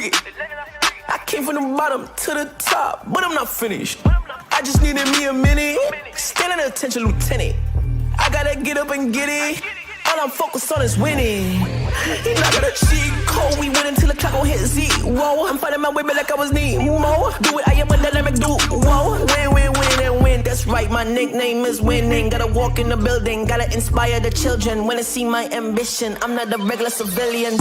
stick it. I came from the bottom to the top, but I'm not finished. I just needed me a minute. Standing attention, lieutenant. I gotta get up and get it. All I'm focused on is winning. He not got a cheat code. We win until the clock gon' hit zero. I'm fighting my way back like I was Nemo. Do it, I am a dynamic duo. Win, win, win, and win. That's right, my nickname is winning. Gotta walk in the building, gotta inspire the children. When they see my ambition, I'm not a regular civilian.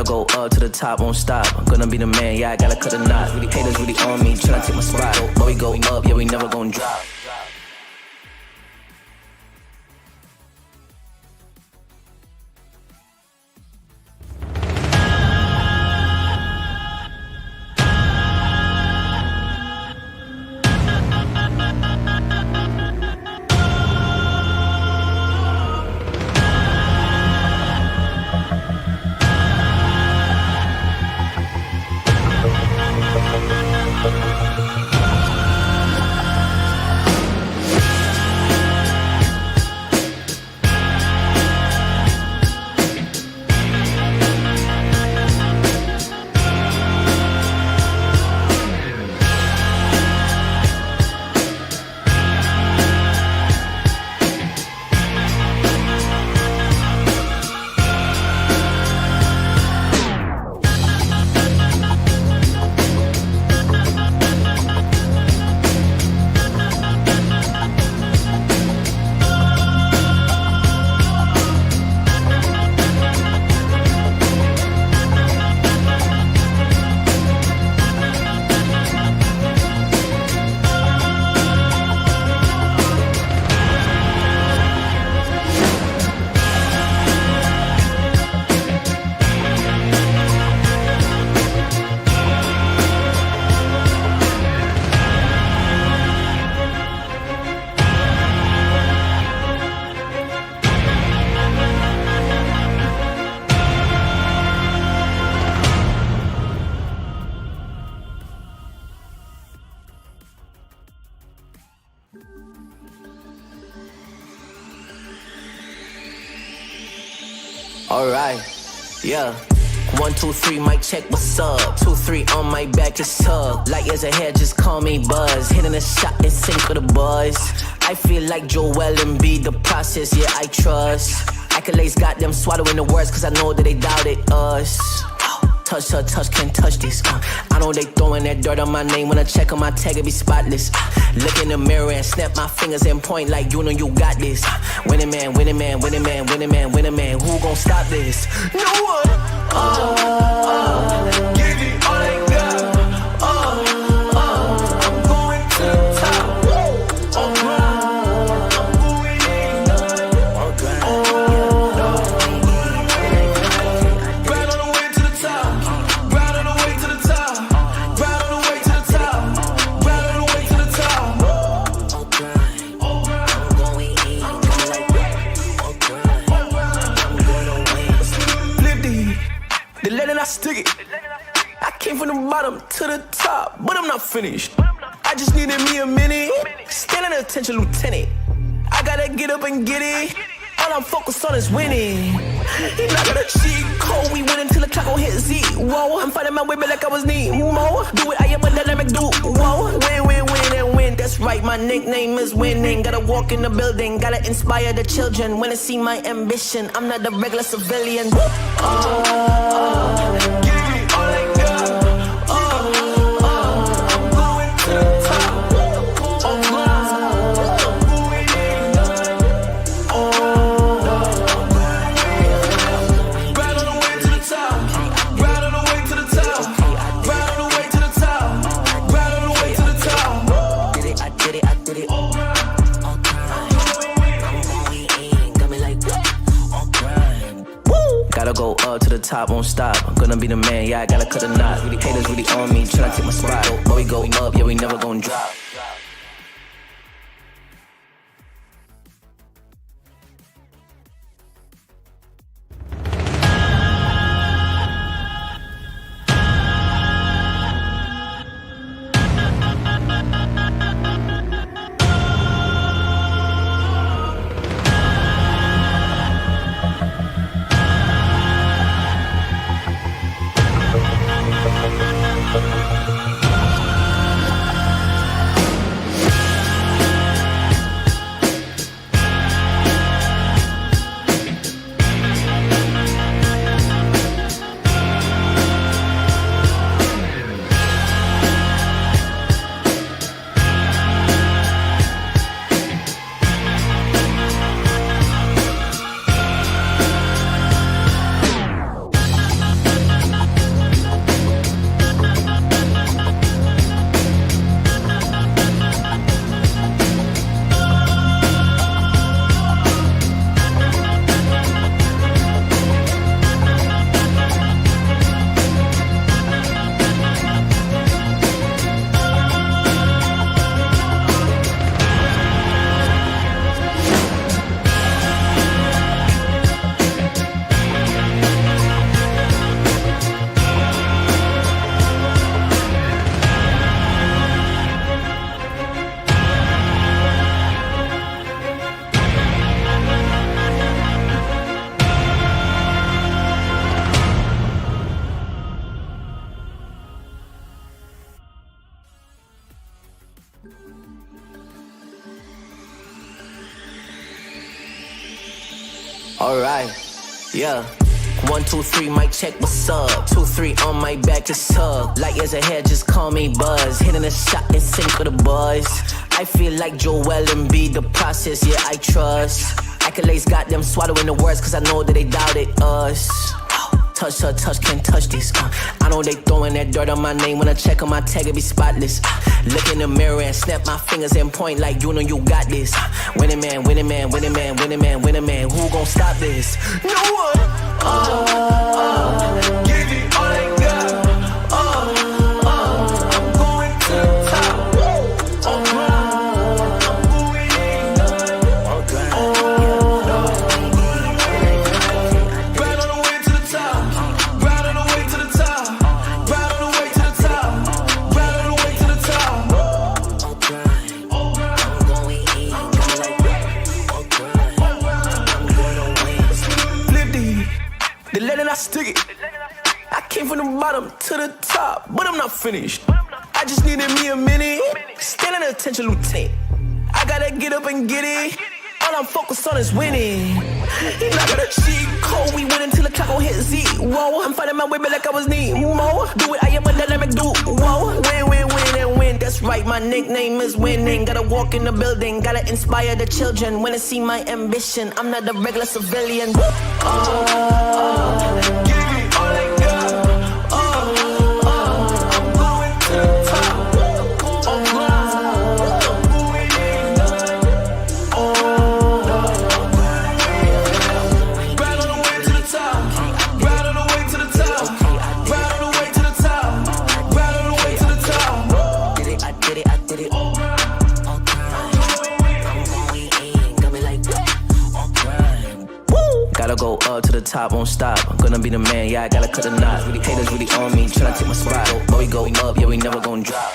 Go up to the top, won't stop. I'm gonna be the man, yeah, I gotta cut a knot. Haters really on me, tryna take my spot. But we go up, yeah, we never gon' drop. Alright, yeah. 1, 2, 3, mic check, what's up? 2, 3 on my back, it's tug. Light years ahead, just call me Buzz. Hitting a shot in sync with the buzz. I feel like Joel Embiid, the process, yeah, I trust. Accolades got them swallowing the words, cause I know that they doubted us. Touch, touch, touch, can't touch this. I know they throwing that dirt on my name. When I check on my tag, it be spotless. Look in the mirror and snap my fingers and point like you know you got this. Winning man, winning man, winning man, winning man, winning man. Who gon' stop this? No one. Give it all I got. I'm going to the top. I'm going in. Right on the way to the top. Right on the way to the top. Right on the way to the top. Right on the way to the top. I'm going in. Live deep. The letter I stick it. I came from the bottom to the top, but I'm not finished. I just needed me a minute. Standing attention, lieutenant. I gotta get up and get it. All I'm focused on is winning. He not got a cheat code. We win until the clock gon' hit zero. I'm fighting my way back like I was Nemo. Do it, I am a dynamic duo. Win, win, win, and win. That's right, my nickname is winning. Gotta walk in the building, gotta inspire the children. When they see my ambition, I'm not a regular civilian. Give it all I got. I'm going to the top. Gotta go up to the top, won't stop. I'm gonna be the man, yeah, I gotta cut a knot. Haters really on me, tryna take my spot. But we go up, yeah, we never gon' drop. Alright, yeah. 1, 2, 3, mic check, what's up? 2, 3 on my back, just tug. Light years ahead, just call me Buzz. Hitting a shot in sync with the boys. I feel like Joel Embiid, the process, yeah, I trust. Accolades got them swallowing the words, cause I know that they doubted us. Touch, can't touch this. I know they throwing that dirt on my name. When I check on my tag, it be spotless. Look in the mirror and snap my fingers and point like you know you got this. Winning man, winning man, winning man, winning man, winning man. Who gon' stop this? No one. Give it all I got. I'm going to the top. I'm going in. Right on the way to the top. Right on the way to the top. Right on the way to the top. Right on the way to the top. I'm going in. Flip the letter I stick it. I came from the bottom to the top, but I'm not finished. I just needed me a minute. Still an attention, lieutenant. I gotta get up and get it. All I'm focused on is winning. I got a cheat code. We win until the clock gon' hit zero. I'm fighting my way back like I was Nemo. Do it, I am a dynamic duo. Win, win, win, and win. That's right, my nickname is winning. Gotta walk in the building, gotta inspire the children. When they see my ambition, I'm not a regular civilian. Give it all I got. I'm going to the top. Gotta go up to the top, won't stop. I'm gonna be the man, yeah, I gotta cut a knot. Haters really on me, tryna take my spot. But we go up, yeah, we never gon' drop.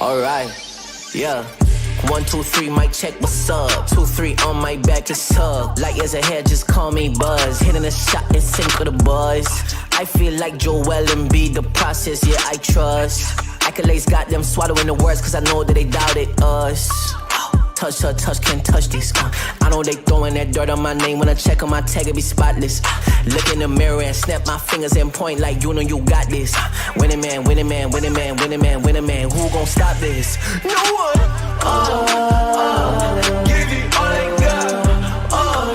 Alright, yeah. 1, 2, 3, mic check, what's up? 2, 3 on my back, it's tug. Light years ahead, just call me Buzz. Hitting a shot in sync with the boys. I feel like Joel Embiid, the process, yeah, I trust. Accolades got them swallowing the words, cause I know that they doubted us. Touch her, touch, can't touch this. I know they throwing that dirt on my name. When I check on my tag, it be spotless. Look in the mirror and snap my fingers and point like you know you got this. Winning man, winning man, winning man, winning man, winning man. Who gon' stop this? No one. Give it all I got. I'm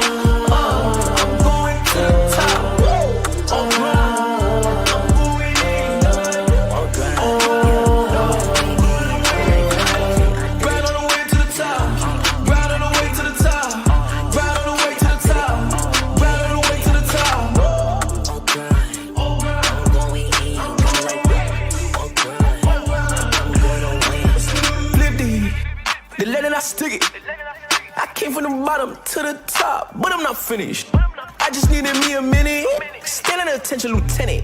going to the top. I'm going in. Right on the way to the top. Right on the way to the top. Right on the way to the top. Right on the way to the top. I'm going in. I'm gonna win. Flip the let it, I stick it. I came from the bottom to the top, but I'm not finished. I just needed me a minute. Standing attention, lieutenant.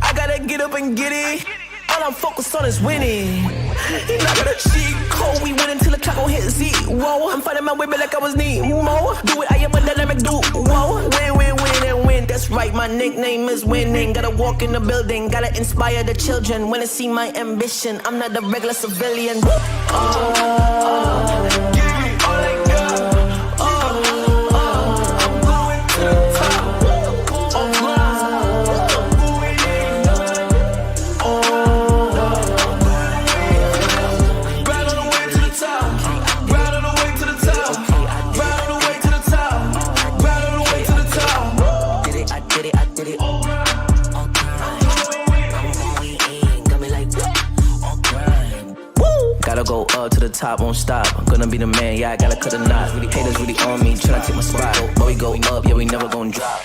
I gotta get up and get it. All I'm focused on is winning. And I got a cheat code. We win until the clock gon' hit zero. I'm fighting my way back like I was Nemo. Do it, I am a dynamic duo. Win, win, win, and win. That's right, my nickname is winning. Gotta walk in the building, gotta inspire the children. Wanna see my ambition, I'm not a regular civilian. Give me all I got. I'm going to the top. I'm going in. Right on the way to the top. Right on the way to the top. Right on the way to the top. Right on the way to the top. Did it, I did it, I did it. I'm going in. Got me like, woo! Gotta go up to the top, won't stop. I'm gonna be the man, yeah, I gotta cut a knot. Really haters really on me, tryna take my spot. But we go up, yeah, we never gon' drop.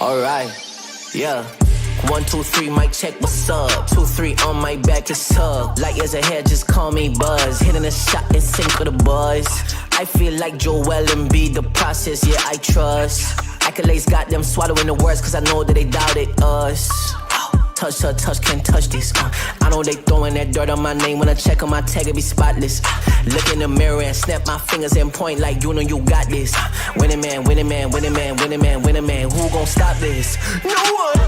Alright, yeah. 1, 2, 3, mic check, what's up? 2, 3 on my back, it's tug. Light years ahead, just call me Buzz. Hitting a shot in sync with the boys. I feel like Joel Embiid, the process, yeah, I trust. Accolades got them swallowing the words, cause I know that they doubted us. Touch her, touch, can't touch this. I know they throwing that dirt on my name. When I check on my tag, it be spotless. Look in the mirror and snap my fingers and point like you know you got this. Winning man, winning man, winning man, winning man, winning man. Who gon' stop this? No one.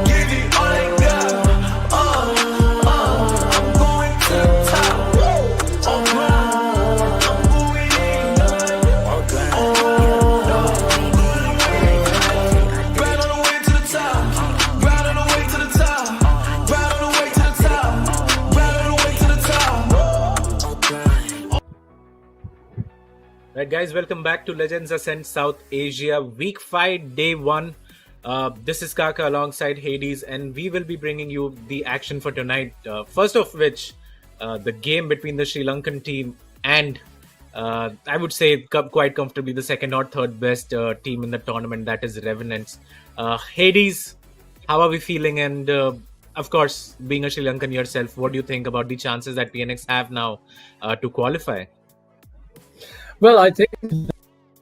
Give it all I got. I'm going to the top. I'm going in. Right on the way to the top. Right on the way to the top. Right on the way to the top. Right on the way to the top. Right, guys, welcome back to Legends Ascent South Asia, Week 5, Day 1. This is Kaka alongside Hades, and we will be bringing you the action for tonight. First of which, the game between the Sri Lankan team and I would say quite comfortably the second or third best team in the tournament, that is Revenants. Hades, how are we feeling? And of course, being a Sri Lankan yourself, what do you think about the chances that PNX have now to qualify? Well, I think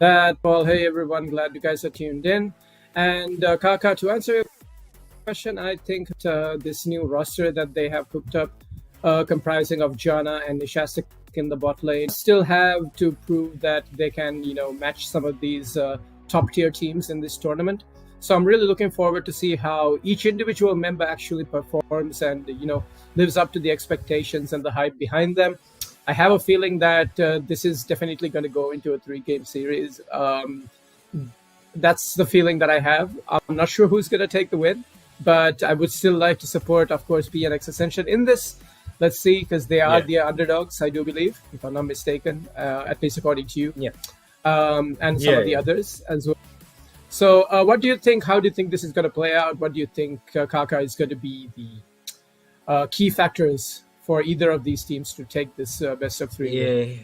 that, well, hey everyone, glad you guys are tuned in. And Kaka, to answer your question, I think this new roster that they have cooked up, comprising of Jana and Nishastik in the bot lane, still have to prove that they can, match some of these top tier teams in this tournament. So I'm really looking forward to see how each individual member actually performs and, lives up to the expectations and the hype behind them. I have a feeling that this is definitely going to go into a 3-game series. That's the feeling that I have. I'm not sure who's going to take the win, but I would still like to support, of course, PNX Ascension in this. Let's see, because they are the underdogs, I do believe, if I'm not mistaken, at least according to you. Yeah. And some of the others as well. So what do you think? How do you think this is going to play out? What do you think, Kaka, is going to be the key factors for either of these teams to take this best of 3? Yeah.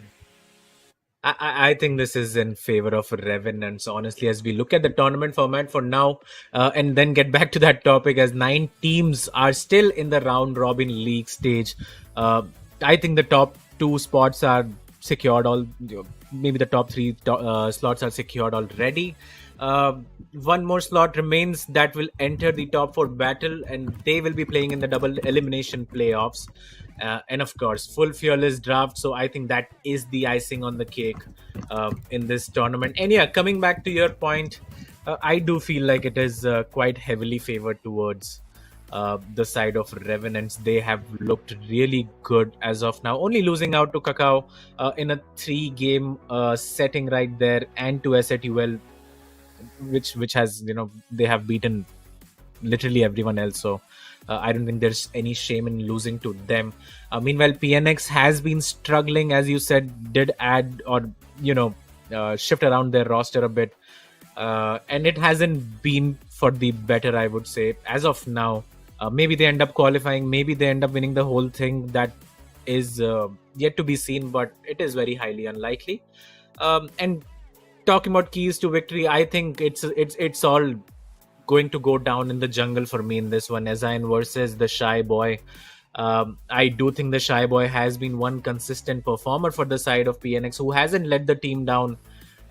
I think this is in favor of Revenants, honestly, as we look at the tournament format for now, and then get back to that topic, as 9 teams are still in the round robin league stage. I think the top 2 spots are secured, maybe the top 3 slots are secured already. One more slot remains that will enter the top 4 battle, and they will be playing in the double elimination playoffs. And of course, full fearless draft. So I think that is the icing on the cake in this tournament. And yeah, coming back to your point, I do feel like it is quite heavily favored towards the side of Revenants. They have looked really good as of now, only losing out to Kakao in a 3-game setting right there, and to SATUL, which has, they have beaten literally everyone else. So I don't think there's any shame in losing to them. Meanwhile, PNX has been struggling, as you said, did add or shift around their roster a bit, and it hasn't been for the better, I would say, as of now. Maybe they end up qualifying, maybe they end up winning the whole thing. That is yet to be seen, but it is very highly unlikely. And talking about keys to victory, I think it's all going to go down in the jungle for me in this one. SYN versus the Shy Boy. I do think the Shy Boy has been one consistent performer for the side of PNX, who hasn't let the team down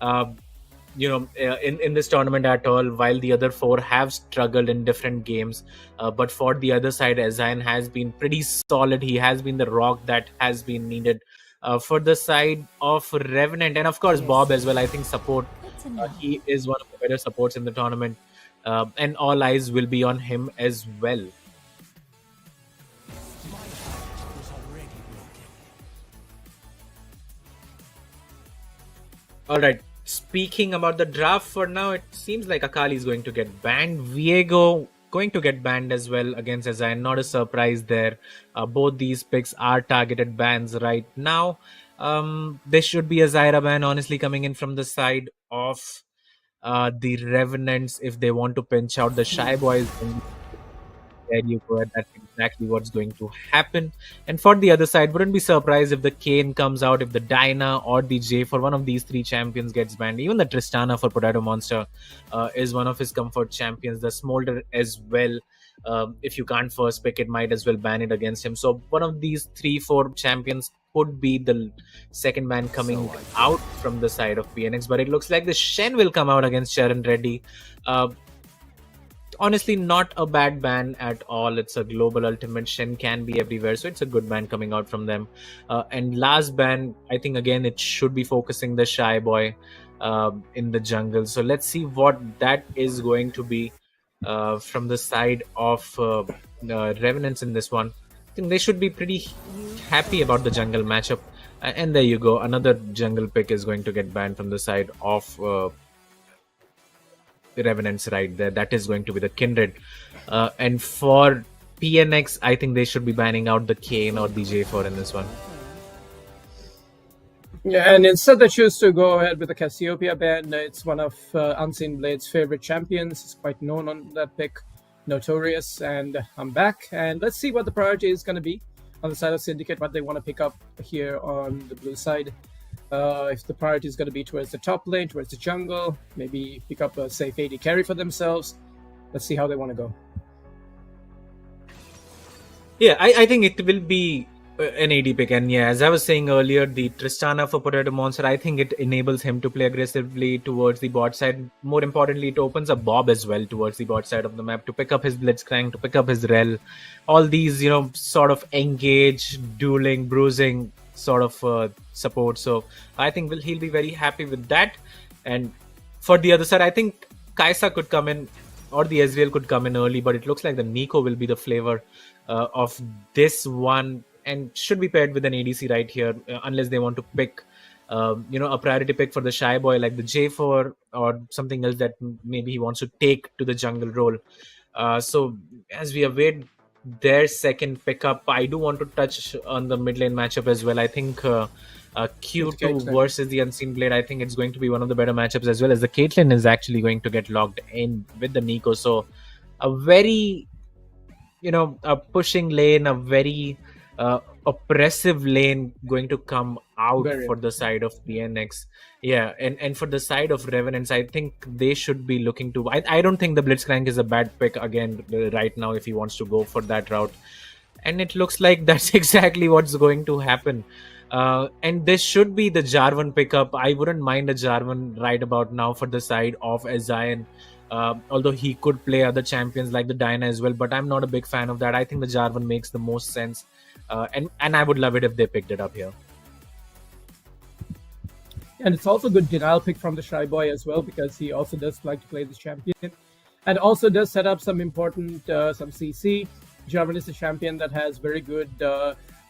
in this tournament at all, while the other 4 have struggled in different games. But for the other side, SYN has been pretty solid. He has been the rock that has been needed for the side of Revenant. And of course, Bob as well. I think support. He is one of the better supports in the tournament. And all eyes will be on him as well. All right. Speaking about the draft for now, it seems like Akali is going to get banned. Viego going to get banned as well against SYN. Not a surprise there. Both these picks are targeted bans right now. There should be a Zyra ban, honestly, coming in from the side of the Revenants if they want to pinch out the Shy Boys. There you go. That's exactly what's going to happen. And for the other side, wouldn't be surprised if the Kane comes out, if the Dyna or the J for one of these 3 champions gets banned. Even the Tristana for Potato Monster is one of his comfort champions. The Smolder as well. If you can't first pick it, might as well ban it against him. So one of these 3-4 champions could be the second ban coming out from the side of PNX. But it looks like the Shen will come out against Sharon Reddy. Honestly, not a bad ban at all. It's a global ultimate. Shen can be everywhere, so it's a good ban coming out from them. And last ban, I think again it should be focusing the Shy Boy in the jungle. So let's see what that is going to be from the side of Revenants in this one. I think they should be pretty happy about the jungle matchup. And there you go. Another jungle pick is going to get banned from the side of Revenants right there. That is going to be the Kindred. And for PNX, I think they should be banning out the Kane or the J4 in this one. Yeah, and instead they choose to go ahead with the Cassiopeia band. It's one of Unseen Blade's favorite champions. It's quite known on that pick, notorious. And I'm back, and let's see what the priority is going to be on the side of Syndicate, what they want to pick up here on the blue side. If the priority is going to be towards the top lane, towards the jungle, maybe pick up a safe AD carry for themselves. Let's see how they want to go. Yeah, I think it will be an AD pick, and yeah, as I was saying earlier, the Tristana for Potato Monster, I think it enables him to play aggressively towards the bot side. More importantly, it opens up Bob as well towards the bot side of the map to pick up his Blitzcrank, to pick up his Rel, all these, sort of engage, dueling, bruising sort of support. So I think he'll be very happy with that. And for the other side, I think Kaisa could come in, or the Ezreal could come in early, but it looks like the Nico will be the flavor of this one, and should be paired with an ADC right here, unless they want to pick, a priority pick for the Shy Boy like the J4 or something else that maybe he wants to take to the jungle role. So as we await their second pickup, I do want to touch on the mid lane matchup as well. I think Q2 versus the Unseen Blade, I think it's going to be one of the better matchups, as well as the Caitlyn is actually going to get locked in with the Nico. So a very, a pushing lane, a very oppressive lane going to come out for the side of PNX. Yeah, and for the side of Revenants, I think they should be looking to... I don't think the Blitzcrank is a bad pick again right now if he wants to go for that route. And it looks like that's exactly what's going to happen. And this should be the Jarvan pickup. I wouldn't mind a Jarvan right about now for the side of SYN. Although he could play other champions like the Diana as well, but I'm not a big fan of that. I think the Jarvan makes the most sense, and I would love it if they picked it up here. And it's also a good denial pick from the Shy Boy as well, because he also does like to play this champion, and also does set up some important some CC. Jarvan is a champion that has very good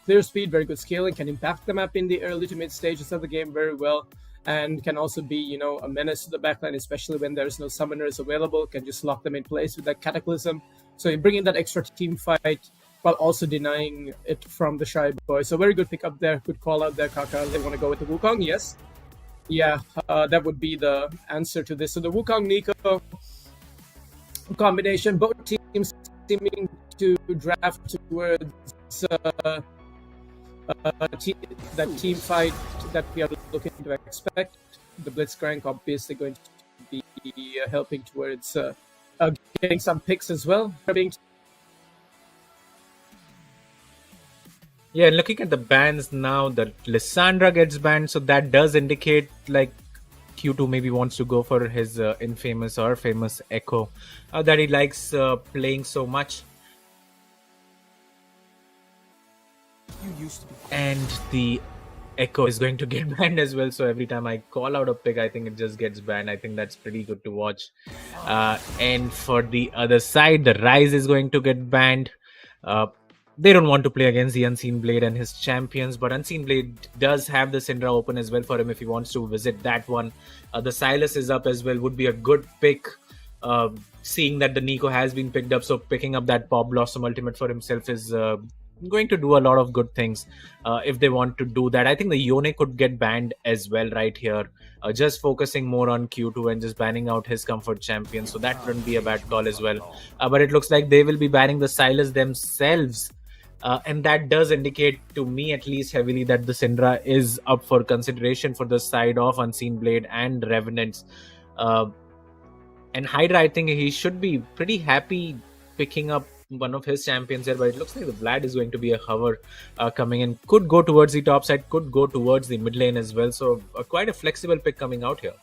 clear speed, very good scaling, can impact the map in the early to mid stages of the game very well, and can also be, a menace to the backline, especially when there's no summoners available. Can just lock them in place with that Cataclysm. So you bring in that extra team fight while also denying it from the Shy Boy. So very good pick up there. Good call out there, Kaka. They want to go with the Wukong, yes? Yeah, that would be the answer to this. So the Wukong-Nico combination, both teams seeming to draft towards that team fight that we are looking to expect. The Blitzcrank obviously going to be helping towards getting some picks as well. Yeah, looking at the bans now, that Lissandra gets banned, so that does indicate like Q2 maybe wants to go for his infamous or famous Echo that he likes playing so much. And the Echo is going to get banned as well, so every time I call out a pick, I think it just gets banned. I think that's pretty good to watch. And for the other side, the Rise is going to get banned. They don't want to play against the Unseen Blade and his champions, but Unseen Blade does have the Syndra open as well for him if he wants to visit that one. The Silas is up as well, would be a good pick, seeing that the Nico has been picked up, so picking up that Pop Blossom ultimate for himself is going to do a lot of good things if they want to do that. I think the Yone could get banned as well right here, just focusing more on Q2 and just banning out his comfort champion, so that wouldn't be a bad call as well. But it looks like they will be banning the Silas themselves. And that does indicate to me at least heavily that the Syndra is up for consideration for the side of Unseen Blade and Revenants. And Hydra, I think he should be pretty happy picking up one of his champions here, but it looks like the Vlad is going to be a hover coming in. Could go towards the top side, could go towards the mid lane as well. So quite a flexible pick coming out here.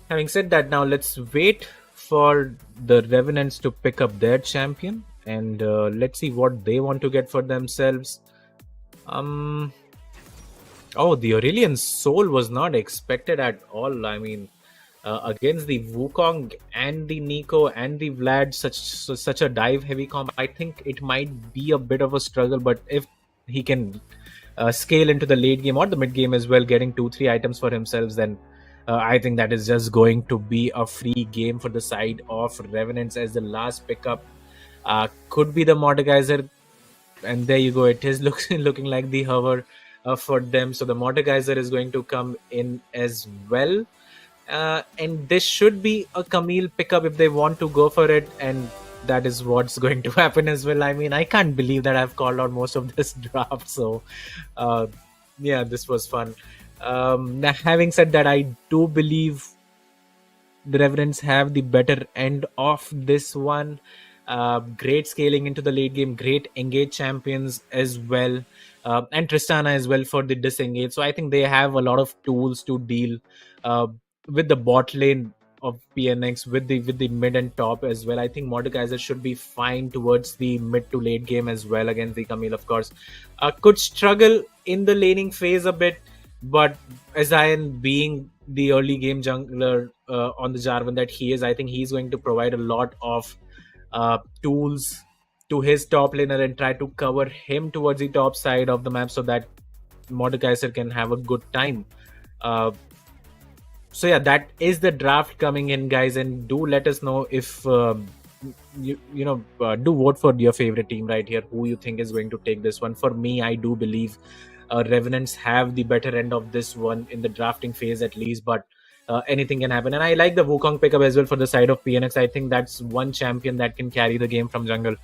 Having said that, now let's wait for the Revenants to pick up their champion, and let's see what they want to get for themselves. Oh, the Aurelian Soul was not expected at all. I mean, against the Wukong and the Nico and the Vlad, such a dive heavy comp, I think it might be a bit of a struggle, but if he can scale into the late game or the mid game as well, getting 2-3 items for himself, then I think that is just going to be a free game for the side of Revenants as the last pickup. Could be the Mordekaiser, and there you go. It is looking like the hover for them. So the Mordekaiser is going to come in as well. And this should be a Camille pickup if they want to go for it, and that is what's going to happen as well. I mean, I can't believe that I've called out most of this draft. So, yeah, this was fun. Now, having said that, I do believe the Revenants have the better end of this one. Great scaling into the late game, great engage champions as well, and Tristana as well for the disengage. So I think they have a lot of tools to deal uh, with the bot lane of PNX, with the mid and top as well. I think Mordekaiser should be fine towards the mid to late game as well against the Camille, of course. Could struggle in the laning phase a bit, but SYN being the early game jungler on the Jarvan that he is, I think he's going to provide a lot of tools to his top laner and try to cover him towards the top side of the map so that Mordekaiser can have a good time. So yeah, that is the draft coming in, guys, and do let us know if do vote for your favorite team right here, who you think is going to take this one. For me, I do believe Revenants have the better end of this one in the drafting phase at least, but anything can happen. And I like the Wukong pickup as well for the side of PNX. I think that's one champion that can carry the game from jungle.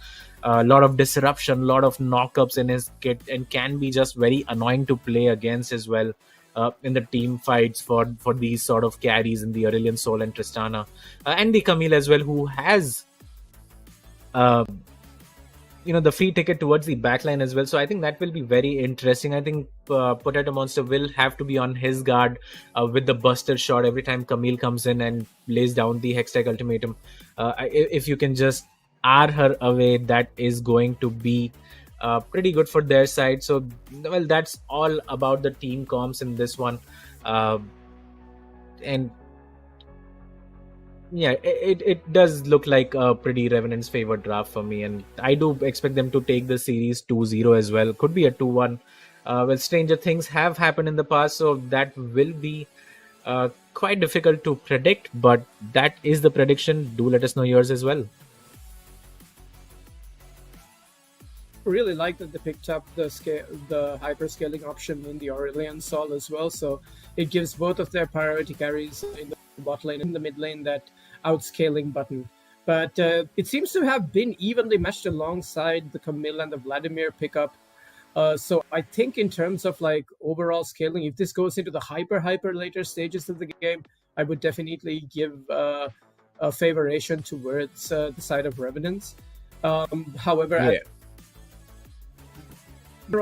A lot of disruption, a lot of knockups in his kit, and can be just very annoying to play against as well in the team fights for these sort of carries in the Aurelion Sol and Tristana. And the Camille as well, who has the free ticket towards the backline as well. So I think that will be very interesting. I think Potato Monster will have to be on his guard with the Buster shot every time Camille comes in and lays down the Hextech ultimatum. If you can just R her away, that is going to be pretty good for their side. So, well, that's all about the team comps in this one. And yeah, it does look like a pretty Revenant's favorite draft for me, and I do expect them to take the series 2-0 as well. Could be a 2-1. Well, stranger things have happened in the past, so that will be quite difficult to predict, but that is the prediction. Do let us know yours as well. Really like that they picked up the hyper scaling option in the Aurelion Sol as well. So it gives both of their priority carries in the bot lane and the mid lane that outscaling button. But it seems to have been evenly meshed alongside the Camille and the Vladimir pickup. So I think in terms of like overall scaling, if this goes into the hyper later stages of the game, I would definitely give a favoration towards the side of Revenants. However,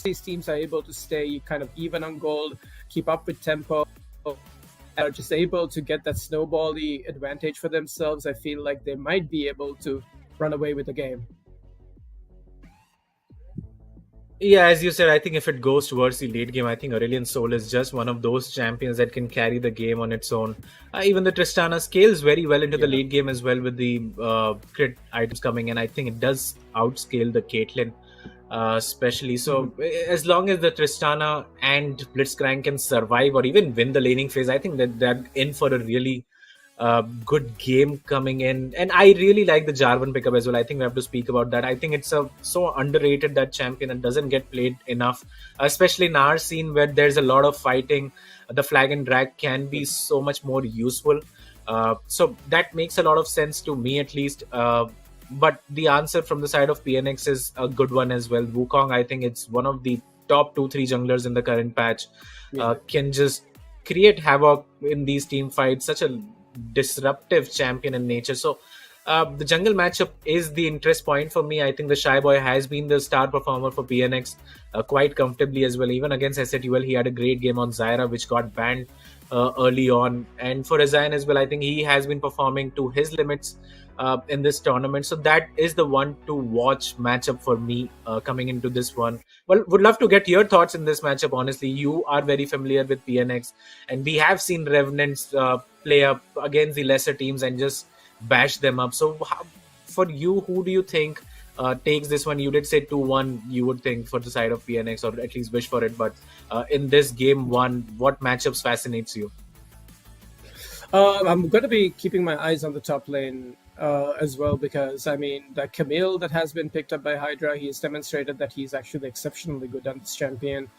these teams are able to stay kind of even on gold, keep up with tempo, are just able to get that snowbally advantage for themselves. I feel like they might be able to run away with the game. Yeah, as you said, I think if it goes towards the late game, I think Aurelion Sol is just one of those champions that can carry the game on its own. Even the Tristana scales very well into the late game as well with the crit items coming in. I think it does outscale the Caitlyn. Especially so, as long as the Tristana and Blitzcrank can survive or even win the laning phase, I think that they're in for a really good game coming in. And I really like the Jarvan pickup as well. I think we have to speak about that. I think it's so underrated, that champion, and doesn't get played enough, especially in our scene where there's a lot of fighting. The flag and drag can be so much more useful. So that makes a lot of sense to me, at least. But the answer from the side of PNX is a good one as well. Wukong, I think it's one of the top 2-3 junglers in the current patch. Can just create havoc in these team fights. Such a disruptive champion in nature. So the jungle matchup is the interest point for me. I think the Shy Boy has been the star performer for PNX quite comfortably as well. Even against SATUL, he had a great game on Zyra, which got banned early on. And for SYN as well, I think he has been performing to his limits in this tournament. So that is the one to watch matchup for me coming into this one. Well, would love to get your thoughts in this matchup. Honestly, you are very familiar with PNX, and we have seen Revenants play up against the lesser teams and just bash them up. So for you, who do you think takes this one? You did say 2-1 you would think for the side of PNX, or at least wish for it, but in this game one, what matchups fascinates you? I'm going to be keeping my eyes on the top lane as well, because I mean, the Camille that has been picked up by Hydra, he's demonstrated that he's actually exceptionally good on this champion.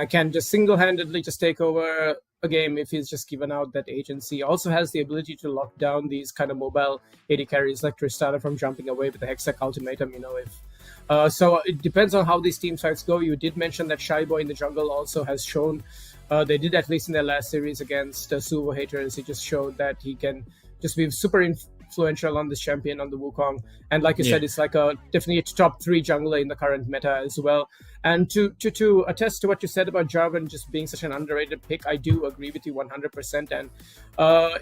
Can just single-handedly just take over a game if he's just given out that agency. Also has the ability to lock down these kind of mobile AD carries like Tristana from jumping away with the Hextech ultimatum. So it depends on how these team fights go. You did mention that Shy Boy in the jungle also has shown. They did, at least in their last series against Suvo Haters. He just showed that he can just be super influential on this champion, on the Wukong. And like you said, it's like definitely a top 3 jungler in the current meta as well. And to attest to what you said about Jarvan just being such an underrated pick, I do agree with you 100%. And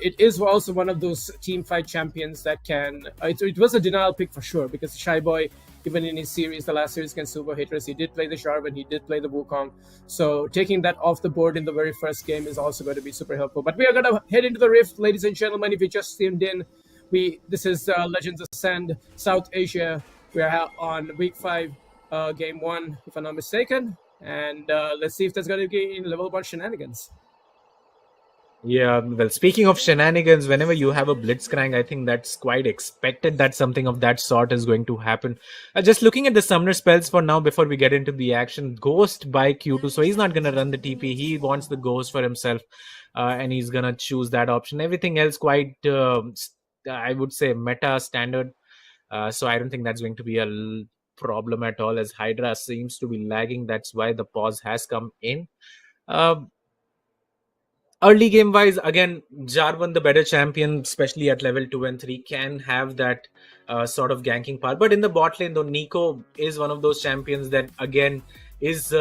it is also one of those team fight champions that can... It was a denial pick for sure, because Shy Boy, even in his series, the last series against Suvo Haters, he did play the Jarvan, he did play the Wukong. So taking that off the board in the very first game is also going to be super helpful. But we are going to head into the Rift, ladies and gentlemen. If you just tuned in, this is Legends Ascend South Asia. We are on week 5, game 1, if I'm not mistaken. And let's see if there's going to be level 1 shenanigans. Yeah, well, speaking of shenanigans, whenever you have a Blitzcrank, I think that's quite expected that something of that sort is going to happen. Just looking at the summoner spells for now before we get into the action, Ghost by Q2, so he's not going to run the TP. He wants the Ghost for himself, and he's going to choose that option. Everything else quite, I would say, meta standard, so I don't think that's going to be a problem at all, as Hydra seems to be lagging. That's why the pause has come in. Early game wise, again, Jarvan, the better champion, especially at level 2 and 3, can have that sort of ganking power. But in the bot lane, though, Nico is one of those champions that, again, is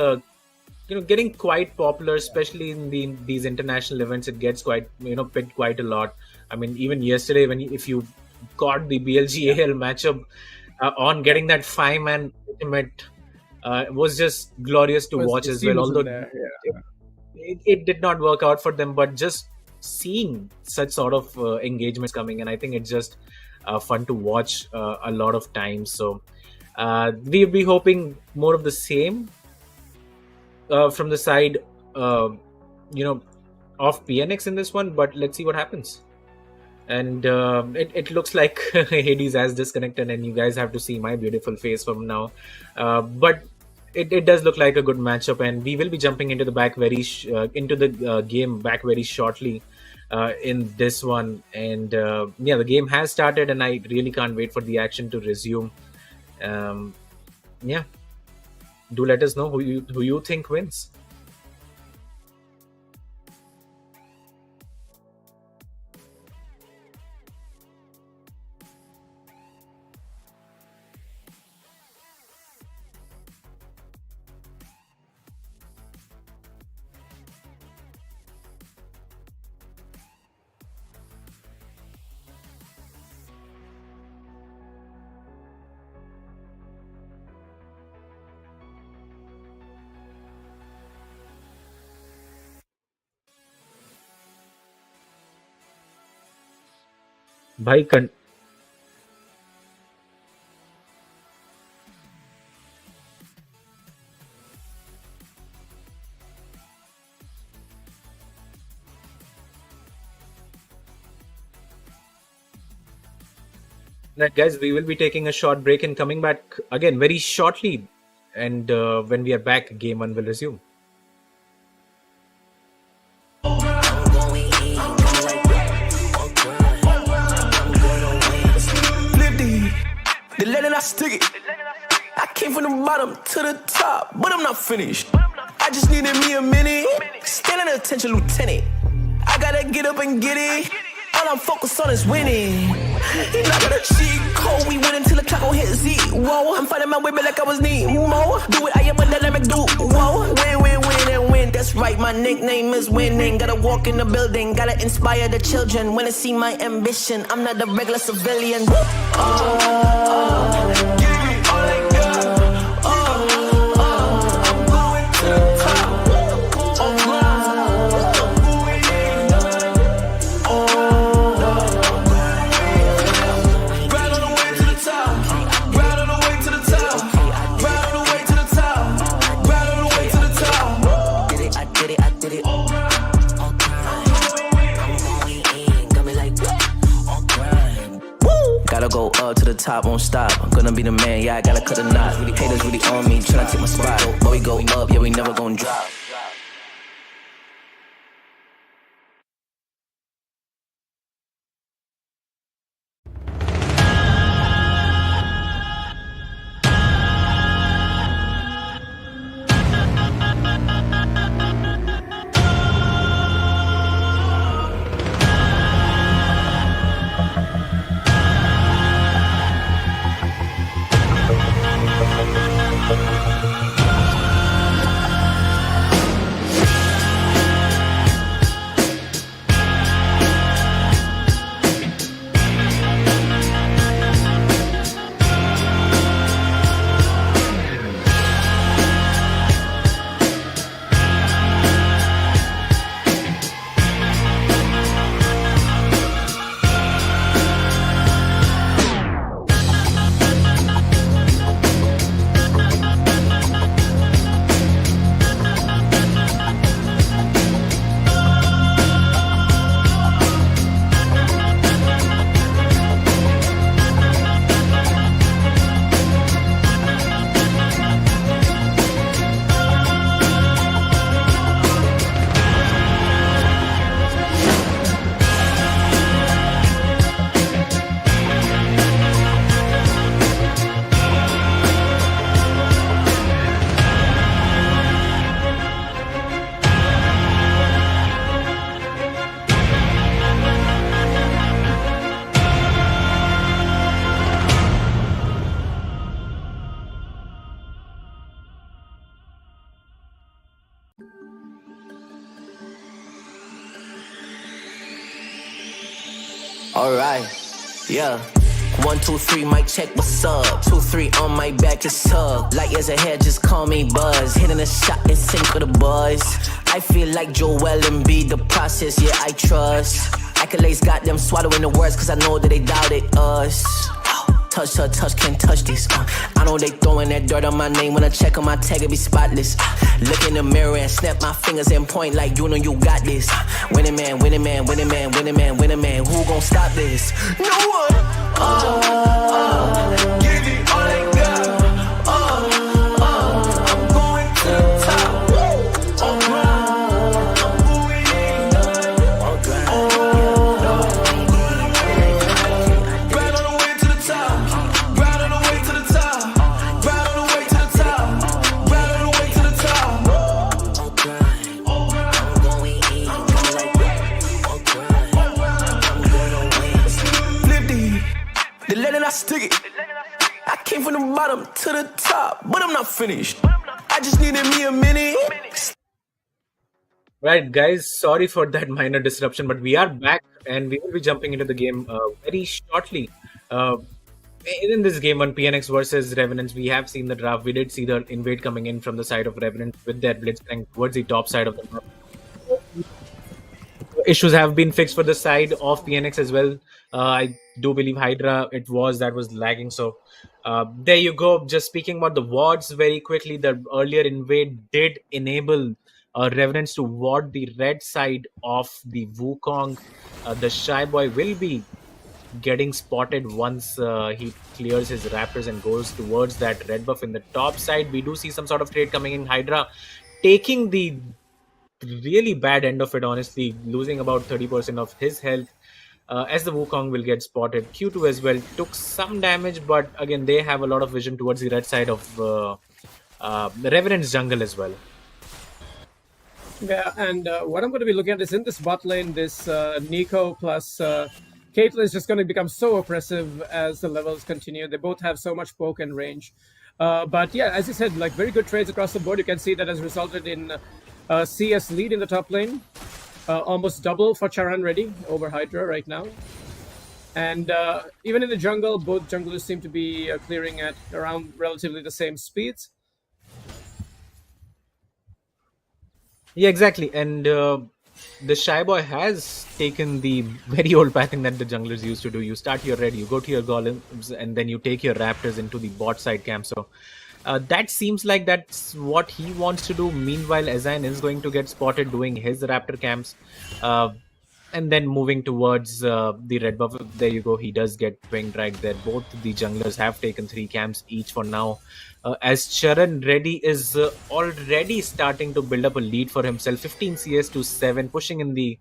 getting quite popular, especially in these international events. It gets quite picked quite a lot. I mean, even yesterday, if you got the BLGAL matchup on, getting that 5-man ultimate was just glorious to watch as well. Although it did not work out for them, but just seeing such sort of engagements coming in, I think it's just fun to watch a lot of times. So we'll be hoping more of the same from the side of PNX in this one, but let's see what happens. And it looks like Hades has disconnected, and you guys have to see my beautiful face from now. But it does look like a good matchup, and we will be jumping into the game back very shortly in this one. And the game has started, and I really can't wait for the action to resume. Do let us know who you think wins. भाई Right, guys, we will be taking a short break and coming back again very shortly. And when we are back, game 1 will resume. The letter I stick it. I came from the bottom to the top, but I'm not finished. I just needed me a minute. Standing attention, lieutenant. I gotta get up and get it. All I'm focused on is winning. Not gonna cheat code. We win until the clock gon' hit zero. I'm fighting my way back like I was Nemo. Do it, I am a dynamic duo. Win, win, win, and win. That's right, my nickname is winning. Gotta walk in the building, gotta inspire the children. Wanna see my ambition. I'm not a regular civilian. top, won't stop. I'm gonna be the man, yeah, I gotta cut the knot. Really haters really on me, tryna take my spot. But we go up, yeah, we never gon' drop. Alright, yeah. 1, 2, 3, mic check, what's up? 2, 3 on my back, it's tug. Light years ahead, just call me Buzz. Hitting a shot in sync with the boys. I feel like Joel Embiid, the process, yeah, I trust. Accolades got them swallowing the words, cause I know that they doubted us. Touch her, touch, can't touch this. I know they throwing that dirt on my name. When I check on my tag, it be spotless. Look in the mirror and snap my fingers and point like you know you got this. Winning man, winning man, winning man, winning man, winning man. Who gon' stop this? No one. Give it all they got. I'm going to the top. On grind. I'm moving in. On grind. Grind on the way to the top. Grind on the way to the top. Grind on the way to the top. Grind on the way to the top. On grind. I'm going in. I'm like that. On grind. I'm gonna win. Flip these. The letter I stick it. I came from the bottom to the top, but I'm not finished. I just needed me a minute. Right, guys, sorry for that minor disruption, but we are back and we will be jumping into the game very shortly. In this game on PNX versus Revenants, we have seen the draft. We did see the invade coming in from the side of Revenants with their blitzcrank towards the top side of the map. Issues have been fixed for the side of PNX as well. I do believe Hydra it was that was lagging. So there you go. Just speaking about the wards very quickly, the earlier invade did enable Revenants to ward the red side of the Wukong. The Shy Boy will be getting spotted once he clears his Raptors and goes towards that red buff in the top side. We do see some sort of trade coming in. Hydra taking the really bad end of it, honestly, losing about 30% of his health as the Wukong will get spotted. Q2 as well took some damage, but again, they have a lot of vision towards the red side of the Revenant's jungle as well. Yeah, and what I'm going to be looking at is in this bot lane, this Nico plus Caitlyn is just going to become so oppressive as the levels continue. They both have so much poke and range. But yeah, as you said, like very good trades across the board. You can see that has resulted in CS lead in the top lane. Almost double for Charan Reddy over Hydra right now. And even in the jungle, both junglers seem to be clearing at around relatively the same speeds. Yeah, exactly. And the Shy Boy has taken the very old pattern that the junglers used to do. You start your red, you go to your golems, and then you take your Raptors into the bot side camp. So that seems like that's what he wants to do. Meanwhile, ASCENSION is going to get spotted doing his Raptor camps. And then moving towards the red buff, there you go. He does get wing drag there. Both the junglers have taken 3 camps each for now. As Charan Reddy is already starting to build up a lead for himself. 15 CS to 7, pushing in the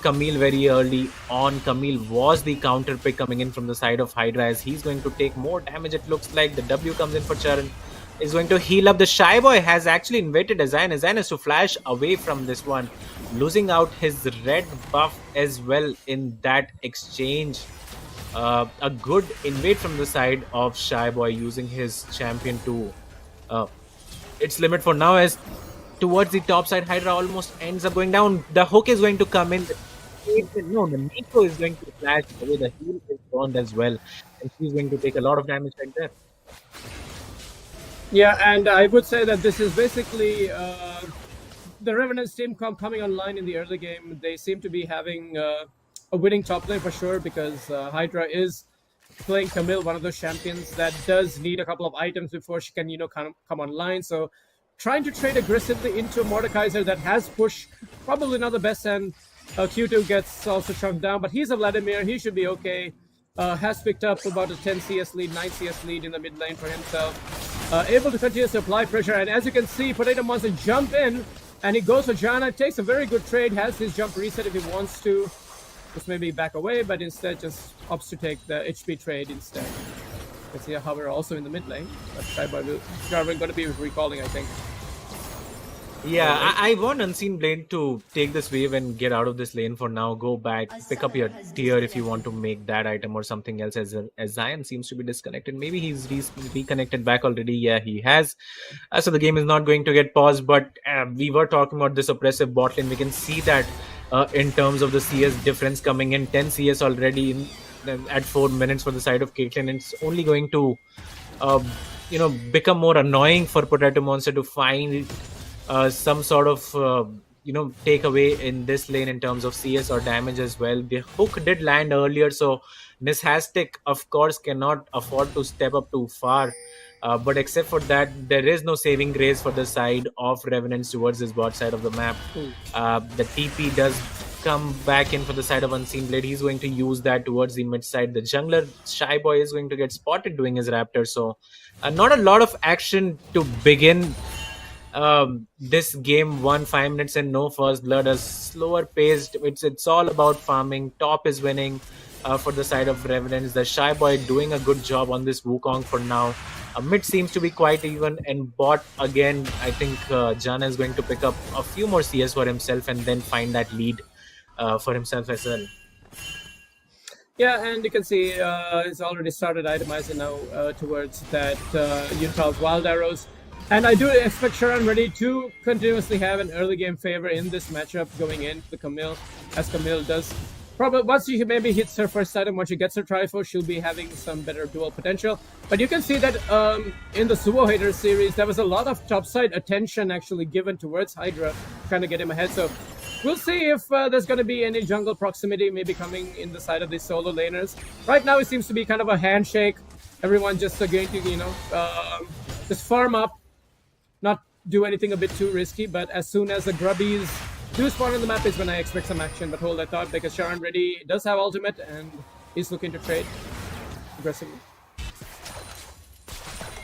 Camille very early on. Camille was the counter pick coming in from the side of Hydra, as he's going to take more damage. It looks like the W comes in for Charan. Is going to heal up. The Shy Boy has actually invaded ASCENSION. ASCENSION has to flash away from this one, losing out his red buff as well in that exchange. A good invade from the side of Shy Boy, using his champion to its limit for now, as towards the top side Hydra almost ends up going down. The hook is going to come in. No, the Nico is going to flash away. The heal is burned as well, and she's going to take a lot of damage right there. Yeah, and I would say that this is basically the Revenants team coming online in the early game. They seem to be having a winning top lane for sure, because Hydra is playing Camille, one of those champions that does need a couple of items before she can, come online. So trying to trade aggressively into a Mordekaiser that has push, probably not the best, and Q2 gets also chunked down, but he's a Vladimir. He should be okay. Has picked up about a 10 CS lead, 9 CS lead in the mid lane for himself. Able to continue to apply pressure, and as you can see, Potato Monster jump in, and he goes for Janna, takes a very good trade, has his jump reset if he wants to. Just maybe back away, but instead just opts to take the HP trade instead. You can see a hover also in the mid lane, but Jarvan going to be recalling, I think. Yeah, I want Unseen Blade to take this wave and get out of this lane for now. Go back, pick up your tier if you want to make that item or something else, as Zion seems to be disconnected. Maybe he's reconnected back already. Yeah, he has. So the game is not going to get paused, but we were talking about this oppressive bot lane. We can see that in terms of the CS difference coming in. 10 CS already at 4 minutes for the side of Caitlyn. It's only going to become more annoying for Potato Monster to find some sort of takeaway in this lane in terms of CS or damage as well. The hook did land earlier, so Nishastic of course cannot afford to step up too far, but except for that, there is no saving grace for the side of Revenants towards this bot side of the map. The TP does come back in for the side of Unseen Blade. He's going to use that towards the mid side. The jungler Shy Boy is going to get spotted doing his Raptor, so not a lot of action to begin this game. 5 minutes and no first blood, a slower paced. It's all about farming. Top is winning for the side of Revenants. The Shy Boy doing a good job on this Wukong for now. Mid seems to be quite even, and bot again, I think Janna is going to pick up a few more CS for himself and then find that lead for himself as well. Yeah, and you can see it's already started itemizing now towards that Utah's Wild Arrows. And I do expect Charan Reddy to continuously have an early game favor in this matchup going into the Camille, as Camille does. Probably once she maybe hits her first item, once she gets her Trifle, she'll be having some better dual potential. But you can see that in the Sumo Hater series, there was a lot of topside attention actually given towards Hydra, trying to get him ahead. So we'll see if there's going to be any jungle proximity maybe coming in the side of the solo laners. Right now, it seems to be kind of a handshake. Everyone just going to, just farm up, not do anything a bit too risky. But as soon as the grubbies do spawn on the map is when I expect some action. But hold that thought, because Charan Reddy does have ultimate and is looking to trade aggressively.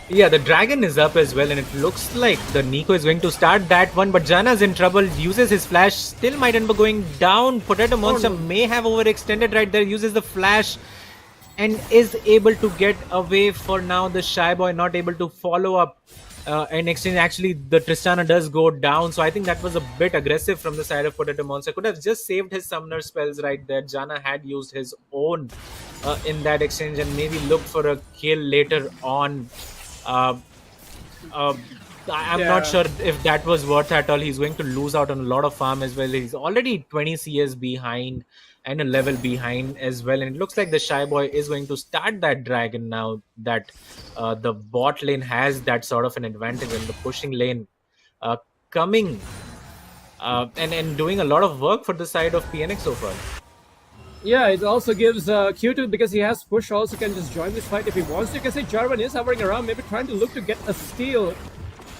Yeah, the dragon is up as well, and it looks like the Nico is going to start that one, but Janna's in trouble, uses his flash, still might end up going down. Potato Monster may have overextended right there, uses the flash and is able to get away for now. The Shy Boy not able to follow up and exchange. Actually, the Tristana does go down, so I think that was a bit aggressive from the side of Potato Monster. Could have just saved his summoner spells right there. Janna had used his own in that exchange and maybe looked for a kill later on. I'm not sure if that was worth at all. He's going to lose out on a lot of farm as well. He's already 20 CS behind and a level behind as well. And it looks like the Shy Boy is going to start that dragon now that the bot lane has that sort of an advantage, and the pushing lane coming and doing a lot of work for the side of PNX so far. Yeah, it also gives Q2, because he has push, also can just join this fight if he wants to. You can see Jarvan is hovering around, maybe trying to look to get a steal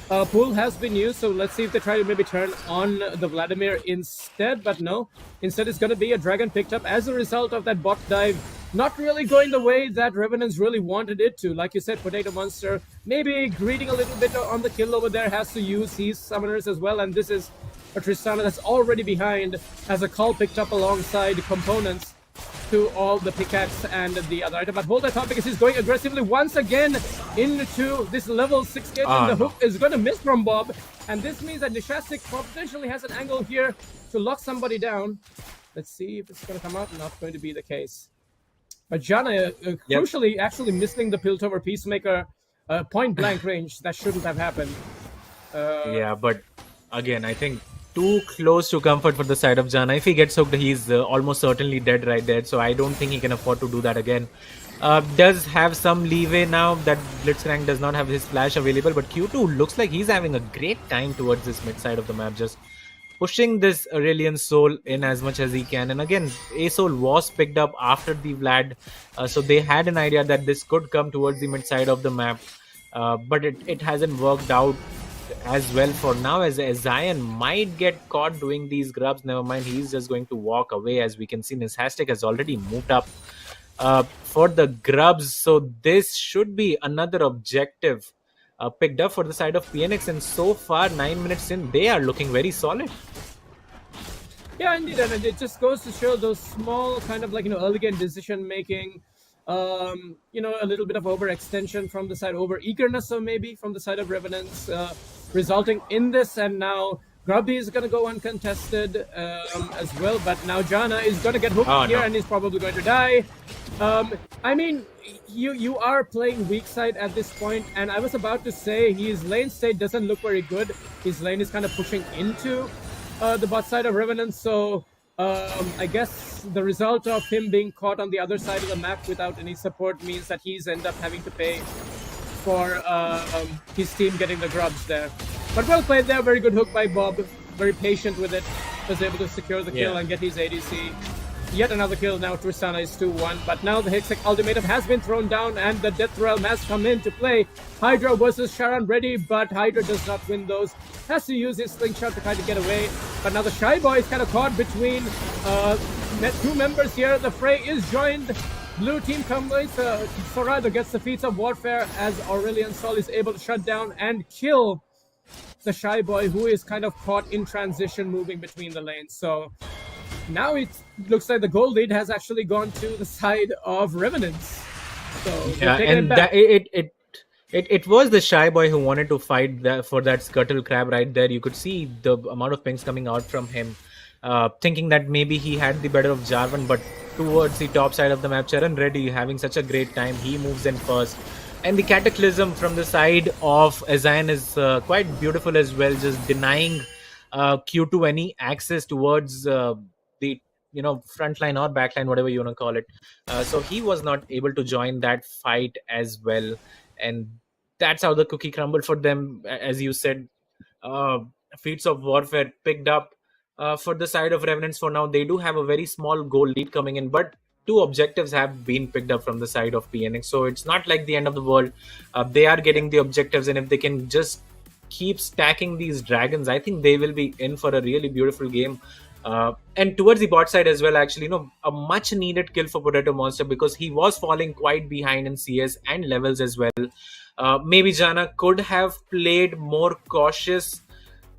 Pool has been used, so let's see if they try to maybe turn on the Vladimir instead, but no. Instead, it's going to be a Dragon picked up as a result of that bot dive. Not really going the way that Revenants really wanted it to. Like you said, Potato Monster maybe greeting a little bit on the kill over there, has to use his summoners as well, and this is a Tristana that's already behind, has a call picked up alongside components to all the pickaxe and the other item. But hold that thought because he's going aggressively once again into this level 6 gate, and the hook is going to miss from Bob. And this means that Nishastic potentially has an angle here to lock somebody down. Let's see if it's going to come out. Not going to be the case. But Jana crucially actually missing the Piltover Peacemaker point blank range. That shouldn't have happened. Yeah, but again, I think too close to comfort for the side of Jana. If he gets hooked, he's almost certainly dead right there. So I don't think he can afford to do that again. Does have some leeway now that Blitzcrank does not have his flash available. But Q2 looks like he's having a great time towards this mid side of the map. Just pushing this Aurelian Soul in as much as he can. And again, A-Soul was picked up after the Vlad. So they had an idea that this could come towards the mid side of the map. But it hasn't worked out as well for now, as Zion might get caught doing these grubs. Never mind, he's just going to walk away. As we can see, Nishastic has already moved up for the grubs. So this should be another objective picked up for the side of PNX. And so far, 9 minutes in, they are looking very solid. Yeah, indeed. And it just goes to show those small kind of like, early game decision making. A little bit of overextension from the side, over eagerness, so maybe from the side of Revenants, resulting in this. And now Grubby is going to go uncontested as well. But now Jana is going to get hooked here, and he's probably going to die. I mean, you are playing weak side at this point, and I was about to say his lane state doesn't look very good. His lane is kind of pushing into the bot side of Revenants, so I guess the result of him being caught on the other side of the map without any support means that he's end up having to pay for his team getting the grubs there. But well played there, very good hook by Bob, very patient with it, was able to secure the kill and get his ADC. Yet another kill now, Tristana is 2-1, but now the Hextech ultimatum has been thrown down and the Death Realm has come in to play. Hydra versus Sharon ready, but Hydra does not win those. Has to use his slingshot to try to get away, but now the Shy Boy is kind of caught between two members here. The fray is joined. Blue team comes, Sorado gets the feats of warfare as Aurelian Sol is able to shut down and kill the Shy Boy, who is kind of caught in transition moving between the lanes. So now it looks like the gold lead has actually gone to the side of Revenants. So yeah, and it was the Shy Boy who wanted to fight for that Scuttle Crab right there. You could see the amount of pings coming out from him, thinking that maybe he had the better of Jarvan, but towards the top side of the map, Charan Reddy having such a great time. He moves in first. And the Cataclysm from the side of Zion is quite beautiful as well, just denying Q2 any access towards the front line or back line, whatever you want to call it. So he was not able to join that fight as well. And that's how the cookie crumbled for them. As you said, feats of warfare picked up for the side of Revenants for now. They do have a very small goal lead coming in, but 2 objectives have been picked up from the side of PNX. So it's not like the end of the world. They are getting the objectives, and if they can just keep stacking these dragons, I think they will be in for a really beautiful game. And towards the bot side as well, actually, a much needed kill for Potato Monster, because he was falling quite behind in CS and levels as well. Maybe Jana could have played more cautious,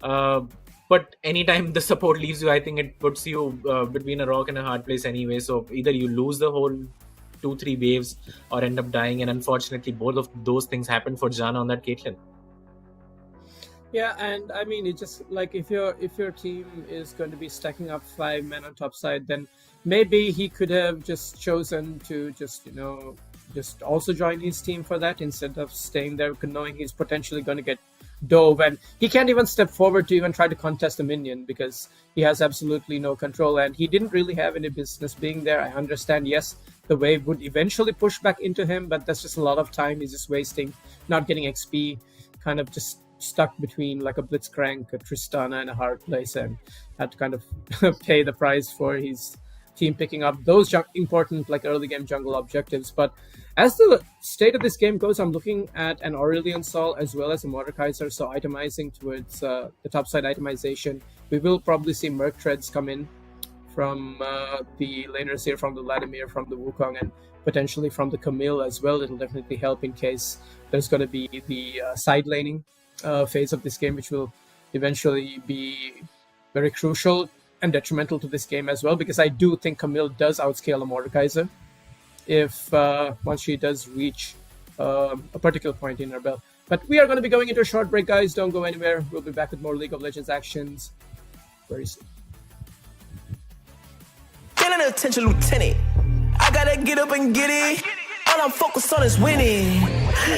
but anytime the support leaves you, I think it puts you between a rock and a hard place anyway. So either you lose the whole 2-3 waves or end up dying, and unfortunately both of those things happened for Jana on that Caitlyn. Yeah, and I mean, it's just like if your team is going to be stacking up 5 men on top side, then maybe he could have just chosen to just also join his team for that instead of staying there, knowing he's potentially going to get dove, and he can't even step forward to even try to contest a minion because he has absolutely no control, and he didn't really have any business being there. I understand, yes, the wave would eventually push back into him, but that's just a lot of time he's just wasting, not getting XP, kind of just stuck between like a Blitzcrank, a Tristana, and a hard place, and had to kind of pay the price for his team picking up those important like early game jungle objectives. But as the state of this game goes, I'm looking at an Aurelion Sol as well as a Mordekaiser, so itemizing towards the topside itemization. We will probably see Merc Treads come in from the laners here, from the Vladimir, from the Wukong, and potentially from the Camille as well. It'll definitely help in case there's going to be the side laning phase of this game, which will eventually be very crucial and detrimental to this game as well, because I do think Camille does outscale a Mordekaiser if once she does reach a particular point in her belt. But we are going to be going into a short break, guys. Don't go anywhere. We'll be back with more League of Legends actions very soon. Feeling attention, Lieutenant. I gotta get up and get it. All I'm focused on is winning.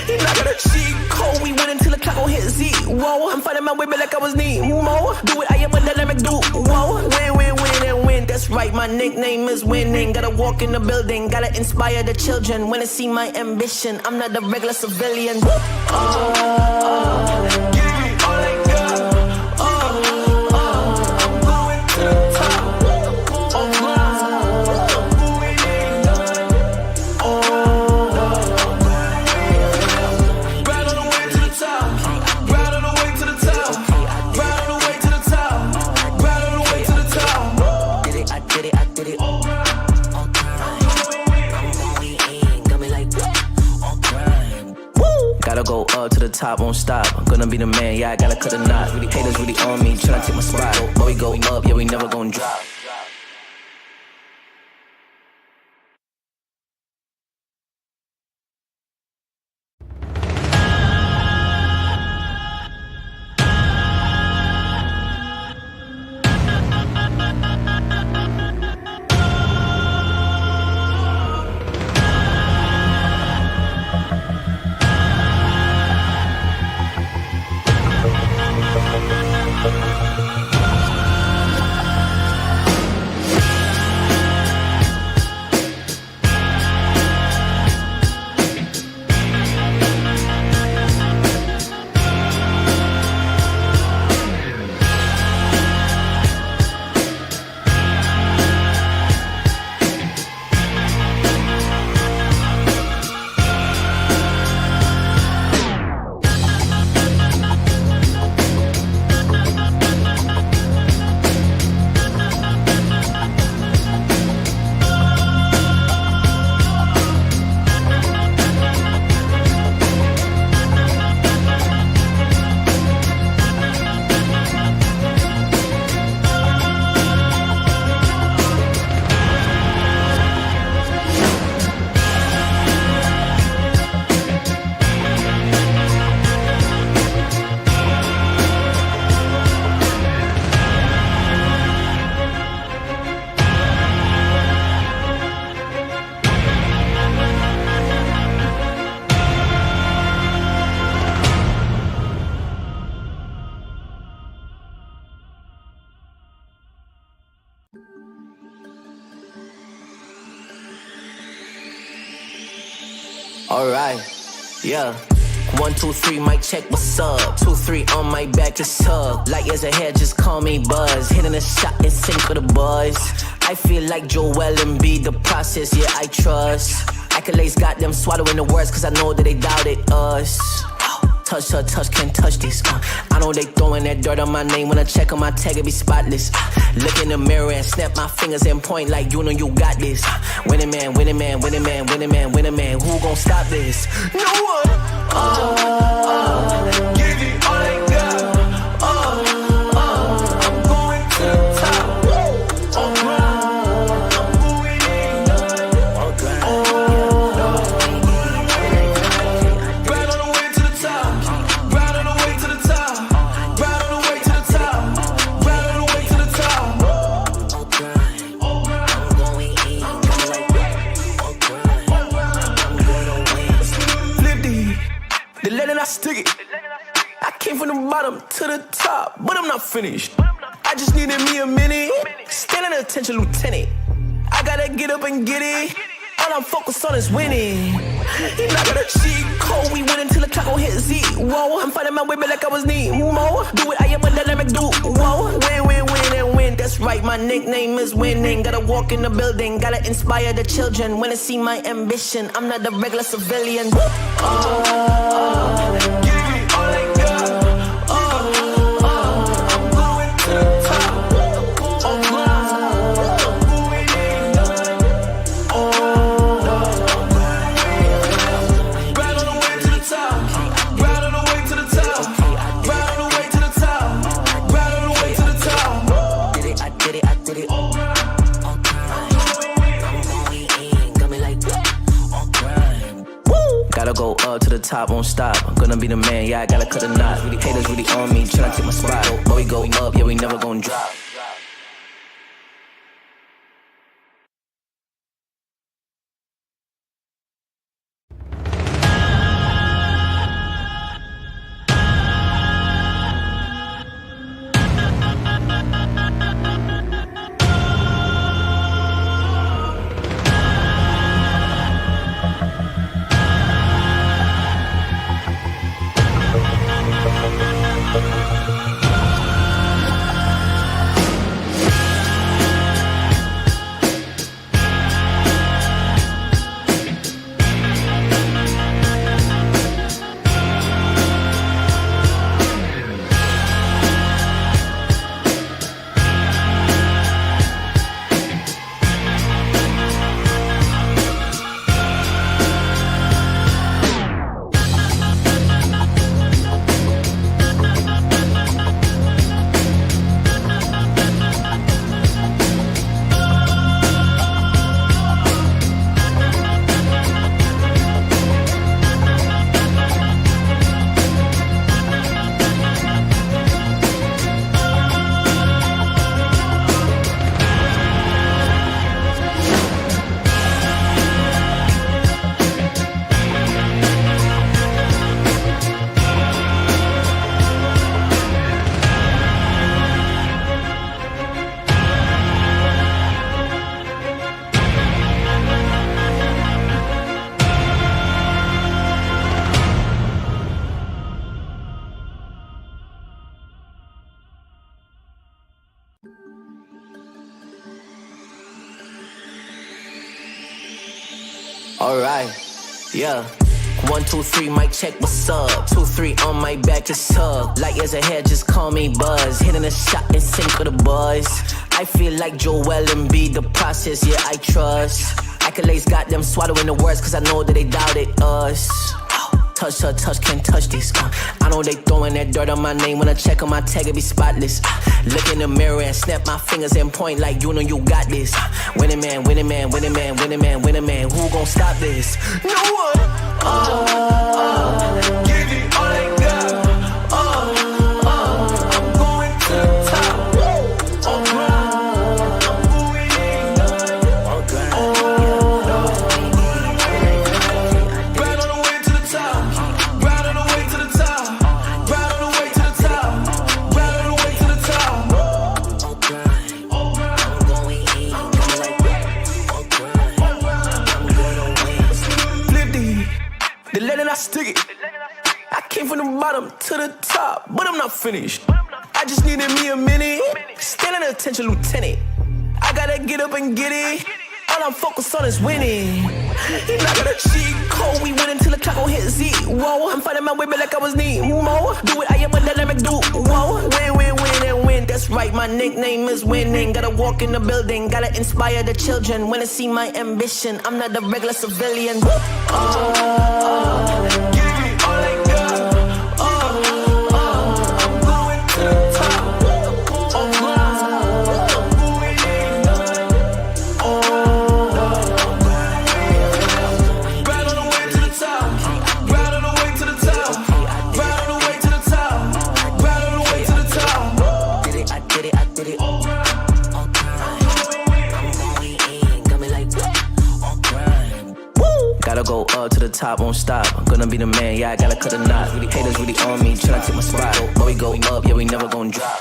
He not gonna cheat code. We win until the clock gon' hit zero. I'm fighting my way back like I was Nemo. Do it, I am a dynamic duo. Win, win, win, and win. That's right, my nickname is winning. Gotta walk in the building, gotta inspire the children. When they see my ambition, I'm not a regular civilian. Give me all I got. I'm going to the top. Gotta go up to the top, won't stop. I'm gonna be the man, yeah, I gotta cut a knot. Haters really on me, tryna take my spot. But we go up, yeah, we never gonna drop. Alright, yeah. 1, 2, 3, mic check, what's up? 2, 3 on my back, it's tug. Light years ahead, just call me Buzz. Hitting a shot in sync for the buzz. I feel like Joel Embiid, the process, yeah, I trust. Accolades got them swallowing the words, cause I know that they doubted us. Touch her, touch, can't touch this. I know they throwing that dirt on my name. When I check on my tag, it be spotless. Look in the mirror and snap my fingers and point like you know you got this. Winning man, winning man, winning man, winning man, winning man. Who gon' stop this? No one. Give me all I got. I'm going to the top. I stick it. I came from the bottom to the top, but I'm not finished. I just needed me a minute. Standing attention, Lieutenant. I gotta get up and get it. All I'm focused on is winning. He not gonna cheat code. We win until the clock gon' hit zero. I'm fighting my way back like I was Nemo. Do it, I am a dynamic duo. Win, win, win, and win. That's that's right, my nickname is winning. Gotta walk in the building, gotta inspire the children. When they see my ambition, I'm not a regular civilian. Give me all I got. I'm going to the top. Right on the way to the top. Right on the way to the top. Right on the way to the top. Right on the way to the top. Did it, I did it, I did it. Gotta go up to the top, won't stop. I'm gonna be the man, yeah, I gotta cut a knot. Haters really on me, tryna take my spot. But we go up, yeah, we never gon' drop. Alright, yeah. 1, 2, 3, mic check, what's up? 2, 3 on my back, it's tough. Light years ahead, just call me Buzz. Hitting a shot and sink with the buzz. I feel like Joel Embiid, the process, yeah, I trust. Accolades got them swallowing the words, cause I know that they doubted us. Touch her, touch, can't touch this. I know they throwing that dirt on my name. When I check on my tag, it be spotless. Look in the mirror and snap my fingers and point like you know you got this. Winning man, winning man, winning man, winning man, winning man. Who gon' stop this? No one. Give me all I got. I'm going to the top. I'm going in. Right on the way to the top. Right on the way to the top. Right on the way to the top. Right on the way to the top. I'm going in. Flip the letter, I stick it. I came from the bottom to the top, but I'm not finished. I just needed me a minute. Standing attention, lieutenant. I gotta get up and get it. All I'm focused on is winning. You're not gonna cheat code. We win until the clock gon' hit zero. I'm fighting my way back like I was Nemo. Do it, I am a dynamic duo. Win, win, win, and win. That's right, my nickname is winning. Gotta walk in the building, gotta inspire the children. When they see my ambition, I'm not a regular civilian. Give me all I got. I'm going to the top. Right on the way to the top. Right on the way to the top. Right on the way to the top. Right on the way to the top. Did it, I did it, I did it. I'm going in, got me like on grind. Gotta go up to the top, won't stop. I'm gonna be the man, yeah, I gotta cut a knot. Haters really on me, tryna take my spot. But we go up, yeah, we never gon' drop.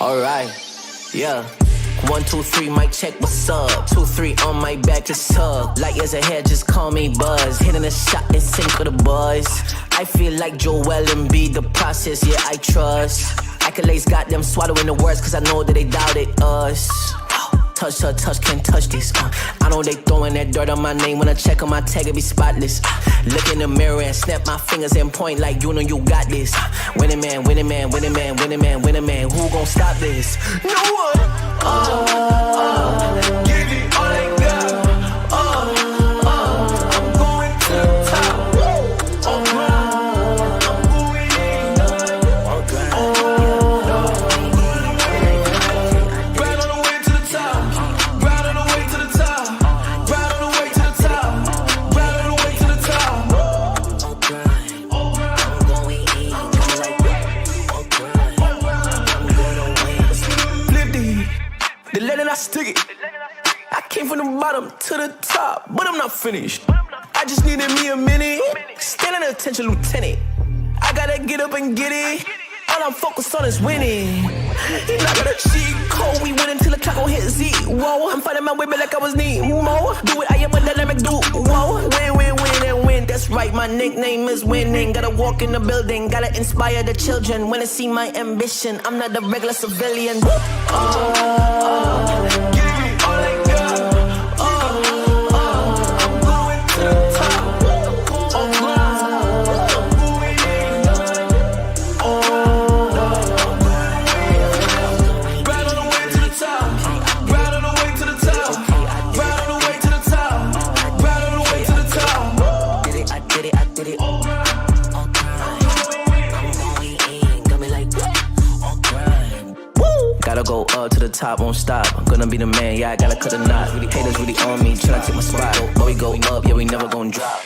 Alright, yeah. 1, 2, 3, mic check, what's up? 2, 3 on my back, it's tug. Light years ahead, just call me Buzz. Hitting a shot in sync with the boys. I feel like Joel Embiid, the process, yeah, I trust. Accolades got them swallowing the words, cause I know that they doubted us. Touch her, touch, can't touch this. I know they throwing that dirt on my name. When I check on my tag, it be spotless. Look in the mirror and snap my fingers and point like you know you got this. Winning man, winning man, winning man, winning man, winning man. Who gon' stop this? No one. Give it all I got. I'm going to the top. I'm going in. Right on the way to the top. Right on the way to the top. Right on the way to the top. Right on the way to the top. I'm going in. Flip the letter I stick it. I came from the bottom to the top, but I'm not finished. I just needed me a minute. Standing attention, lieutenant. I gotta get up and get it. All I'm focused on is winning. I got a cheat code. We win until the clock gon' hit Z. Whoa, I'm fighting my way back like I was Nemo. Do it, I am a dynamic dude. Whoa, win, win, win, and win. That's right, my nickname is winning. Gotta walk in the building, gotta inspire the children. When they see my ambition, I'm not a regular civilian. Give me all I got. I'm going to the top. Gotta go up to the top, won't stop. I'm gonna be the man, yeah, I gotta cut a knot. Haters really on me, tryna take my spot. But we go up, yeah, we never gon' drop.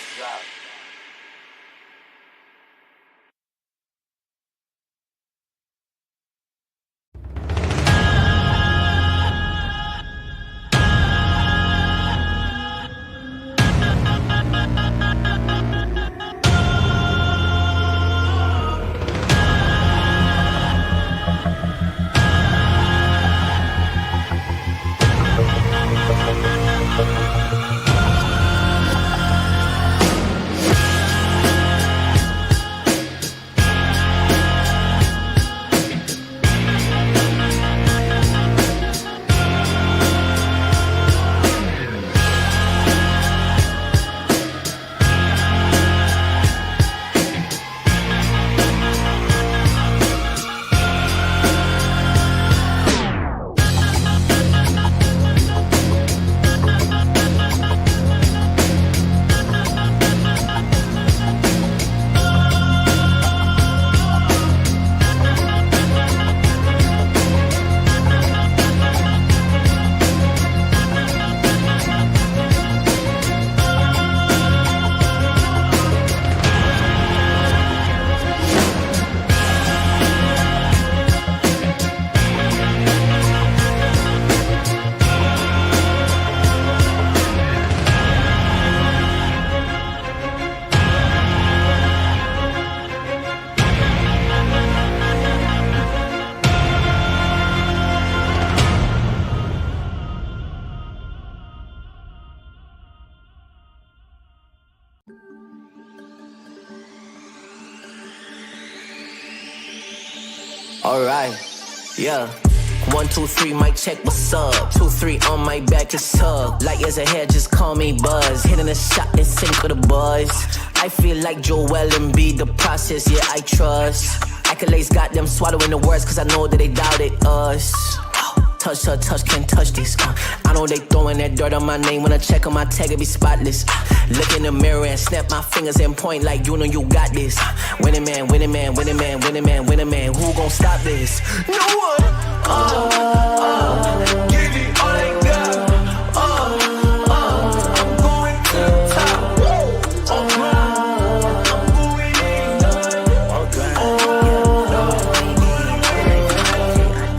Alright, yeah. 1, 2, 3, mic check, what's up? 2, 3 on my back, it's tug. Light years ahead, just call me Buzz. Hitting a shot in sync with the boys. I feel like Joel Embiid, the process, yeah, I trust. Accolades got them swallowing the words, cause I know that they doubted us. Touch her, touch, can't touch this. I know they throwing that dirt on my name. When I check on my tag, it be spotless. Look in the mirror and snap my fingers and point like you know you got this. Winning man, winning man, winning man, winning man, winning man. Who gon' stop this? No one. Give it all I got. I'm going to the top. I'm going in.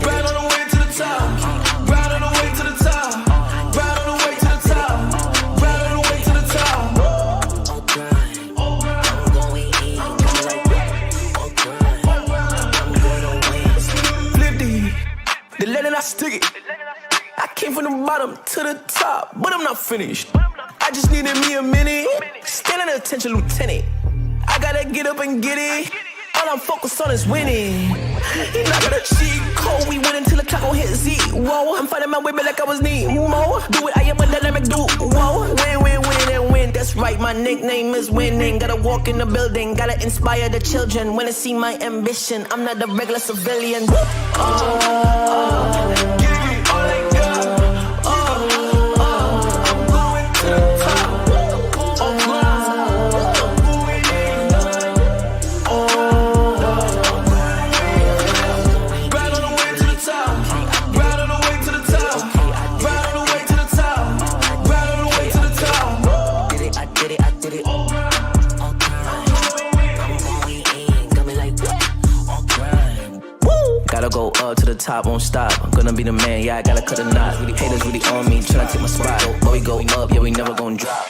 Right on the way to the top. Right on the way to the top. Right on the way to the top. Right on the way to the top. I'm going in. Flip the bottom to the top, but I'm not finished. I just needed me a minute. Standing attention, lieutenant. I gotta get up and get it. All I'm focused on is winning. Not gonna cheat code. We win until the clock gon' hit zero. I'm fighting my way back like I was Nemo. Do it, I am a dynamic duo. Win, win, win, and win. That's right, my nickname is winning. Gotta walk in the building, gotta inspire the children. When they see my ambition, I'm not a regular civilian. Give it all I got. I'm going to the top. Gotta go up to the top, won't stop. I'm gonna be the man, yeah, I gotta cut a knot. Haters really on me, tryna take my spot. But we go up, yeah, we never gon' drop.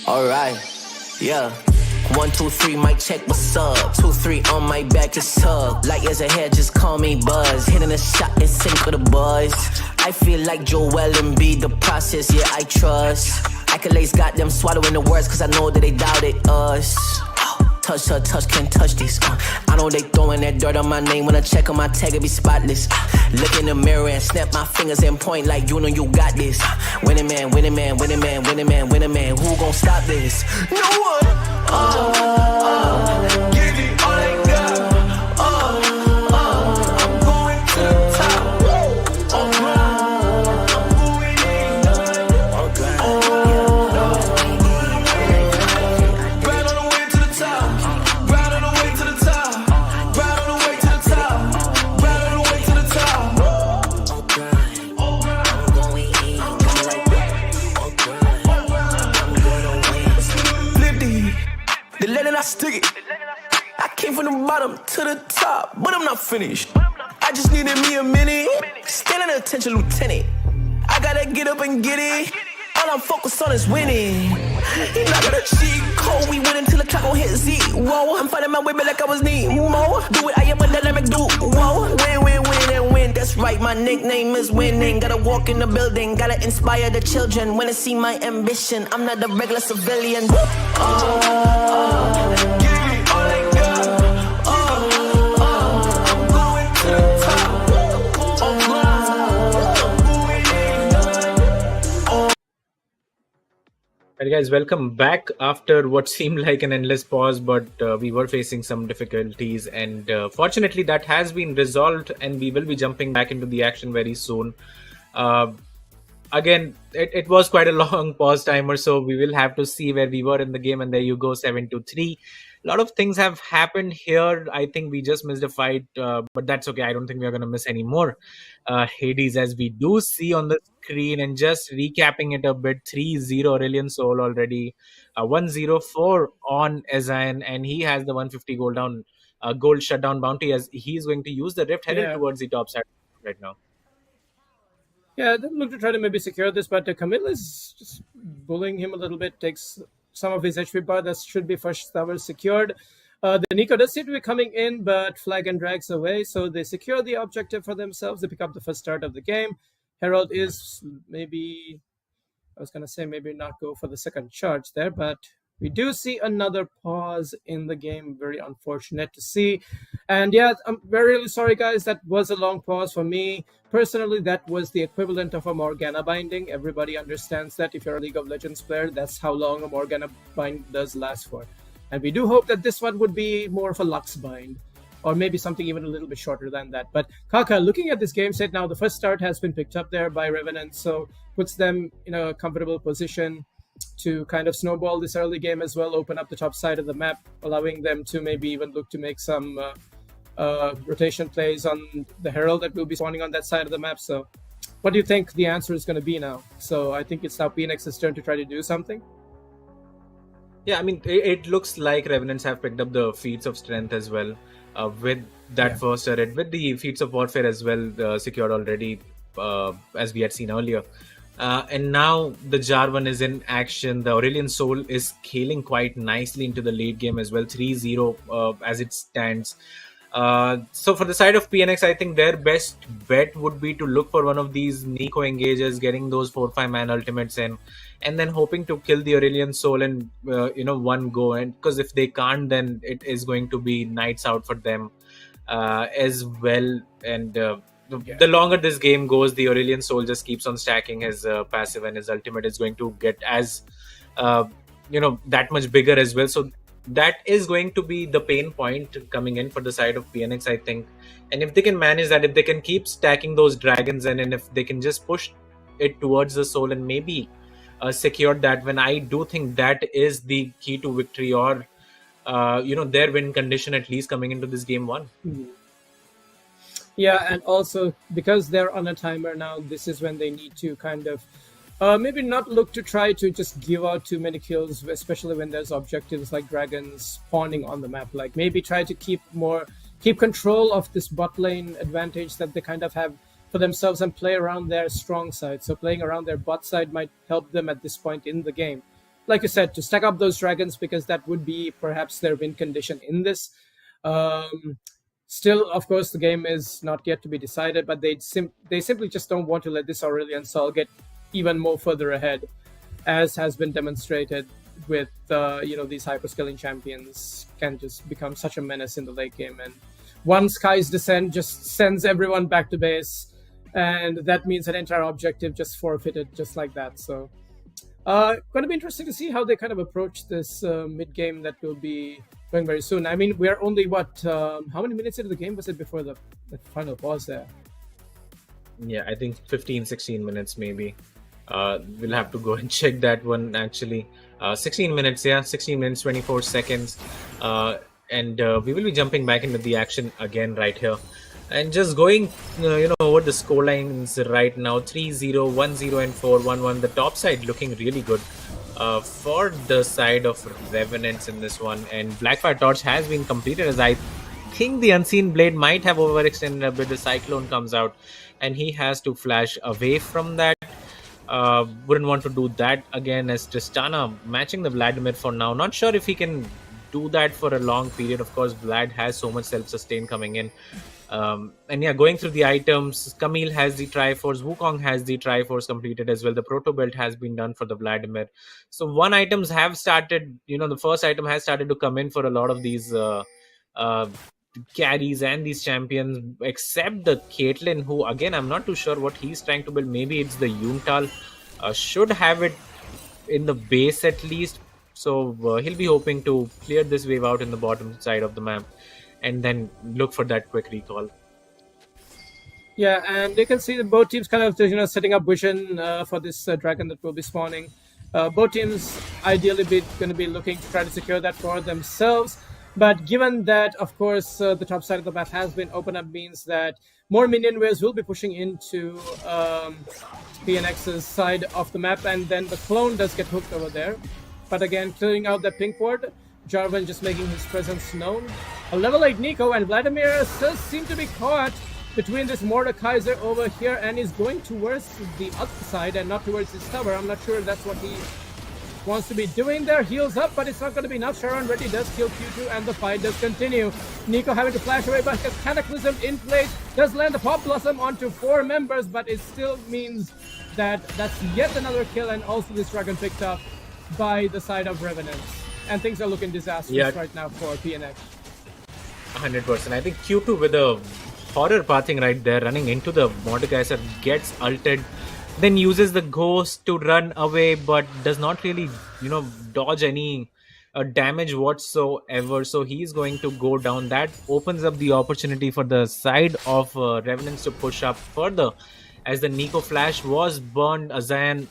Alright, yeah. 1, 2, 3, mic check, what's up? 2, 3 on my back, it's tug. Light years ahead, just call me Buzz. Hitting a shot in sync with the buzz. I feel like Joel Embiid, the process, yeah, I trust. Accolades got them swallowing the words, cause I know that they doubted us. Touch her, touch, can't touch this. I know they throwing that dirt on my name. When I check on my tag, it be spotless. Look in the mirror and snap my fingers and point like you know you got this. Winning man, winning man, winning man, winning man, winning man. Who gon' stop this? No one. Give it all I got. I'm going to the top. I stick it. I came from the bottom to the top, but I'm not finished. I just needed me a minute. Standing attention, lieutenant. I gotta get up and get it. All I'm focused on is winning. Not gonna cheat code. We win until the clock gon' hit zero. I'm fighting my way back like I was Nemo. Do it, I am a dynamic duo. Win, win, win, and win. That's right, my nickname is winning. Gotta walk in the building, gotta inspire the children. When they see my ambition, I'm not a regular civilian. Give it all I got. I'm going to the top. Alright guys, welcome back after what seemed like an endless pause, but we were facing some difficulties, and fortunately that has been resolved and we will be jumping back into the action very soon. Again, it was quite a long pause timer, so we will have to see where we were in the game, and there you go, 7-3. A lot of things have happened here. I think we just missed a fight, but that's okay. I don't think we're going to miss any more Hades, as we do see on the screen. And just recapping it a bit, 3-0 Aurelion Soul already, 104 on SYN, and he has the 150 gold shutdown bounty, as he's going to use the rift headed towards the top side right now. Yeah, they look to try to maybe secure this, but Camille is just bullying him a little bit, takes some of his HP bar. That should be first tower secured. The Nico does seem to be coming in, but Flag and drags away, so they secure the objective for themselves. They pick up the first start of the game. Herald is maybe, I was going to say maybe not go for the second charge there, but we do see another pause in the game. Very unfortunate to see. And yeah, I'm very really sorry, guys. That was a long pause for me. Personally, that was the equivalent of a Morgana binding. Everybody understands that if you're a League of Legends player, that's how long a Morgana bind does last for. And we do hope that this one would be more of a Lux bind, or maybe something even a little bit shorter than that. But Kaka, looking at this game set now, the first start has been picked up there by Revenants, so puts them in a comfortable position to kind of snowball this early game as well, open up the top side of the map, allowing them to maybe even look to make some rotation plays on the Herald that will be spawning on that side of the map. So what do you think the answer is going to be now? So I think it's now PNX's turn to try to do something. Yeah, I mean, it looks like Revenants have picked up the feats of strength as well, with that first turret, with the feats of warfare as well secured already, as we had seen earlier. And now the Jarvan is in action. The Aurelion Soul is scaling quite nicely into the late game as well, 3-0 as it stands. So for the side of PNX, I think their best bet would be to look for one of these Nico engages, getting those 4-5 man ultimates in, and then hoping to kill the Aurelion Soul in one go. And because if they can't, then it is going to be nights out for them as well. And the longer this game goes, the Aurelion Soul just keeps on stacking his passive, and his ultimate is going to get as that much bigger as well. So that is going to be the pain point coming in for the side of PNX, I think. And if they can manage that, if they can keep stacking those dragons in, and if they can just push it towards the Soul and maybe secure that win, I do think that is the key to victory, or their win condition at least coming into this game one. Mm-hmm. Yeah, and also because they're on a timer now, this is when they need to kind of maybe not look to try to just give out too many kills, especially when there's objectives like dragons spawning on the map. Like maybe try to keep control of this bot lane advantage that they kind of have for themselves and play around their strong side. So playing around their bot side might help them at this point in the game. Like you said, to stack up those dragons, because that would be perhaps their win condition in this. Still, of course, the game is not yet to be decided, but they simply just don't want to let this Aurelion Soul get even more further ahead, as has been demonstrated with these hyperscaling champions can just become such a menace in the late game. And one Sky's Descent just sends everyone back to base, and that means an entire objective just forfeited just like that. So going to be interesting to see how they kind of approach this mid game that will be going very soon. I mean, we're only how many minutes into the game was it before the final pause there? Yeah, I think 15-16 minutes maybe. We'll have to go and check that one actually. 16 minutes, 16 minutes 24 seconds, and we will be jumping back into the action again right here, and just going over the score lines right now. 3-0, 1-0, and 4-1-1. The top side looking really good for the side of Revenants in this one, and Blackfire Torch has been completed, as I think the Unseen Blade might have overextended a bit. The Cyclone comes out and he has to flash away from that. Wouldn't want to do that again, as Tristana matching the Vladimir for now. Not sure if he can do that for a long period. Of course, Vlad has so much self-sustain coming in. And yeah, going through the items, Camille has the Triforce, Wukong has the Triforce completed as well. The Proto Belt has been done for the Vladimir. So one items have started, the first item has started to come in for a lot of these carries and these champions, except the Caitlyn, who again, I'm not too sure what he's trying to build. Maybe it's the Yuntal. Should have it in the base at least. So he'll be hoping to clear this wave out in the bottom side of the map, and then look for that quick recall. Yeah, and you can see that both teams kind of setting up vision for this dragon that will be spawning. Both teams ideally going to be looking to try to secure that for themselves. But given that, of course, the top side of the map has been opened up, means that more minion waves will be pushing into PNX's side of the map, and then the clone does get hooked over there. But again, clearing out the pink ward, Jarvan just making his presence known. A level 8 Nico and Vladimir still seem to be caught between this Mordekaiser over here, and is going towards the other side and not towards his tower. I'm not sure that's what he wants to be doing there. Heals up, but it's not going to be enough. Sharon ready does kill Q2, and the fight does continue. Nico having to flash away, but Cataclysm in place does land the Pop Blossom onto 4 members, but it still means that that's yet another kill, and also this dragon picked up by the side of Revenants. And things are looking disastrous right now for PNX. 100%. I think Q2 with a horror pathing right there, running into the Mordekaiser, gets ulted, then uses the ghost to run away, but does not really, dodge any damage whatsoever. So he's going to go down. That opens up the opportunity for the side of Revenants to push up further, as the Nico flash was burned. ASCENSION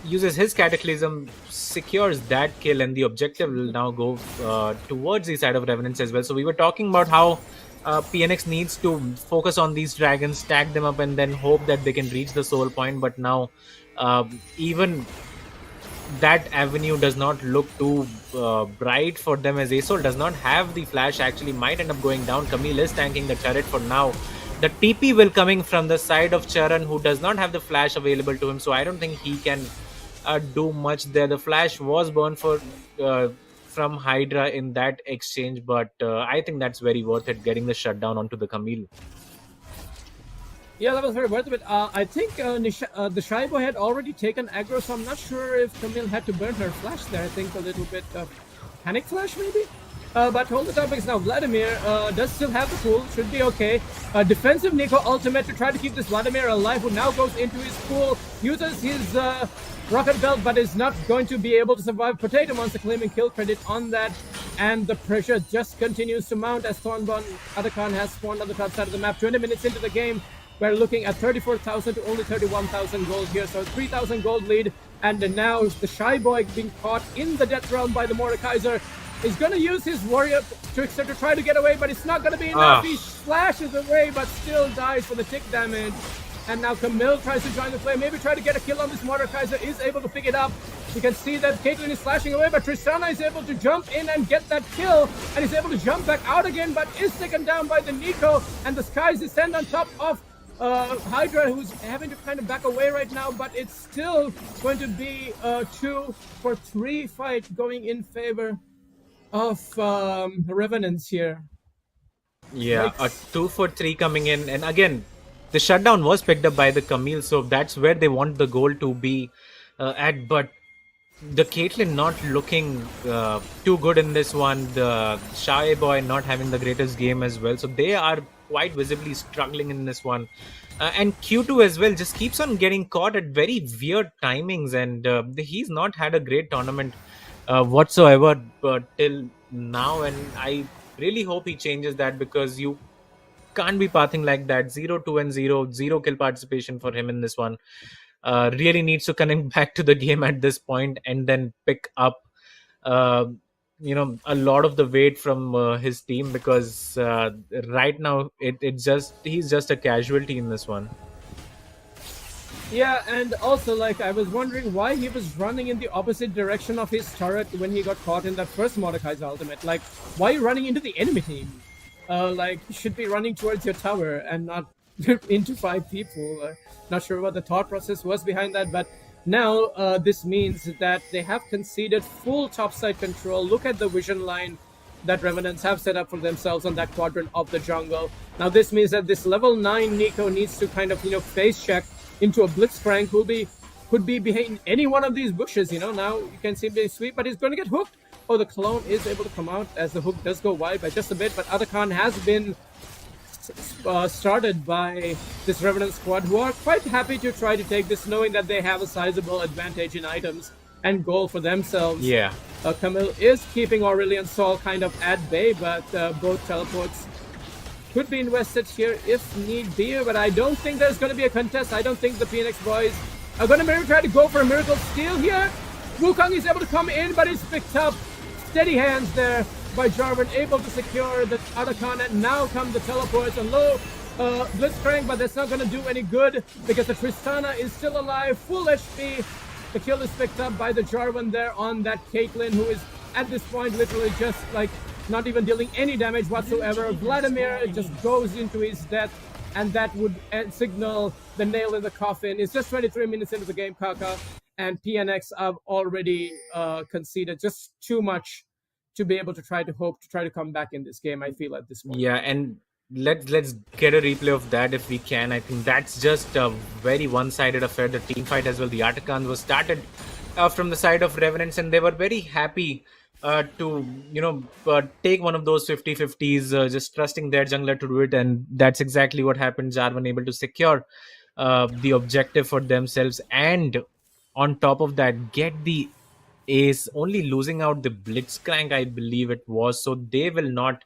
uses his Cataclysm, secures that kill, and the objective will now go towards the side of Revenants as well. So we were talking about how PNX needs to focus on these dragons, stack them up, and then hope that they can reach the soul point. But now even that avenue does not look too bright for them, as Asol does not have the flash, actually might end up going down. Camille is tanking the turret for now. The TP will coming from the side of Charan, who does not have the flash available to him, so I don't think he can do much there. The flash was burned from Hydra in that exchange, but I think that's very worth it, getting the shutdown onto the Camille. Yeah, that was very worth it. I think the Shy Boy had already taken aggro, so I'm not sure if Camille had to burn her flash there. I think a little bit of panic flash maybe? But hold the topics now. Vladimir does still have the pool, should be okay. Defensive Nico ultimate to try to keep this Vladimir alive, who now goes into his pool, uses his rocket belt, but is not going to be able to survive. Potato Monster claiming kill credit on that, and the pressure just continues to mount as Thornborn Atakan has spawned on the top side of the map. 20 minutes into the game, we're looking at 34,000 to only 31,000 gold here, so 3,000 gold lead, and now the Shy Boy being caught in the death realm by the Mordekaiser. He's going to use his warrior trickster to try to get away, but it's not going to be enough. He slashes away, but still dies for the tick damage. And now Camille tries to join the play, maybe try to get a kill on this Mordekaiser, is able to pick it up. You can see that Caitlyn is slashing away, but Tristana is able to jump in and get that kill, and is able to jump back out again, but is taken down by the Nico, and the skies descend on top of Hydra, who's having to kind of back away right now, but it's still going to be a 2-for-3 fight going in favor of Revenants here. Yeah, a 2-for-3 coming in, and again, the shutdown was picked up by the Camille, so that's where they want the goal to be at. But the Caitlyn not looking too good in this one. The Shy Boy not having the greatest game as well, so they are quite visibly struggling in this one. And Q2 as well just keeps on getting caught at very weird timings, and he's not had a great tournament whatsoever till now, and I really hope he changes that, because you can't be pathing like that. 0-2-0, 0 kill participation for him in this one. Really needs to connect back to the game at this point, and then pick up a lot of the weight from his team, because right now he's just a casualty in this one. Yeah, and also, like, I was wondering why he was running in the opposite direction of his turret when he got caught in that first Mordekaiser ultimate. Like, why are you running into the enemy team? Like, you should be running towards your tower and not into 5 people. Not sure what the thought process was behind that, but now this means that they have conceded full topside control. Look at the vision line that Revenants have set up for themselves on that quadrant of the jungle. Now this means that this level 9 Nico needs to kind of, face check into a Blitzcrank who could be behind any one of these bushes. Now you can see him sweep, but he's going to get hooked. Oh, the clone is able to come out as the hook does go wide by just a bit, but Atakan has been started by this Revenant squad, who are quite happy to try to take this, knowing that they have a sizable advantage in items and gold for themselves. Yeah. Camille is keeping Aurelion Sol kind of at bay, but both teleports could be invested here if need be, but I don't think there's going to be a contest. I don't think the PNX boys are going to try to go for a miracle steal here. Wukong is able to come in, but he's picked up. Steady hands there by Jarvan, able to secure the Otacon, and now come the teleports and low Blitzcrank, but that's not going to do any good because the Tristana is still alive, full HP. The kill is picked up by the Jarvan there on that Caitlyn, who is at this point literally just like not even dealing any damage whatsoever. Vladimir just goes into his death, and that would signal the nail in the coffin. It's just 23 minutes into the game, Kaka, and PNX have already conceded just too much to be able to try to come back in this game, I feel, at this point. Yeah, and let's get a replay of that if we can. I think that's just a very one-sided affair. The team fight as well. The Articans was started from the side of Revenants, and they were very happy to take one of those 50-50s, just trusting their jungler to do it, and that's exactly what happened. Jarvan able to secure the objective for themselves, and on top of that, get the ace, only losing out the Blitzcrank, I believe it was. So they will not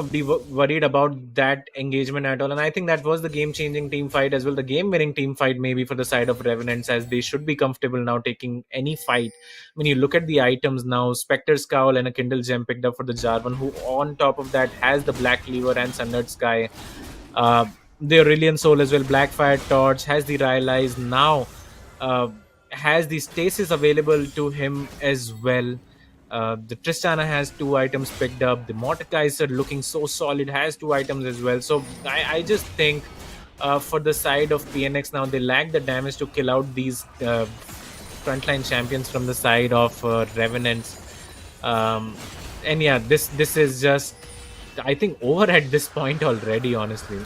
be worried about that engagement at all. And I think that was the game-changing team fight as well, the game-winning team fight maybe for the side of Revenants, as they should be comfortable now taking any fight. When you look at the items now, Spectre's Cowl and a Kindle Gem picked up for the Jarvan, who on top of that has the Black Cleaver and Sundered Sky, the Aurelion Soul as well, Blackfire Torch, has the Rylai's now, has the Stasis available to him as well. The Tristana has 2 items picked up. The Mordekaiser, looking so solid, has 2 items as well. So I just think for the side of PNX now, they lack the damage to kill out these frontline champions from the side of Revenants. And yeah, this is just, I think, over at this point already, honestly.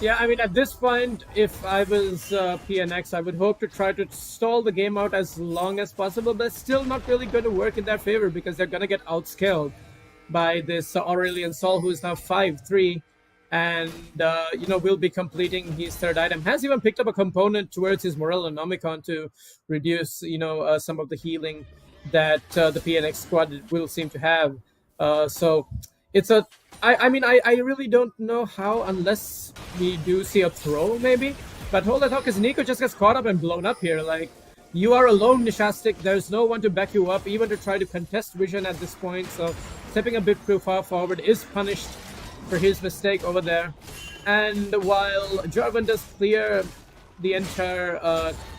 Yeah, I mean, at this point, if I was PNX, I would hope to try to stall the game out as long as possible, but it's still not really going to work in their favor because they're going to get outscaled by this Aurelion Sol, who is now 5-3, and, will be completing his 3rd item. Has even picked up a component towards his Morellonomicon to reduce, some of the healing that the PNX squad will seem to have. So it's a... I really don't know how, unless we do see a throw, maybe. But hold that thought, because Nico just gets caught up and blown up here. Like, you are alone, Nishastic. There's no one to back you up, even to try to contest Vision at this point. So, stepping a bit too far forward is punished for his mistake over there. And while Jarvan does clear the entire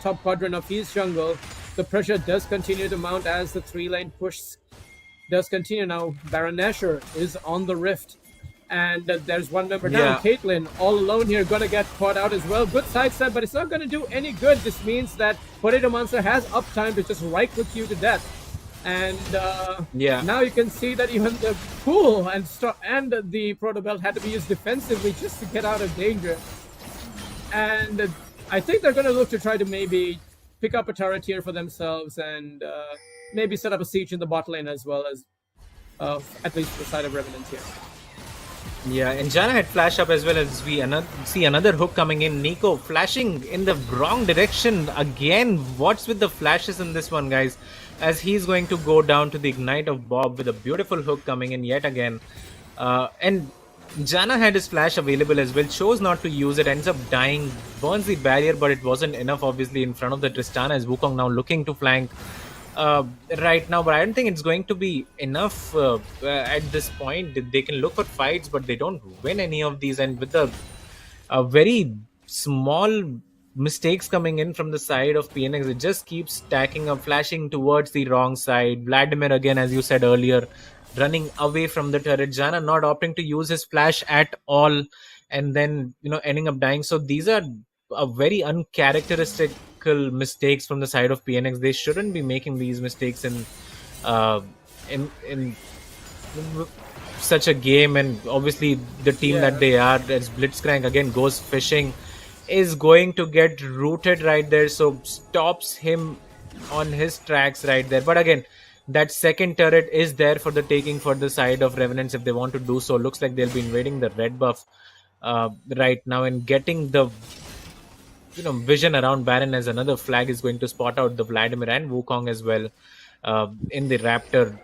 top quadrant of his jungle, the pressure does continue to mount as the 3-lane push does continue now. Baron Nashor is on the rift, and there's one member down. Caitlyn all alone here, gonna get caught out as well. Good sidestep, but it's not gonna do any good. This means that Potato Monster has uptime to just right-click you to death. And now you can see that even the pool and the Proto Belt had to be used defensively just to get out of danger. And I think they're gonna look to try to maybe pick up a turret here for themselves and maybe set up a siege in the bot lane as well, as at least the side of Revenants here. Yeah, and Janna had flash up as well, as we see another hook coming in. Nico flashing in the wrong direction again. What's with the flashes in this one, guys? As he's going to go down to the Ignite of Bob with a beautiful hook coming in yet again. And Janna had his flash available as well, chose not to use it, ends up dying, burns the barrier, but it wasn't enough obviously in front of the Tristana, as Wukong now looking to flank right now, but I don't think it's going to be enough at this point. They can look for fights, but they don't win any of these, and with the very small mistakes coming in from the side of PNX, it just keeps stacking up, flashing towards the wrong side. Vladimir again, as you said earlier, running away from the turret. Janna not opting to use his flash at all, and then ending up dying. So these are very uncharacteristic mistakes from the side of PNX. They shouldn't be making these mistakes in such a game. And obviously the team that they are, as Blitzcrank again goes fishing, is going to get rooted right there, so stops him on his tracks right there. But again, that second turret is there for the taking for the side of Revenants if they want to do so. Looks like they'll be invading the red buff right now and getting the vision around Baron, as another flag is going to spot out the Vladimir and Wukong as well in the Raptor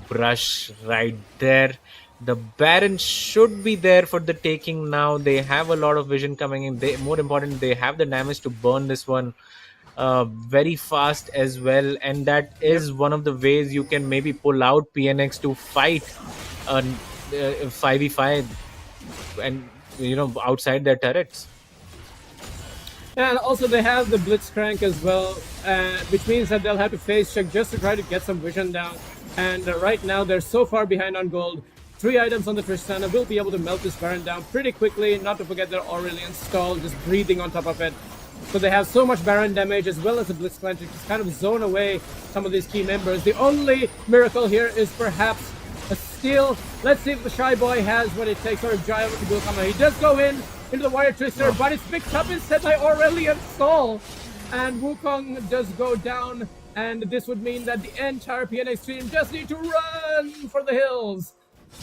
brush right there. The Baron should be there for the taking now. They have a lot of vision coming in. More important, they have the damage to burn this one very fast as well. And that Yep. is one of the ways you can maybe pull out PNX to fight 5v5 and, outside their turrets. And also they have the Blitzcrank as well, which means that they'll have to face check just to try to get some vision down. And right now they're so far behind on gold. 3 items on the Tristana will be able to melt this Baron down pretty quickly. Not to forget their Aurelion stall just breathing on top of it. So they have so much Baron damage as well as the Blitzcrank to just kind of zone away some of these key members. The only miracle here is perhaps a steal. Let's see if the Shy Boy has what it takes for a Gyro to go come out. He does go into the Wire Twister, but it's picked up instead by Aurelion Stall. And Wukong does go down, and this would mean that the entire PNX team just need to run for the hills.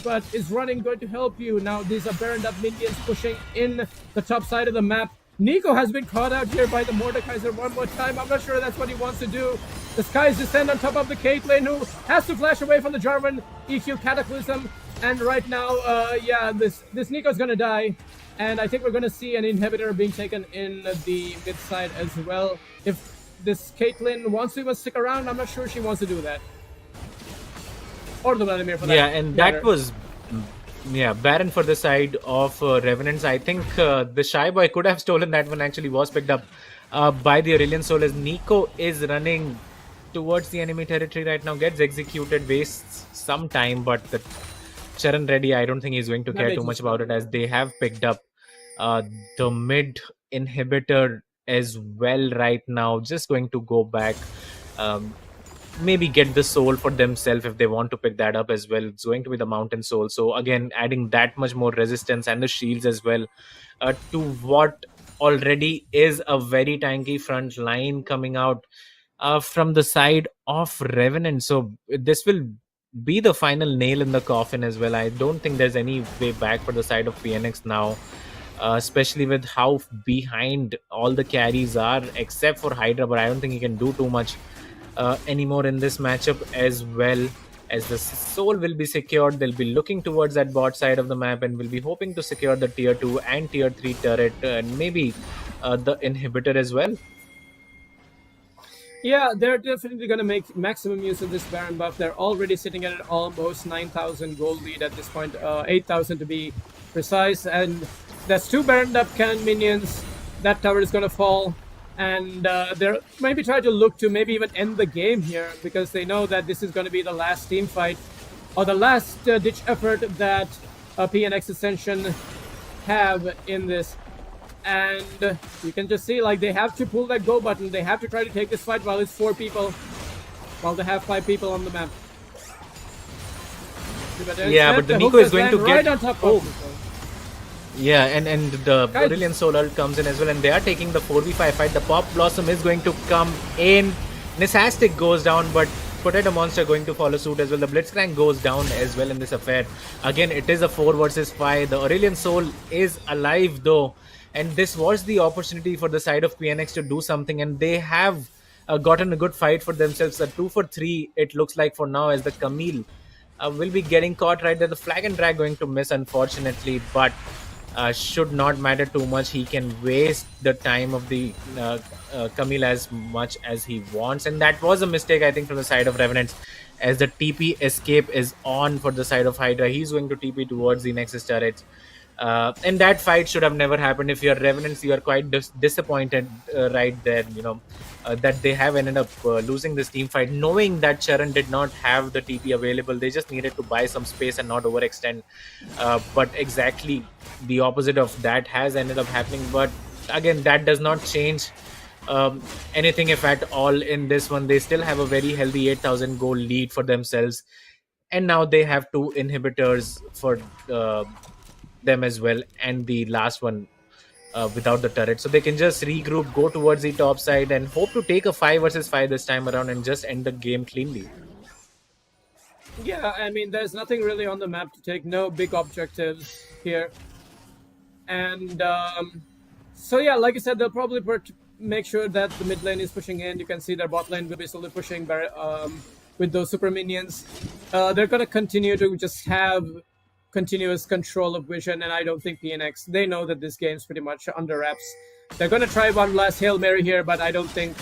But is running going to help you? Now these are Baroned up minions pushing in the top side of the map. Nico has been caught out here by the Mordekaiser one more time. I'm not sure that's what he wants to do. The Skies descend on top of the Caitlyn, who has to flash away from the Jarvan EQ Cataclysm. And right now, this Nico's gonna die. And I think we're gonna see an inhibitor being taken in the mid side as well. If this Caitlyn wants to even stick around, I'm not sure she wants to do that. Or the Vladimir for that. Yeah, and that was Baron for the side of Revenants. I think the Shy Boy could have stolen that one, actually was picked up by the Aurelion Soul as Nico is running towards the enemy territory right now, gets executed, wastes some time, but the Charan Reddy, I don't think he's going to care too much about it as they have picked up the mid inhibitor as well right now. Just going to go back, maybe get the soul for themselves if they want to pick that up as well. It's going to be the Mountain Soul. So again, adding that much more resistance and the shields as well to what already is a very tanky front line coming out from the side of Revenant. So this will be the final nail in the coffin as well. I don't think there's any way back for the side of PNX now, especially with how behind all the carries are, except for Hydra, but I don't think he can do too much anymore in this matchup as well. As the soul will be secured, they'll be looking towards that bot side of the map and will be hoping to secure the tier 2 and tier 3 turret and maybe the inhibitor as well. Yeah, they're definitely going to make maximum use of this Baron buff. They're already sitting at an almost 9,000 gold lead at this point, 8,000 to be precise. And that's 2 Baroned up cannon minions. That tower is going to fall. And they're maybe trying to look to maybe even end the game here because they know that this is going to be the last team fight or the last ditch effort that PNX Ascension have in this. And you can just see, like, they have to pull that go button. They have to try to take this fight while it's 4 people, while they have 5 people on the map. Yeah, but the Nico is going to right get... on top of Yeah, and the Brilliant Soul ult comes in as well, and they are taking the 4v5 fight. The Pop Blossom is going to come in. Nisastic goes down, but Potato Monster going to follow suit as well. The Blitzcrank goes down as well in this affair. Again, it is a 4 versus 5. The Aurelion Soul is alive though, and this was the opportunity for the side of PNX to do something, and they have gotten a good fight for themselves. A 2 for 3 it looks like for now, as the Camille will be getting caught right there. The Flag and Drag going to miss, unfortunately, but should not matter too much. He can waste the time of the Camille as much as he wants, and that was a mistake, I think, from the side of Revenants, as the TP escape is on for the side of Hydra. He's going to TP towards the Nexus turret, and that fight should have never happened. If you're Revenants, you are quite disappointed right there, that they have ended up losing this team fight, knowing that Charan did not have the TP available. They just needed to buy some space and not overextend, but exactly the opposite of that has ended up happening. But again, that does not change anything, if at all, in this one. They still have a very healthy 8,000 goal lead for themselves, and now they have 2 inhibitors for them as well, and the last one without the turret, so they can just regroup, go towards the top side, and hope to take a 5 versus 5 this time around and just end the game cleanly. Yeah, I mean, there's nothing really on the map to take, no big objectives here. And so yeah, like I said, they'll probably make sure that the mid lane is pushing in. You can see their bot lane will be slowly pushing with those super minions. They're going to continue to just have continuous control of vision, and I don't think PNX, they know that this game's pretty much under wraps. They're going to try one last Hail Mary here, but I don't think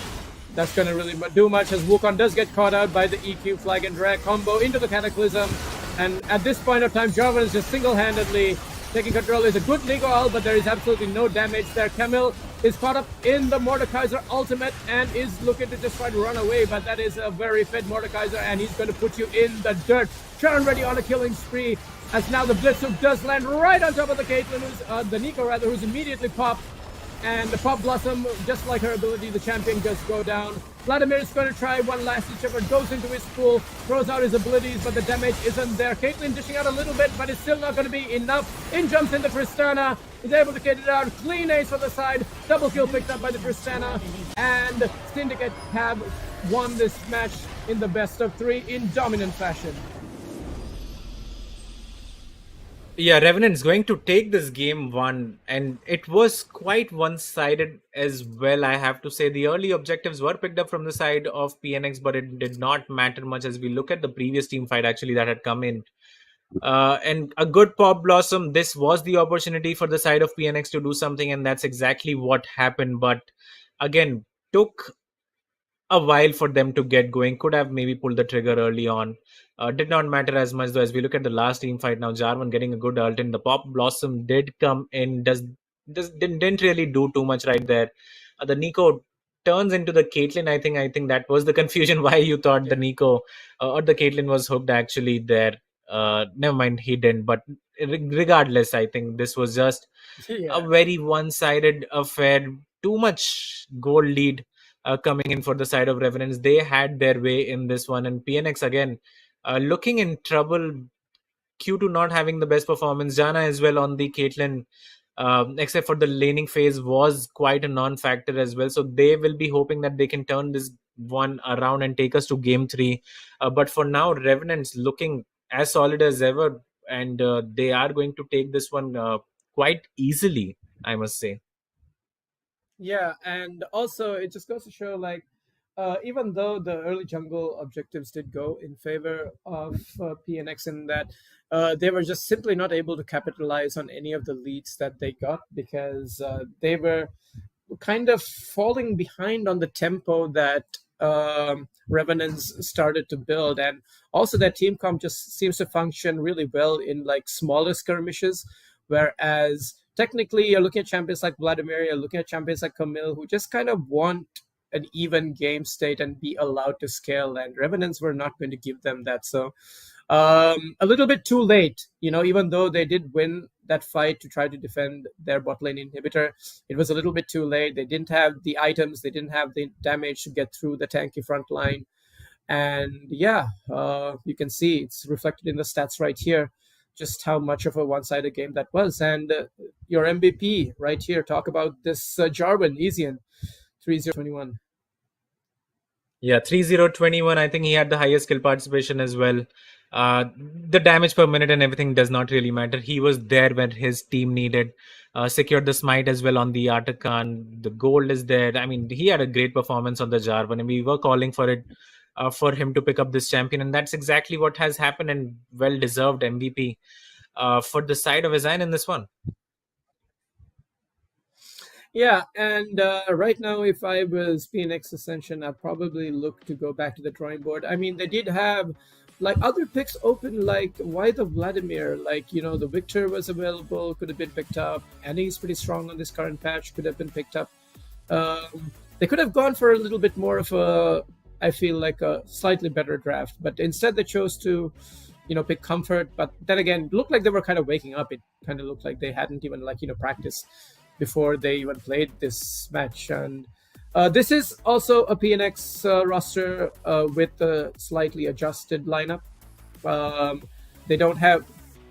that's going to really do much, as Wukong does get caught out by the EQ flag and drag combo into the Cataclysm. And at this point of time, Jarvan is just single-handedly taking control. Is a good Lego ult, but there is absolutely no damage there. Camille is caught up in the Mordekaiser ultimate and is looking to just try to run away, but that is a very fit Mordekaiser, and he's going to put you in the dirt. Sharon ready on a killing spree, as now the Blitzhook does land right on top of the Caitlyn, who's the Nico rather, who's immediately popped. And the Pop Blossom, just like her ability, the champion does go down. Vladimir is going to try one last ditch effort, goes into his pool, throws out his abilities, but the damage isn't there. Caitlyn dishing out a little bit, but it's still not going to be enough. In jumps into Tristana, is able to get it out. Clean ace on the side, double kill picked up by the Tristana. And Syndicate have won this match in the best of 3 in dominant fashion. Yeah, Revenant's going to take this game 1, and it was quite one-sided as well, I have to say. The early objectives were picked up from the side of PNX, but it did not matter much as we look at the previous team fight actually that had come in. And a good Pop Blossom, this was the opportunity for the side of PNX to do something, and that's exactly what happened. But again, took a while for them to get going. Could have maybe pulled the trigger early on. Did not matter as much though. As we look at the last team fight now, Jarvan getting a good ult in. The Pop Blossom did come in, didn't really do too much right there. The Nico turns into the Caitlyn. I think that was the confusion why you thought the Nico or the Caitlyn was hooked actually there. Never mind, he didn't. But regardless, I think this was just a very one-sided affair. Too much goal lead coming in for the side of Revenants. They had their way in this one, and PNX again looking in trouble. Q2 not having the best performance. Jana as well on the Caitlyn, except for the laning phase, was quite a non-factor as well. So they will be hoping that they can turn this one around and take us to game 3. But for now, Revenants looking as solid as ever, and they are going to take this one quite easily, I must say. Yeah, and also it just goes to show, like, even though the early jungle objectives did go in favor of PNX in that they were just simply not able to capitalize on any of the leads that they got, because they were kind of falling behind on the tempo that Revenants started to build. And also that team comp just seems to function really well in like smaller skirmishes, whereas technically you're looking at champions like Vladimir, you're looking at champions like Camille, who just kind of want an even game state and be allowed to scale, and Revenants were not going to give them that. So a little bit too late, even though they did win that fight to try to defend their bot lane inhibitor, it was a little bit too late. They didn't have the items, they didn't have the damage to get through the tanky front line. And yeah, you can see it's reflected in the stats right here, just how much of a one-sided game that was. And your MVP right here, talk about this Jarvan, Ezian, 3-0-21. Yeah, 3-0-21. I think he had the highest skill participation as well. The damage per minute and everything does not really matter. He was there when his team needed. Secured the smite as well on the Artakan. The gold is there. I mean, he had a great performance on the Jarvan, and we were calling for it, for him to pick up this champion, and that's exactly what has happened, and well-deserved MVP for the side of SYN in this one. Yeah, and right now, if I was PNX Ascension, I'd probably look to go back to the drawing board. I mean, they did have like other picks open, like why the Vladimir? Like, the Victor was available, could have been picked up. Annie's pretty strong on this current patch, could have been picked up. They could have gone for a little bit more of a, I feel like, a slightly better draft, but instead they chose to, pick Comfort. But then again, it looked like they were kind of waking up. It kind of looked like they hadn't even practiced before they even played this match. And this is also a PNX roster with a slightly adjusted lineup. They don't have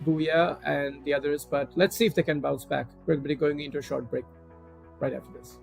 Booyah and the others, but let's see if they can bounce back. We're going to be going into a short break right after this.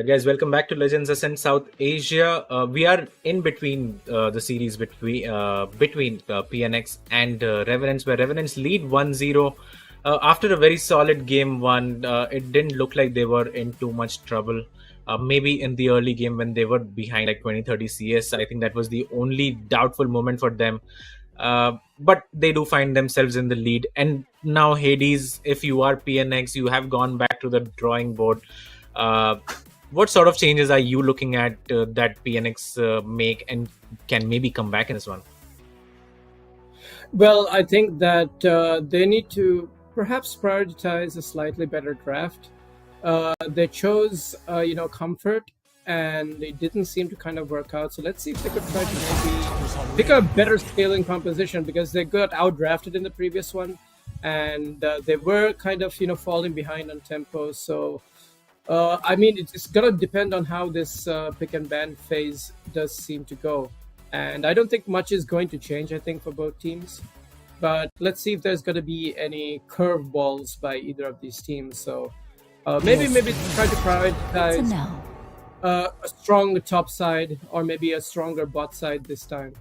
Right, guys, welcome back to Legends Ascent South Asia. We are in between the series between PNX and Revenants, where Revenants lead 1-0 after a very solid game one. It didn't look like they were in too much trouble. Maybe in the early game when they were behind like 20-30 CS, I think that was the only doubtful moment for them. But they do find themselves in the lead. And now, Hades, if you are PNX, you have gone back to the drawing board. What sort of changes are you looking at that PNX make and can maybe come back in this one? Well, I think that they need to perhaps prioritize a slightly better draft. They chose, comfort, and it didn't seem to kind of work out. So let's see if they could try to maybe pick a better scaling composition, because they got outdrafted in the previous one, and they were kind of, falling behind on tempo. So it's gonna depend on how this pick and ban phase does seem to go, and I don't think much is going to change. I think for both teams, but let's see if there's going to be any curveballs by either of these teams. So maybe try to prioritize a strong top side, or maybe a stronger bot side this time.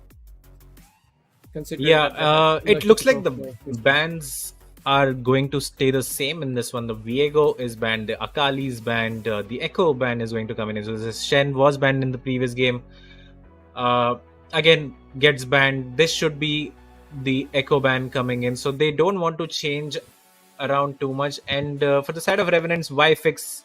It looks like the bans are going to stay the same in this one. The Viego is banned, the Akali is banned, the Echo ban is going to come in. So this Shen was banned in the previous game. Again, gets banned. This should be the Echo ban coming in. So they don't want to change around too much. And for the side of Revenants, why fix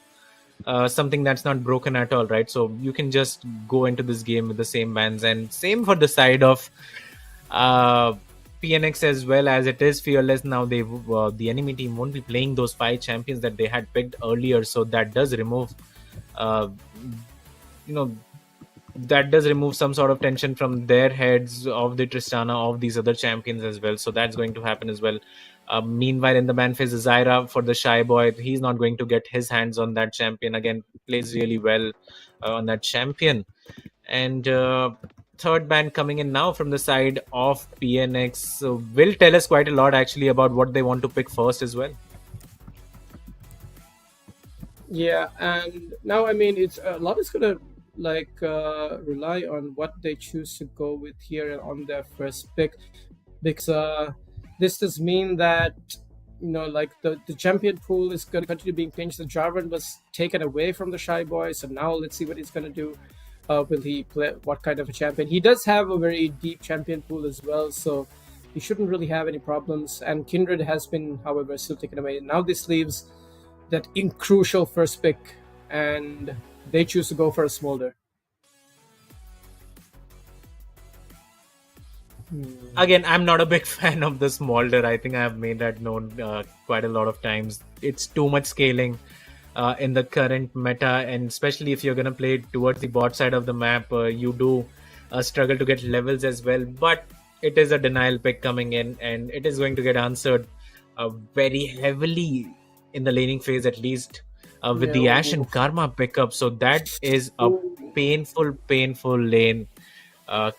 something that's not broken at all, right? So you can just go into this game with the same bans. And same for the side of PNX as well, as it is fearless now. They the enemy team won't be playing those 5 champions that they had picked earlier, so that does remove some sort of tension from their heads of the Tristana, of these other champions as well. So that's going to happen as well. Meanwhile, in the ban phase, Zyra for the Shy Boy, he's not going to get his hands on that champion. Again, plays really well on that champion. And third ban coming in now from the side of PNX will tell us quite a lot actually about what they want to pick first as well. Yeah, and now it's a lot is gonna rely on what they choose to go with here on their first pick, because this does mean that the champion pool is going to continue being changed. The Jarvan was taken away from the Shy Boy, so now let's see what he's going to do. Will he play what kind of a champion? He does have a very deep champion pool as well, so he shouldn't really have any problems. And Kindred has been, however, still taken away. Now this leaves that crucial first pick, and they choose to go for a Smolder. Again, I'm not a big fan of the Smolder. I think I have made that known quite a lot of times. It's too much scaling in the current meta, and especially if you're going to play towards the bot side of the map, you do struggle to get levels as well. But it is a denial pick coming in, and it is going to get answered very heavily in the laning phase, at least with the Ashe and Karma pickup. So that is a painful lane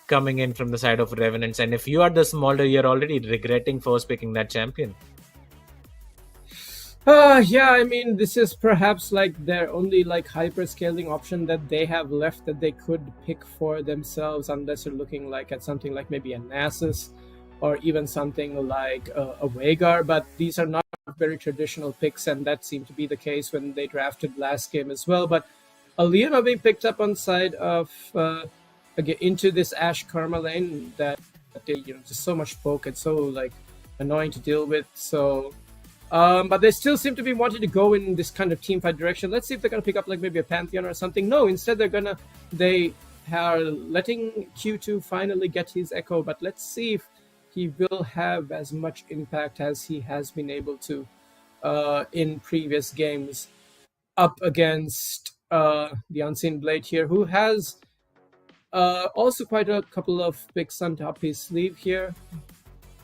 coming in from the side of Revenants. And if you are the Smolder, you're already regretting first picking that champion. This is perhaps their only hyper scaling option that they have left that they could pick for themselves, unless you're looking at something like maybe a Nasus or even something like a Veigar. But these are not very traditional picks, and that seemed to be the case when they drafted last game as well. But a Leona being picked up on side of again into this Ashe Karma lane that just so much poke and so annoying to deal with. So but they still seem to be wanting to go in this kind of teamfight direction. Let's see if they're going to pick up maybe a Pantheon or something. No, instead they are letting Q2 finally get his Echo, but let's see if he will have as much impact as he has been able to in previous games up against the Unseen Blade here, who has also quite a couple of picks on top his sleeve here.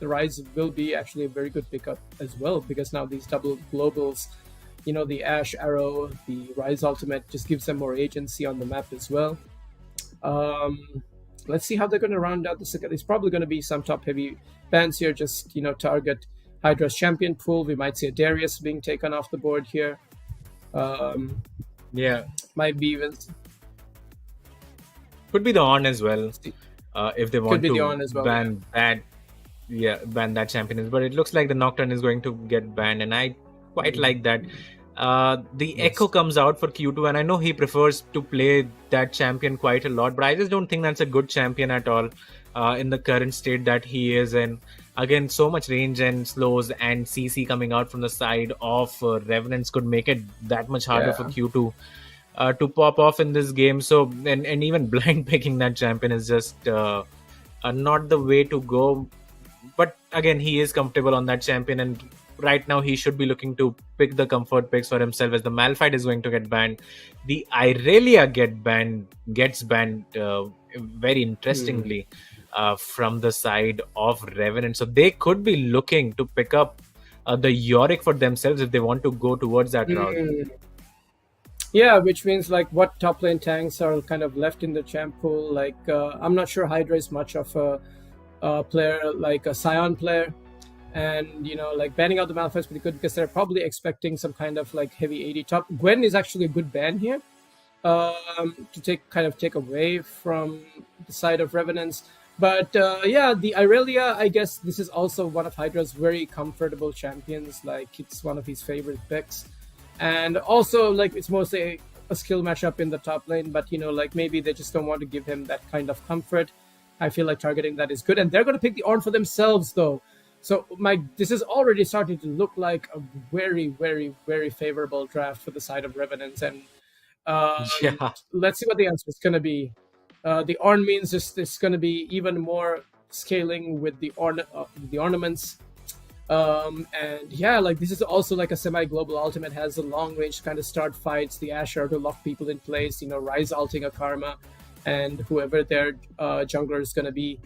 The Rise will be actually a very good pickup as well, because now these double globals, the Ashe Arrow, the Rise Ultimate, just gives them more agency on the map as well. Let's see how they're going to round out the second. There's probably going to be some top-heavy bans here, just, target Hydra's champion pool. We might see a Darius being taken off the board here. might be even Could be the on as well, if they want be the to on as well, ban that champion. But it looks like the Nocturne is going to get banned, and I quite like that. The Echo comes out for Q2, and I know he prefers to play that champion quite a lot, but I just don't think that's a good champion at all in the current state that he is in. Again, so much range and slows and CC coming out from the side of Revenants could make it that much harder for Q2 to pop off in this game. So, and even blind picking that champion is just not the way to go. But again, he is comfortable on that champion, and right now he should be looking to pick the comfort picks for himself, as the Malphite is going to get banned. The Irelia gets banned very interestingly from the side of Revenant. So they could be looking to pick up the Yorick for themselves if they want to go towards that route. Yeah, which means like what top lane tanks are kind of left in the champ pool. Like I'm not sure Hydra is much of a player like a SYN player, and like banning out the Malphite is pretty good because they're probably expecting some kind of like heavy AD top. Gwen is actually a good ban here to take away from the side of Revenants. But yeah, the Irelia, I guess this is also one of Hydra's very comfortable champions. Like it's one of his favorite picks. And also, like, it's mostly a skill matchup in the top lane, but, like, maybe they just don't want to give him that kind of comfort. I feel like targeting that is good. And they're going to pick the Ornn for themselves, though. So, this is already starting to look like a very, very, very favorable draft for the side of Revenants. And let's see what the answer is going to be. The Ornn means it's going to be even more scaling with the ornaments. And yeah, like this is also like a semi-global ultimate, has a long range to kind of start fights, the Asher to lock people in place, Rise ulting a Karma, and whoever their jungler is going to be.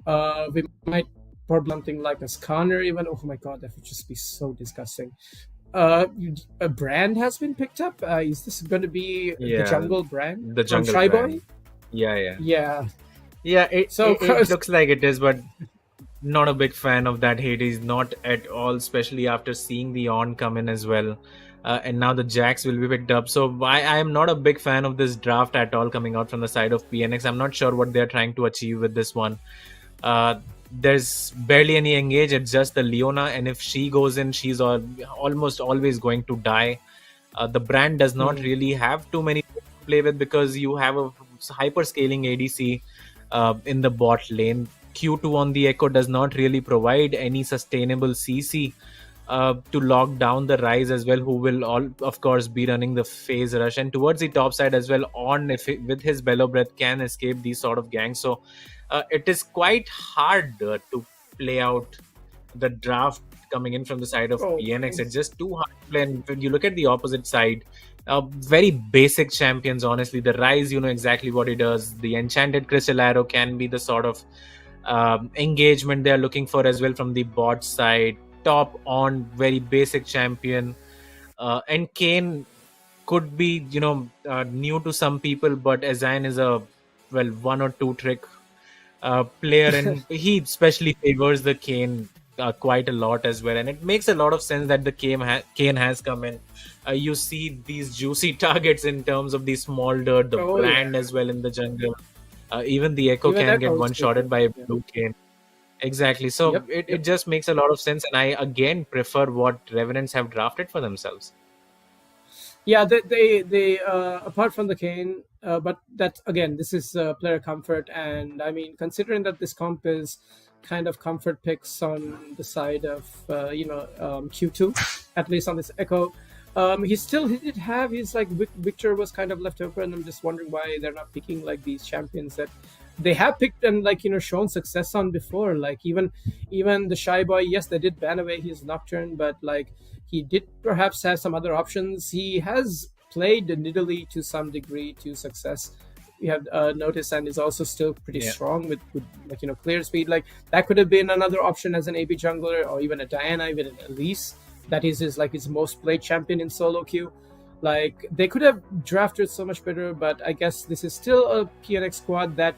We might probably something like a Scanner even. Oh my god, that would just be so disgusting. A brand has been picked up. Is this going to be the jungle brand? The jungle Shy brand. Boy? Yeah. It looks like it is, but not a big fan of that Hades, not at all, especially after seeing the On come in as well. And now the Jax will be picked up. So I am not a big fan of this draft at all coming out from the side of PNX. I'm not sure what they're trying to achieve with this one. There's barely any engage. It's just the Leona. And if she goes in, she's almost always going to die. The brand does not really have too many to play with because you have a hyper scaling ADC in the bot lane. Q2 on the Echo does not really provide any sustainable CC to lock down the Rise as well, who will of course be running the phase rush, and towards the top side as well, with his Bellow Breath can escape these sort of gangs. So it is quite hard to play out the draft coming in from the side of PNX. It's just too hard to play. And when you look at the opposite side, very basic champions, honestly. The Rise, you know exactly what he does. The Enchanted Crystal Arrow can be the sort of engagement they are looking for as well from the bot side. Top on very basic champion, and Kane could be new to some people, but ASCENSION is a one or two trick player, and he especially favors the Kane quite a lot as well, and it makes a lot of sense that the Kane has come in. You see these juicy targets in terms of the small dirt, the brand as well in the jungle. Even the Echo can get one-shotted by a blue Kane. Exactly. So it just makes a lot of sense. And I, again, prefer what Revenants have drafted for themselves. Yeah, they apart from the Kane, but that, again, this is player comfort. And I mean, considering that this comp is kind of comfort picks on the side of, Q2, at least on this Echo, he did have his, like, Victor was kind of left open. I'm just wondering why they're not picking like these champions that they have picked and shown success on before. Like even the Shy Boy, yes, they did ban away his Nocturne, but like he did perhaps have some other options. He has played Nidalee to some degree to success. We have noticed, and is also still pretty strong with clear speed. Like that could have been another option as an AB jungler, or even a Diana, even an Elise. That is his most played champion in solo queue. Like they could have drafted so much better, but I guess this is still a PNX squad that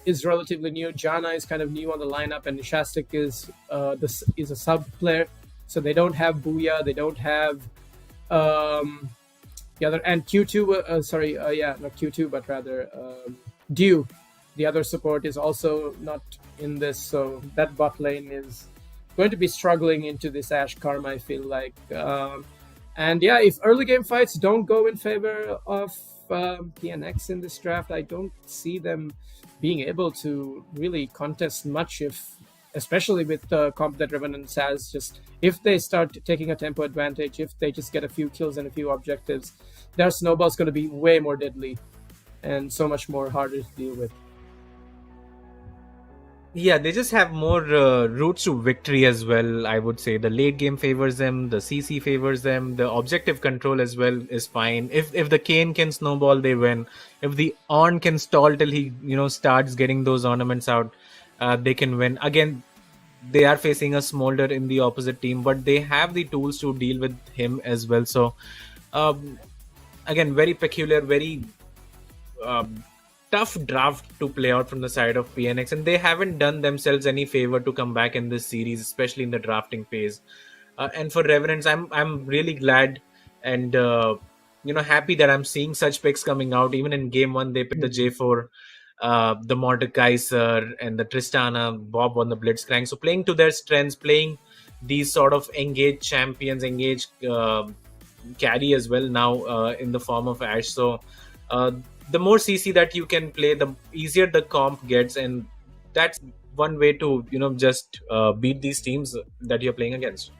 is relatively new. Janna is kind of new on the lineup, and Shastic is a sub player, so they don't have Booyah, they don't have the other, and Q2. Not Q2, but rather Dew. The other support is also not in this, so that bot lane is going to be struggling into this Ashe Karma, I feel like. And yeah, if early game fights don't go in favor of PNX in this draft, I don't see them being able to really contest much, especially with the comp that Revenants has. Just if they start taking a tempo advantage, if they just get a few kills and a few objectives, their snowball's going to be way more deadly and so much more harder to deal with. Yeah, they just have more routes to victory as well, I would say. The late game favors them, the CC favors them, the objective control as well is fine. If the Kayn can snowball, they win. If the On can stall till he starts getting those ornaments out, they can win. Again, they are facing a Smolder in the opposite team, but they have the tools to deal with him as well. So, again, very peculiar, very tough draft to play out from the side of PNX, and they haven't done themselves any favor to come back in this series, especially in the drafting phase. And for Revenants, I'm really glad and happy that I'm seeing such picks coming out. Even in game 1, they picked the J4, the Mordekaiser, and the Tristana, Bob on the Blitzcrank. So playing to their strengths, playing these sort of engaged champions, engaged carry as well now in the form of Ashe. So the more CC that you can play, the easier the comp gets, and that's one way to just beat these teams that you're playing against.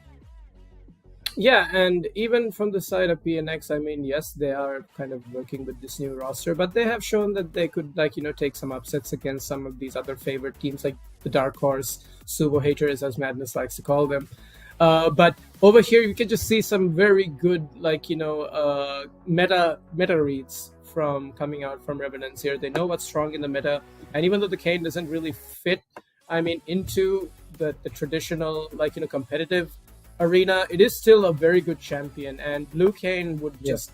Yeah, and even from the side of PNX, I mean, yes, they are kind of working with this new roster, but they have shown that they could take some upsets against some of these other favorite teams like the Dark Horse, Suvo haters, as Madness likes to call them. But over here, you can just see some very good meta reads from coming out from Revenants here. They know what's strong in the meta, and even though the Kayn doesn't really fit, I mean, into the traditional competitive arena, it is still a very good champion, and Blue Kayn would just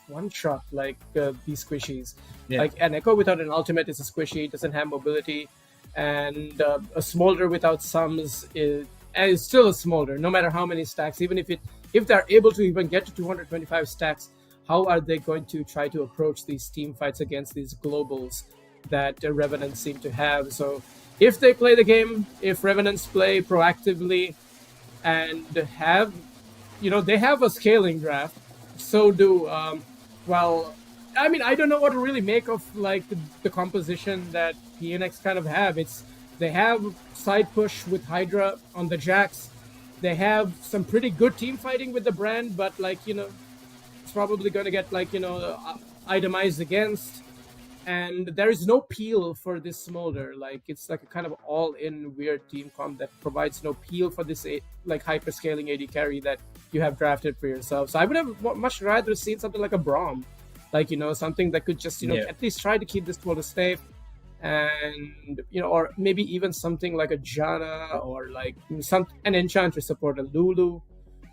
one-shot these squishies. Yeah. Like an Echo without an ultimate is a squishy, doesn't have mobility, and a Smolder without sums is still a Smolder, no matter how many stacks. Even if they're able to even get to 225 stacks, how are they going to try to approach these team fights against these globals that Revenants seem to have? So if they play the game, if Revenants play proactively and have, they have a scaling draft, so do, well, I mean, I don't know what to really make of the composition that PNX kind of have. They have side push with Hydra on the Jax. They have some pretty good team fighting with the Brand, but it's probably going to get itemized against, and there is no peel for this Smolder. It's like a kind of all-in weird team comp that provides no peel for this hyper scaling AD carry that you have drafted for yourself. So I would have much rather seen something like a Braum, something that could just at least try to keep this Smolder safe, and or maybe even something like a Janna, or an Enchantress support, a Lulu,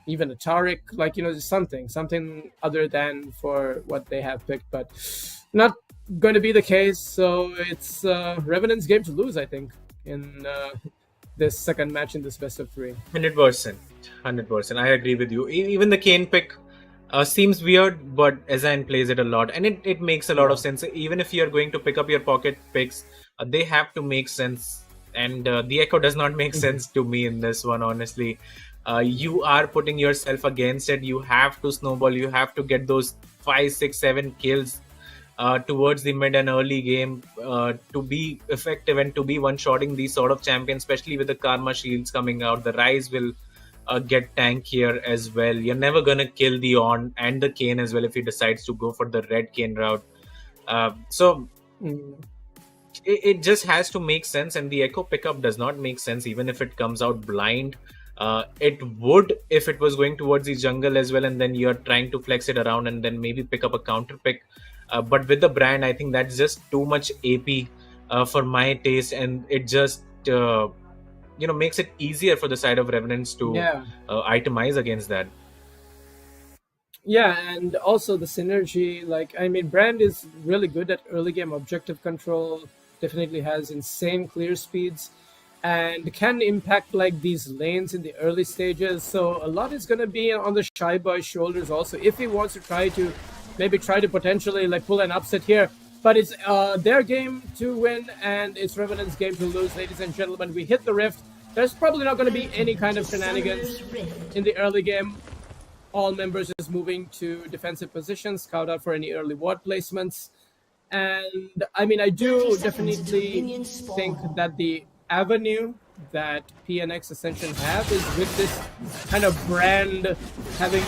even a Taric, something other than for what they have picked, but not going to be the case. So it's Revenant's game to lose, I think, in this second match in this best of 3. 100%. I agree with you. Even the Kayn pick seems weird, but SYN plays it a lot, and it makes a lot of sense. Even if you're going to pick up your pocket picks, they have to make sense, and the Echo does not make sense to me in this one, honestly. You are putting yourself against it. You have to snowball. You have to get those 5, 6, 7 kills towards the mid and early game to be effective and to be one-shotting these sort of champions, especially with the Karma shields coming out. The Rise will get tankier as well. You're never going to kill the On and the Kayn as well if he decides to go for the red Kayn route. It just has to make sense, and the Echo pickup does not make sense even if it comes out blind. It would if it was going towards the jungle as well, and then you're trying to flex it around and then maybe pick up a counter pick. But with the Brand, I think that's just too much AP for my taste, and it just makes it easier for the side of Revenants to itemize against that. Yeah, and also the synergy. Brand is really good at early game objective control. Definitely has insane clear speeds, and can impact these lanes in the early stages. So a lot is going to be on the Shy Boy's shoulders also, if he wants to try to maybe try to potentially like pull an upset here. But it's their game to win, and it's Revenant's game to lose, ladies and gentlemen. We hit the rift. There's probably not going to be any kind of shenanigans in the early game. All members is moving to defensive positions, scout out for any early ward placements. And I mean, I do definitely think that the avenue that PNX Ascension have is with this kind of brand having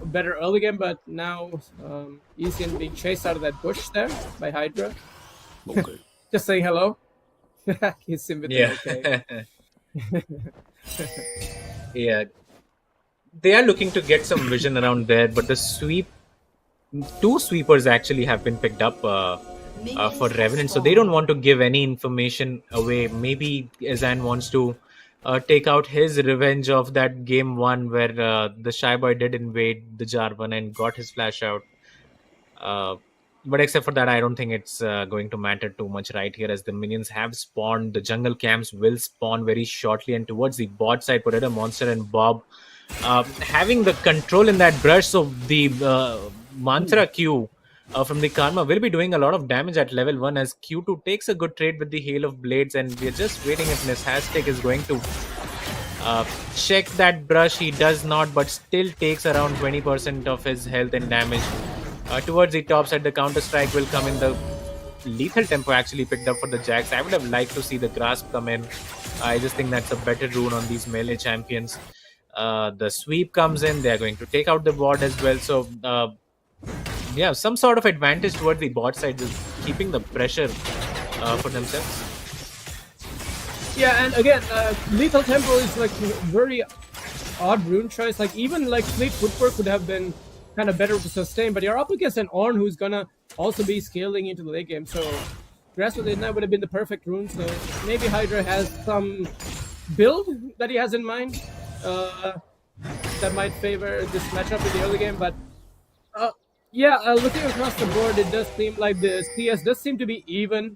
a better early game, but now SYN being chased out of that bush there by Hydra. Okay. Just saying hello. He's in with okay. Yeah. They are looking to get some vision around there, but the two sweepers actually have been picked up for Revenant, so they don't want to give any information away. Maybe ASCENSION wants to take out his revenge of that game 1 where the Shy Boy did invade the Jarvan and got his flash out. But except for that, I don't think it's going to matter too much right here, as the minions have spawned. The jungle camps will spawn very shortly, and towards the bot side, Predator Monster and Bob having the control in that brush, so the Mantra Q from the Karma will be doing a lot of damage at level 1 as Q2 takes a good trade with the Hail of Blades, and we're just waiting if Nishastic is going to check that brush. He does not, but still takes around 20% of his health and damage. Towards the top side, the Counter-Strike will come in. The lethal tempo actually picked up for the Jax. I would have liked to see the Grasp come in. I just think that's a better rune on these melee champions. The sweep comes in. They're going to take out the ward as well. So, yeah, some sort of advantage towards the bot side is keeping the pressure for themselves. Yeah, and again, lethal tempo is like a very odd rune choice. Like even like fleet footwork would have been kind of better to sustain, but you're up against an Ornn who's gonna also be scaling into the late game. So Grasp of the Ignite would have been the perfect rune. So maybe Hydra has some build that he has in mind that might favor this matchup in the early game. But yeah, looking across the board, it does seem like the CS does seem to be even.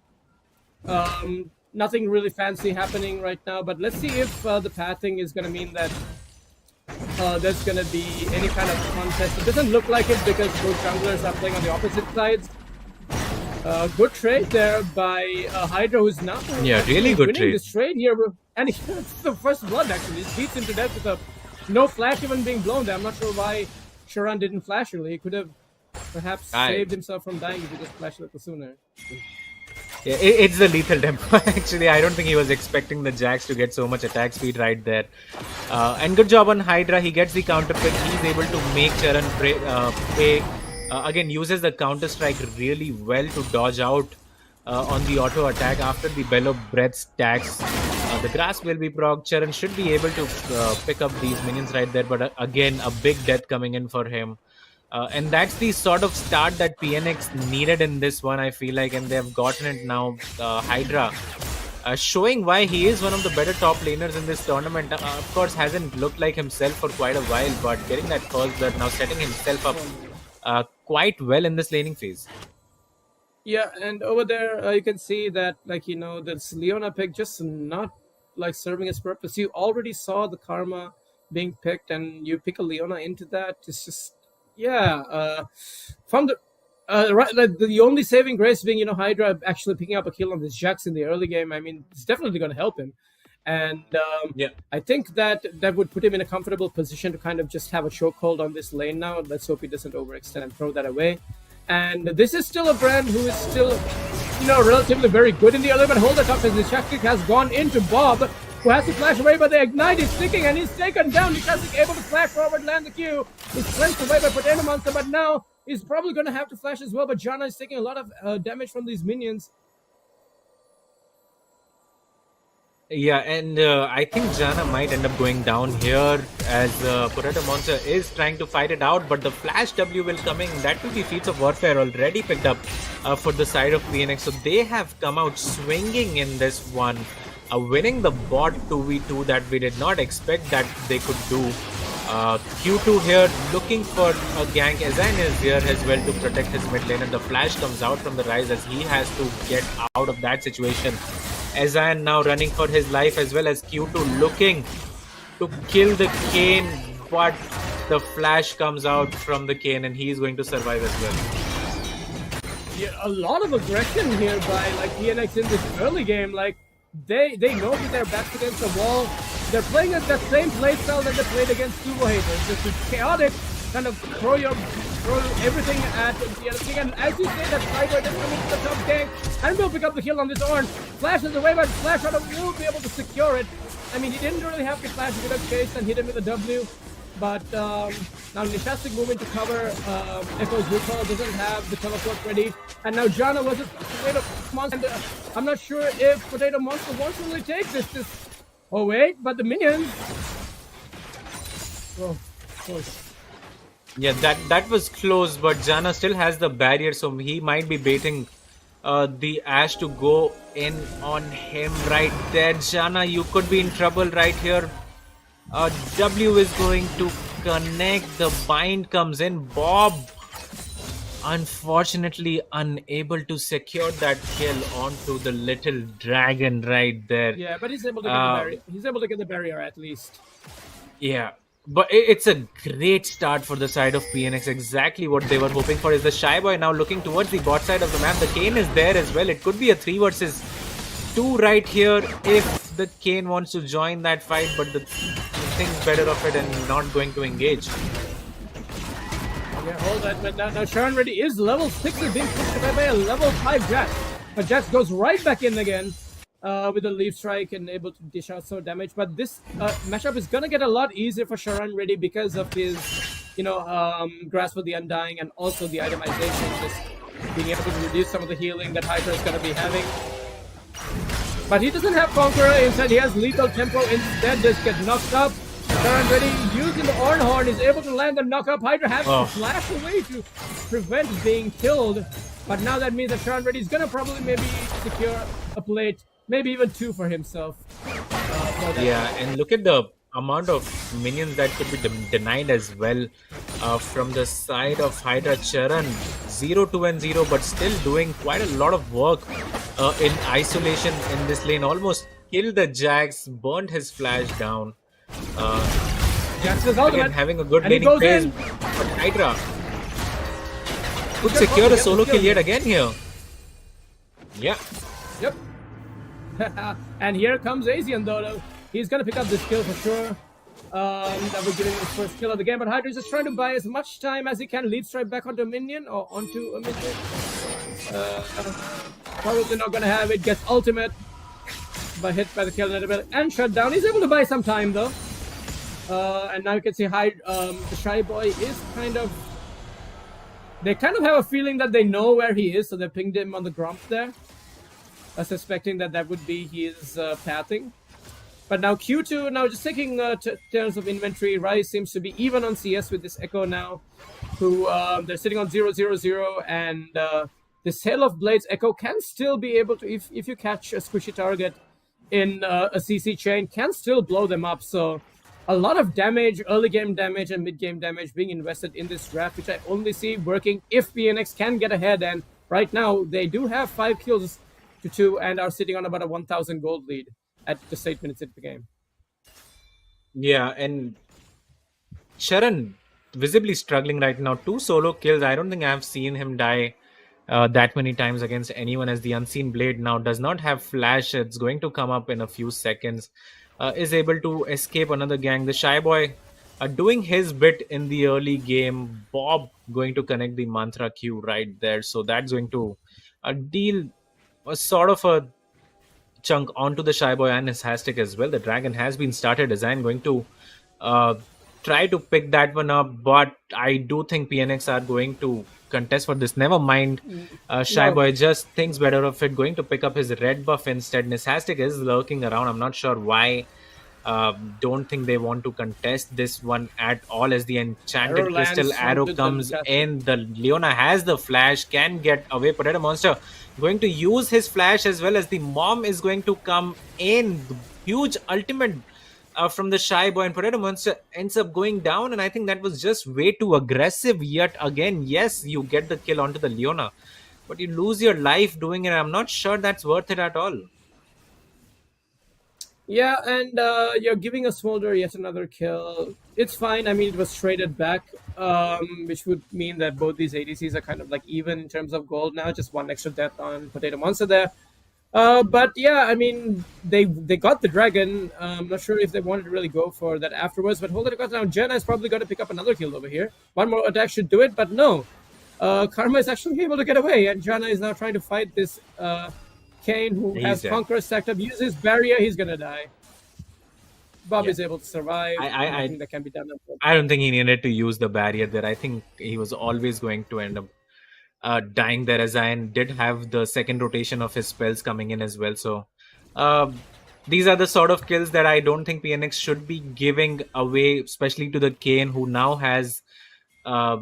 Nothing really fancy happening right now, but let's see if the pathing is going to mean that there's going to be any kind of contest. It doesn't look like it because both junglers are playing on the opposite sides. Good trade there by Hydra, who's now really good winning trade. This trade here, and it's the first blood actually. It beats him to death with no flash even being blown there. I'm not sure why Sharan didn't flash early. He could have perhaps saved himself from dying if he just flashed a little sooner. Yeah, it's the lethal tempo. Actually, I don't think he was expecting the Jax to get so much attack speed right there. And good job on Hydra. He gets the counter pick. He's able to make Charan pay. Again, uses the counter strike really well to dodge out on the auto attack after the Bellow Breath stacks. The Grasp will be proc. Charan should be able to pick up these minions right there. But again, a big death coming in for him. And that's the sort of start that PNX needed in this one, I feel like, and they've gotten it now. Hydra showing why he is one of the better top laners in this tournament. Of course, hasn't looked like himself for quite a while, but getting that first blood now, setting himself up quite well in this laning phase. Yeah, and over there you can see that, like, you know, this Leona pick just not like serving its purpose. You already saw the Karma being picked, and you pick a Leona into that. It's just, yeah, from the right, like the only saving grace being, you know, Hydra actually picking up a kill on this Jax in the early game. I mean, it's definitely going to help him, and yeah, I think that would put him in a comfortable position to kind of just have a chokehold on this lane now. Let's hope he doesn't overextend and throw that away. And this is still a brand who is still, you know, relatively very good in the early, but hold it up as the Shaktik has gone into Bob, who has to flash away, but the Ignite is sticking and he's taken down. Shaktik able to flash forward, land the Q. He's cleansed away by Potato Monster, but now he's probably going to have to flash as well. But Janna is taking a lot of damage from these minions. Yeah, and I think Janna might end up going down here as Potato Monster is trying to fight it out, but the Flash W will come in. That will be Feats of Warfare already picked up for the side of PNX. So they have come out swinging in this one, winning the bot 2v2 that we did not expect that they could do. Q2 here looking for a gank. ASCENSION is here as well to protect his mid lane, and the Flash comes out from the Rise as he has to get out of that situation. ASCENSION now running for his life, as well as Q2 looking to kill the Kayn, but the flash comes out from the Kane and he's going to survive as well. Yeah, a lot of aggression here by like PNX in this early game. Like they know that they're back against the wall. They're playing at that same playstyle that they played against Sumo Haters. Just a chaotic kind of throw everything at the other thing. And as you say, that Cyber just coming to the top gang and will pick up the kill on this Orange. Flash is away, but Flash will be able to secure it. I mean, he didn't really have to Flash to get a chase and hit him with a W. But now Nishastic moving to cover Echo's recall, doesn't have the teleport ready. And now Jana was a Potato Monster. I'm not sure if Potato Monster wants to really take this. Oh wait, but the minions. Oh, push. Yeah, that was close, but Jana still has the barrier, so he might be baiting the Ash to go in on him right there. Jana, you could be in trouble right here. W is going to connect. The bind comes in. Bob, unfortunately, unable to secure that kill onto the little dragon right there. Yeah, but he's able to get the barrier. He's able to get the barrier at least. Yeah, but it's a great start for the side of PNX. Exactly what they were hoping for is the Shy Boy now looking towards the bot side of the map. The Kane is there as well. It could be a 3 versus 2 right here if the Kane wants to join that fight, but the thinks better of it and not going to engage. Yeah, hold that. But now Sharon Reddy is level 6 is being pushed away by a level 5 Jax. But Jax goes right back in again with a leaf strike and able to dish out some damage. But this matchup is gonna get a lot easier for Sharon Reddy because of his, grasp of the Undying and also the itemization, just being able to reduce some of the healing that Hydra is gonna be having. But he doesn't have Conqueror. Instead, he has Lethal Tempo. Instead, just gets knocked up. Sharon Reddy using the Ornhorn is able to land the knock up. Hydra has to flash away to prevent being killed. But now that means that Sharon Reddy is gonna probably maybe secure a plate, maybe even 2 for himself. Yeah, and look at the amount of minions that could be denied as well from the side of Hydra. Charan 0-2-0, but still doing quite a lot of work in isolation in this lane. Almost killed the Jax, burnt his flash down. Jax is ultimate. Again, having a good laning phase, but Hydra could secure a solo kill yet again here. Yeah. Yep. And here comes Asian though. He's gonna pick up this kill for sure. That will give him his first kill of the game. But Hydra is just trying to buy as much time as he can. Lead strike back onto a minion or onto a minion. Probably not gonna have it. Gets ultimate, but hit by the kill and shut down. He's able to buy some time though. And now you can see the Shy Boy is they kind of have a feeling that they know where he is, so they pinged him on the Grump there, suspecting that would be his pathing. But now Q2, now just taking turns of inventory. Rise seems to be even on CS with this Echo now, who they're sitting on 0-0-0, and this Hail of Blades Echo can still be able to, if you catch a squishy target in a CC chain, can still blow them up. So a lot of damage, early game damage and mid game damage being invested in this draft, which I only see working if PNX can get ahead. And right now they do have 5 kills to 2 and are sitting on about a 1,000 gold lead at just 8 minutes into the game. Yeah, and Sharan visibly struggling right now. 2 solo kills. I don't think I've seen him die that many times against anyone, as the Unseen Blade now does not have flash. It's going to come up in a few seconds. Is able to escape another gang. The Shy Boy doing his bit in the early game. Bob going to connect the Mantra Q right there. So that's going to deal a sort of a chunk onto the Shy Boy and his Hastic as well. The Dragon has been started. Design going to try to pick that one up, but I do think PNX are going to contest for this. Never mind. Shy Boy just thinks better of it, going to pick up his red buff instead. Nisastic is lurking around. I'm not sure why. Don't think they want to contest this one at all, as the Enchanted Crystal Arrow comes in. The Leona has the flash, can get away. Potato Monster going to use his flash, as well as the Mom is going to come in. Huge ultimate from the Shy Boy, and Potato Monster ends up going down, and I think that was just way too aggressive yet again. Yes, you get the kill onto the Leona, but you lose your life doing it. I'm not sure that's worth it at all. Yeah, and you're giving a Smolder yet another kill. It's fine. I mean, it was traded back, which would mean that both these ADCs are kind of like even in terms of gold now. Just one extra death on Potato Monster there. But yeah, I mean, they got the dragon. I'm not sure if they wanted to really go for that afterwards. But hold it, because now Jenna is probably going to pick up another kill over here. One more attack should do it, but no. Karma is actually able to get away, and Janna is now trying to fight this Kane, who He's has dead. Conqueror stacked up. Uses barrier, he's gonna die. Bob Yeah. is able to survive. I Nothing that can be done. I don't think he needed to use the barrier there. I think he was always going to end up dying there, as Zion did have the second rotation of his spells coming in as well. So uh, these are the sort of kills that I don't think PNX should be giving away, especially to the Kane, who now has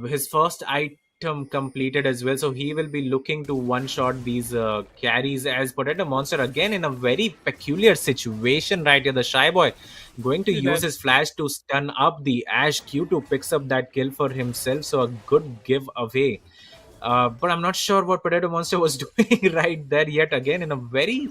his first item completed as well. So he will be looking to one-shot these carries, as Potato Monster again in a very peculiar situation right here. The Shy Boy going to He's use dead. his flash to stun up the Ash. Q2 picks up that kill for himself. So a good giveaway. But I'm not sure what Potato Monster was doing right there yet again in a very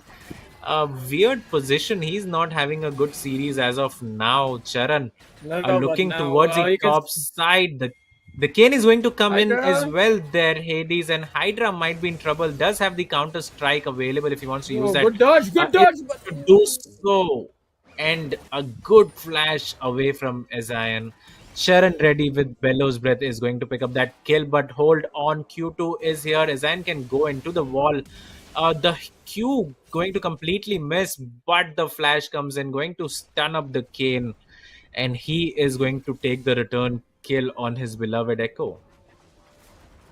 weird position. He's not having a good series as of now. Charan No, no, but looking now towards the you can top side. The Kane is going to come in as Hydra. well there. Hades and Hydra might be in trouble. Does have the counter strike available if he wants to use Oh, that. good dodge, good Able dodge. But to do so. And a good flash away from Zion. Sharon ready with Bellows Breath is going to pick up that kill, but hold on. Q2 is here. Zion can go into the wall. The Q going to completely miss, but the flash comes in, going to stun up the Kane, and he is going to take the return kill on his beloved Echo.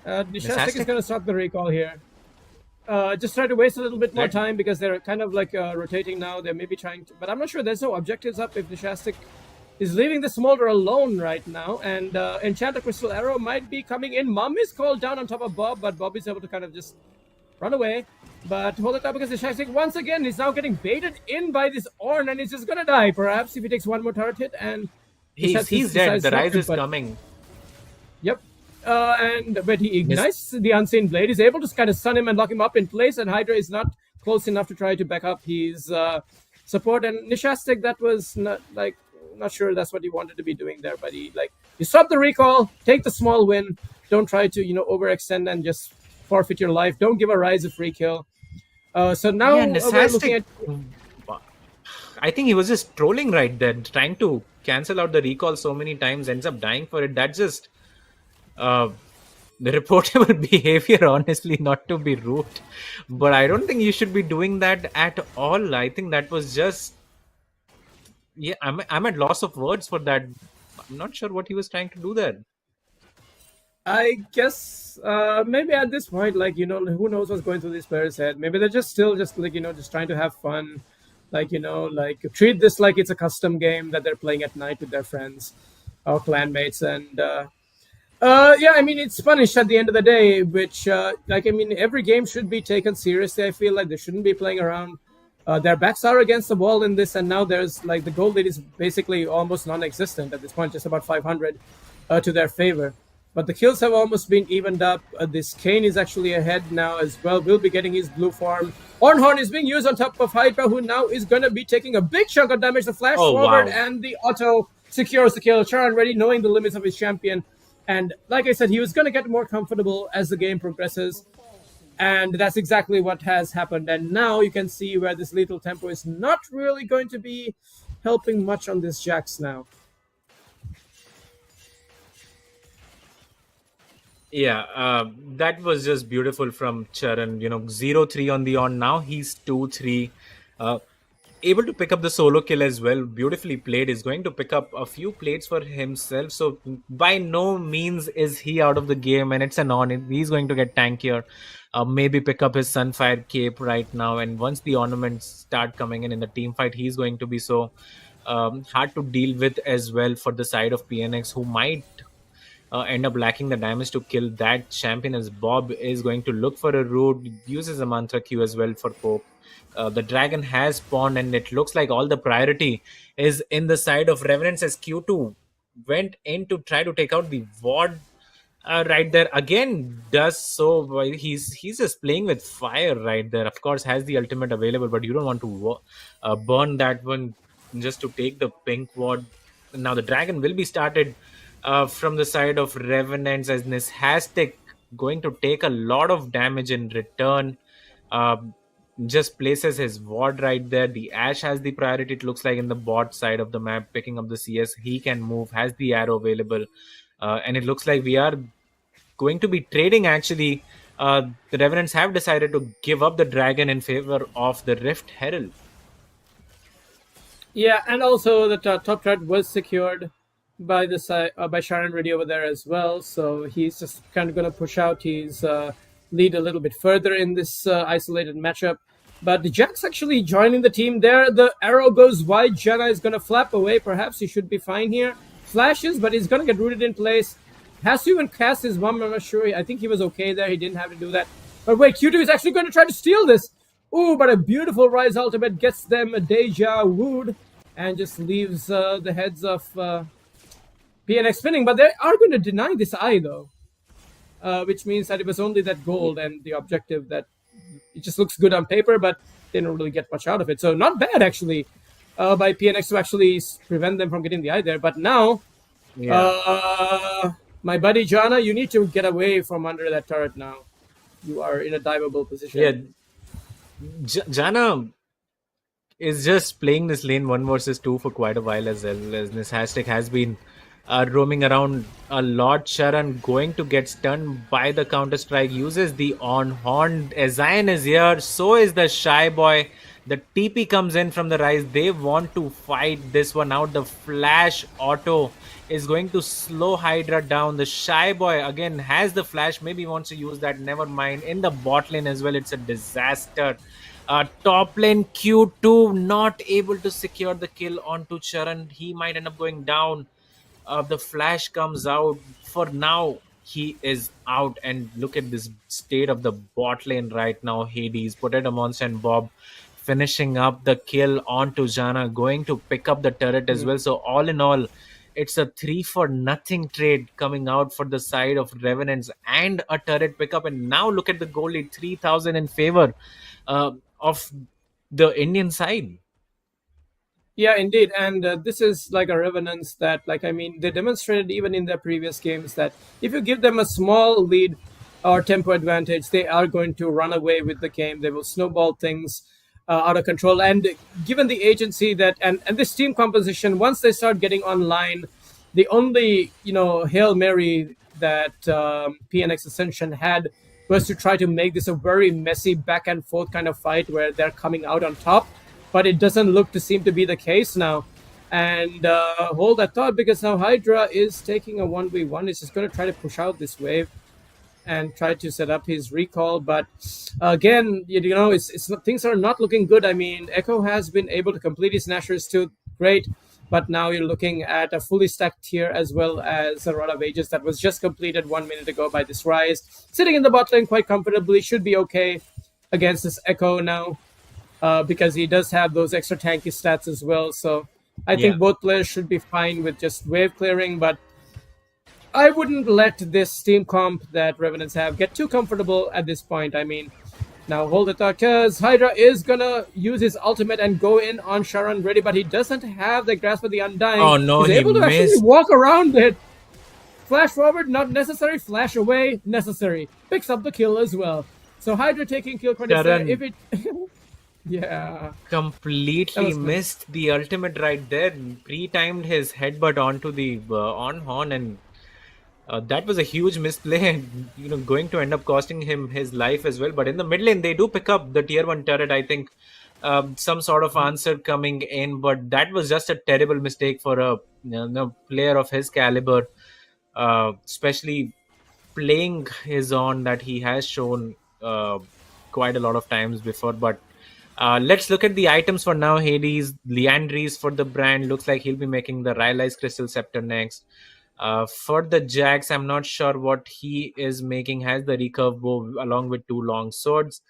Nishastic is Fantastic. going to stop the recall here. Just try to waste a little bit more That time because they're kind of like rotating now. They're maybe trying to, but I'm not sure. There's no objectives up if Nishastic is leaving the Smolder alone right now, and Enchanter Crystal Arrow might be coming in. Mum is called down on top of Bob, but Bob is able to kind of just run away. But hold it up because Nishastic once again is now getting baited in by this Ornn, and he's just gonna die. Perhaps if he takes one more turret hit, and he's dead. The rise is coming. Yep. But he Miss- ignites the Unseen Blade. He's able to kind of stun him and lock him up in place, and Hydra is not close enough to try to back up his support. And Nishastic, that was not sure that's what he wanted to be doing there, but he you stop the recall, take the small win, don't try to overextend and just forfeit your life. Don't give a Rise a free kill. So now yeah, we're looking at I think he was just trolling right then, trying to cancel out the recall so many times, ends up dying for it. That's just the reportable behavior, honestly, not to be rude. But I don't think you should be doing that at all. I think that was just. Yeah, I'm at loss of words for that. I'm not sure what he was trying to do there. I guess maybe at this point, who knows what's going through these players' head? Maybe they're just still just just trying to have fun, treat this like it's a custom game that they're playing at night with their friends or clanmates, and yeah, I mean it's punished at the end of the day. Which every game should be taken seriously. I feel like they shouldn't be playing around. Their backs are against the wall in this, and now there's the gold lead is basically almost non-existent at this point, just about 500 to their favor. But the kills have almost been evened up. This Kane is actually ahead now as well. Will be getting his blue form. Ornhorn is being used on top of Hydra, who now is going to be taking a big chunk of damage. The flash forward Wow. and the auto secures the kill. Charan ready, knowing the limits of his champion. And like I said, he was going to get more comfortable as the game progresses. And that's exactly what has happened. And now you can see where this lethal tempo is not really going to be helping much on this Jax now. Yeah, that was just beautiful from Charan. 0-3 on the on. Now he's 2-3. Able to pick up the solo kill as well. Beautifully played. Is going to pick up a few plates for himself. So by no means is he out of the game, and it's an on. He's going to get tankier. Maybe pick up his Sunfire cape right now. And once the ornaments start coming in the team fight, he's going to be so hard to deal with as well for the side of PNX, who might end up lacking the damage to kill that champion, as Bob is going to look for a route, uses a mantra Q as well for Pope. The dragon has spawned, and it looks like all the priority is in the side of Revenants, as Q2 went in to try to take out the ward. Right there again does so well. He's just playing with fire right there. Of course, has the ultimate available, but you don't want to burn that one just to take the pink ward. Now the dragon will be started from the side of Revenants, as Nishastic going to take a lot of damage in return. Um, just places his ward right there. The Ash has the priority, it looks like, in the bot side of the map, picking up the CS. He can move, has the arrow available. And it looks like we are going to be trading actually. The Revenants have decided to give up the dragon in favor of the Rift Herald. Yeah, and also the top threat was secured by the side by Sharon Reddy over there as well. So he's just kind of going to push out his lead a little bit further in this isolated matchup. But the Jack's actually joining the team there. The arrow goes wide. Jana is going to flap away. Perhaps he should be fine here. Flashes, but he's going to get rooted in place. Has to even cast his bomb. I'm not sure. I think he was okay there. He didn't have to do that. But wait, Q2 is actually going to try to steal this. Ooh, but a beautiful Rise ultimate gets them a deja wooed and just leaves the heads of PNX spinning. But they are going to deny this eye, though, which means that it was only that gold and the objective that it just looks good on paper, but they don't really get much out of it. So not bad, actually, by PNX to actually prevent them from getting the eye there. But now, my buddy Jana, you need to get away from under that turret now. You are in a diveable position. Yeah, Jana is just playing this lane 1 versus 2 for quite a while as well, as this hashtag has been roaming around a lot. Sharan going to get stunned by the counter strike, uses the on horn. SYN is here, so is the Shy Boy. The TP comes in from the Rise. They want to fight this one out. The flash auto is going to slow Hydra down. The Shy Boy again has the flash. Maybe wants to use that. Never mind. In the bot lane as well, it's a disaster. Top lane Q2 not able to secure the kill onto Charan. He might end up going down. The flash comes out. For now, he is out. And look at this state of the bot lane right now. Hades, Potato Monster, and Bob finishing up the kill onto Jana, going to pick up the turret as well. So all in all, it's a 3-for-0 trade coming out for the side of Revenants and a turret pickup. And now look at the goal lead, 3,000 in favor of the Indian side. Yeah, indeed. And this is like a Revenants that, like, I mean, they demonstrated even in their previous games that if you give them a small lead or tempo advantage, they are going to run away with the game. They will snowball things out of control. And given the agency that, and this team composition, once they start getting online, the only, Hail Mary that PNX Ascension had was to try to make this a very messy back and forth kind of fight where they're coming out on top. But it doesn't look to seem to be the case now. And hold that thought, because now Hydra is taking a 1v1. He's just going to try to push out this wave and try to set up his recall. But again, things are not looking good. I mean, Echo has been able to complete his Nashor's Tooth. Great. But now you're looking at a fully stacked tier as well as a Rod of Ages that was just completed 1 minute ago by this Rise. Sitting in the bot lane quite comfortably. Should be okay against this Echo now. Because he does have those extra tanky stats as well. So I think both players should be fine with just wave clearing, but I wouldn't let this team comp that Revenants have get too comfortable at this point. I mean, now hold the thought, because Hydra is going to use his ultimate and go in on Sharan Reddy, but he doesn't have the grasp of the Undying. Oh no, he's able to actually walk around it. Flash forward, not necessary. Flash away, necessary. Picks up the kill as well. So Hydra taking kill credits there. If it... Yeah. Completely missed the ultimate right there. Pre-timed his headbutt onto the on horn, and that was a huge misplay. Going to end up costing him his life as well. But in the mid lane, they do pick up the tier 1 turret. I think some sort of answer coming in, but that was just a terrible mistake for a player of his caliber, especially playing his on that he has shown quite a lot of times before. But let's look at the items for now. Hades, Leandries for the brand. Looks like he'll be making the Rylai's Crystal Scepter next. For the Jax, I'm not sure what he is making. Has the recurve bow along with 2 long swords.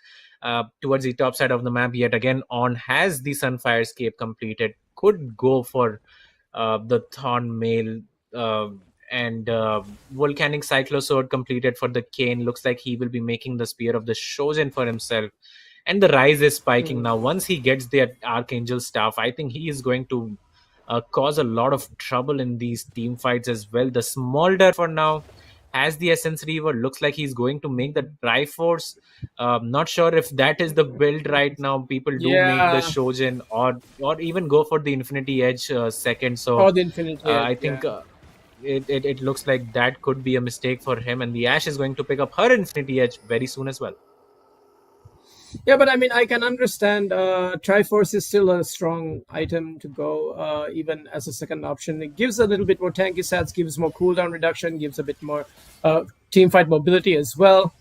Towards the top side of the map, yet again, on has the Sunfire Escape completed. Could go for the Thorn Mail and Volcanic Cyclosword completed for the Kane. Looks like he will be making the Spear of the Shojin for himself. And the Rise is spiking now. Once he gets the Archangel Staff, I think he is going to cause a lot of trouble in these team fights as well. The Smolder for now has the Essence Reaver. Looks like he's going to make the Triforce. Not sure if that is the build right now. People do make the Shojin or even go for the Infinity Edge second. So or the Infinity Edge, I think it looks like that could be a mistake for him. And the Ashe is going to pick up her Infinity Edge very soon as well. Yeah, but I mean, I can understand. Triforce is still a strong item to go, even as a second option. It gives a little bit more tanky stats, gives more cooldown reduction, gives a bit more team fight mobility as well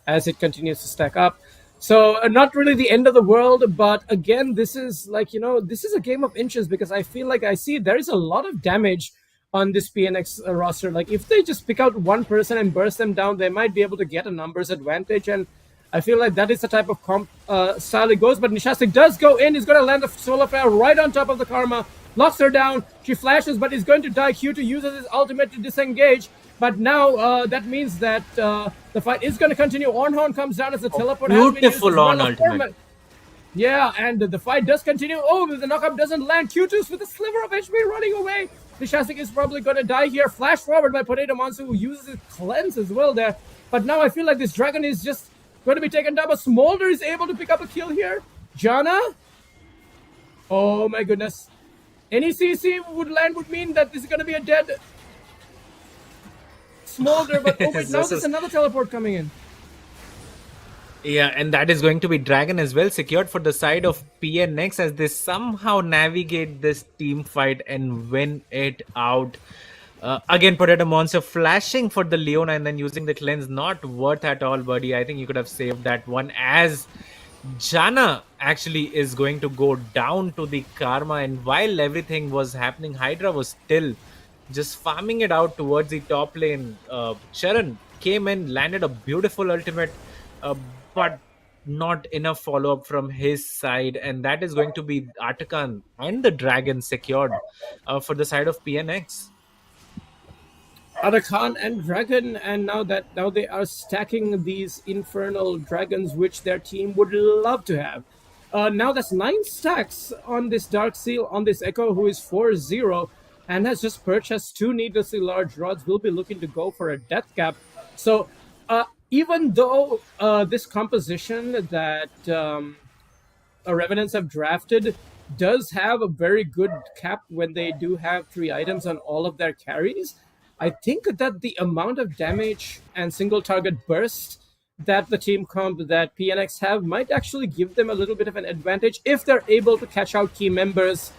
as it continues to stack up. So not really the end of the world, but again, this is like, this is a game of inches, because I feel like I see there is a lot of damage on this PNX roster. Like if they just pick out one person and burst them down, they might be able to get a numbers advantage, and I feel like that is the type of style it goes. But Nishastic does go in. He's going to land a Solar Flare right on top of the Karma. Locks her down. She flashes, but is going to die. Q2 uses his ultimate to disengage. But now that means that the fight is going to continue. Ornhorn comes down as the teleport. Beautiful on ultimate. Yeah, and the fight does continue. Oh, the knockup doesn't land. Q2's with a sliver of HP running away. Nishastic is probably going to die here. Flash forward by Potato Monster, who uses his cleanse as well there. But now I feel like this dragon is just going to be taken down, but Smolder is able to pick up a kill here. Janna? Oh my goodness. Any CC would mean that this is going to be a dead Smolder, but oh wait, now there's another teleport coming in. Yeah, and that is going to be Dragon as well, secured for the side of PNX as they somehow navigate this team fight and win it out. Again, Potato Monster flashing for the Leona and then using the cleanse. Not worth at all, buddy. I think you could have saved that one, as Janna actually is going to go down to the Karma. And while everything was happening, Hydra was still just farming it out towards the top lane. Sharon came in, landed a beautiful ultimate, but not enough follow-up from his side. And that is going to be Artakan and the Dragon secured for the side of PNX. Artakan and Dragon, and now they are stacking these infernal dragons, which their team would love to have. Now that's 9 stacks on this Dark Seal, on this Echo, who is 4-0 and has just purchased 2 needlessly large rods. Will be looking to go for a death cap. So even though this composition that Revenants have drafted does have a very good cap when they do have 3 items on all of their carries, I think that the amount of damage and single target burst that the team comp that PNX have might actually give them a little bit of an advantage if they're able to catch out key members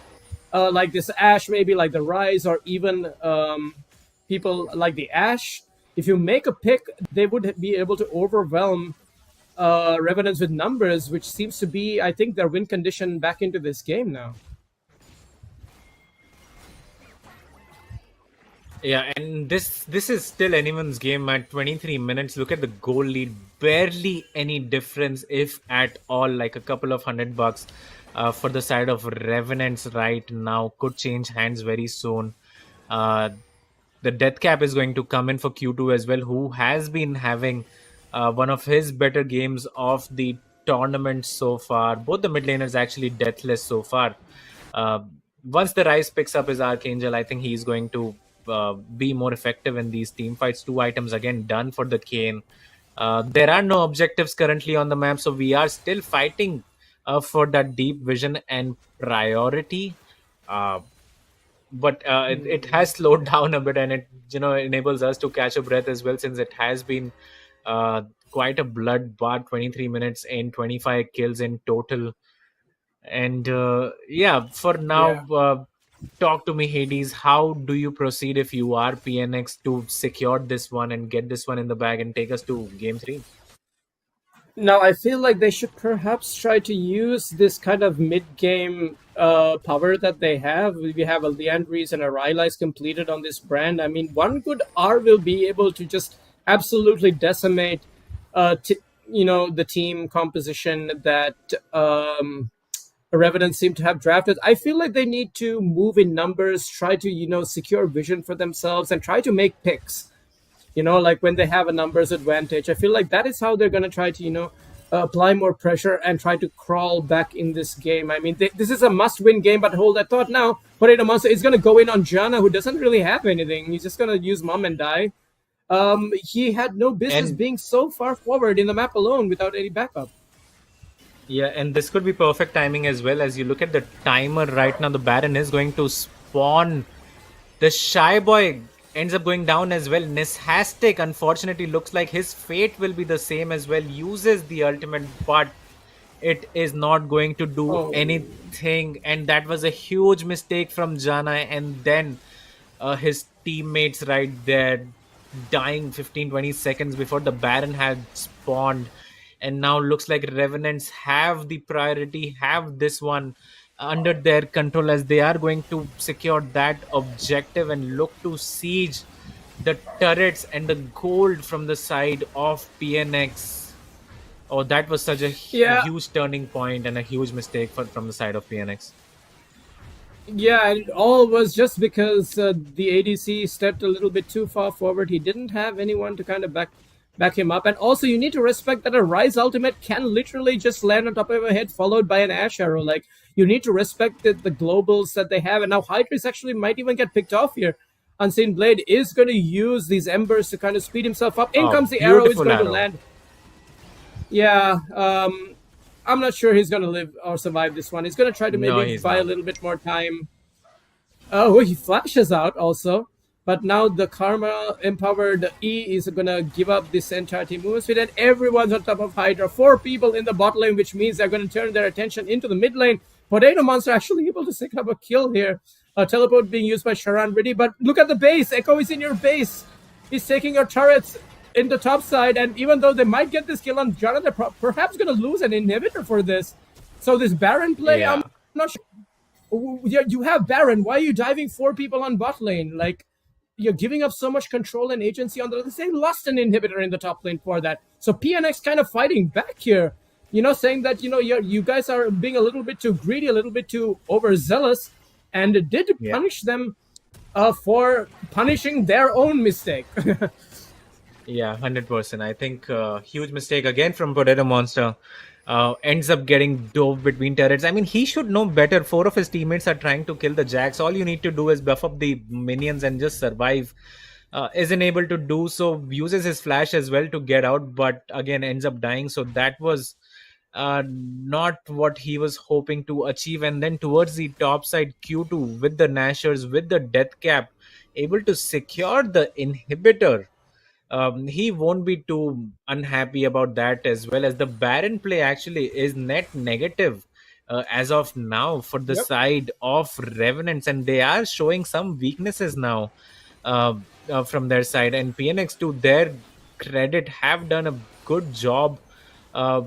like this Ashe, maybe like the Rise, or even people like the Ashe. If you make a pick, they would be able to overwhelm Revenants with numbers, which seems to be, I think, their win condition back into this game now. Yeah, and this is still anyone's game at 23 minutes. Look at the goal lead. Barely any difference, if at all, like a couple of $100 for the side of Revenants right now. Could change hands very soon. The death cap is going to come in for Q2 as well, who has been having one of his better games of the tournament so far. Both the mid laners actually deathless so far. Once the Rise picks up his Archangel, I think he's going to be more effective in these team fights. 2 items again done for the Kane. There are no objectives currently on the map, so we are still fighting for that deep vision and priority. But it has slowed down a bit, and it enables us to catch a breath as well, since it has been quite a bloodbath. 23 minutes and 25 kills in total. And for now, talk to me, Hades. How do you proceed if you are PNX to secure this one and get this one in the bag and take us to game 3? Now, I feel like they should perhaps try to use this kind of mid-game power that they have. We have a Leandries and a Rylai's completed on this brand. I mean, one good R will be able to just absolutely decimate, the team composition that Revenants seem to have drafted. I feel like they need to move in numbers, try to, secure vision for themselves, and try to make picks. Like when they have a numbers advantage. I feel like that is how they're going to try to, apply more pressure and try to crawl back in this game. I mean, this is a must-win game, but hold that thought now. Potato Monster is going to go in on Jana, who doesn't really have anything. He's just going to use Mom and die. He had no business being so far forward in the map alone without any backup. Yeah, and this could be perfect timing as well. As you look at the timer right now, the Baron is going to spawn. The Shy Boy ends up going down as well. Nishastic, unfortunately, looks like his fate will be the same as well. Uses the ultimate, but it is not going to do anything. And that was a huge mistake from Jana. And then his teammates right there dying 15-20 seconds before the Baron had spawned. And now looks like Revenants have the priority, have this one under their control, as they are going to secure that objective and look to siege the turrets and the gold from the side of PNX. Oh, that was such a huge turning point and a huge mistake from the side of PNX. Yeah, and it all was just because the ADC stepped a little bit too far forward. He didn't have anyone to kind of back him up. And also, you need to respect that a Rise ultimate can literally just land on top of your head, followed by an Ash arrow. Like, you need to respect the globals that they have. And now Hydris actually might even get picked off here. Unseen Blade is going to use these embers to kind of speed himself up. In comes the arrow. He's going to land. Yeah, I'm not sure he's going to live or survive this one. He's going to try to maybe buy a little bit more time. Oh, he flashes out also. But now the Karma-empowered E is going to give up this entire team movement speed, and everyone's on top of Hydra. 4 people in the bot lane, which means they're going to turn their attention into the mid lane. Potato Monster actually able to pick up a kill here. A teleport being used by Sharan Reddy, but look at the base. Echo is in your base. He's taking your turrets in the top side, and even though they might get this kill on Jana, they're perhaps going to lose an inhibitor for this. So this Baron play, I'm not sure. You have Baron. Why are you diving 4 people on bot lane? Like, you're giving up so much control and agency on the other side. They lost an inhibitor in the top lane for that. So PNX kind of fighting back here, saying that, you guys are being a little bit too greedy, a little bit too overzealous, and did punish them for punishing their own mistake. Yeah, 100%. I think huge mistake again from Potato Monster. Ends up getting dove between turrets. I mean, he should know better. 4 of his teammates are trying to kill the Jax. All you need to do is buff up the minions and just survive. Isn't able to do so. Uses his flash as well to get out, but again ends up dying. So that was not what he was hoping to achieve. And then towards the top side, Q2 with the Nashers, with the death cap, able to secure the inhibitor. He won't be too unhappy about that, as well as the Baron play actually is net negative as of now for the side of Revenants, and they are showing some weaknesses now from their side. And PNX, to their credit, have done a good job at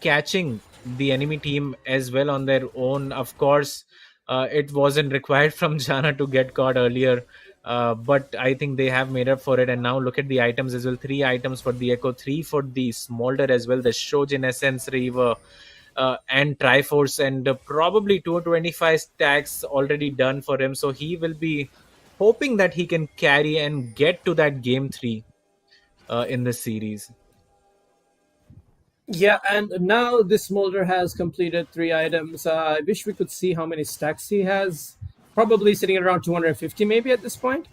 catching the enemy team as well on their own. Of course, it wasn't required from Jana to get caught earlier. But I think they have made up for it. And now look at the items as well. 3 items for the Echo, 3 for the Smolder as well. The Shojin Essence Reaver and Triforce, and probably 225 stacks already done for him. So he will be hoping that he can carry and get to that game 3 in this series. Yeah, and now this Smolder has completed 3 items. I wish we could see how many stacks he has. Probably sitting at around 250 maybe at this point.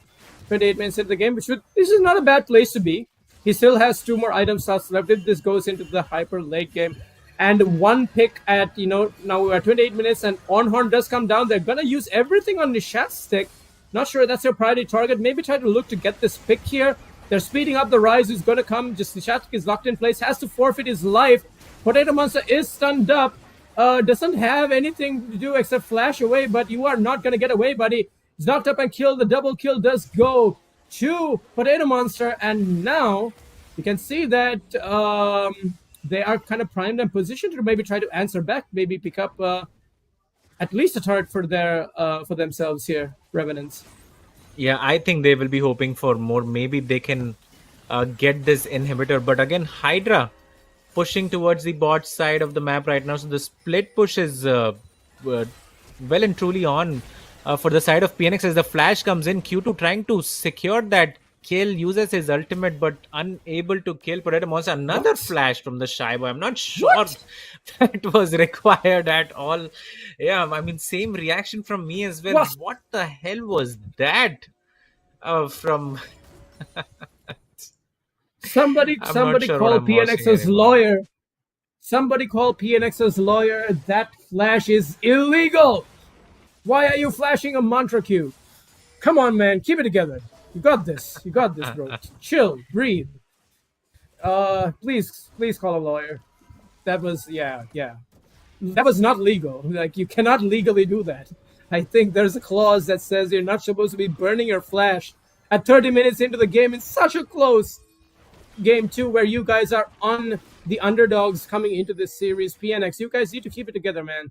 28 minutes into the game, this is not a bad place to be. He still has 2 more item slots left if this goes into the hyper late game. And 1 pick at, now we're at 28 minutes and Ornhorn does come down. They're going to use everything on Nishastic. Not sure that's their priority target. Maybe try to look to get this pick here. They're speeding up the Rise who's going to come. Just Nishastic is locked in place, has to forfeit his life. Potato Monster is stunned up. Doesn't have anything to do except flash away, but you are not going to get away, buddy. He's knocked up and killed. The double kill does go to Potato Monster, and now you can see that they are kind of primed and positioned to maybe try to answer back, maybe pick up at least a turret for themselves here, Revenants. Yeah, I think they will be hoping for more. Maybe they can get this inhibitor, but again, Hydra pushing towards the bot side of the map right now. So the split push is well and truly on for the side of PNX as the flash comes in. Q2 trying to secure that kill, uses his ultimate but unable to kill Potato Monster. Another What? flash from the Shy Boy. I'm not sure What? that was required at all. Yeah, I mean, same reaction from me as well. What the hell was that from... Somebody I'm not sure what call I'm watching PNX's anymore. lawyer. Somebody call PNX's lawyer. That flash is illegal. Why are you flashing a mantra Q? Come on, man. Keep it together. You got this. You got this, bro. Chill. Breathe. Please call a lawyer. That was, yeah. That was not legal. Like, you cannot legally do that. I think there's a clause that says you're not supposed to be burning your flash at 30 minutes into the game in such a close game 2 where you guys are on the underdogs coming into this series. PNX, you guys need to keep it together, man.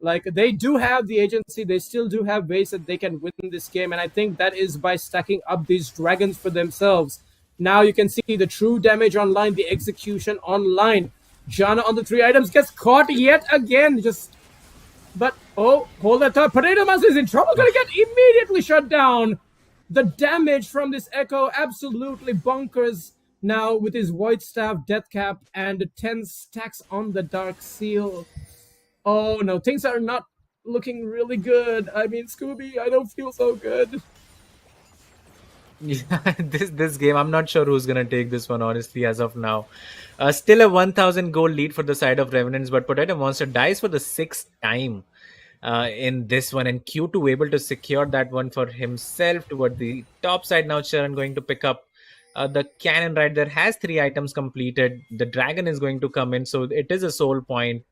Like, they do have the agency. They still do have ways that they can win this game. And I think that is by stacking up these dragons for themselves. Now you can see the true damage online, the execution online. Jana on the 3 items gets caught yet again. But, oh, hold that thought. Potato Monster is in trouble. Gonna get immediately shut down. The damage from this Echo absolutely bonkers now with his Void Staff, Death Cap, and 10 stacks on the Dark Seal. Oh no, things are not looking really good. I mean, Scooby, I don't feel so good. Yeah, this game, I'm not sure who's gonna take this one, honestly, as of now. Still a 1,000 goal lead for the side of Revenants, but Potato Monster dies for the 6th time in this one, and Q2 able to secure that one for himself toward the top side. Now Charan going to pick up the cannon right there, has 3 items completed. The dragon is going to come in, so it is a soul point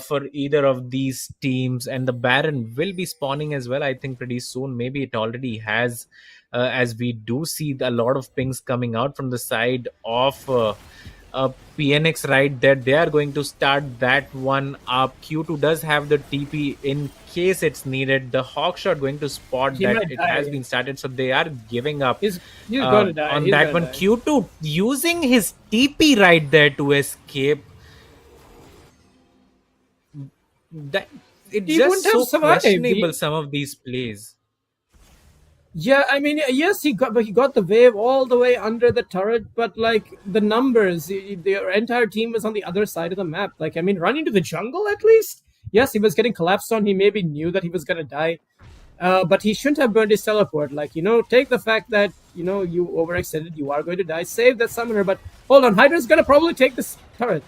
for either of these teams, and the Baron will be spawning as well, I think, pretty soon. Maybe it already has, as we do see a lot of pings coming out from the side of PNX right there. They are going to start that one up. Q2 does have the TP in case it's needed. The Hawkshot going to spot that it has been started, so they are giving up He's gonna die. on that one. Q2 using his TP right there to escape. That it's He just wouldn't have so survived. questionable, some of these plays. Yeah, I mean, yes, he got the wave all the way under the turret, but like the numbers, the entire team was on the other side of the map. Like, I mean, running to the jungle at least. Yes, he was getting collapsed on. He maybe knew that he was gonna die, but he shouldn't have burned his teleport. Like, take the fact that you overextended, you are going to die. Save that summoner, but hold on, Hydra's gonna probably take this turret,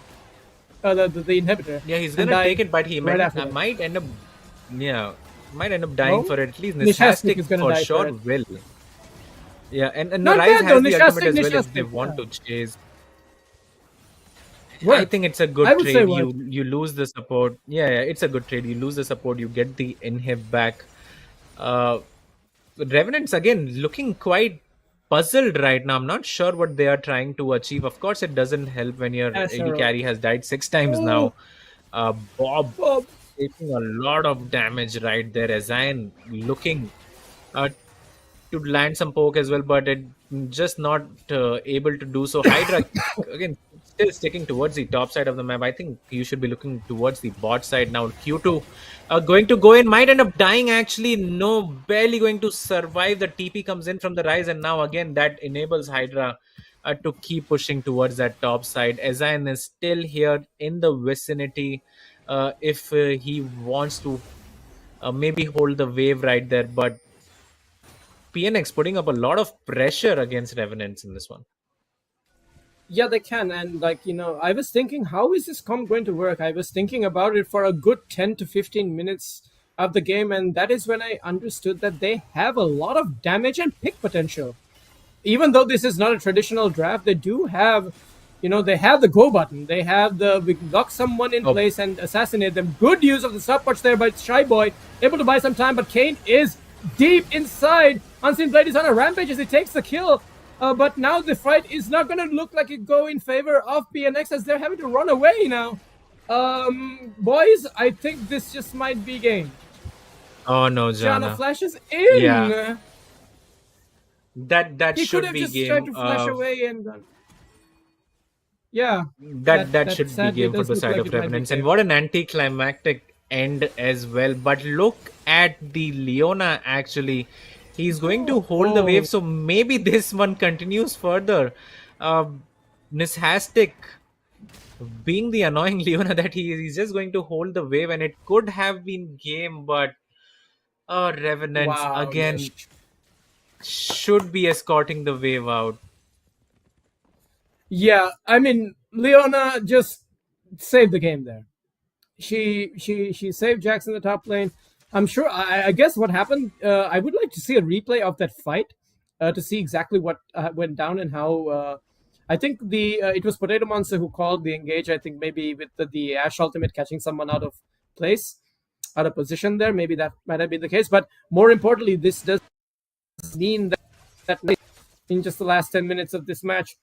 the inhibitor. Yeah, he's gonna take it, but he might end up. Yeah. Might end up dying for it. At least Nishastic for sure will. Yeah, and the Rise has the ultimate as well if they want to chase. I think it's a good trade. You lose the support. Yeah, it's a good trade. You lose the support, you get the inhib back. Revenants again looking quite puzzled right now. I'm not sure what they are trying to achieve. Of course, it doesn't help when your AD carry has died 6 times now. Bob taking a lot of damage right there. SYN looking to land some poke as well, but it just not able to do so. Hydra again still sticking towards the top side of the map. I think you should be looking towards the bot side now. Q2 going to go in, might end up dying actually. No, barely going to survive. The TP comes in from the Rise, and now again that enables Hydra to keep pushing towards that top side. SYN is still here in the vicinity. If he wants to maybe hold the wave right there, but PNX putting up a lot of pressure against Revenants in this one. Yeah, they can, and I was thinking, how is this comp going to work? I was thinking about it for a good 10 to 15 minutes of the game, and that is when I understood that they have a lot of damage and pick potential. Even though this is not a traditional draft, they do have they have the go button. They have we lock someone in place and assassinate them. Good use of the stopwatch there by Shy Boy. Able to buy some time, but Kane is deep inside. Unseen Blade is on a rampage as he takes the kill. But now the fight is not going to look like it go in favor of PNX as they're having to run away now. Boys, I think this just might be game. Oh no, Jana flashes in. Yeah. That he should could have be just game. tried to flash away and gone. Yeah, That that should be sadly game for does the look side like of it might be Revenants. And game. what an anticlimactic end as well. But look at the Leona actually. He's going to hold the wave, Oh, so maybe this one continues further. Uh, Nishastic being the annoying Leona that he's just going to hold the wave, and it could have been game, but Revenants wow, again Nish. should be escorting the wave out. Yeah, I mean, Leona just saved the game there. She saved Jax in the top lane. I'm sure. I guess what happened. I would like to see a replay of that fight to see exactly what went down and how. I think the it was Potato Monster who called the engage. I think maybe with the Ash ultimate catching someone out of place, out of position there. Maybe that might have been the case. But more importantly, this does mean that in just the last 10 minutes of this match,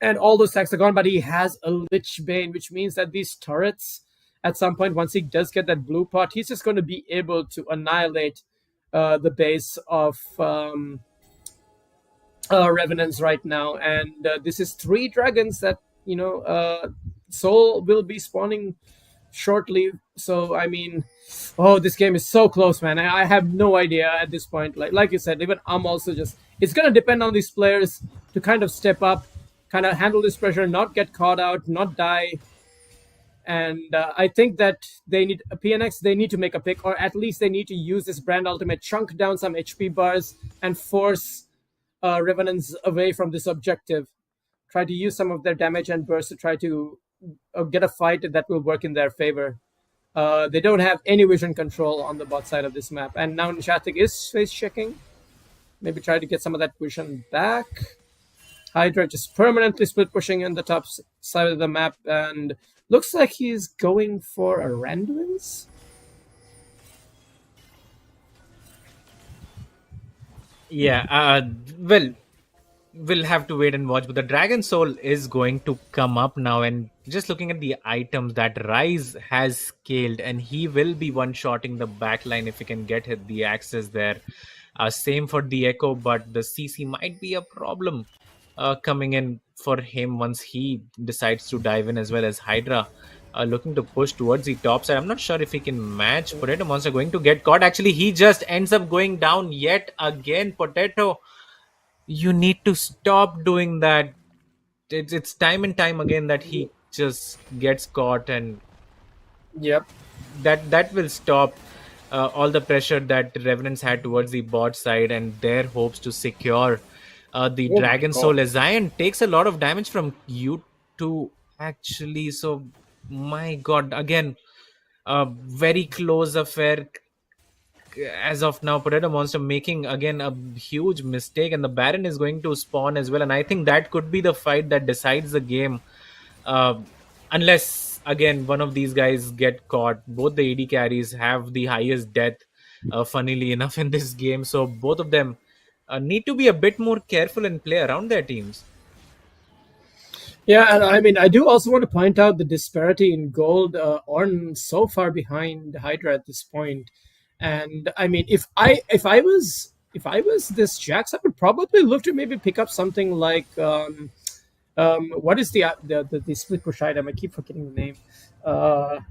and all those stacks are gone, but he has a Lich Bane, which means that these turrets, at some point, once he does get that blue pot, he's just going to be able to annihilate the base of Revenants right now. And this is 3 dragons that, Soul will be spawning shortly. So, I mean, oh, this game is so close, man. I have no idea at this point. Like you said, even I'm also just, it's going to depend on these players to kind of step up, kind of handle this pressure, not get caught out, not die. And I think that they need a PNX. They need to make a pick, or at least they need to use this brand ultimate, chunk down some HP bars, and force Revenants away from this objective. Try to use some of their damage and burst to try to get a fight that will work in their favor. They don't have any vision control on the bot side of this map, and now Nishatik is face checking. Maybe try to get some of that vision back. Hydra just permanently split pushing in the top side of the map, and looks like he's going for a Randuin's. Yeah, well, we'll have to wait and watch. But the Dragon Soul is going to come up now, and just looking at the items that Rise has scaled, and he will be one-shotting the backline if he can get the access there. Same for the Echo, but the CC might be a problem coming in for him once he decides to dive in, as well as Hydra looking to push towards the top side. I'm not sure if he can match. Potato Monster going to get caught. Actually, he just ends up going down yet again. Potato, you need to stop doing that. It's time and time again that he just gets caught, and Yep. that will stop all the pressure that Revenants had towards the bot side and their hopes to secure the Oh my Dragon God. Soul. As Zion takes a lot of damage from U2 actually. So my God, again, a very close affair as of now. Potato Monster making again a huge mistake, and the Baron is going to spawn as well. And I think that could be the fight that decides the game, uh, unless again one of these guys get caught. Both the AD carries have the highest death, funnily enough, in this game. So both of them need to be a bit more careful and play around their teams. Yeah, and I mean, I do also want to point out the disparity in gold. Ornn so far behind Hydra at this point, and I mean, if I was this Jax, I would probably look to maybe pick up something like what is the split push item? I keep forgetting the name. The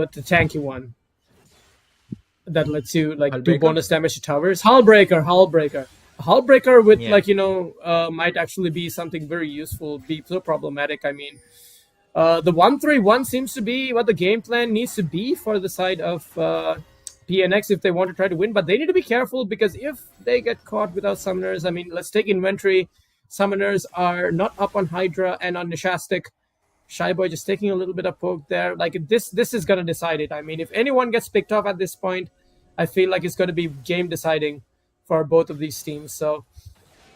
tanky one that lets you like do Hullbreaker? bonus damage to towers. Hullbreaker with Yeah. might actually be something very useful. Be so problematic. I mean, the 1-3-1 seems to be what the game plan needs to be for the side of PNX if they want to try to win. But they need to be careful, because if they get caught without summoners, I mean, let's take inventory. Summoners are not up on Hydra and on Nishastic. Shyboy just taking a little bit of poke there. Like this is going to decide it. I mean, if anyone gets picked off at this point, I feel like it's going to be game deciding for both of these teams. So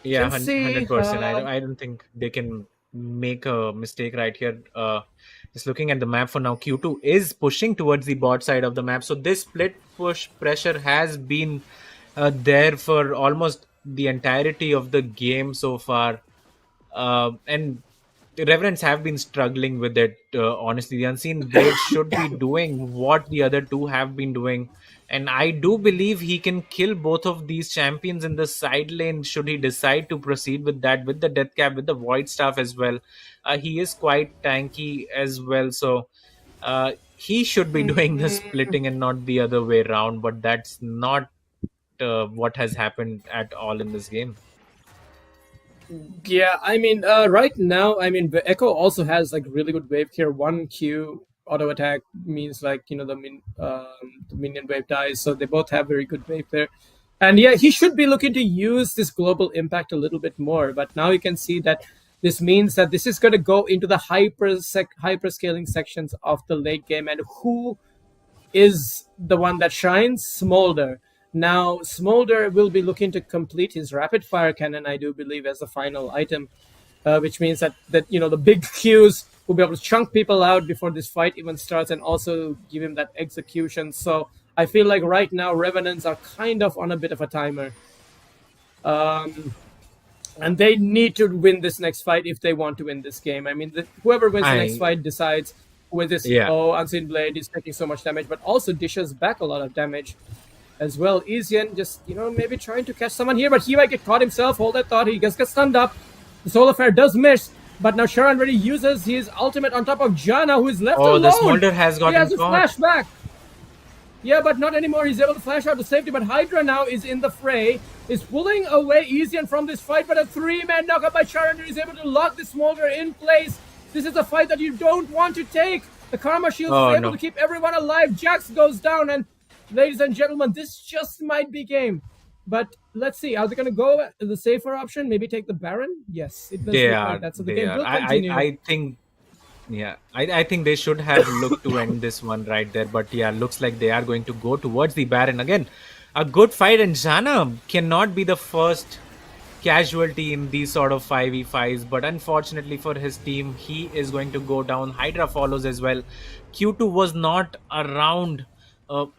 Yeah, we'll see. 100%. I don't think they can make a mistake right here. Just looking at the map for now, Q2 is pushing towards the bot side of the map. So this split push pressure has been there for almost the entirety of the game so far. And the Revenants have been struggling with it. Honestly, the Unseen Blade should be doing what the other two have been doing. And I do believe he can kill both of these champions in the side lane should he decide to proceed with that, with the Death Cap, with the Void Staff as well. He is quite tanky as well. So he should be doing the splitting and not the other way around. But that's not what has happened at all in this game. Yeah, I mean, right now, I mean, the Echo also has like really good wave here. 1Q auto attack means like the minion wave dies, so they both have very good wave there. And yeah, he should be looking to use this global impact a little bit more. But now you can see that this means that this is going to go into the hyper scaling sections of the late game, and who is the one that shines? Smolder. Now, Smolder will be looking to complete his rapid fire cannon, I do believe, as the final item, which means that the big Qs will be able to chunk people out before this fight even starts, and also give him that execution. So I feel like right now Revenants are kind of on a bit of a timer, and they need to win this next fight if they want to win this game. I mean, whoever wins the next fight decides with this. Yeah. Unseen Blade is taking so much damage, but also dishes back a lot of damage as well. Ezian just, maybe trying to catch someone here, but he might get caught himself. Hold that thought. He just gets stunned up. The Solar Flare does miss, but now Sharon already uses his ultimate on top of Jana, who is left alone. The Smolder has gotten He has a caught. flashback. Yeah, but not anymore. He's able to flash out to safety, but Hydra now is in the fray, is pulling away Ezian from this fight, but a 3-man knockup by Sharon is able to lock the Smolder in place. This is a fight that you don't want to take. The Karma Shield is able to keep everyone alive. Jax goes down, and ladies and gentlemen, this just might be game. But let's see. Are they going to go the safer option? Maybe take the Baron? Yes, it does look like that. So the game will continue. I think... Yeah, I think they should have looked to end this one right there. But yeah, looks like they are going to go towards the Baron. Again, a good fight. And Jana cannot be the first casualty in these sort of 5v5s. But unfortunately for his team, he is going to go down. Hydra follows as well. Q2 was not around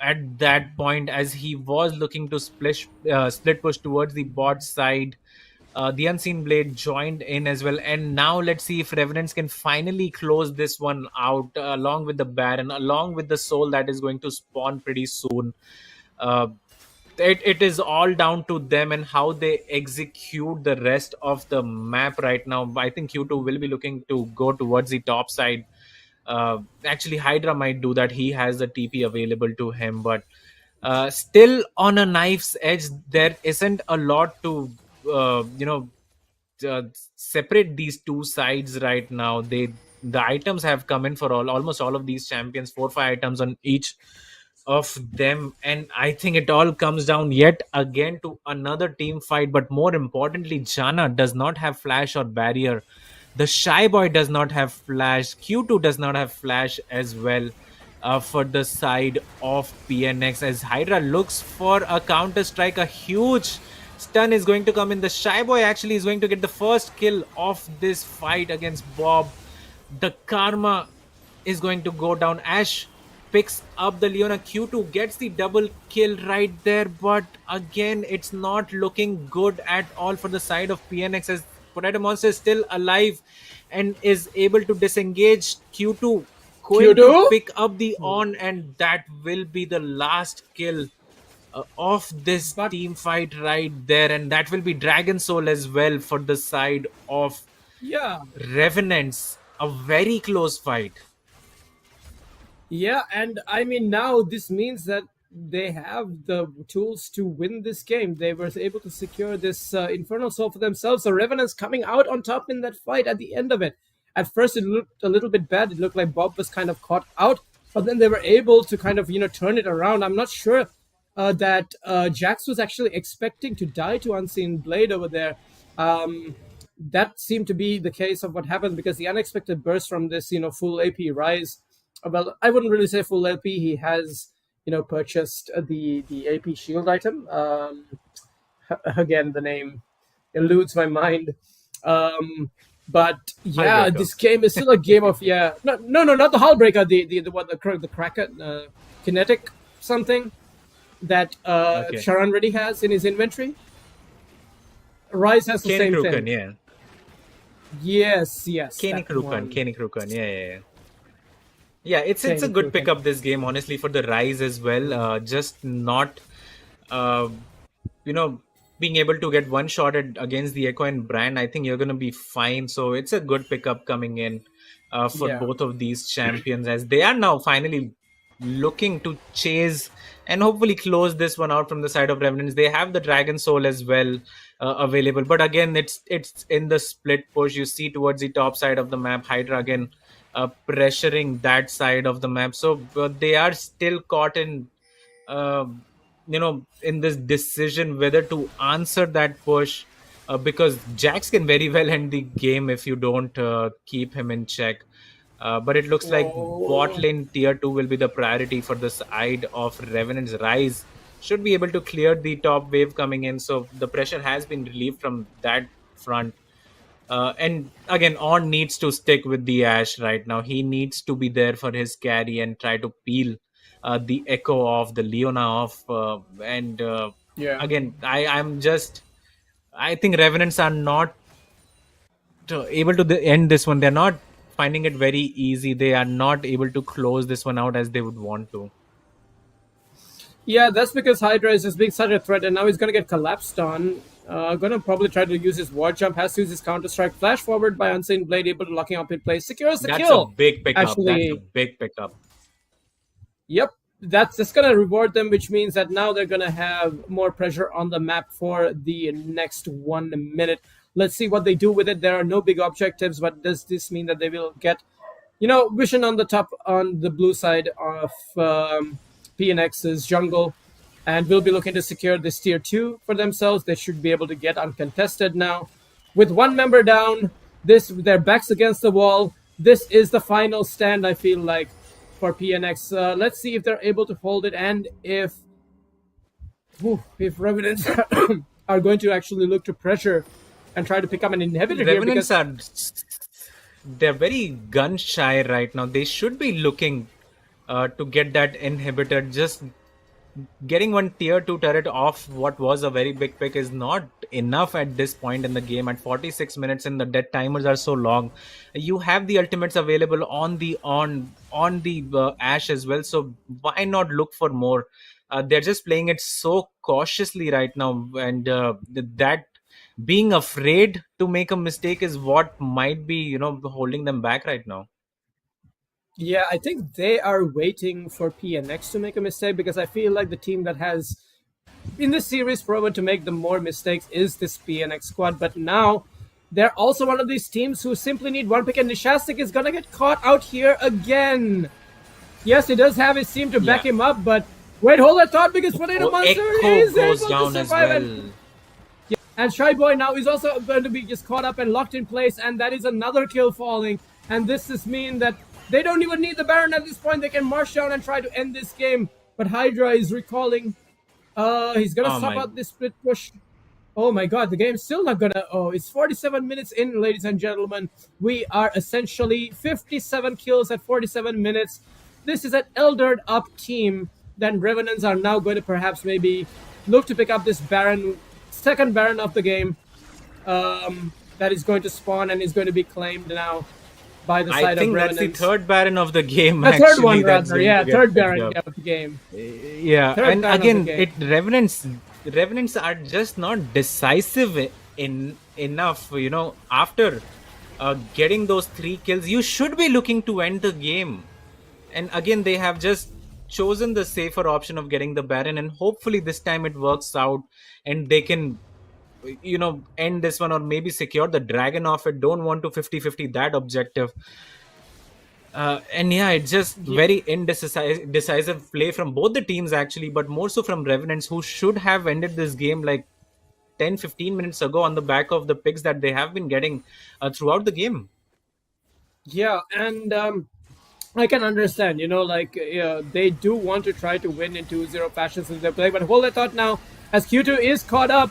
at that point, as he was looking to split push towards the bot side. The Unseen Blade joined in as well. And now let's see if Revenants can finally close this one out, along with the Baron, along with the Soul that is going to spawn pretty soon. It is all down to them and how they execute the rest of the map right now. I think Q2 will be looking to go towards the top side. Actually, Hydra might do that. He has the TP available to him. But still on a knife's edge, there isn't a lot to... separate these two sides right now. The items have come in for almost all of these champions, 4-5 items on each of them, and I think it all comes down yet again to another team fight. But more importantly, Jana does not have flash or barrier. The Shy Boy does not have flash. Q2 does not have flash as well. For the side of PNX, as Hydra looks for a counter strike, a huge stun is going to come in. The Shy Boy actually is going to get the first kill of this fight against Bob. The Karma is going to go down. Ash picks up the Leona. Q2 gets the double kill right there, but again, it's not looking good at all for the side of PNX, as Potato Monster is still alive and is able to disengage. Q2 going to pick up the on, and that will be the last kill of this team fight right there. And that will be Dragon Soul as well for the side of Revenants. A very close fight. Yeah, and I mean, now this means that they have the tools to win this game. They were able to secure this Infernal Soul for themselves. So Revenants coming out on top in that fight at the end of it. At first, it looked a little bit bad. It looked like Bob was kind of caught out, but then they were able to kind of, turn it around. I'm not sure that Jax was actually expecting to die to Unseen Blade over there. That seemed to be the case of what happened, because the unexpected burst from this, full AP Rise. Well, I wouldn't really say full AP. He has, purchased the AP shield item. Again, the name eludes my mind. But yeah, this game is still a game of no, not the Hullbreaker, the Kraken, kinetic something that Sharon already has in his inventory. Rise has the same thing. Yes, Kenny that one. Krukan. Yeah. Yeah, it's a Kenny good Krukan. pickup this game, honestly, for the Rise as well. Just not, uh, you know, being able to get one shot against the Echo and Brand. I think you're going to be fine. So it's a good pickup coming in for Yeah. both of these champions, as they are now finally looking to chase and hopefully close this one out from the side of Revenants. They have the Dragon Soul as well available, but again, it's in the split push. You see towards the top side of the map, Hydra again pressuring that side of the map. So they are still caught in, uh, in this decision whether to answer that push, because Jax can very well end the game if you don't keep him in check. But it looks like bot Whoa. lane tier 2 will be the priority for the side of Revenant's. Rise should be able to clear the top wave coming in, so the pressure has been relieved from that front. And again, On needs to stick with the Ash right now. He needs to be there for his carry and try to peel the Echo off, the Leona off. And Yeah. again, I think Revenants are not able to end this one. They're not finding it very easy. They are not able to close this one out as they would want to. Yeah, that's because Hydra is just being such a threat, and now he's gonna get collapsed on. Gonna probably try to use his ward jump, has to use his counter strike, flash forward by Unseen Blade, able to locking up in place, secures the That's kill. a big pickup. That's a Actually, big pickup. yep, that's just gonna reward them, which means that now they're gonna have more pressure on the map for the next 1 minute. Let's see what they do with it. There are no big objectives, but does this mean that they will get, vision on the top on the blue side of PNX's jungle, and will be looking to secure this tier 2 for themselves. They should be able to get uncontested now. With one member down, their backs against the wall. This is the final stand, I feel like, for PNX. Let's see if they're able to hold it, and if Revenants are going to actually look to pressure and try to pick up an inhibitor here. Revenants they're very gun shy right now. They should be looking to get that inhibitor. Just getting one tier 2 turret off what was a very big pick is not enough at this point in the game. At 46 minutes and the dead timers are so long, you have the ultimates available on the Ash as well, so why not look for more? They're just playing it so cautiously right now, and that being afraid to make a mistake is what might be holding them back right now. Yeah, I think they are waiting for PNX to make a mistake, because I feel like the team that has in this series proven to make the more mistakes is this PNX squad. But now they're also one of these teams who simply need one pick, and Nishastic is gonna get caught out here again. Yes, he does have his team to back him up, but wait, hold that thought, because Potato Monster is goes able down to as survive. well. And Shy Boy now is also going to be just caught up and locked in place, and that is another kill falling. And this is mean that they don't even need the Baron at this point. They can march down and try to end this game. But Hydra is recalling. He's gonna stop out this split push. Oh my god, the game's still not gonna. Oh, it's 47 minutes in, ladies and gentlemen. We are essentially 57 kills at 47 minutes. This is an eldered up team. Then Revenants are now going to perhaps maybe look to pick up this Baron, second Baron of the game. That is going to spawn and is going to be claimed now by the side of Revenants. I think that's the third Baron of the game. The third one, rather. Yeah, third Baron of the game. Yeah, and again, Revenants are just not decisive enough. After getting those 3 kills, you should be looking to end the game. And again, they have just chosen the safer option of getting the Baron, and hopefully this time it works out and they can end this one, or maybe secure the dragon off it. Don't want to 50-50 that objective. And yeah, it's just very indecisive play from both the teams actually, but more so from Revenants, who should have ended this game like 10-15 minutes ago on the back of the picks that they have been getting throughout the game. Yeah, and I can understand, they do want to try to win in 2-0 fashion since they're playing, but hold that thought now, as Q2 is caught up.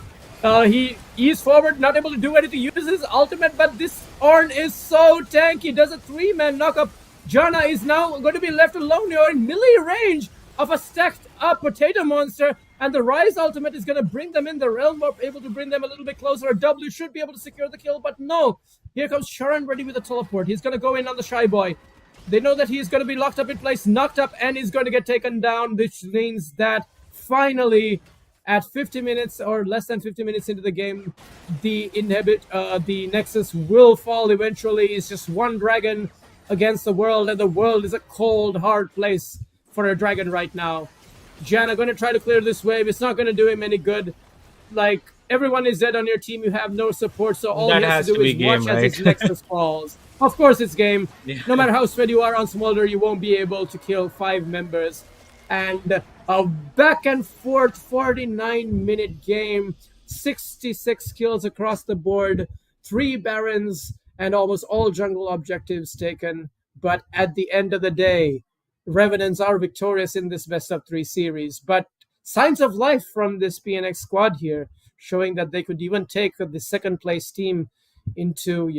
He is forward, not able to do anything, uses his ultimate, but this Ornn is so tanky, does a 3-man knockup. Janna is now going to be left alone here in melee range of a stacked up Potato Monster, and the Rise ultimate is going to bring them in. The Realm Warp able to bring them a little bit closer. W should be able to secure the kill, but no. Here comes Sharon ready with a teleport. He's going to go in on the Shy Boy. They know that he's going to be locked up in place, knocked up, and he's going to get taken down, which means that finally, at 50 minutes or less than 50 minutes into the game, the Nexus will fall eventually. It's just one dragon against the world, and the world is a cold, hard place for a dragon right now. Janna going to try to clear this wave. It's not going to do him any good. Like, everyone is dead on your team. You have no support, so all That he has to do is game, watch right? as his Nexus falls. Of course it's game. Yeah. No matter how sweaty you are on Smolder, you won't be able to kill 5 members. And a back and forth 49-minute game, 66 kills across the board, 3 Barons, and almost all jungle objectives taken. But at the end of the day, Revenants are victorious in this best of 3 series. But signs of life from this PNX squad here, showing that they could even take the second place team into,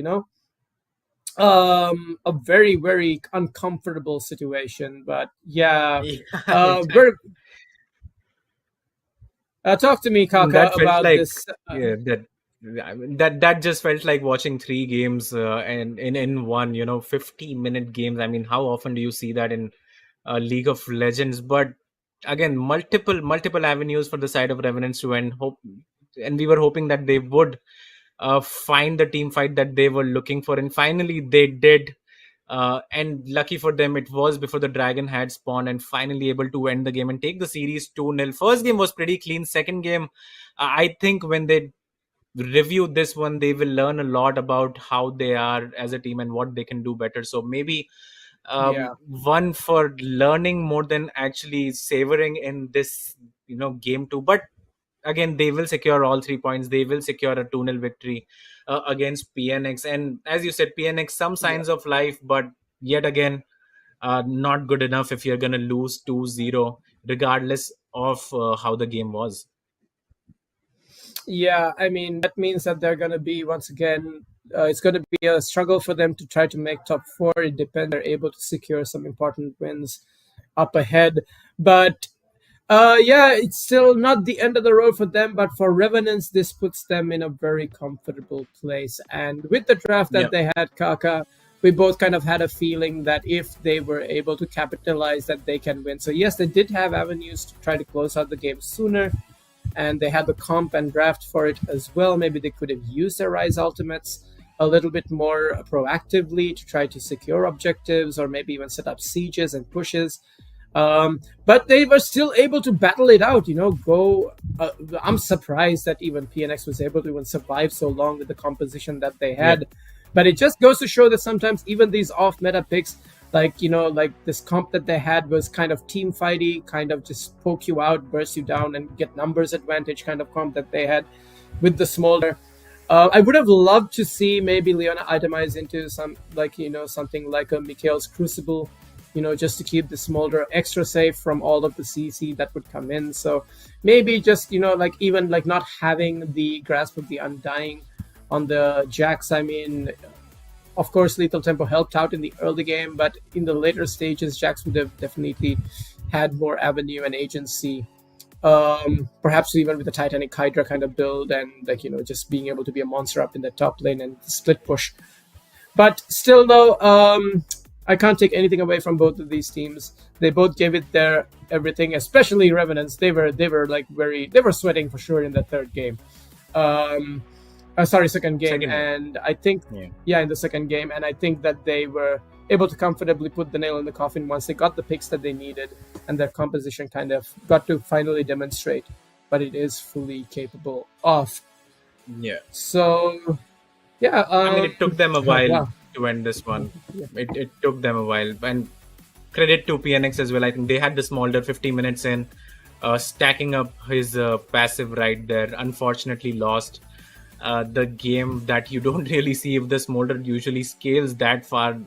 a very, very uncomfortable situation. But yeah, Exactly. talk to me, Kaka, That felt about like this. that just felt like watching 3 games and in one, 50-minute games. I mean, how often do you see that in League of Legends? But again, multiple avenues for the side of Revenants to end. And we were hoping that they would find the team fight that they were looking for, and finally they did. And lucky for them, it was before the dragon had spawned, and finally able to end the game and take the series 2-0. First game was pretty clean. Second game, I think when they review this one, they will learn a lot about how they are as a team and what they can do better. So maybe one for learning more than actually savoring in this game 2. But again, they will secure all 3 points. They will secure a 2-0 victory against PNX. And as you said, PNX, some signs of life, but yet again, not good enough if you're going to lose 2-0, regardless of how the game was. Yeah, I mean, that means that they're going to be, once again, it's going to be a struggle for them to try to make top 4. It depends. They're able to secure some important wins up ahead. But it's still not the end of the road for them, but for Revenants, this puts them in a very comfortable place. And with the draft that they had, Kaka, we both kind of had a feeling that if they were able to capitalize, that they can win. So yes, they did have avenues to try to close out the game sooner, and they had the comp and draft for it as well. Maybe they could have used their Rise Ultimates a little bit more proactively to try to secure objectives, or maybe even set up sieges and pushes. But they were still able to battle it out, I'm surprised that even PNX was able to even survive so long with the composition that they had. Yeah. But it just goes to show that sometimes even these off-meta picks, like this comp that they had was kind of team fighty, kind of just poke you out, burst you down, and get numbers advantage kind of comp that they had with the Smolder. I would have loved to see maybe Leona itemize into something like a Mikhail's Crucible, just to keep the Smolder extra safe from all of the CC that would come in. So maybe just, even not having the Grasp of the Undying on the Jax. I mean, of course, Lethal Tempo helped out in the early game, but in the later stages, Jax would have definitely had more avenue and agency. Perhaps even with the Titanic Hydra kind of build, and just being able to be a monster up in the top lane and split push. But still, though, I can't take anything away from both of these teams. They both gave it their everything, especially Revenants. They were sweating for sure in the third game. Second game. And I think, in the second game. And I think that they were able to comfortably put the nail in the coffin once they got the picks that they needed, and their composition kind of got to finally demonstrate what it is fully capable of. Yeah. So, I mean, it took them a while to end this one. It took them a while, and credit to PNX as well. I think they had the Smolder 50 minutes in, stacking up his passive right there. Unfortunately lost the game that you don't really see if the Smolder usually scales that far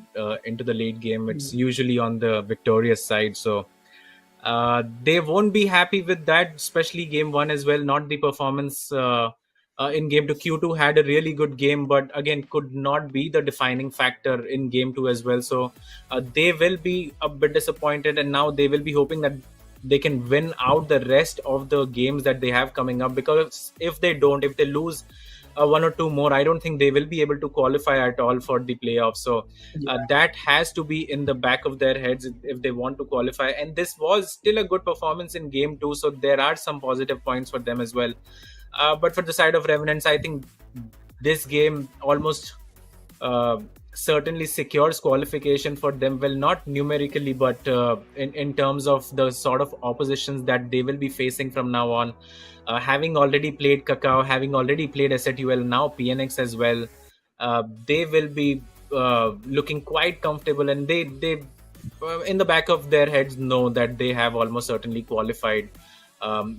into the late game. It's usually on the victorious side, so they won't be happy with that, especially game 1 as well. Not the performance in game 2. Q2 had a really good game, but again could not be the defining factor in game 2 as well. So they will be a bit disappointed, and now they will be hoping that they can win out the rest of the games that they have coming up, because if they lose one or two more, I don't think they will be able to qualify at all for the playoffs. So that has to be in the back of their heads if they want to qualify. And this was still a good performance in game 2, so there are some positive points for them as well. But for the side of Revenants, I think this game almost certainly secures qualification for them. Well, not numerically, but in terms of the sort of oppositions that they will be facing from now on. Having already played Kakao, having already played SATUL, now PNX as well, they will be looking quite comfortable, and they in the back of their heads know that they have almost certainly qualified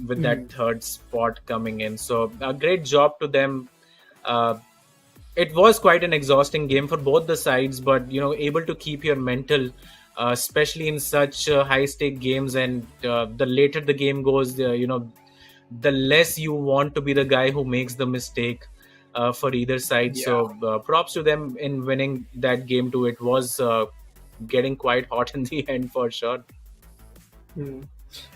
with that third spot coming in. So a great job to them. It was quite an exhausting game for both the sides, but able to keep your mental, especially in such high stake games, and the later the game goes, the less you want to be the guy who makes the mistake for either side. So props to them in winning that game too. It was getting quite hot in the end for sure.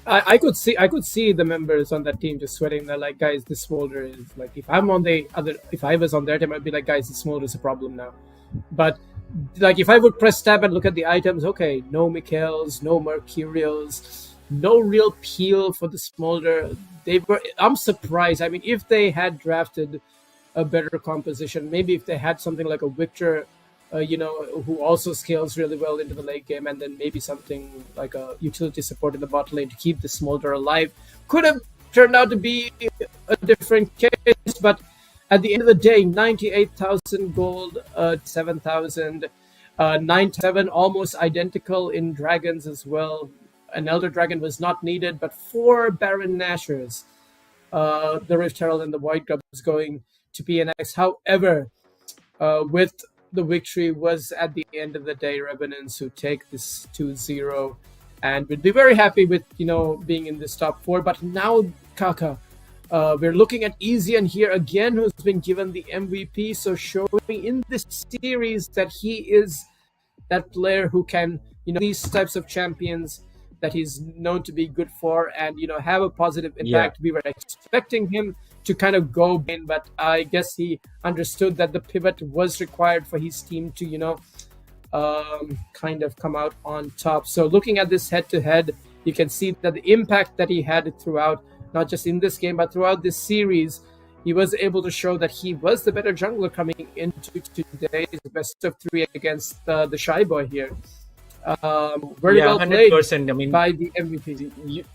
I could see the members on that team just sweating. They're like, guys, this smolder is like, if I was on their team, I'd be like, guys, this smolder is a problem now. But like, if I would press tab and look at the items, okay, no Mikhails, no Mercurials, no real peel for the smolder. I'm surprised. I mean, if they had drafted a better composition, maybe if they had something like a Victor, who also scales really well into the late game, and then maybe something like a utility support in the bot lane to keep the smolder alive, could have turned out to be a different case. But at the end of the day, 98,000 gold, 7,000, 9-7, almost identical in dragons as well. An Elder Dragon was not needed, but 4 Baron Nashers. The Rift Herald and the White Grubs going to PNX. However, with the victory was at the end of the day Revenants who take this 2-0, and we'd be very happy with being in this top 4. But now, Kaka, we're looking at EZN here again, who's been given the MVP, so showing in this series that he is that player who can these types of champions that he's known to be good for, and have a positive impact. We were expecting him to kind of go in, but I guess he understood that the pivot was required for his team to kind of come out on top. So looking at this head-to-head, you can see that the impact that he had throughout, not just in this game but throughout this series, he was able to show that he was the better jungler coming into today's best of 3 against the Shy Boy here. Very well played 100%. I mean, by the MVP.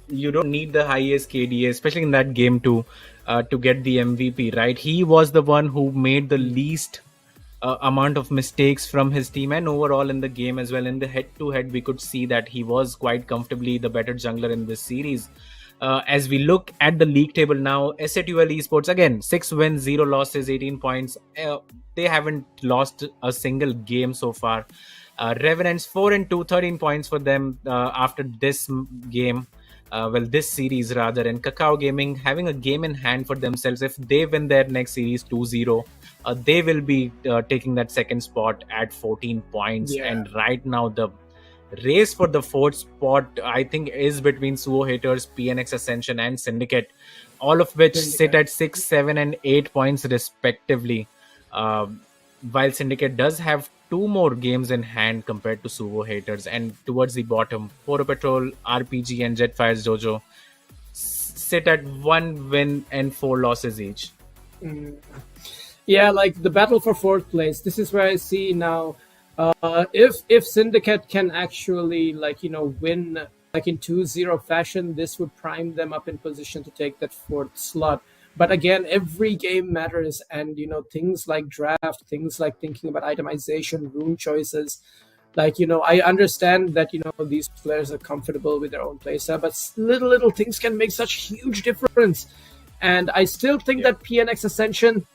You don't need the highest KDA, especially in that game too, to get the MVP, right? He was the one who made the least amount of mistakes from his team, and overall in the game as well. In the head-to-head, we could see that he was quite comfortably the better jungler in this series. As we look at the league table now, SATUL Esports, again, 6 wins, 0 losses, 18 points. They haven't lost a single game so far. Revenants 4-2, 13 points for them after this game. This series rather, and Kakao Gaming having a game in hand for themselves. If they win their next series 2-0, they will be taking that second spot at 14 points. And right now the race for the fourth spot, I think, is between Suo Haters, PNX Ascension and Syndicate, all of which sit at 6, 7 and 8 points respectively. While Syndicate does have 2 more games in hand compared to Suvo Haters, and towards the bottom, Poro Patrol, RPG and Jetfire's Dojo sit at 1 win and 4 losses each. Yeah, like the battle for 4th place. This is where I see now, if Syndicate can actually win like in 2-0 fashion, this would prime them up in position to take that 4th slot. But again, every game matters, and things like draft, things like thinking about itemization, rune choices. I understand that these players are comfortable with their own playstyle, but little things can make such huge difference. And I still think that PNX Ascension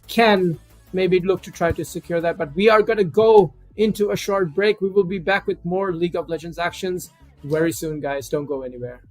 can maybe look to try to secure that. But we are going to go into a short break. We will be back with more League of Legends actions very soon, guys. Don't go anywhere.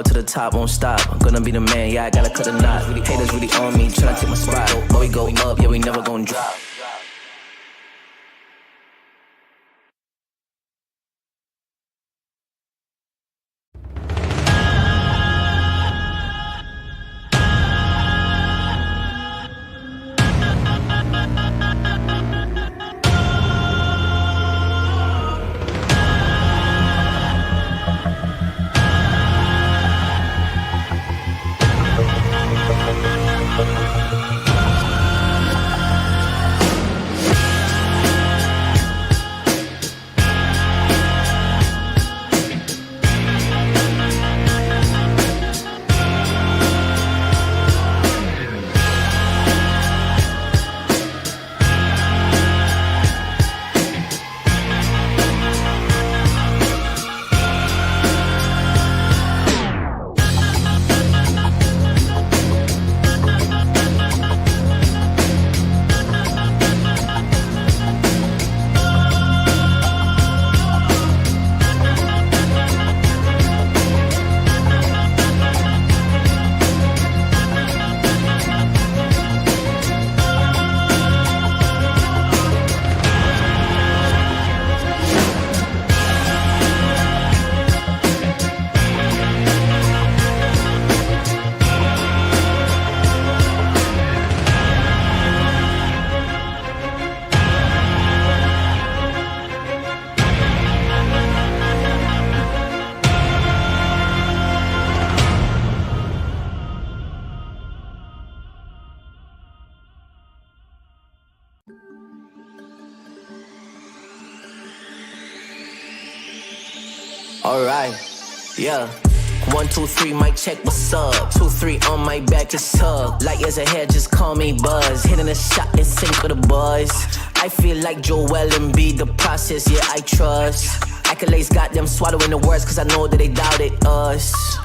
fall to the top, won't stop. I'm gonna be the man, yeah, I gotta cut the knot. Haters really on me, tryna take my spot. But we go up, yeah, we never gon' drop. Alright, yeah. 1, 2, 3, mic check, what's up? 2, 3 on my back, it's tough. Light years ahead, just call me Buzz. Hitting a shot in sync with the buzz. I feel like Joel Embiid, the process, yeah, I trust. Accolades got them swallowing the words, cause I know that they doubted us.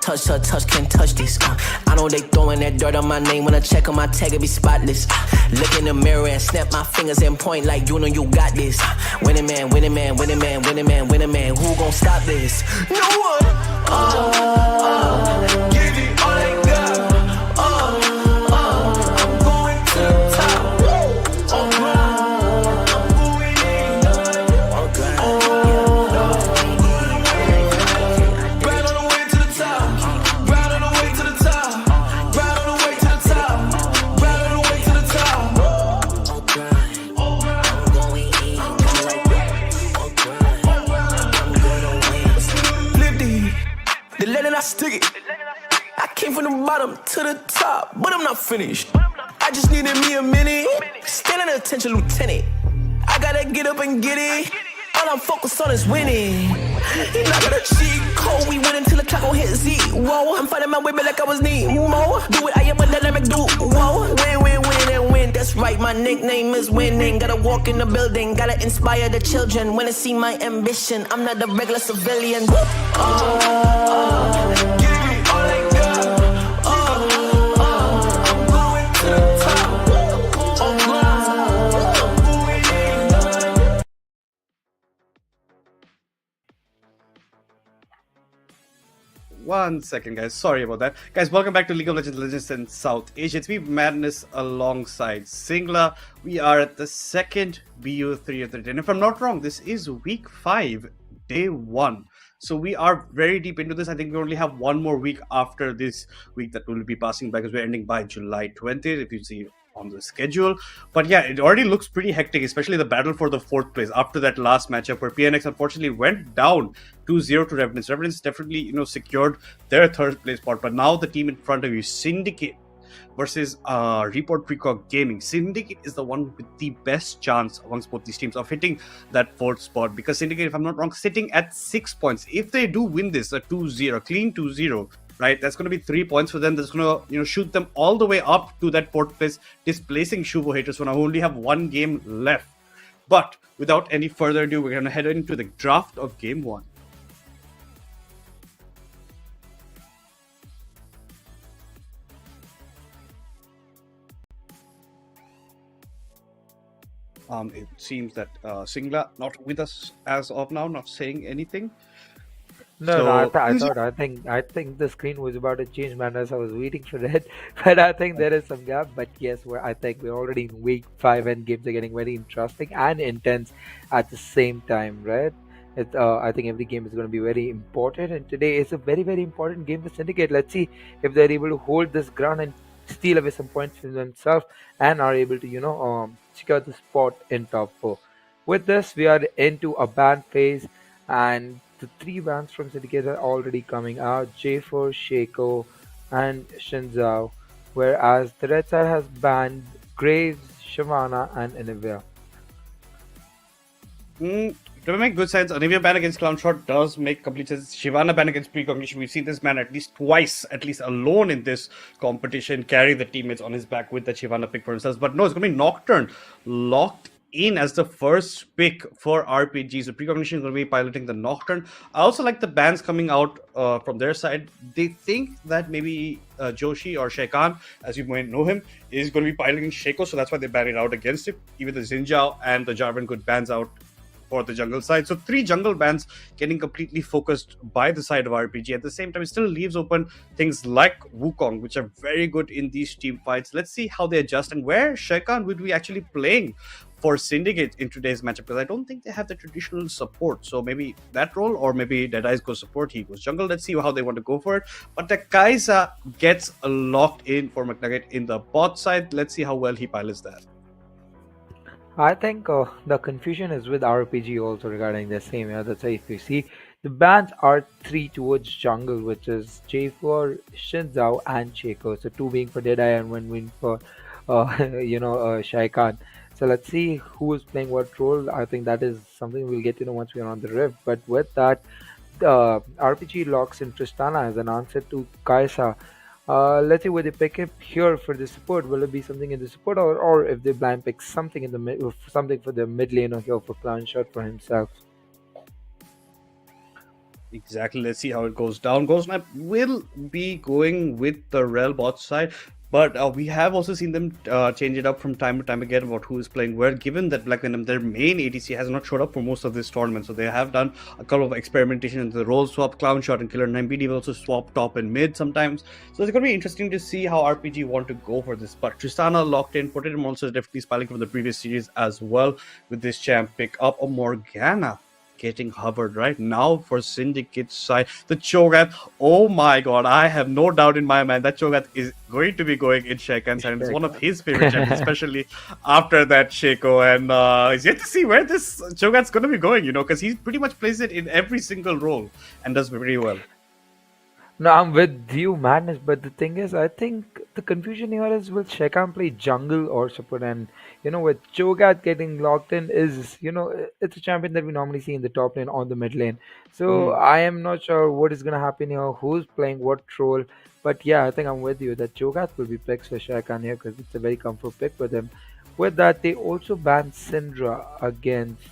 Touch, can't touch this. I know they throwing that dirt on my name. When I check on my tag, it be spotless. Look in the mirror and snap my fingers and point like you know you got this. Winning man, winning man, winning man, winning man, winning man. Who gon' stop this? No one. Give it all they got. I'm going to the top. I'm going in. Right on the way to the top. Right on the way to the top. Right on the way to the top. Right on the way to the top. I'm going in. Flip the letter I stick it. I came from the bottom to the top, but I'm not finished. I just needed me a minute. Still an attention, lieutenant. I gotta get up and get it. All I'm focused on is winning. You not gonna cheat code. We win until the clock gon' hit zero. I'm fighting my way back like I was Nemo. Do it, I am a dynamic duo. Win, and win. That's right, my nickname is winning. Gotta walk in the building, gotta inspire the children. Wanna see my ambition, I'm not a regular civilian. Give me all I got. I'm going to the top. One second, guys. Sorry about that. Guys, welcome back to League of Legends in South Asia. It's me, Madness, alongside Singla. We are at the second BO3 of the day. And if I'm not wrong, this is week 5, day 1. So we are very deep into this. I think we only have one more week after this week that we'll be passing by, because we're ending by July 20th, if you see on the schedule. But yeah, it already looks pretty hectic, especially the battle for the 4th place after that last matchup where PNX unfortunately went down 2-0 to Revenants. Revenants definitely, secured their 3rd place spot, but now the team in front of you, Syndicate versus Report Precog Gaming. Syndicate is the one with the best chance amongst both these teams of hitting that 4th spot, because Syndicate, if I'm not wrong, sitting at 6 points. If they do win this, a 2-0, clean 2-0, right, that's going to be 3 points for them. That's going to, shoot them all the way up to that 4th place, displacing Shuvo Haters, who now only have one game left. But without any further ado, we're going to head into the draft of Game 1. It seems that Singla not with us as of now, not saying anything. No, no, So I think the screen was about to change, man, as I was waiting for it. But I think there is some gap. But yes, I think we're already in week 5 and games are getting very interesting and intense at the same time, right? I think every game is going to be very important, and today is a very, very important game for Syndicate. Let's see if they're able to hold this ground and steal away some points for themselves and are able to, secure the spot in top 4. With this, we are into a ban phase, and the 3 bans from Syndicate are already coming out: J4, Shaco, and Shinzao, whereas the red side has banned Graves, Shavana, and Anivia. to make good sense, Olivia ban against Clownshot does make complete sense. Shivana ban against Precognition. We've seen this man at least twice, at least alone in this competition, carry the teammates on his back with the Shivana pick for themselves. But no, it's going to be Nocturne locked in as the first pick for RPG. So Precognition is going to be piloting the Nocturne. I also like the bans coming out from their side. They think that maybe Joshi or Shekan, as you might know him, is going to be piloting Shaco, so that's why they ban it out against it. Even the Xinjiao and the Jarvan could bans out for the jungle side. So 3 jungle bans getting completely focused by the side of RPG. At the same time, it still leaves open things like Wukong, which are very good in these team fights. Let's see how they adjust and where Shekan would be actually playing for Syndicate in today's matchup, because I don't think they have the traditional support. So maybe that role, or maybe Deadeyes goes support, he goes jungle. Let's see how they want to go for it. But the Kaisa gets locked in for McNugget in the bot side. Let's see how well he pilots that. I think the confusion is with RPG also regarding the same. Yeah, that's why if you see the bans are 3 towards jungle, which is J4, Shinzao, and Shaco. So 2 being for Deadeye and 1 being for Shaikan. So let's see who is playing what role. I think that is something we'll get to know once we are on the rift. But with that, RPG locks in Tristana as an answer to Kaisa. Let's see where they pick up here for the support. Will it be something in the support, or if they blind pick something in the something for the mid lane, or here for plan shot for himself? Exactly. Let's see how it goes down. Ghostnap will be going with the Rel bot side, but we have also seen them change it up from time to time again about who is playing where, given that Black Venom, their main ADC, has not showed up for most of this tournament. So they have done a couple of experimentation in the role swap. Clownshot and Killer 9 BD will also swap top and mid sometimes. So it's going to be interesting to see how RPG want to go for this. But Tristana locked in. Potato also definitely spelling from the previous series as well with this champ pick up. A Morgana getting hovered right now for Syndicate side. The Cho'Gath, oh my god, I have no doubt in my mind that Cho'Gath is going to be going in Shekan's hand. It's one of his favorite champions, especially after that Shaco. And it's yet to see where this Cho'Gath's going to be going, because he pretty much plays it in every single role and does very well. No, I'm with you, Madness. But the thing is, I think the confusion here is, will Shekan play jungle or support? And with Cho'Gath getting locked in, is it's a champion that we normally see in the top lane on the mid lane. So I am not sure what is gonna happen here, who's playing what role. But yeah, I think I'm with you that Cho'Gath will be picked for Shekan here because it's a very comfort pick for them. With that, they also banned Syndra against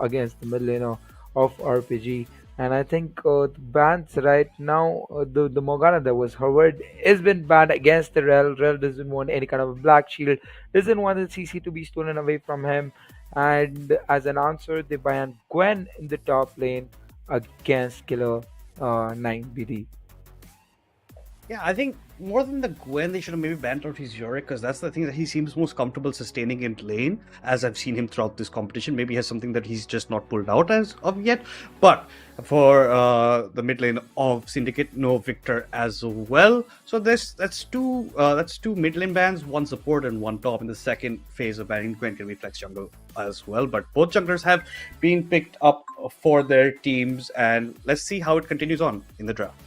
against the mid laner of RPG. And I think the bans right now, the Morgana that was Howard has been banned against the Rel. Rel doesn't want any kind of a black shield, doesn't want the CC to be stolen away from him. And as an answer, they banned Gwen in the top lane against Killer 9 BD. Yeah, I think more than the Gwen, they should have maybe banned out his Yorick, because that's the thing that he seems most comfortable sustaining in lane, as I've seen him throughout this competition. Maybe he has something that he's just not pulled out as of yet. But for the mid lane of Syndicate, no Victor as well. So that's two mid lane bans, 1 support and 1 top. In the second phase of banning, Gwen can be flex jungle as well. But both junglers have been picked up for their teams, and let's see how it continues on in the draft.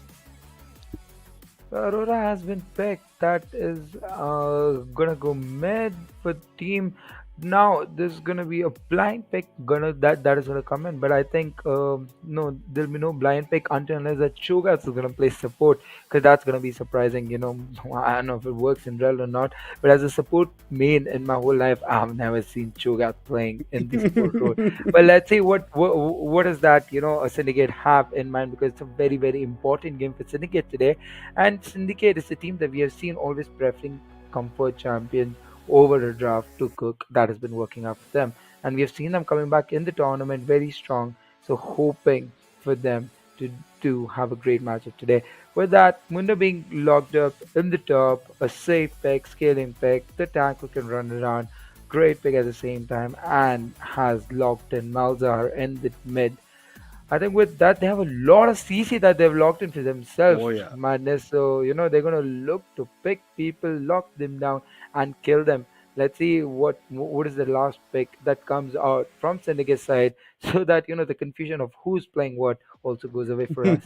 Aurora has been picked. That is gonna go mid for team. Now there's gonna be a blind pick that is gonna come in, but I think no, there'll be no blind pick until unless that Cho'Gath is gonna play support, because that's gonna be surprising. I don't know if it works in Rel or not, but as a support main in my whole life, I've never seen Cho'Gath playing in the support role. But let's see what does that a Syndicate have in mind, because it's a very, very important game for Syndicate today, and Syndicate is a team that we have seen always preferring comfort champions over a draft to cook. That has been working out for them, and we have seen them coming back in the tournament very strong. So hoping for them to have a great matchup today. With that, Mundo being locked up in the top, a safe pick, scaling pick, the tank who can run around, great pick at the same time, and has locked in Malzahar in the mid. I think with that they have a lot of CC that they've locked in for themselves, Oh yeah. madness. So they're gonna look to pick people, lock them down, and kill them. Let's see what is the last pick that comes out from Syndicate side, so that the confusion of who's playing what also goes away for us.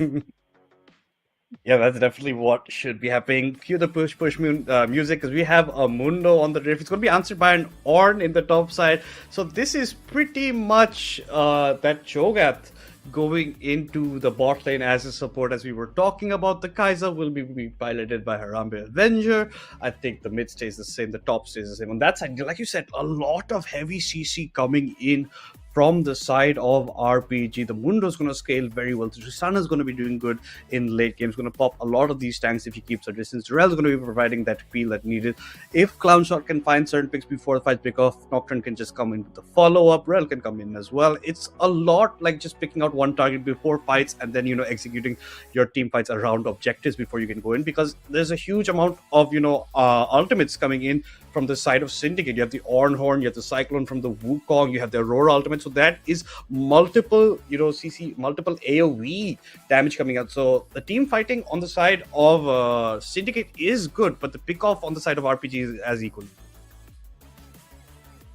Yeah, that's definitely what should be happening. Cue the music because we have a Mundo on the drift. It's going to be answered by an Orn in the top side. So this is pretty much that Cho'Gath going into the bot lane as a support, as we were talking about. The Kaiser will be piloted by Harambe Avenger. I think the mid stays the same, the top stays the same. On that side, like you said, a lot of heavy CC coming in from the side of RPG. The Mundo is going to scale very well. Tristana is going to be doing good in late games, going to pop a lot of these tanks if he keeps her distance. Durrell is going to be providing that feel that needed. If Clownshot can find certain picks before the fight pick off, Nocturne can just come in with the follow-up. Rel can come in as well. It's a lot like just picking out one target before fights and then, executing your team fights around objectives before you can go in, because there's a huge amount of, ultimates coming in from the side of Syndicate. You have the Ornhorn, you have the Cyclone from the Wukong, you have the Aurora ultimate. So that is multiple, CC, multiple AoE damage coming out. So the team fighting on the side of Syndicate is good, but the pick off on the side of RPG is as equal.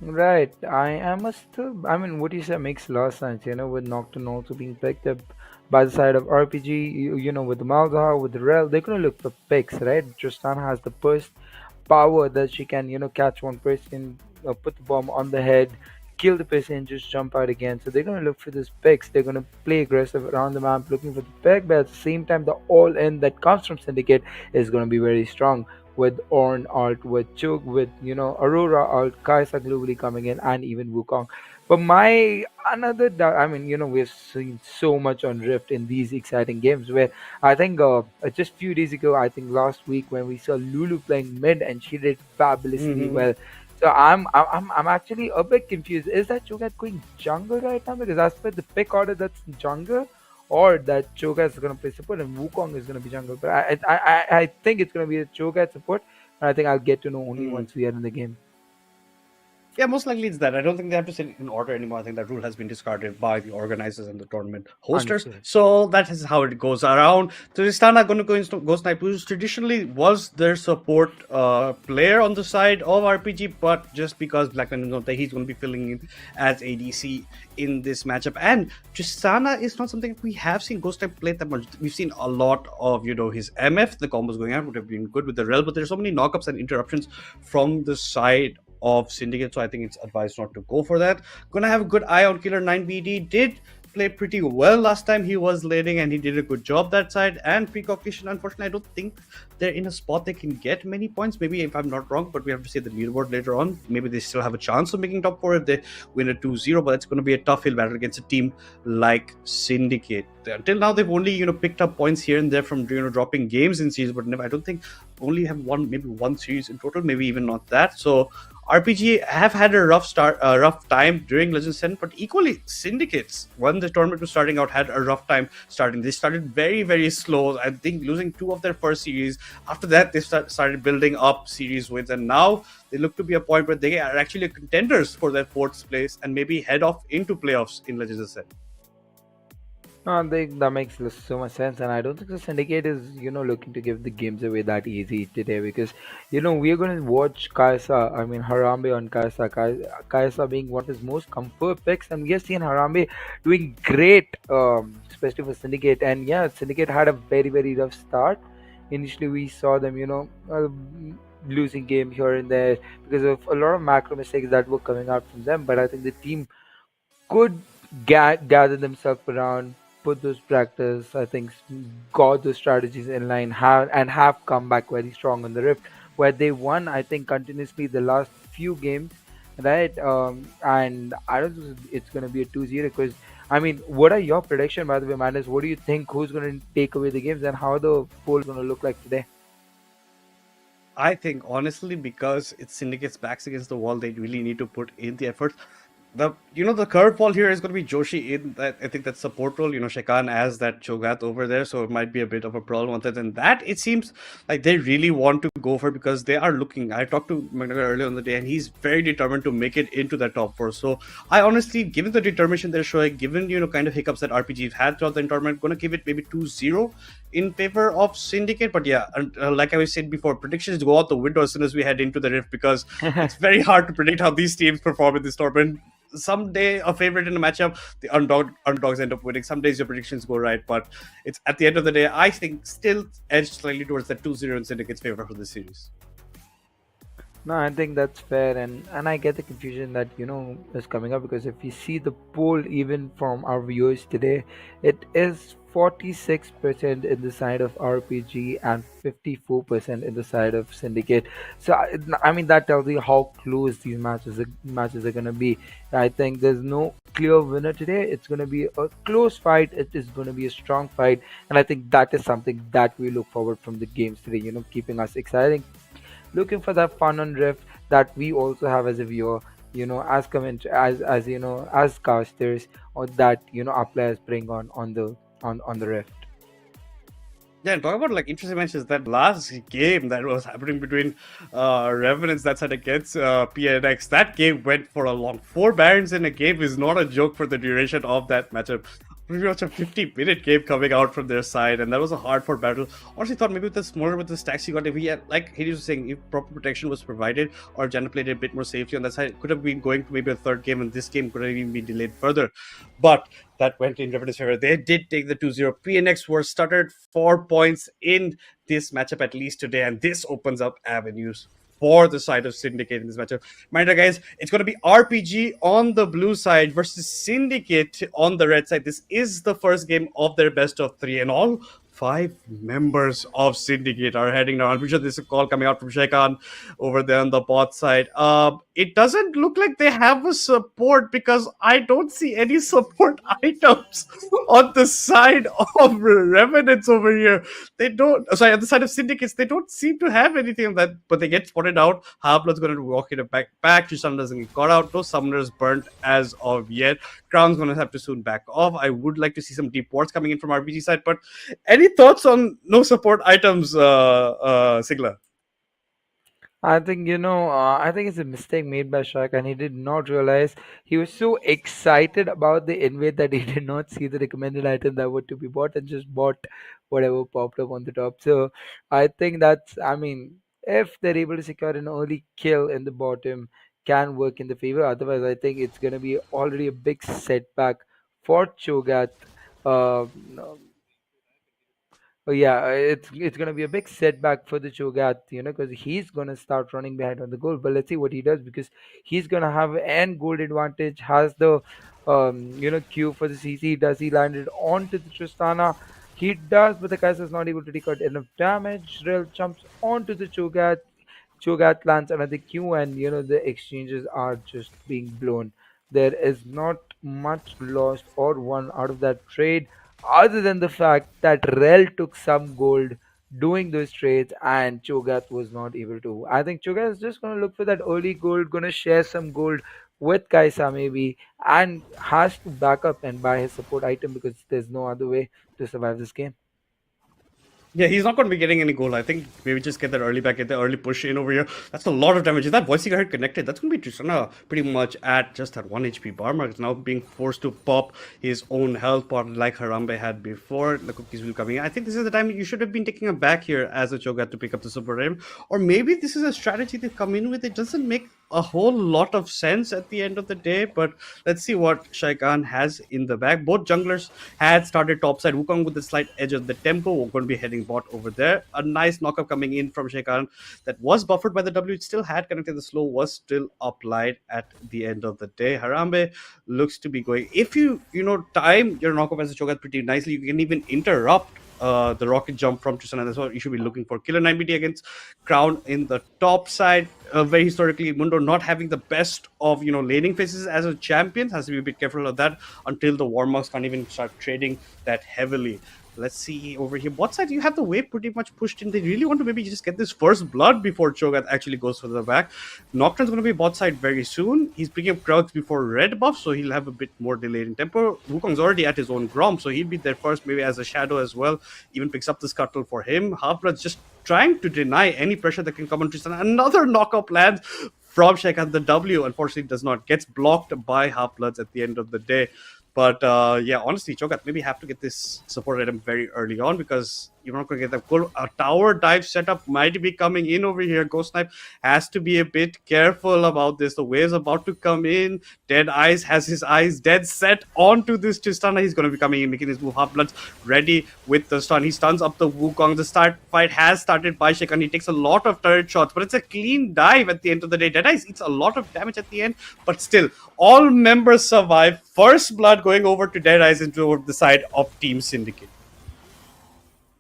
Right. I mean, what you said makes a lot of sense, with Nocturne also being picked up by the side of RPG, with the Malzahar, with the Rel, they're going to look for picks, right? Tristan has the burst power that she can, catch one person, put the bomb on the head, kill the person, and just jump out again. So they're going to look for these picks. They're going to play aggressive around the map, looking for the pick, but at the same time, the all-in that comes from Syndicate is going to be very strong. With Orn alt, with Chug, with Aurora alt, Kaisa globally coming in, and even Wukong. But my another, I mean, we've seen so much on Rift in these exciting games. Where I think just few days ago, I think last week when we saw Lulu playing mid and she did fabulously well. So I'm actually a bit confused. Is that Cho'Gath going jungle right now? Because as per the pick order, that's jungle, or that Cho'Gath is going to play support and Wukong is going to be jungle. But I think it's going to be a Cho'Gath support, and I think I'll get to know only once we are in the game. Yeah, most likely it's that. I don't think they have to sit in order anymore. I think that rule has been discarded by the organizers and the tournament hosters. Understood. So that is how it goes around. Tristana going to go into Ghost Knight, who traditionally was their support player on the side of RPG, but just because Blackman is not there, he's going to be filling in as ADC in this matchup. And Tristana is not something we have seen Ghost Knight play that much. We've seen a lot of, his MF, the combos going out would have been good with the Rel, but there's so many knockups and interruptions from the side of Syndicate, so I think it's advised not to go for that. Gonna have a good eye on Killer 9BD. Did play pretty well last time he was leading, and he did a good job that side. And Precog, unfortunately, I don't think they're in a spot they can get many points. Maybe if I'm not wrong, but we have to see the leaderboard later on. Maybe they still have a chance of making top 4 if they win a 2-0, but it's going to be a tough hill battle against a team like Syndicate. Until now, they've only picked up points here and there from dropping games in series, but never, I don't think only have maybe one series in total, maybe even not that. So RPG have had a rough time during Legends 10, but equally Syndicates, when the tournament was starting out, had a rough time starting. They started very, very slow. I think losing 2 of their first series. After that, they started building up series wins, and now they look to be a point where they are actually contenders for their 4th place and maybe head off into playoffs in Legends 10. That makes so much sense, and I don't think the Syndicate is, looking to give the games away that easy today, because, we're going to watch Kaisa, I mean, Harambe on Kaisa, Kaisa being one of his most comfort picks, and we have seen Harambe doing great, especially for Syndicate, and yeah, Syndicate had a very, very rough start. Initially, we saw them, losing games here and there because of a lot of macro mistakes that were coming out from them, but I think the team could gather themselves around, put those practice, I think, got those strategies in line, have come back very strong on the Rift, where they won, I think, continuously the last few games, right? And I don't think it's going to be a 2-0 because, I mean, what are your prediction, by the way, Madness? What do you think? Who's going to take away the games and how the poll is going to look like today? I think, honestly, because it's Syndicate's backs against the wall, they really need to put in the effort. the curveball here is going to be Joshi in that. I think that support role. Shekan as that Cho'Gath over there, so it might be a bit of a problem. Other than that, it seems like they really want to go for it because they are looking. I talked to McNugget earlier on the day, and he's very determined to make it into the top four. So I honestly, given the determination they're showing, given kind of hiccups that RPG've had throughout the tournament, going to give it maybe 2-0 in favor of Syndicate. But yeah, and, like I was said before, predictions go out the window as soon as we head into the Rift because it's very hard to predict how these teams perform in this tournament. Someday a favorite in a matchup, the underdogs end up winning. Some days your predictions go right, but it's at the end of the day, I think still edged slightly towards that 2-0 in Syndicate's favor for this series. No, I think that's fair, and I get the confusion that is coming up because if we see the poll even from our viewers today, it is 46% in the side of RPG and 54% in the side of Syndicate. So I mean that tells you how close these matches are gonna be. I think there's no clear winner today. It's gonna be a close fight. It is gonna be a strong fight, and I think that is something that we look forward from the games today. Keeping us exciting, looking for that fun on Rift that we also have as a viewer, as as as casters, or that our players bring on the Rift. Yeah, and talk about like interesting matches. That last game that was happening between Revenants that side against PNX, that game went for a long 4 Barons in a game is not a joke for the duration of that matchup. Pretty much a 50-minute game coming out from their side, and that was a hard-fought battle. Honestly, thought maybe with the smaller with the stacks he got, if he had, like Hades was saying, if proper protection was provided or Jana played a bit more safety on that side, it could have been going to maybe a third game, and this game could have even been delayed further. But that went in Revenant's favor. They did take the 2-0. PNX were stuttered 4 points in this matchup at least today, and this opens up avenues for the side of Syndicate in this matchup. Mind you, guys, it's going to be RPG on the blue side versus Syndicate on the red side. This is the first game of their best of 3, and all 5 members of Syndicate are heading down. I'm pretty sure there's a call coming out from Shekan over there on the bot side. It doesn't look like they have a support because I don't see any support items on the side of Revenants over here. They don't, sorry, on the side of Syndicates, they don't seem to have anything of that, but they get spotted out. Half-Blood's going to walk it back. Tristan doesn't get caught out. No summoners burnt as of yet. Crown's going to have to soon back off. I would like to see some deep wards coming in from RPG side, but any thoughts on no support items, Sigla? I think I think it's a mistake made by Shaq, and he did not realize he was so excited about the invade that he did not see the recommended item that were to be bought and just bought whatever popped up on the top. So I think I mean, if they're able to secure an early kill in the bottom, can work in the favor. Otherwise, I think it's gonna be already a big setback for Cho'Gath. No, Oh yeah, it's gonna be a big setback for the Cho'Gath, because he's gonna start running behind on the goal. But let's see what he does because he's gonna have an gold advantage. Has the Q for the CC? Does he land it onto the Tristana? He does, but the Kaiser is not able to take out enough damage. Rel jumps onto the Cho'Gath. Cho'Gath lands another Q, and the exchanges are just being blown. There is not much lost or won out of that trade, other than the fact that Rel took some gold doing those trades and Cho'Gath was not able to. I think Cho'Gath is just going to look for that early gold, going to share some gold with Kaisa maybe, and has to back up and buy his support item because there's no other way to survive this game. Yeah, he's not going to be getting any goal. I think maybe just get that early back, get the early push in over here. That's a lot of damage. If that voicing head connected, that's going to be Tristana pretty much at just that 1 HP bar mark. It's now being forced to pop his own health pot like Harambe had before. The cookies will come in. I think this is the time you should have been taking a back here as a Cho'Gath to pick up the super rim. Or maybe this is a strategy they've come in with. It doesn't make a whole lot of sense at the end of the day, but let's see what Shaikan has in the bag. Both junglers had started topside. Wukong with the slight edge of the tempo. We're going to be heading bot over there. A nice knockup coming in from Shaikan that was buffered by the W. It still had connected. The slow was still applied at the end of the day. Harambe looks to be going. If you time your knockup as a Cho'Gath pretty nicely, you can even interrupt the rocket jump from Tristana. That's what you should be looking for. Killer 9BT against Crown in the top side. Very historically, Mundo not having the best of laning phases as a champion. Has to be a bit careful of that until the Warmocks can't even start trading that heavily. Let's see over here. Bot side, you have the wave pretty much pushed in. They really want to maybe just get this first blood before Cho'Gath actually goes for the back. Nocturne's going to be bot side very soon. He's picking up crowds before red buff, so he'll have a bit more delayed in tempo. Wukong's already at his own Grom, so he'll be there first, maybe as a shadow as well. Even picks up the scuttle for him. Half-Blood's just trying to deny any pressure that can come on Tristan. Another knockup lands from Sheikhan. The W, unfortunately, does not. Gets blocked by Half-Bloods at the end of the day. But yeah, honestly, Cho'Gath maybe have to get this support item very early on because you're not going to get that goal. A tower dive setup might be coming in over here. Ghost Knife has to be a bit careful about this. The wave's about to come in. Dead Eyes has his eyes dead set onto this Tristana. He's going to be coming in, making his move. Half-Bloods ready with the stun. He stuns up the Wukong. The start fight has started by Sheikhan. He takes a lot of turret shots, but it's a clean dive at the end of the day. Dead Eyes eats a lot of damage at the end, but still, all members survive. First blood going over to Dead Eyes into the side of Team Syndicate.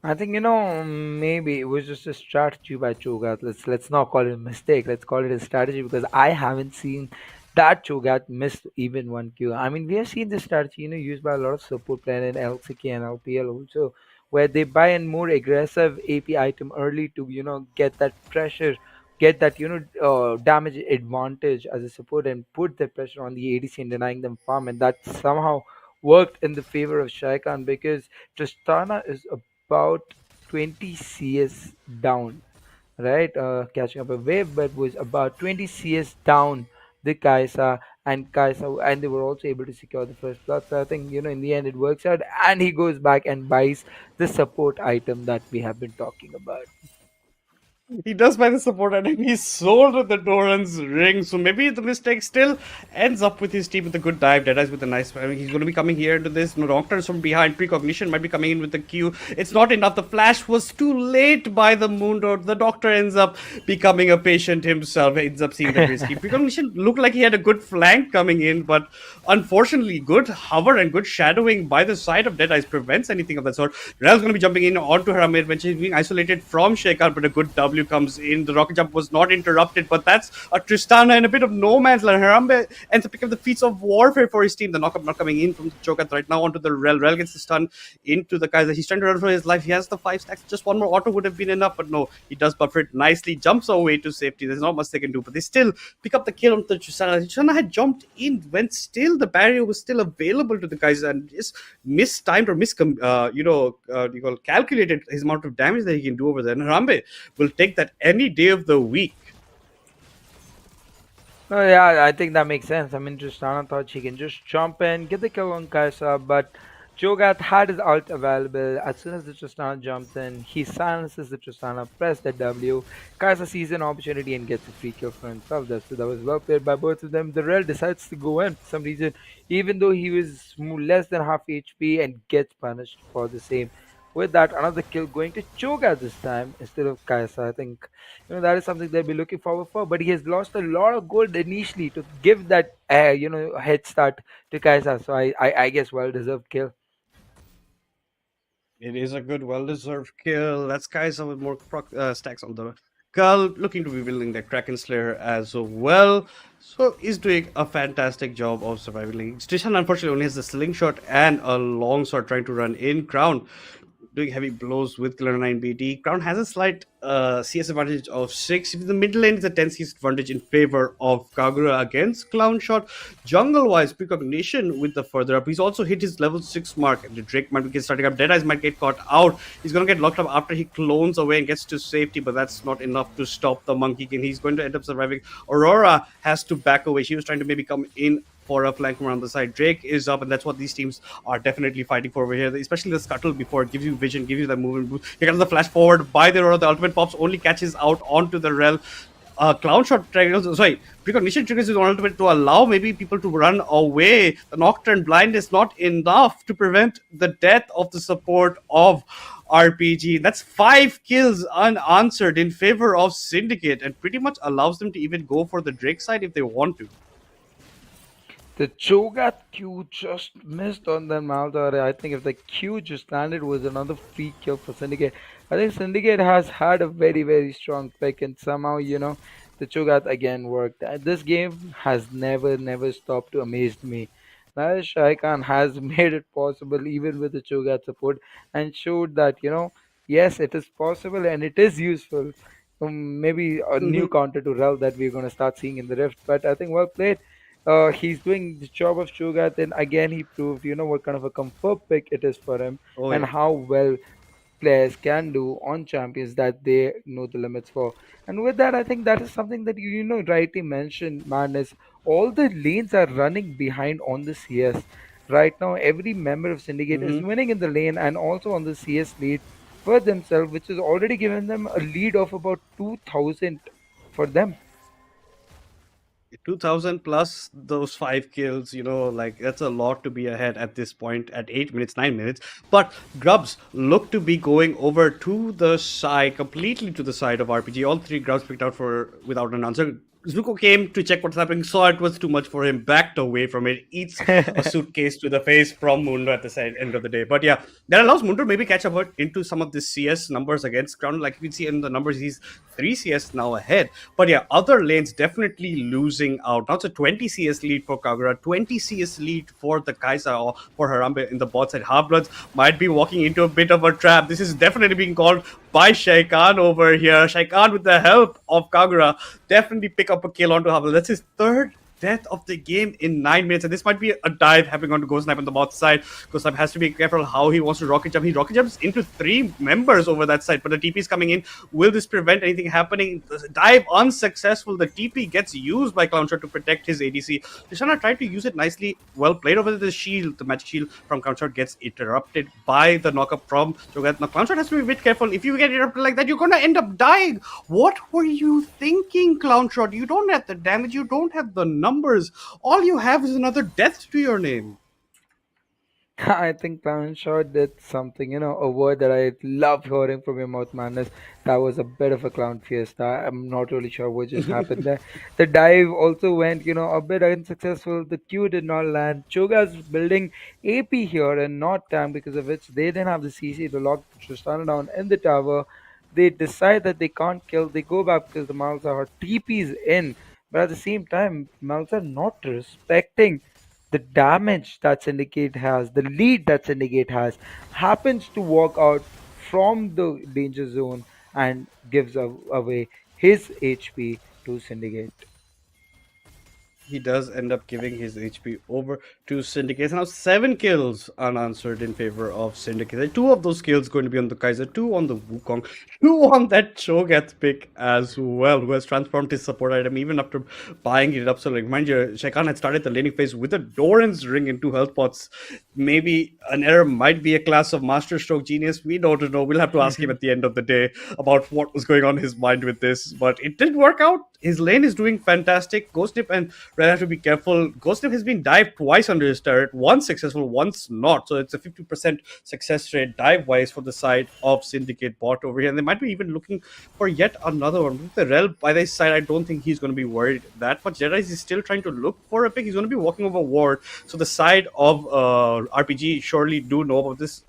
I think maybe it was just a strategy by Cho'Gath. Let's not call it a mistake. Let's call it a strategy because I haven't seen that Cho'Gath missed even one Q. I mean, we have seen this strategy, used by a lot of support players in LCK and LPL also, where they buy a more aggressive AP item early to get that pressure, get that damage advantage as a support and put the pressure on the ADC and denying them farm, and that somehow worked in the favor of Shaikan because Tristana is about 20 CS down, right? Catching up a wave, but was about 20 CS down the Kaisa, and they were also able to secure the first blood. So I think in the end it works out, and he goes back and buys the support item that we have been talking about. He does buy the support item. He's sold with the Doran's ring. So maybe the mistake still ends up with his team with a good dive. Deadeyes with a nice. I mean, he's going to be coming here into this. Nocturnes from behind. Precognition might be coming in with the Q. It's not enough. The flash was too late by the Moon Dot. The Doctor ends up becoming a patient himself. He ends up seeing the risky. Precognition looked like he had a good flank coming in, but unfortunately, good hover and good shadowing by the side of Deadeyes prevents anything of that sort. Rel's going to be jumping in onto Haramir when she's being isolated from Shekhar, but a good W comes in. The rocket jump was not interrupted, but that's a Tristana and a bit of no man's land. Harambe ends up picking up the feats of warfare for his team. The knockup not coming in from the Cho'Gath right now onto the Rel. Rel gets the stun into the Kaiser. He's trying to run for his life. He has the 5 stacks. Just one more auto would have been enough, but no, he does buffer it nicely. Jumps away to safety. There's not much they can do, but they still pick up the kill on the Tristana. Tristana had jumped in when still the barrier was still available to the Kaiser and just mistimed or calculated his amount of damage that he can do over there. And Harambe will take that any day of the week. Oh yeah, I think that makes sense. I mean, Tristana thought she can just jump in, get the kill on Kaisa, but Cho'Gath had his ult available. As soon as the Tristana jumps in, he silences the Tristana, press the W. Kaisa sees an opportunity and gets a free kill for himself. That was well played by both of them. The Rel decides to go in for some reason, even though he was less than half HP and gets punished for the same. With that, another kill going to Cho'Gath this time instead of Kaisa. I think that is something they'll be looking forward for. But he has lost a lot of gold initially to give that head start to Kaisa. So I guess well deserved kill. It is a good, well-deserved kill. That's Kaisa with more stacks on the Gull, looking to be building the Kraken Slayer as well. So he's doing a fantastic job of surviving. Station unfortunately only has the slingshot and a long sword trying to run in. Crown doing heavy blows with Killer 9 BT. Crown has a slight CS advantage of 6. In the middle lane, it's a 10 CS advantage in favor of Kagura against Clown Shot. Jungle-wise, Precognition with the further up. He's also hit his level 6 mark. The Drake might get starting up. Deadeyes might get caught out. He's going to get locked up after he clones away and gets to safety, but that's not enough to stop the Monkey King. He's going to end up surviving. Aurora has to back away. She was trying to maybe come in for a flank around the side. Drake is up, and that's what these teams are definitely fighting for over here. Especially the Scuttle before it gives you vision, gives you that movement boost. You get the flash forward by the Aurora. The ultimate pops only catches out onto the Rel. Clown Shot triggers, Precognition triggers his ultimate to allow maybe people to run away. The Nocturne blind is not enough to prevent the death of the support of RPG. That's 5 kills unanswered in favor of Syndicate, and pretty much allows them to even go for the Drake side if they want to. The Cho'Gath Q just missed on the Maldor. I think if the Q just landed, was another free kill for Syndicate. I think Syndicate has had a very, very strong pick, and somehow, the Cho'Gath again worked. This game has never stopped to amaze me. That Shai Khan has made it possible even with the Cho'Gath support and showed that, yes, it is possible and it is useful. Maybe a new Mhm. counter to Rel that we're going to start seeing in the Rift. But I think well played. He's doing the job of Cho'Gath, and again he proved, what kind of a comfort pick it is for him Oh and yeah. how well players can do on champions that they know the limits for. And with that, I think that is something that you rightly mentioned, Madness. All the lanes are running behind on the CS. Right now, every member of Syndicate is Hmm. winning in the lane and also on the CS lead for themselves, which has already given them a lead of about 2,000 for them. 2000 plus those 5 kills, like that's a lot to be ahead at this point at 8 minutes, 9 minutes. But Grubs look to be going over to the side, completely to the side of RPG. All three Grubs picked out for without an answer. Zuko came to check what's happening, saw it was too much for him, backed away from it, eats a suitcase to the face from Mundo at the end of the day. But yeah, that allows Mundo to maybe catch up into some of the CS numbers against Crown. Like you can see in the numbers, he's 3 CS now ahead. But yeah, other lanes definitely losing out. Now it's a 20 CS lead for Kagura, 20 CS lead for the Kaiser or for Harambe in the bot side. Half-Bloods might be walking into a bit of a trap. This is definitely being called by Shaikan over here. Shaikan, with the help of Kagura, definitely pick up a kill onto Half-Blood. That's his third death of the game in 9 minutes, and this might be a dive happening onto Ghost Snipe on the bot side. Ghost Snipe has to be careful how he wants to rocket jump. He rocket jumps into 3 members over that side, but the TP is coming in. Will this prevent anything happening? The dive unsuccessful. The TP gets used by Clownshot to protect his ADC. Trishana tried to use it nicely. Well played over the shield. The magic shield from Clownshot gets interrupted by the knockup from Cho'Gath. Now Clownshot has to be a bit careful. If you get interrupted like that, you're gonna end up dying. What were you thinking, Clownshot? You don't have the damage. You don't have the numbers. All you have is another death to your name. I think Clown Shot did something, a word that I love hearing from your mouth, Madness. That was a bit of a clown fiesta. I'm not really sure what just happened there. The dive also went, a bit unsuccessful. The Q did not land. Choga's building AP here and not Tam, because of which they didn't have the CC to lock Tristana down in the tower. They decide that they can't kill. They go back because the Malza are TPs in. But at the same time, Malza not respecting the damage that Syndicate has, the lead that Syndicate has, happens to walk out from the danger zone and gives away his HP to Syndicate. He does end up giving his HP over to Syndicate. Now 7 kills unanswered in favor of Syndicate. 2 of those kills going to be on the Kaiser, 2 on the Wukong, 2 on that Cho'Gath pick as well, who has transformed his support item even after buying it up. So like mind you, Shekan had started the laning phase with a Doran's ring in 2 health pots. Maybe an error might be a class of master stroke genius. We don't know. We'll have to ask him at the end of the day about what was going on in his mind with this. But it did work out. His lane is doing fantastic. Ghost Nip and Red have to be careful. Ghost Nip has been dived twice under his turret. Once successful, once not. So it's a 50% success rate dive-wise for the side of Syndicate bot over here. And they might be even looking for yet another one. With the Rel by their side, I don't think he's going to be worried that much. Jedi is still trying to look for a pick. He's going to be walking over ward. So the side of RPG surely do know about this.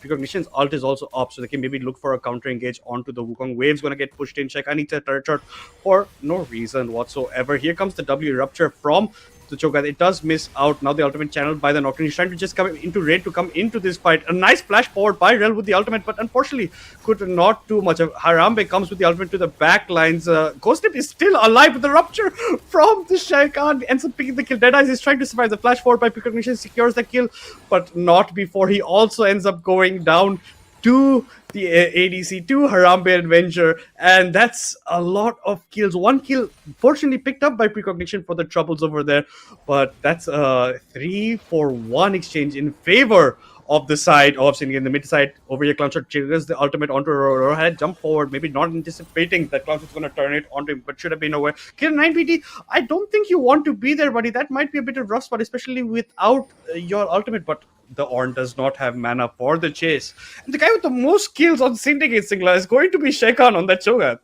Precognition's ult is also up, so they can maybe look for a counter engage onto the Wukong. Wave's going to get pushed in. Check. I need a turret shot for no reason whatsoever. Here comes the W rupture from the Cho'Gath. It does miss out. Now the ultimate channeled by the Nocturne. He's trying to just come into raid to come into this fight. A nice flash forward by Rel with the ultimate, but unfortunately could not do much. Harambe comes with the ultimate to the back lines. Ghostnip is still alive with the rupture from the Shaikan. Ends up picking the kill. Deadeyes is trying to survive. The flash forward by Precognition secures the kill, but not before he also ends up going down to the ADC, to Harambe Adventure, and that's a lot of kills. 1 kill, fortunately picked up by Precognition for the troubles over there, but that's a 3-for-1 exchange in favor of the side of Syndicate. In the mid side over here, Clownshot triggers the ultimate onto Rohan, jump forward, maybe not anticipating that Clownshot's going to turn it onto him, but should have been aware. Kill 9PT, I don't think you want to be there, buddy. That might be a bit of rough spot, especially without your ultimate, but the Ornn does not have mana for the chase. And the guy with the most kills on Syndicate Singla is going to be Shekan on that Cho'Gath.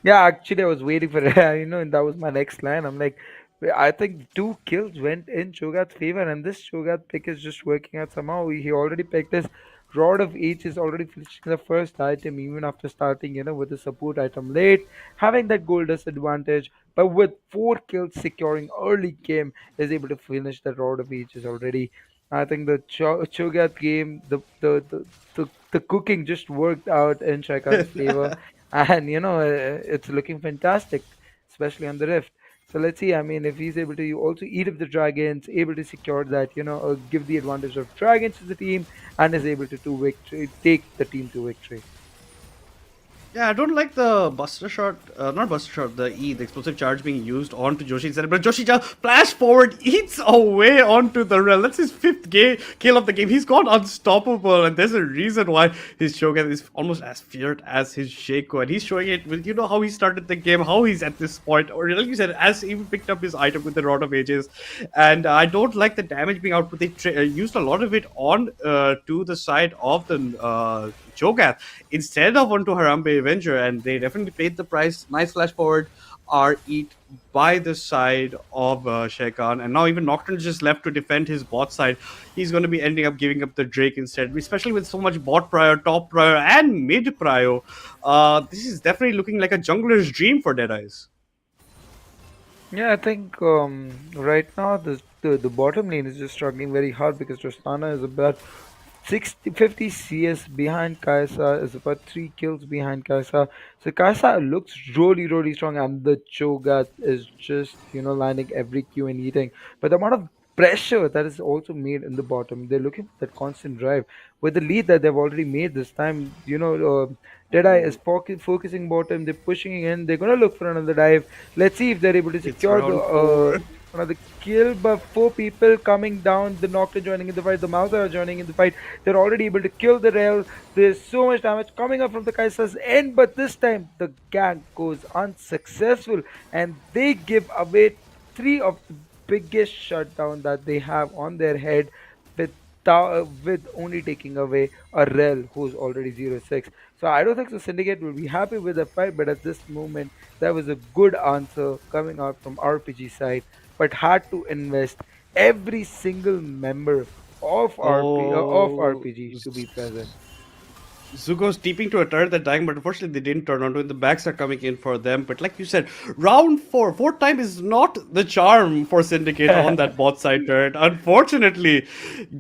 Yeah, actually, I was waiting for it. And that was my next line. I'm like, I think 2 kills went in Cho'Gath's favor, and this Cho'Gath pick is just working out somehow. He already picked his Rod of Ages already finishing the first item even after starting, with the support item late, having that goal disadvantage, but with 4 kills securing early game is able to finish the Rod of Ages already. I think the Cho'Gath game, the cooking just worked out in Shaikan's favor, and it's looking fantastic, especially on the Rift. So let's see. I mean, if he's able to also eat up the dragons, able to secure that, give the advantage of dragons to the team, and is able to take the team to victory. Yeah, I don't like the Buster Shot, not Buster Shot, the E, the explosive charge being used onto Joshi instead. But Joshi just flash forward, eats away onto the rail. That's his fifth kill of the game. He's gone unstoppable, and there's a reason why his Shogun is almost as feared as his Shaco. And he's showing it with, how he started the game, how he's at this point, or like you said, as he picked up his item with the Rod of Ages. And I don't like the damage being output. They used a lot of it on to the side of the Cho'Gath instead of onto Harambe Avenger, and they definitely paid the price. Nice flash forward are eat by the side of Shekan, and now even Nocturne just left to defend his bot side. He's going to be ending up giving up the Drake instead, especially with so much bot prior, top prior, and mid prior. This is definitely looking like a jungler's dream for Deadeyes. Yeah, I think right now the bottom lane is just struggling very hard because Tristana is about 60, 50 CS behind Kaisa, is about 3 kills behind Kaisa. So Kaisa looks really, really strong, and the Cho'Gath is just, landing every Q and eating. But the amount of pressure that is also made in the bottom, they're looking for that constant drive. With the lead that they've already made this time, Deadeye is focusing bottom, they're pushing in, they're going to look for another dive. Let's see if they're able to It's secure the round 4. another kill, but 4 people coming down. The Nocturne joining in the fight, the Mauser are joining in the fight. They're already able to kill the rail. There's so much damage coming up from the Kaiser's end, but this time the gang goes unsuccessful and they give away 3 of the biggest shutdown that they have on their head with with only taking away a Rel who's already 0-6. So I don't think so Syndicate will be happy with the fight, but at this moment that was a good answer coming out from RPG side, but had to invest every single member of Oh, RPG to be present. Zuko's deeping to a turret that dying, but unfortunately they didn't turn onto it. The backs are coming in for them. But like you said, round 4, fourth time is not the charm for Syndicate on that bot side turret. Unfortunately,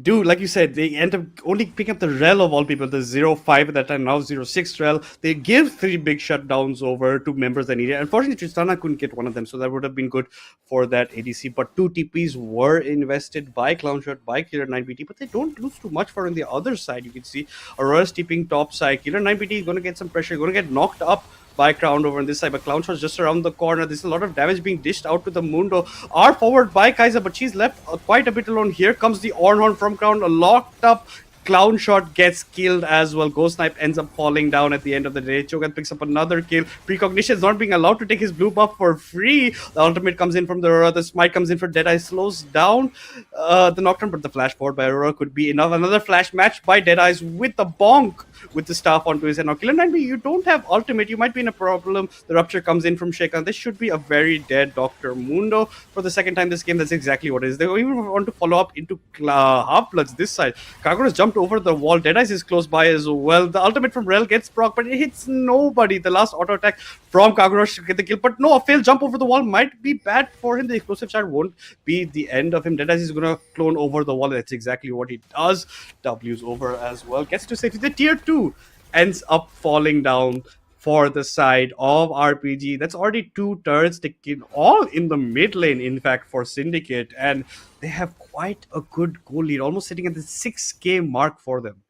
dude, like you said, they end up only picking up the Rel of all people, the 0-5 at that time, now 0-6 Rel. They give 3 big shutdowns over to members that needed. Unfortunately, Tristana couldn't get one of them, so that would have been good for that ADC. But 2 TPs were invested by Clownshot, by Killer 9BT, but they don't lose too much for on the other side. You can see Aurora's tipping top side. Killer 9BT is going to get some pressure, going to get knocked up by Crown over on this side, but Clownshot's just around the corner. There's a lot of damage being dished out to the Mundo. Are forward by Kaiser, but she's left quite a bit alone. Here comes the Ornhorn from Crown, locked up. Clownshot gets killed as well. Ghost Snipe ends up falling down at the end of the day. Cho'Gath picks up another kill. Precognition is not being allowed to take his blue buff for free. The ultimate comes in from the Aurora. The smite comes in for Deadeye. Slows down the Nocturne, but the flash forward by Aurora could be enough. Another flash match by Deadeyes with the bonk with the staff onto his head. Now, Killer 9B, you don't have ultimate. You might be in a problem. The Rupture comes in from Shekan. This should be a very dead Dr. Mundo for the second time this game. That's exactly what it is. They even want to follow up into Half-Bloods this side. Kagura's jumped over the wall. Deadeyes is close by as well. The ultimate from Rel gets proc, but it hits nobody. The last auto attack from Kagura should get the kill, but no, a failed jump over the wall might be bad for him. The explosive charge won't be the end of him. Deadeyes is going to clone over the wall. That's exactly what he does. W's over as well. Gets to safety. The tier 2 ends up falling down for the side of RPG. That's already 2 turrets taken all in the mid lane, in fact, for Syndicate. And they have quite a good goal lead, almost sitting at the 6K mark for them.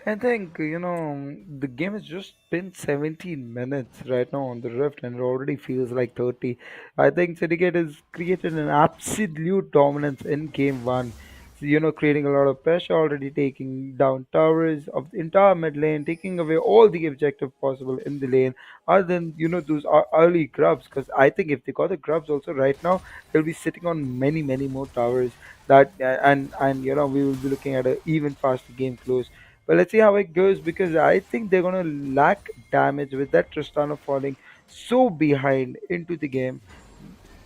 I think, the game has just been 17 minutes right now on the Rift and it already feels like 30. I think Syndicate has created an absolute dominance in game one. So, creating a lot of pressure, already taking down towers of the entire mid lane, taking away all the objective possible in the lane, other than, those early grubs. Because I think if they got the grubs also right now, they'll be sitting on many, many more towers. That and we will be looking at an even faster game close. But let's see how it goes because I think they're gonna lack damage with that Tristana falling so behind into the game.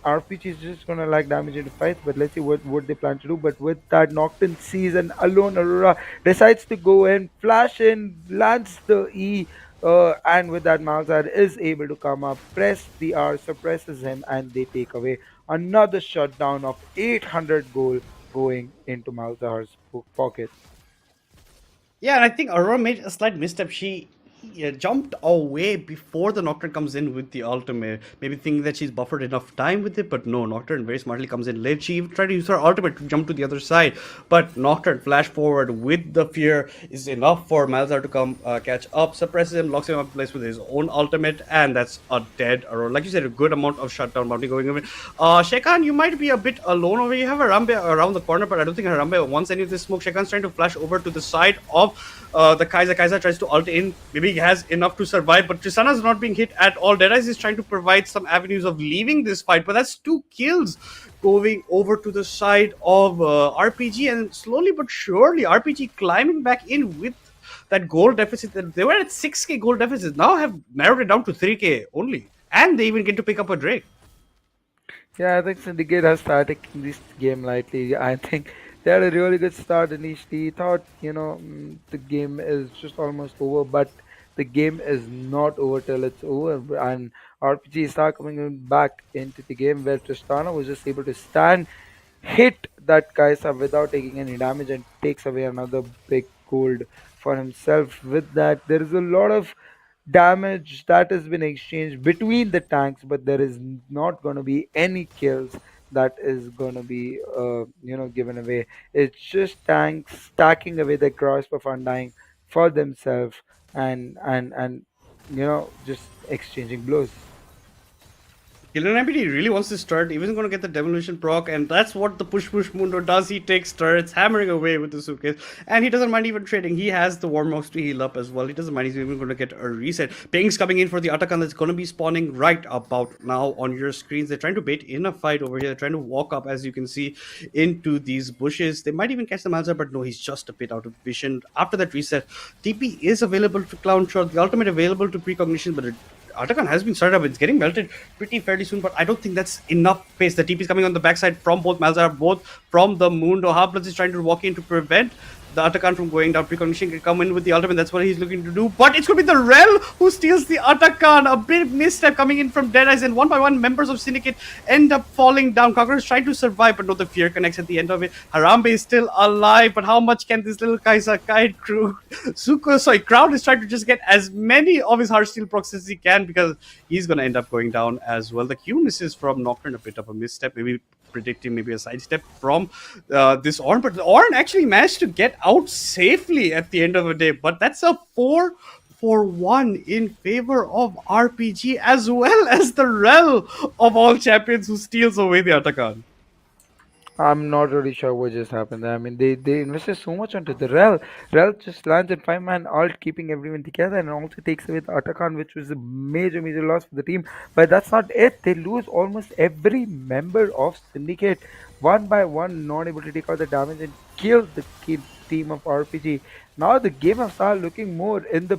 RPG is just gonna lack damage into fights, but let's see what they plan to do. But with that, Nocturne sees an alone Aurora, decides to go in, flash in, lands the E, and with that, Malzahar is able to come up, press the R, suppresses him, and they take away another shutdown of 800 gold going into Malzahar's pocket. Yeah, and I think Aurora made a slight misstep. She jumped away before the Nocturne comes in with the ultimate. Maybe thinking that she's buffered enough time with it, but no, Nocturne very smartly comes in late. She even tried to use her ultimate to jump to the other side, but Nocturne flash forward with the fear is enough for Malzahar to come catch up, suppresses him, locks him up in place with his own ultimate, and that's a dead Aurora. Like you said, a good amount of shutdown bounty going over. Shekan, you might be a bit alone over. You have Harambe around the corner, but I don't think Harambe wants any of this smoke. Shekan's trying to flash over to the side of the Kaiser. Kaiser tries to ult in. Maybe he has enough to survive, but Tristana is not being hit at all. Deadice is trying to provide some avenues of leaving this fight, but that's 2 kills going over to the side of RPG, and slowly but surely RPG climbing back in with that gold deficit. They were at 6k gold deficit, now have narrowed it down to 3k only, and they even get to pick up a Drake. Yeah, I think Syndicate has started taking this game lightly. I think they had a really good start initially. Thought, the game is just almost over, but the game is not over till it's over. And RPG start back into the game where Tristana was just able to stand, hit that Kaisa without taking any damage, and takes away another big gold for himself. With that, there is a lot of damage that has been exchanged between the tanks, but there is not going to be any kills that is going to be given away. It's just tanks stacking away the grasp of undying for themselves, and just exchanging blows. Killer MPD really wants to start, even going to get the Demolition proc, and that's what the push Mundo does. He takes turrets, hammering away with the suitcase, and he doesn't mind even trading. He has the Warmox to heal up as well. He doesn't mind, he's even going to get a reset. Pings coming in for the Atakan that's going to be spawning right about now on your screens. They're trying to bait in a fight over here. They're trying to walk up, as you can see, into these bushes. They might even catch the Malzahar, but no, he's just a bit out of vision. After that reset, TP is available to Clown Shot, the ultimate available to Precognition, but Atakan has been started up. It's getting melted pretty fairly soon, but I don't think that's enough pace. The TP is coming on the backside from both Malzahar, both from the Mundo. Harbloods is trying to walk in to prevent the Atakan from going down. Precognition can come in with the ultimate. That's what he's looking to do. But it's going to be the Rel who steals the Atakan. A big misstep coming in from Deadice, and one by one members of Syndicate end up falling down. Conqueror is trying to survive, but no, the fear connects at the end of it. Harambe is still alive, but how much can this little Kaisa Kite crew? Crowd is trying to just get as many of his Heartsteel procs as he can, because he's going to end up going down as well. The Q misses from Nocturne, a bit of a misstep, maybe predicting maybe a sidestep from this Ornn, but the Ornn actually managed to get out safely at the end of the day. But that's a 4-for-1 in favor of RPG, as well as the Rel of all champions who steals away the Atakan. I'm not really sure what just happened there. I mean, they invested so much onto the Rel. Rel just lands in 5-man alt, keeping everyone together, and also takes away the Atakan, which was a major, major loss for the team. But that's not it. They lose almost every member of Syndicate, one by one, not able to take out the damage and kill the team of RPG. Now the game has started looking more in the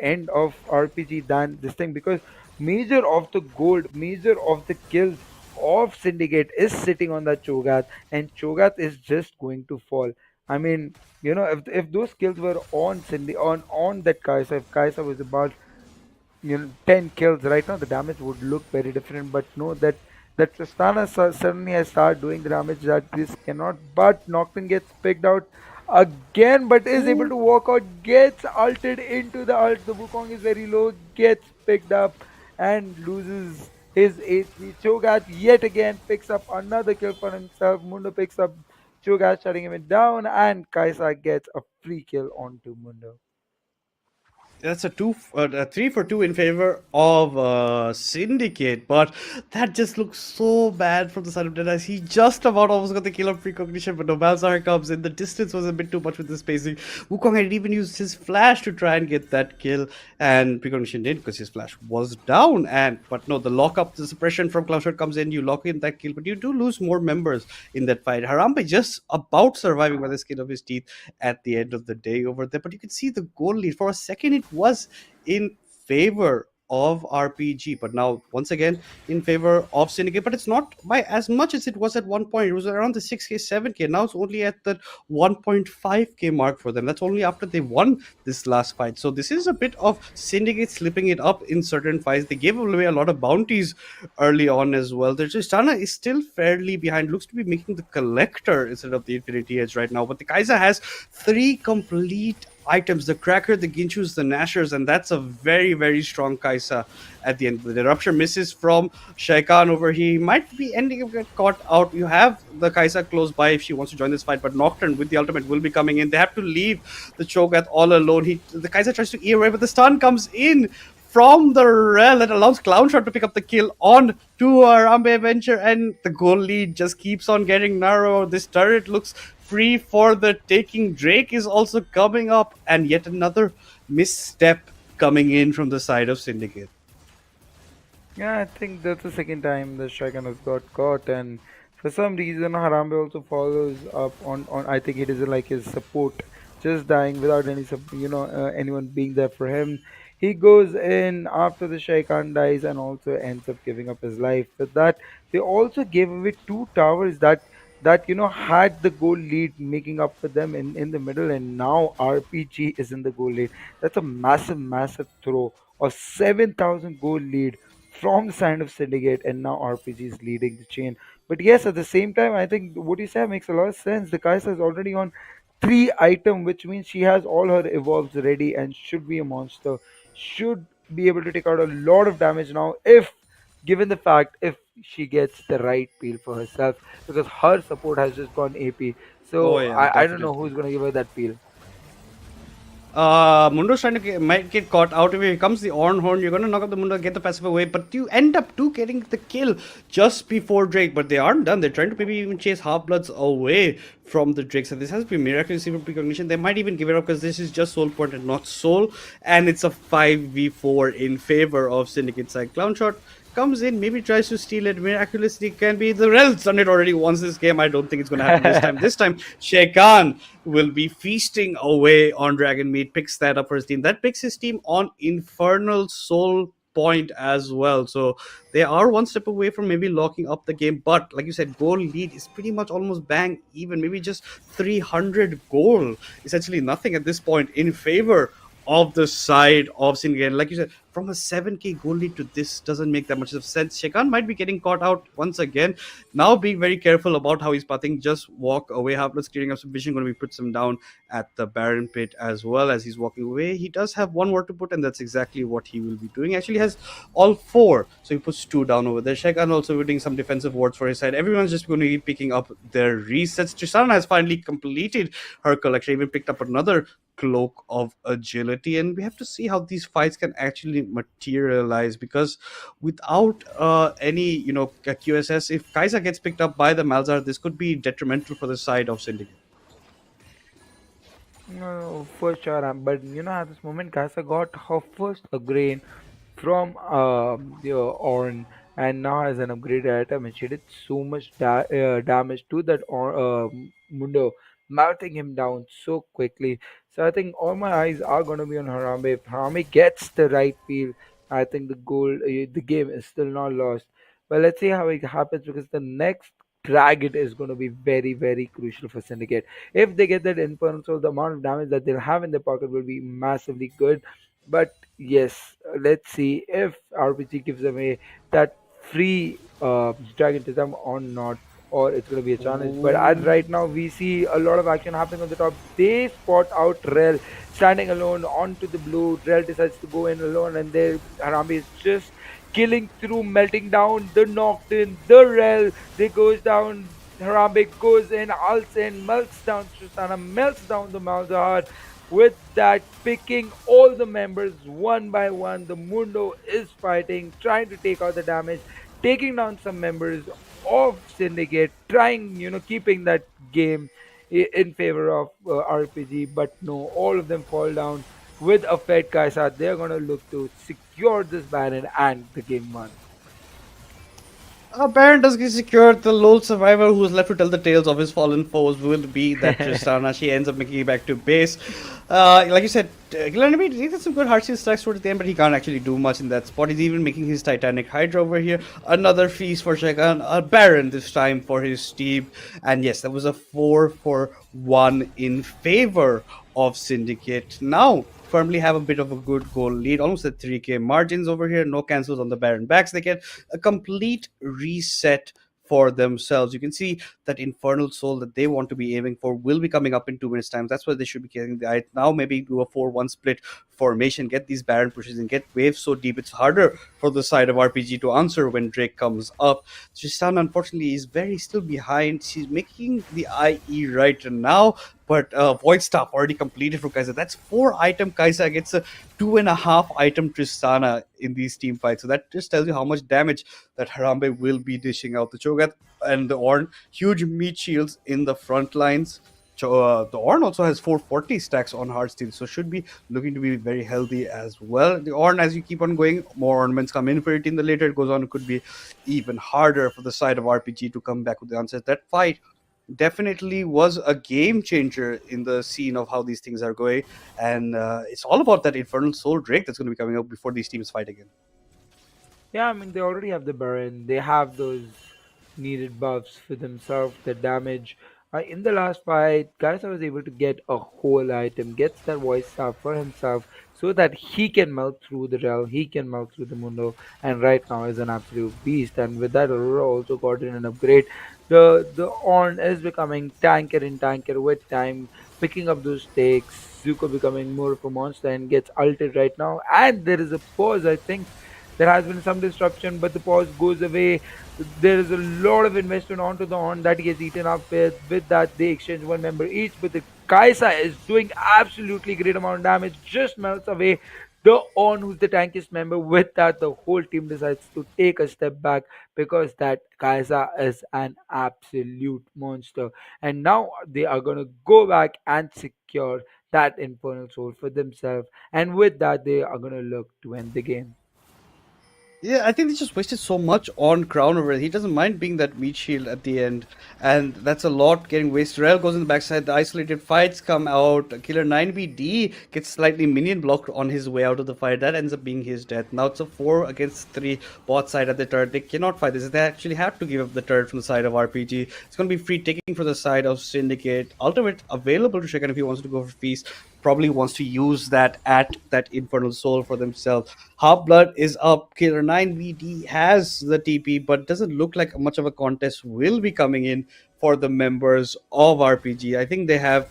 end of RPG than this thing, because major of the gold, major of the kills of Syndicate is sitting on that Cho'Gath, and Cho'Gath is just going to fall. I mean, if those kills were on on that Kaisa, if Kaisa was about 10 kills right now, the damage would look very different. But no, that Tristana suddenly has started doing the damage that this cannot. But Nocturne gets picked out again, but is able to walk out, gets ulted into the ult. The Wukong is very low, gets picked up and loses his HP. Cho'Gath yet again picks up another kill for himself. Mundo picks up Cho'Gath, shutting him down, and Kaisa gets a free kill onto Mundo. That's a 3-for-2 in favor of Syndicate, but that just looks so bad from the side of Deadice. He just about almost got the kill of Precognition, but no, Malzahar comes in. The distance was a bit too much with the spacing. Wukong had even used his flash to try and get that kill, and Precognition didn't because his flash was down. But no, the lockup, the suppression from Cloudshot comes in. You lock in that kill, but you do lose more members in that fight. Harambe just about surviving by the skin of his teeth at the end of the day over there, but you can see the goal lead for a second. It was in favor of RPG, but now once again in favor of Syndicate. But it's not by as much as it was at one point. It was around the 6K, 7K. Now it's only at the 1.5K mark for them. That's only after they won this last fight. So this is a bit of Syndicate slipping it up in certain fights. They gave away a lot of bounties early on as well. The Tristana is still fairly behind. Looks to be making the Collector instead of the Infinity Edge right now. But the Kaiser has 3 complete items: the Cracker, the Ginchus, the Nashers, and that's a very, very strong Kaisa at the end. The Rupture misses from Shaikan over here. He might be ending up get caught out. You have the Kaisa close by if she wants to join this fight, but Nocturne with the ultimate will be coming in. They have to leave the Cho'Gath all alone. The Kaisa tries to E away, but the stun comes in from the Rel that allows Clownshot to pick up the kill on to Rambe Venture, and the goal lead just keeps on getting narrower. This turret looks free for the taking. Drake is also coming up, and yet another misstep coming in from the side of Syndicate. Yeah, I think that's the second time the Shagan has got caught, and for some reason Harambe also follows up on. I think he doesn't like his support just dying without any anyone being there for him. He goes in after the Shaikan dies and also ends up giving up his life. With that, they also gave away two towers that had the goal lead, making up for them in the middle, and now RPG is in the goal lead. That's a massive throw of 7,000 goal lead from the side of Syndicate, and now RPG is leading the chain. But yes, at the same time, I think what you say makes a lot of sense. The Kai'Sa is already on 3 item, which means she has all her evolves ready and should be a monster. Should be able to take out a lot of damage now if given the fact if she gets the right peel for herself, because her support has just gone AP. Oh So yeah, I don't know definitely. who's gonna give her that peel. Mundo's trying to might get caught out. If here comes the Ornhorn, you're going to knock up the Mundo, get the passive away, but you end up getting the kill just before Drake. But they aren't done. They're trying to maybe even chase Half-Bloods away from the Drake. So this has been miraculously for Precognition. They might even give it up because this is just Soul Point and not Soul. And it's a 5v4 in favor of Syndicate side. Clownshot comes in, maybe tries to steal it. Miraculously can be. The Rel's done it already once this game. I don't think it's going to happen this time. This time, Shekan will be feasting away on Dragon Meat, picks that up for his team. That picks his team on Infernal Soul Point as well. So they are one step away from maybe locking up the game. But like you said, goal lead is pretty much almost bang even. Maybe just 300 goal. Essentially nothing at this point in favor of the side of Syndicate. Like you said, from a 7K goal lead to this doesn't make that much of sense. Shekan might be getting caught out once again. Now being very careful about how he's putting. Just walk away. Half-Blood's clearing up some vision. Going to be puts him down at the Baron Pit as well as he's walking away. He does have one more to put, and that's exactly what he will be doing. Actually has all 4. So he puts 2 down over there. Shekan also doing some defensive wards for his side. Everyone's just going to be picking up their resets. Tristana has finally completed her collection. Even picked up another Cloak of Agility, and we have to see how these fights can actually materialize, because without any QSS, if Kai'Sa gets picked up by the Malzahar, this could be detrimental for the side of Syndicate. No, for sure. But at this moment, Casa got her first upgrade from the Orn, and now has an upgraded item, and she did so much damage to that Mundo, melting him down so quickly. So I think all my eyes are going to be on Harambe. If Harambe gets the right feel, I think the game is still not lost. But let's see how it happens, because the next target is going to be very, very crucial for Syndicate. If they get that Infernal Soul, the amount of damage that they'll have in their pocket will be massively good. But yes, let's see if RPG gives away that free Dragontism or not, or it's going to be a challenge. But as Ooh. right now, we see a lot of action happening on the top. They spot out Rel standing alone onto the blue. Rel decides to go in alone, and there Harambe is just killing through, melting down the Nocturne, the Rel. They goes down. Harambe goes in, ults in, melts down Tristana, melts down the Malzahar. With that, picking all the members one by one, the Mundo is fighting, trying to take out the damage, taking down some members of Syndicate, trying, keeping that game in favor of RPG. But no, all of them fall down. With a Fed Kaisa, they're going to look to secure this Baron and the game one. Baron does get secured. The lone survivor who's left to tell the tales of his fallen foes will be that Tristana. She ends up making it back to base. Like you said, Glenemy did some good hard strikes towards the end, but he can't actually do much in that spot. He's even making his Titanic Hydra over here. Another feast for Shekan. A Baron this time for his team. And yes, that was a 4-for-1 in favor of Syndicate. Now, firmly have a bit of a good goal lead, almost at 3k margins over here. No cancels on the Baron backs. They get a complete reset for themselves. You can see that Infernal Soul that they want to be aiming for will be coming up in 2 minutes time. That's what they should be getting. Now maybe do a 4-1 split formation, get these Baron pushes and get waves so deep it's harder for the side of RPG to answer when Drake comes up. Tristan unfortunately is very still behind. She's making the IE right now, but Void Staff already completed for Kaiser. That's 4 item Kaiser gets a 2.5 item Tristana in these team fights. So that just tells you how much damage that Harambe will be dishing out. The Cho'Gath and the Ornn, huge meat shields in the front lines. The Ornn also has 440 stacks on Heartsteel, so should be looking to be very healthy as well. The Ornn, as you keep on going, more ornaments come in for it. In the later it goes on, it could be even harder for the side of RPG to come back with the answers. That fight definitely was a game changer in the scene of how these things are going, and it's all about that Infernal Soul Drake that's going to be coming up before these teams fight again. Yeah, I mean, they already have the Baron. They have those needed buffs for themselves, the damage. In the last fight, Garza was able to get a whole item, gets that voice staff for himself so that he can melt through the realm, he can melt through the Mundo, and right now is an absolute beast. And with that, Aurora also got in an upgrade. The Ornn is becoming tanker and tanker with time, picking up those takes. Zuko becoming more of a monster and gets ulted right now. And there is a pause, I think there has been some disruption, but the pause goes away. There is a lot of investment onto the Horn that gets eaten up with. With that, they exchange one member each. But the Kaisa is doing absolutely great amount of damage, just melts away the On, who's the tankiest member. With that, the whole team decides to take a step back because that Kaisa is an absolute monster. And now they are gonna go back and secure that Infernal Soul for themselves. And with that, they are gonna look to end the game. Yeah, I think they just wasted so much on Crown over it. He doesn't mind being that meat shield at the end, and that's a lot getting wasted. Rail goes in the backside, the isolated fights come out. Killer 9BD gets slightly minion blocked on his way out of the fight. That ends up being his death. Now it's a 4 against 3 bot side at the turret. They cannot fight this. They actually have to give up the turret from the side of RPG. It's going to be free taking for the side of Syndicate. Ultimate available to Shaken if he wants to go for Feast. Probably wants to use that at that Infernal Soul for themselves. Half Blood is up. Killer 9VD has the TP, but doesn't look like much of a contest will be coming in for the members of RPG. I think they have,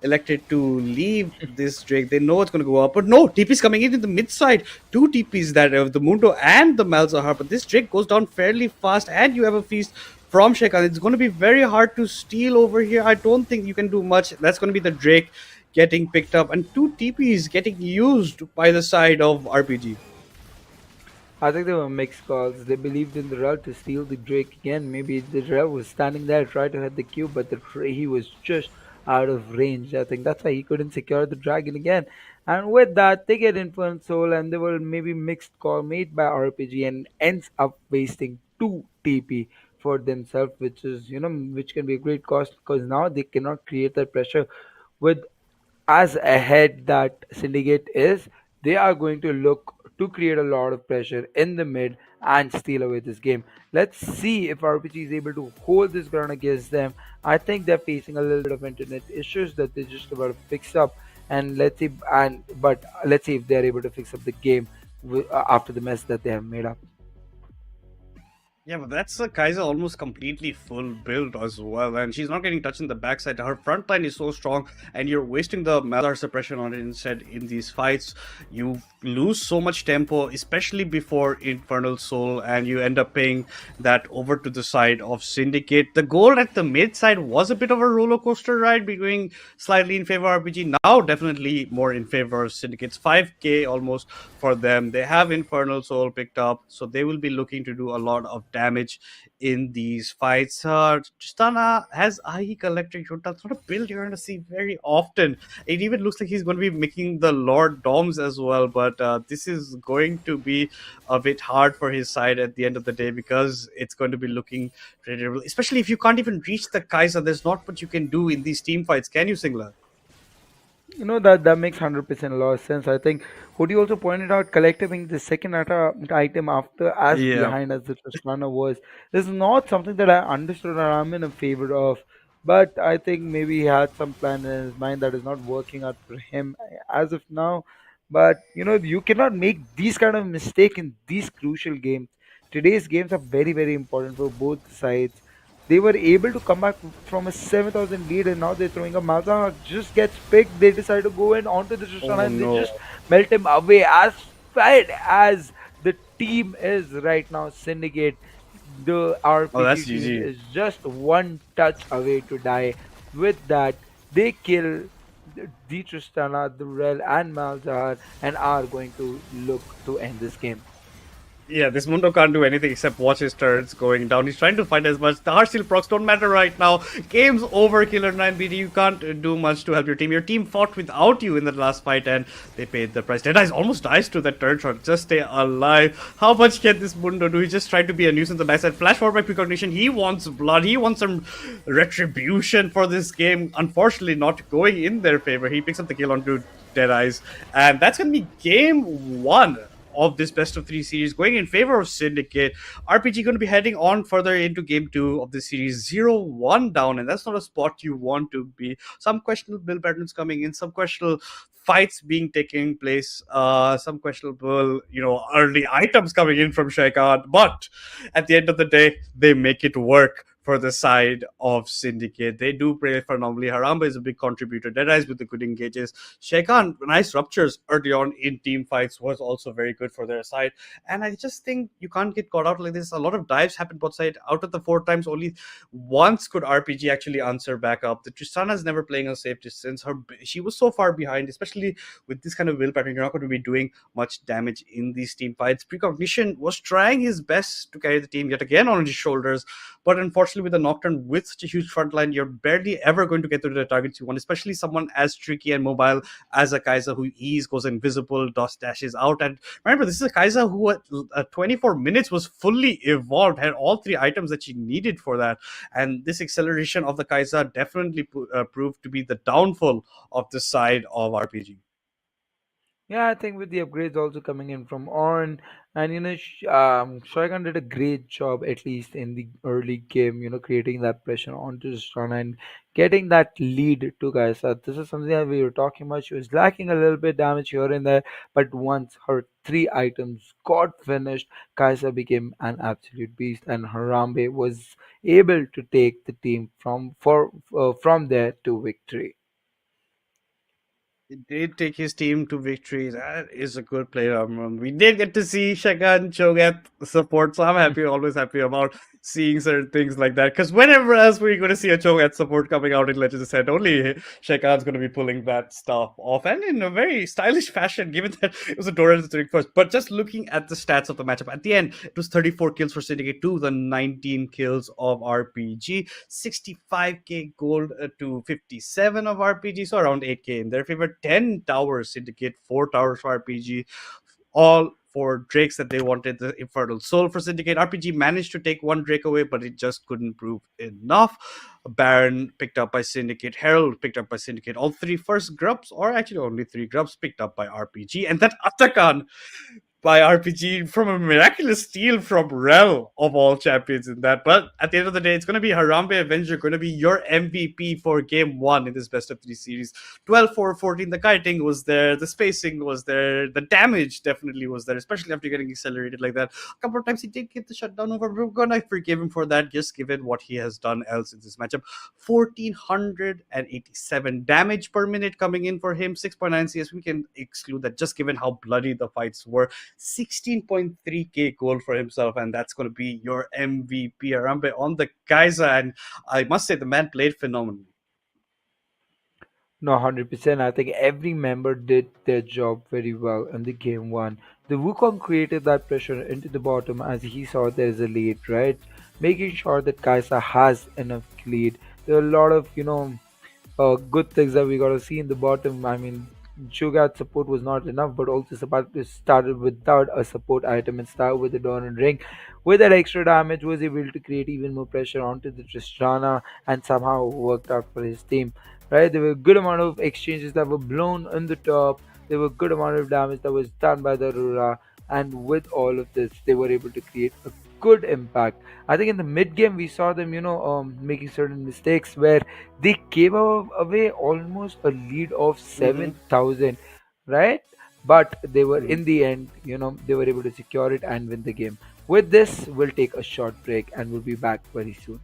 elected to leave this Drake. They know it's going to go up, but no, TP's coming in the mid side. 2 TPs that the Mundo and the Malzahar, but this Drake goes down fairly fast, and you have a feast from Shekan. It's going to be very hard to steal over here. I don't think you can do much. That's going to be the Drake getting picked up, and 2 TPs getting used by the side of RPG. I think they were mixed calls. They believed in the Rel to steal the Drake again. Maybe the Rel was standing there, tried to hit the cube, but he was just out of range. I think that's why he couldn't secure the dragon again. And with that, they get Infernal Soul, and they were maybe mixed call made by RPG and ends up wasting 2 TP for themselves, which is, which can be a great cost because now they cannot create that pressure with as ahead that Syndicate is, they are going to look to create a lot of pressure in the mid and steal away this game. Let's see if RPG is able to hold this ground against them. I think they're facing a little bit of internet issues that they're just about to fix up, and let's see if they're able to fix up the game after the mess that they have made up. Yeah, but that's a Kaiser almost completely full build as well, and she's not getting touched in the backside. Her front line is so strong, and you're wasting the Malzar suppression on it instead in these fights. You lose so much tempo, especially before Infernal Soul, and you end up paying that over to the side of Syndicate. The goal at the mid side was a bit of a roller coaster ride, going slightly in favor of RPG. Now, definitely more in favor of Syndicate's 5k almost for them. They have Infernal Soul picked up, so they will be looking to do a lot of damage in these fights. Tristana has IE Collector Junta. It's not a build you're going to see very often. It even looks like he's going to be making the Lord Doms as well, but this is going to be a bit hard for his side at the end of the day because it's going to be looking terrible, especially if you can't even reach the Kaiser. There's not much you can do in these team fights, can you, Singler? That makes 100% a lot of sense. I think what you also pointed out, collecting the second item after as Yeah. behind as the Tristana was, is not something that I understood or I'm in a favor of. But I think maybe he had some plan in his mind that is not working out for him as of now. But you cannot make these kind of mistake in these crucial games. Today's games are very, very important for both sides. They were able to come back from a 7,000 lead, and now they're throwing a Malzahar just gets picked. They decide to go in onto the Tristana Oh and they no. just melt him away. As bad as the team is right now, Syndicate, the Oh, that's RPG team GG. is just one touch away to die. With that, they kill the Tristana, the Rel, and Malzahar, and are going to look to end this game. Yeah, this Mundo can't do anything except watch his turrets going down. He's trying to find as much. The hard steel procs don't matter right now. Game's over, Killer 9BD. You can't do much to help your team. Your team fought without you in the last fight and they paid the price. Deadeyes almost dies to that turret shot. Just stay alive. How much can this Mundo do? He's just trying to be a nuisance on the side. Flash forward by Precognition. He wants blood. He wants some retribution for this game. Unfortunately, not going in their favor. He picks up the kill onto Deadeyes. And that's going to be game one of this best of three series going in favor of Syndicate. RPG going to be heading on further into game two of the series, 0-1 down, and that's not a spot you want to be. Some questionable build patterns coming in, some questionable fights being taking place, some questionable, early items coming in from Shaikan, but at the end of the day, they make it work for the side of Syndicate. They do play phenomenally. Haramba is a big contributor. Deadeyes with the good engages. Sheikhan, nice ruptures early on in team fights was also very good for their side. And I just think you can't get caught out like this. A lot of dives happened both sides. Out of the 4 times, only once could RPG actually answer back up. The Tristana is never playing a safe distance. She was so far behind, especially with this kind of will pattern. You're not going to be doing much damage in these team fights. Precognition was trying his best to carry the team yet again on his shoulders, but unfortunately, with the Nocturne with such a huge front line, you're barely ever going to get to the targets you want, especially someone as tricky and mobile as a Kaiser who goes invisible, dashes out. And remember, this is a Kaiser who at 24 minutes was fully evolved, had all 3 items that she needed for that. And this acceleration of the Kaiser definitely proved to be the downfall of the side of RPG. Yeah, I think with the upgrades also coming in from Orn, and Shoigan did a great job at least in the early game. Creating that pressure onto Strana and getting that lead to Kaisa. This is something that we were talking about. She was lacking a little bit damage here and there, but once her 3 items got finished, Kaisa became an absolute beast, and Harambe was able to take the team from there to victory. He did take his team to victory. That is a good player. We did get to see Shagan Chogat support, so I'm happy, always happy about seeing certain things like that. Because whenever else we're going to see a Chogat support coming out in Legends Ascent, only Shagan's going to be pulling that stuff off, and in a very stylish fashion, given that it was a Doran doing first. But just looking at the stats of the matchup, at the end, it was 34 kills for Syndicate to the 19 kills of RPG, 65k gold to 57 of RPG, so around 8k in their favor. 10 towers Syndicate, 4 towers for RPG, all for drakes that they wanted. The Infernal Soul for Syndicate. RPG managed to take 1 drake away, but it just couldn't prove enough. Baron picked up by Syndicate, Herald picked up by Syndicate, all 3 first grubs, or actually only 3 grubs picked up by RPG, and that Atakan by RPG from a miraculous steal from Rel of all champions in that. But at the end of the day, it's going to be Harambe Avenger, going to be your MVP for game one in this best of three series. 12-4-14, the kiting was there, the spacing was there, the damage definitely was there, especially after getting accelerated like that. A couple of times he did get the shutdown over. We're going to forgive him for that, just given what he has done else in this matchup. 1487 damage per minute coming in for him, 6.9 CS. We can exclude that just given how bloody the fights were. 16.3k gold for himself, and that's going to be your MVP Arambe on the Kaiser. And I must say, the man played phenomenally. No, 100%. I think every member did their job very well in the game one. The Wukong created that pressure into the bottom as he saw there is a lead, right? Making sure that Kaisa has enough lead. There are a lot of, good things that we got to see in the bottom. I mean, Cho'Gath's support was not enough, but also started without a support item and started with the Dawn and Ring. With that extra damage, was able to create even more pressure onto the Tristana and somehow worked out for his team. Right, there were a good amount of exchanges that were blown on the top. There were a good amount of damage that was done by the Aurora, and with all of this, they were able to create a good impact. I think in the mid game we saw them, making certain mistakes where they gave away almost a lead of Mm-hmm. 7,000, right? But they were Mm. in the end, they were able to secure it and win the game. With this, we'll take a short break and we'll be back very soon.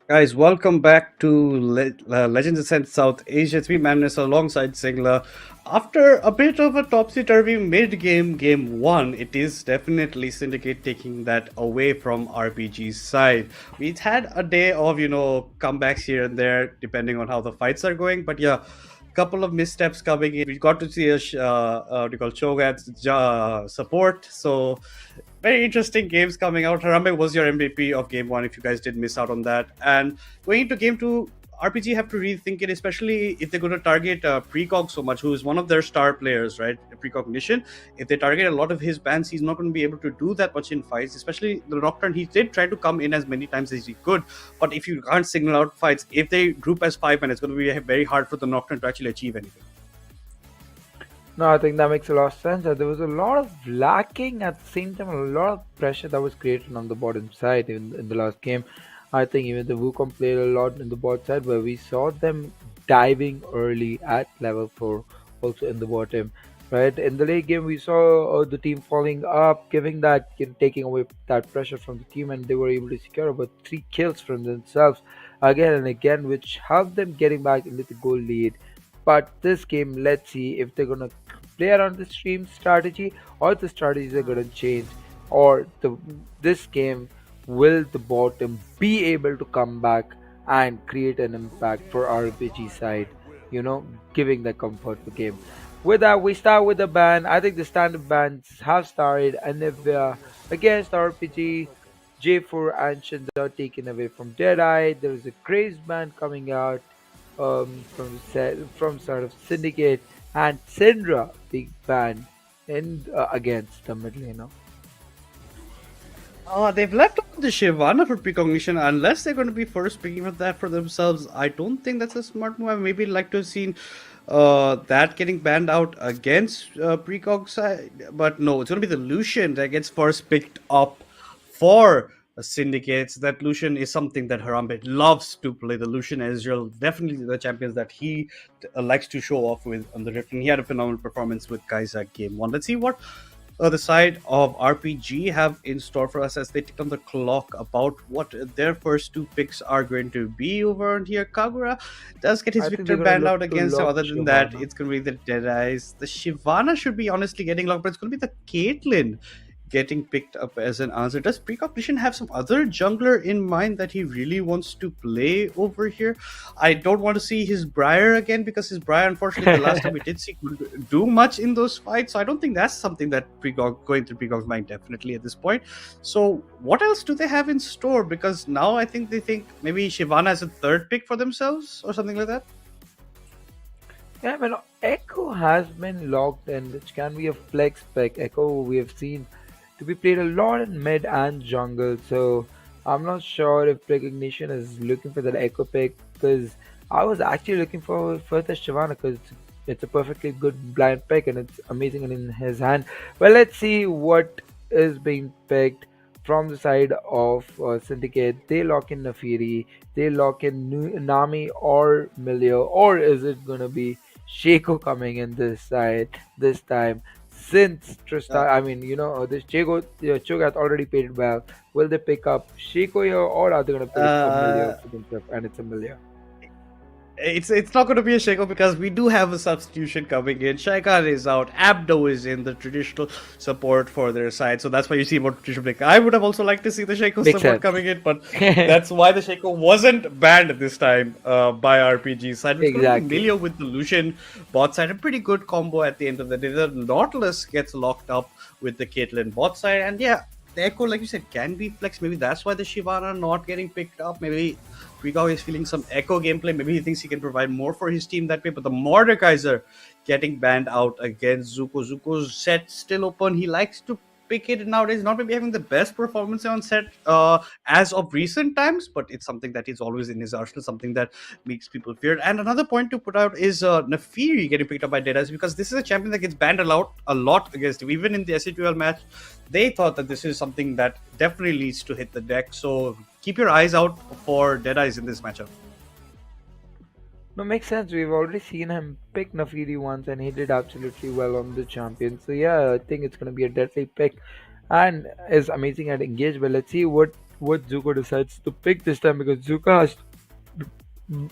Guys, welcome back to Legends Ascent South Asia. It's me, Madness, alongside Singla. After a bit of a topsy-turvy mid-game, game one, it is definitely Syndicate taking that away from RPG's side. We've had a day of, comebacks here and there, depending on how the fights are going. But yeah, couple of missteps coming in. We got to see what do you call Cho'Gath's support. So very interesting games coming out. Harambe was your MVP of game one, if you guys did miss out on that. And going into game two, RPG have to rethink it, especially if they're going to target Precog so much, who is one of their star players, right? Precognition. If they target a lot of his bans, he's not going to be able to do that much in fights, especially the Nocturne. He did try to come in as many times as he could, but if you can't signal out fights, if they group as 5 men, it's going to be very hard for the Nocturne to actually achieve anything. No, I think that makes a lot of sense. There was a lot of lacking at the same time, a lot of pressure that was created on the bottom side in the last game. I think even the Wukong played a lot in the bot side where we saw them diving early at level 4, also in the bottom. Right in the late game, we saw the team falling up, giving that, taking away that pressure from the team, and they were able to secure about 3 kills from themselves again and again, which helped them getting back into the goal lead. But this game, let's see if they're gonna play around the stream strategy or the strategies are gonna change, or this game will the bottom be able to come back and create an impact for RPG side, giving the comfort for game. With that, we start with the ban. I think the standard bans have started, and if we are against RPG, J4 ancients are taken away from Deadeye. There is a craze ban coming out from sort of Syndicate, and Syndra being banned in against the mid laner. They've left out the Shyvana for precognition. Unless they're going to be first picking up that for themselves, I don't think that's a smart move. I maybe like to have seen that getting banned out against precog side, but no, it's going to be the Lucian that gets first picked up for Syndicates. That Lucian is something that Harambe loves to play. The Lucian Ezreal, definitely the champions that he likes to show off with on the Rift, and he had a phenomenal performance with Kai'Sa game one. Let's see what the side of RPG have in store for us as they tick on the clock about what their first 2 picks are going to be over on here. Kagura does get his I think Victor they're gonna banned out look to again, so lock other than that, Shyvana. it's going to be the Deadeyes. The Shyvana should be honestly getting locked, but it's going to be the Caitlyn getting picked up as an answer. Does Precognition have some other jungler in mind that he really wants to play over here? I don't want to see his Briar again, because his Briar, unfortunately, the last time we did see, couldn't do much in those fights. So I don't think that's something that Precog going through Precog's mind definitely at this point. So what else do they have in store? Because now I think they think maybe Shyvana as a third pick for themselves or something like that. Yeah, I mean, Echo has been locked in, which can be a flex pick. Echo we have seen to be played a lot in mid and jungle, so I'm not sure if Recognition is looking for that Echo pick, because I was actually looking for the Shyvana, because it's a perfectly good blind pick and it's amazing in his hand. Well, let's see what is being picked from the side of Syndicate. They lock in Nafiri, they lock in Nami or Milio, or is it gonna be Shaco coming in this side this time? Since Tristan, I mean, this Cho'Gath already paid well. Will they pick up Shaco here, or are they gonna pick a Milio Uh, for themselves? And it's a Milio. it's not going to be a Shaco because we do have a substitution coming in. Shaikan is out. Abdo is in the traditional support for their side. So that's why you see more traditional pick. I would have also liked to see the Shaco Makes support sense. coming in, but that's why the Shaco wasn't banned this time by RPG side. It's going to Exactly. be Milio with the Lucian bot side. A pretty good combo at the end of the day. The Nautilus gets locked up with the Caitlyn bot side. And yeah, the Echo, like you said, can be flex. Maybe that's why the Shyvana not getting picked up. Maybe Precog is feeling some Echo gameplay. Maybe he thinks he can provide more for his team that way. But the Mordekaiser getting banned out against Zuko. Zuko's set still open. He likes to pick it nowadays. Not maybe having the best performance on set as of recent times, but it's something that is always in his arsenal, something that makes people feared. And another point to put out is Nafiri getting picked up by Deadeyes, because this is a champion that gets banned a lot against him. Even in the SE2L match, they thought that this is something that definitely needs to hit the deck. So keep your eyes out for Deadeyes in this matchup. No, makes sense. We've already seen him pick Nafiri once, and he did absolutely well on the champion. So yeah, I think it's gonna be a deadly pick, and is amazing at engage. But let's see what what Zuko decides to pick this time, because Zuko has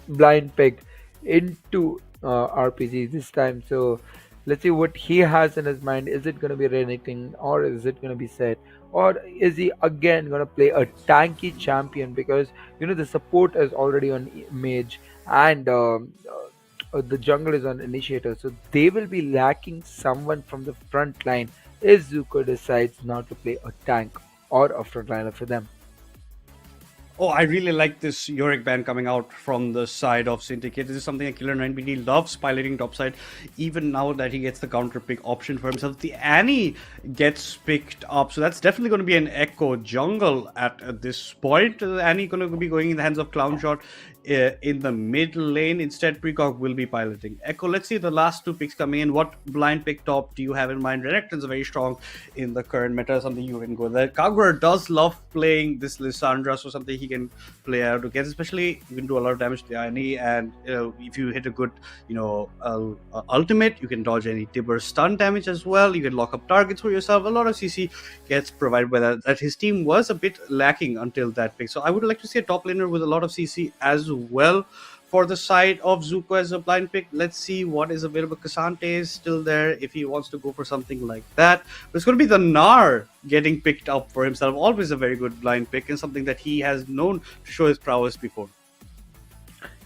blind pick into RPG this time. So let's see what he has in his mind. Is it going to be Renekton, or is it going to be set, or is he again going to play a tanky champion? Because the support is already on mage, and the jungle is on initiator, so they will be lacking someone from the front line if Zuko decides not to play a tank or a frontliner for them. Oh, I really like this Yorick ban coming out from the side of Syndicate. This is something that Killer 9BD loves piloting topside. Even now that he gets the counter pick option for himself, the Annie gets picked up. So that's definitely going to be an Echo jungle at this point. Annie going to be going in the hands of Clown Shot in the mid lane. Instead, Precog will be piloting Echo. Let's see the last two picks coming in. What blind pick top do you have in mind? Renekton's very strong in the current meta, something you can go there. Kagura does love playing this Lissandra, so something he can play out against. Especially, you can do a lot of damage to the Annie, and if you hit a good, ultimate, you can dodge any Tibber stun damage as well. You can lock up targets for yourself. A lot of CC gets provided by that his team was a bit lacking until that pick. So I would like to see a top laner with a lot of CC as well. For the side of Zuko as a blind pick, let's see what is available. Kasante is still there if he wants to go for something like that. But it's going to be the Nar getting picked up for himself. Always a very good blind pick, and something that he has known to show his prowess before.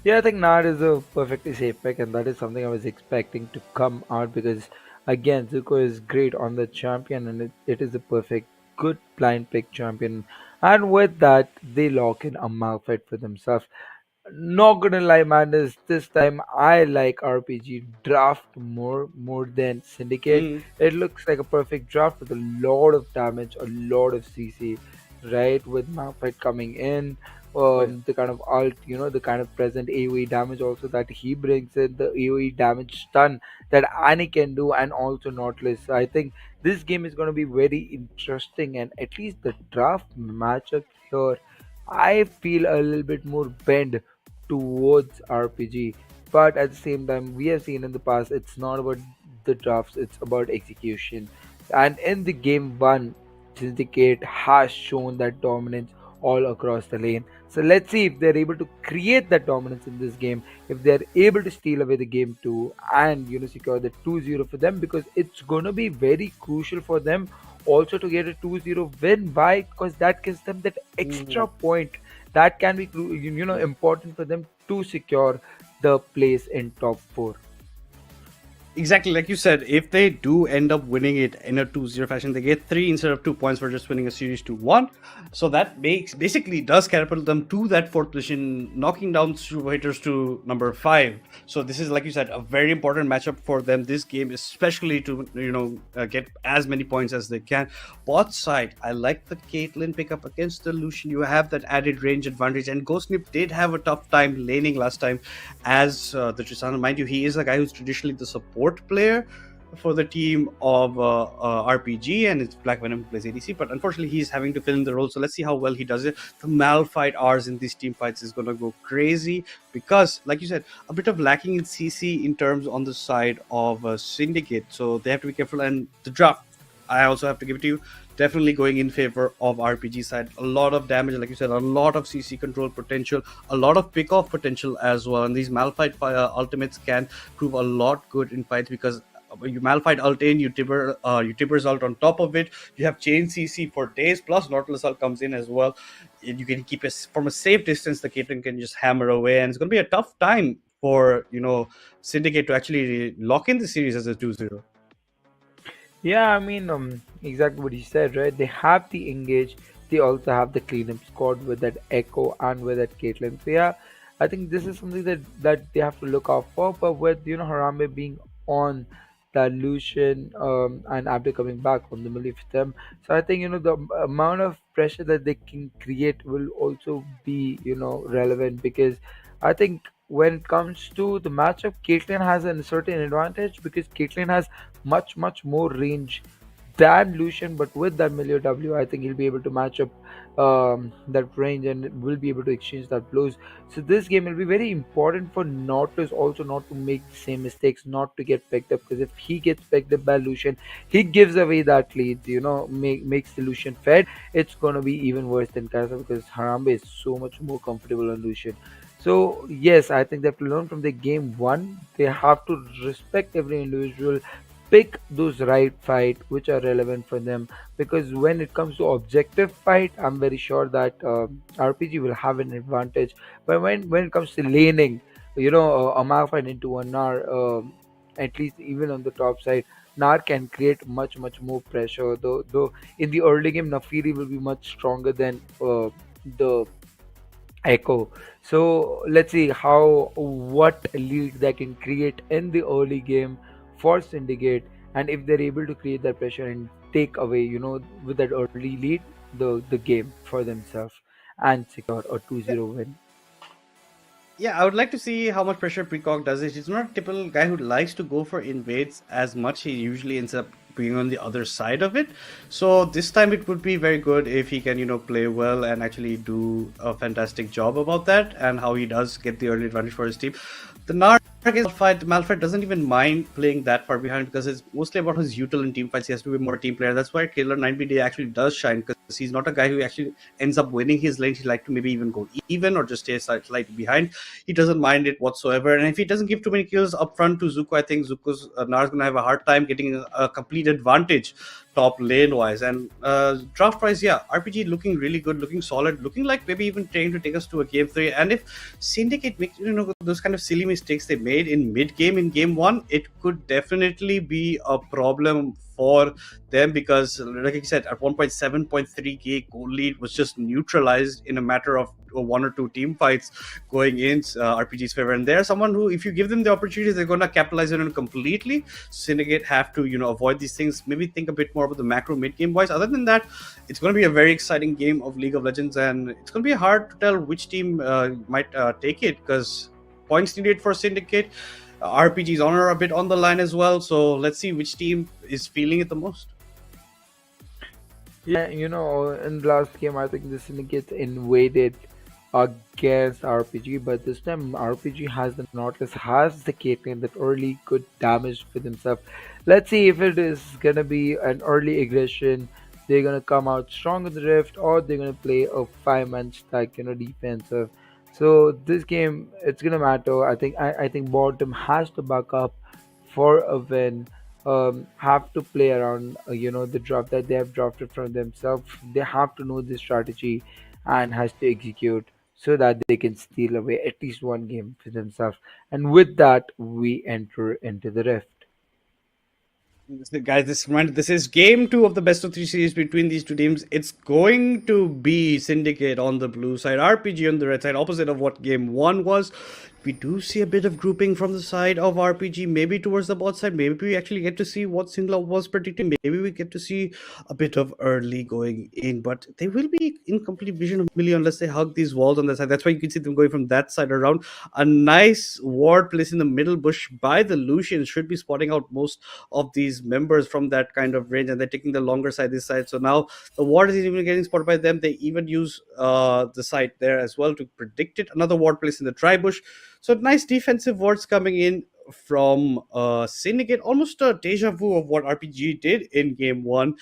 Yeah, I think Nard is a perfectly safe pick, and that is something I was expecting to come out, because again, Zuko is great on the champion, and it is a perfect, good blind pick champion. And with that, they lock in a Malphite for themselves. Not gonna lie, Madness, this time I like RPG draft more than Syndicate. Mm, It looks like a perfect draft with a lot of damage, a lot of CC, right? With Malphite coming in, oh yeah. the kind of ult, the kind of present AoE damage also that he brings in, the AoE damage stun that Annie can do, and also Nautilus. So I think this game is gonna be very interesting, and at least the draft matchup here, I feel a little bit more bend towards RPG. But at the same time, we have seen in the past, it's not about the drafts, it's about execution. And in the game one, Syndicate has shown that dominance all across the lane. So let's see if they're able to create that dominance in this game, if they're able to steal away the game two, and secure the 2-0 for them, because it's gonna be very crucial for them also to get a 2-0 win. Why? Because that gives them that extra Mm. point that can be important for them to secure the place in top 4. Exactly, like you said, if they do end up winning it in a 2-0 fashion, they get 3 instead of 2 points for just winning a series 2-1. So that basically does catapult them to that 4th position, knocking down Super Haters to number 5. So this is, like you said, a very important matchup for them this game, especially to get as many points as they can. Bot side, I like the Caitlyn pickup against the Lucian. You have that added range advantage, and Ghostnip did have a tough time laning last time as the Tristana. Mind you, he is a guy who's traditionally the support player for the team of RPG, and it's Black Venom who plays ADC, but unfortunately he's having to fill in the role. So let's see how well he does it. The Malphite R's in these team fights is going to go crazy, because like you said, a bit of lacking in CC in terms on the side of Syndicate, so they have to be careful. And the draft, I also have to give it to you, definitely going in favor of RPG side. A lot of damage, like you said, a lot of CC control potential, a lot of pick off potential as well. And these Malphite ultimates can prove a lot good in fights, because you Malphite ult in, you Tibber's ult on top of it. You have chain CC for days, plus Nautilus ult comes in as well. And you can keep it from a safe distance. The Caitlyn can just hammer away, and it's going to be a tough time for Syndicate to actually lock in the series as a 2-0. Yeah, I mean, exactly what you said, right? They have the engage, they also have the cleanup squad with that Echo and with that Caitlyn. So yeah, I think this is something that they have to look out for. But with Harambe being on that Lucian, and Abde coming back on the melee for them, so I think the amount of pressure that they can create will also be relevant, because I think when it comes to the matchup, Caitlyn has a certain advantage, because Caitlyn has much more range than Lucian, but with that Milio W, I think he'll be able to match up that range and will be able to exchange that blows. So this game will be very important for Nautilus also not to make the same mistakes, not to get picked up, because if he gets picked up by Lucian, he gives away that lead, makes the Lucian fed. It's gonna be even worse than Kaiser because Harambe is so much more comfortable on Lucian. So yes, I think they have to learn from the game one. They have to respect every individual, pick those right fight which are relevant for them. Because when it comes to objective fight, I'm very sure that RPG will have an advantage. But when it comes to laning, a Malphite into one Nar, at least even on the top side, Nar can create much more pressure. Though in the early game, Nafiri will be much stronger than the Echo. So let's see how what lead they can create in the early game for Syndicate, and if they're able to create that pressure and take away, with that early lead, the game for themselves and secure a 2-0 win. Yeah, I would like to see how much pressure Precog does it. He's not a typical guy who likes to go for invades as much. He usually ends up being on the other side of it. So this time it would be very good if he can, play well and actually do a fantastic job about that, and how he does get the early advantage for his team. The Narg is Malphite doesn't even mind playing that far behind because it's mostly about his util in team fights. He has to be more team player. That's why Killer 9BD actually does shine, because he's not a guy who actually ends up winning his lanes. He like to maybe even go even or just stay slightly behind. He doesn't mind it whatsoever. And if he doesn't give too many kills up front to Zuko, I think Zuko's Nar's gonna have a hard time getting a complete advantage top lane wise. And draft wise, yeah, RPG looking really good, looking solid, looking like maybe even trying to take us to a game 3. And if Syndicate makes those kind of silly mistakes they made in mid game in game 1, it could definitely be a problem for them, because like I said, at 1.7.3k goal lead was just neutralized in a matter of 1 or 2 team fights going in RPG's favor. And they're someone who, if you give them the opportunity, they're going to capitalize on it completely. Syndicate have to avoid these things, maybe think a bit more about the macro mid game wise. Other than that, it's going to be a very exciting game of League of Legends, and it's going to be hard to tell which team might take it, because points needed for Syndicate, RPG's honor a bit on the line as well. So let's see which team is feeling it the most. Yeah, in the last game, I think the Syndicate invaded against RPG, but this time RPG has the Nautilus, has the Caitlyn that early good damage for themselves. Let's see if it is gonna be an early aggression. They're gonna come out strong in the Rift, or they're gonna play a 5-man stack, defensive. So this game, it's gonna matter. I think bottom has to back up for a win. Have to play around, the draft that they have drafted from themselves. They have to know this strategy and has to execute so that they can steal away at least one game for themselves. And with that, we enter into the Rift. Guys, this is game 2 of the best of 3 series between these two teams. It's going to be Syndicate on the blue side, RPG on the red side, opposite of what game 1 was. We do see a bit of grouping from the side of RPG, maybe towards the bot side. Maybe we actually get to see what Singla was predicting. Maybe we get to see a bit of early going in, but they will be in complete vision of Millie unless they hug these walls on the side. That's why you can see them going from that side around. A nice ward placed in the middle bush by the Lucians should be spotting out most of these members from that kind of range, and they're taking the longer side this side. So now the ward is even getting spotted by them. They even use the side there as well to predict it. Another ward placed in the tri bush. So nice defensive wards coming in from Syndicate, almost a deja vu of what RPG did in game 1.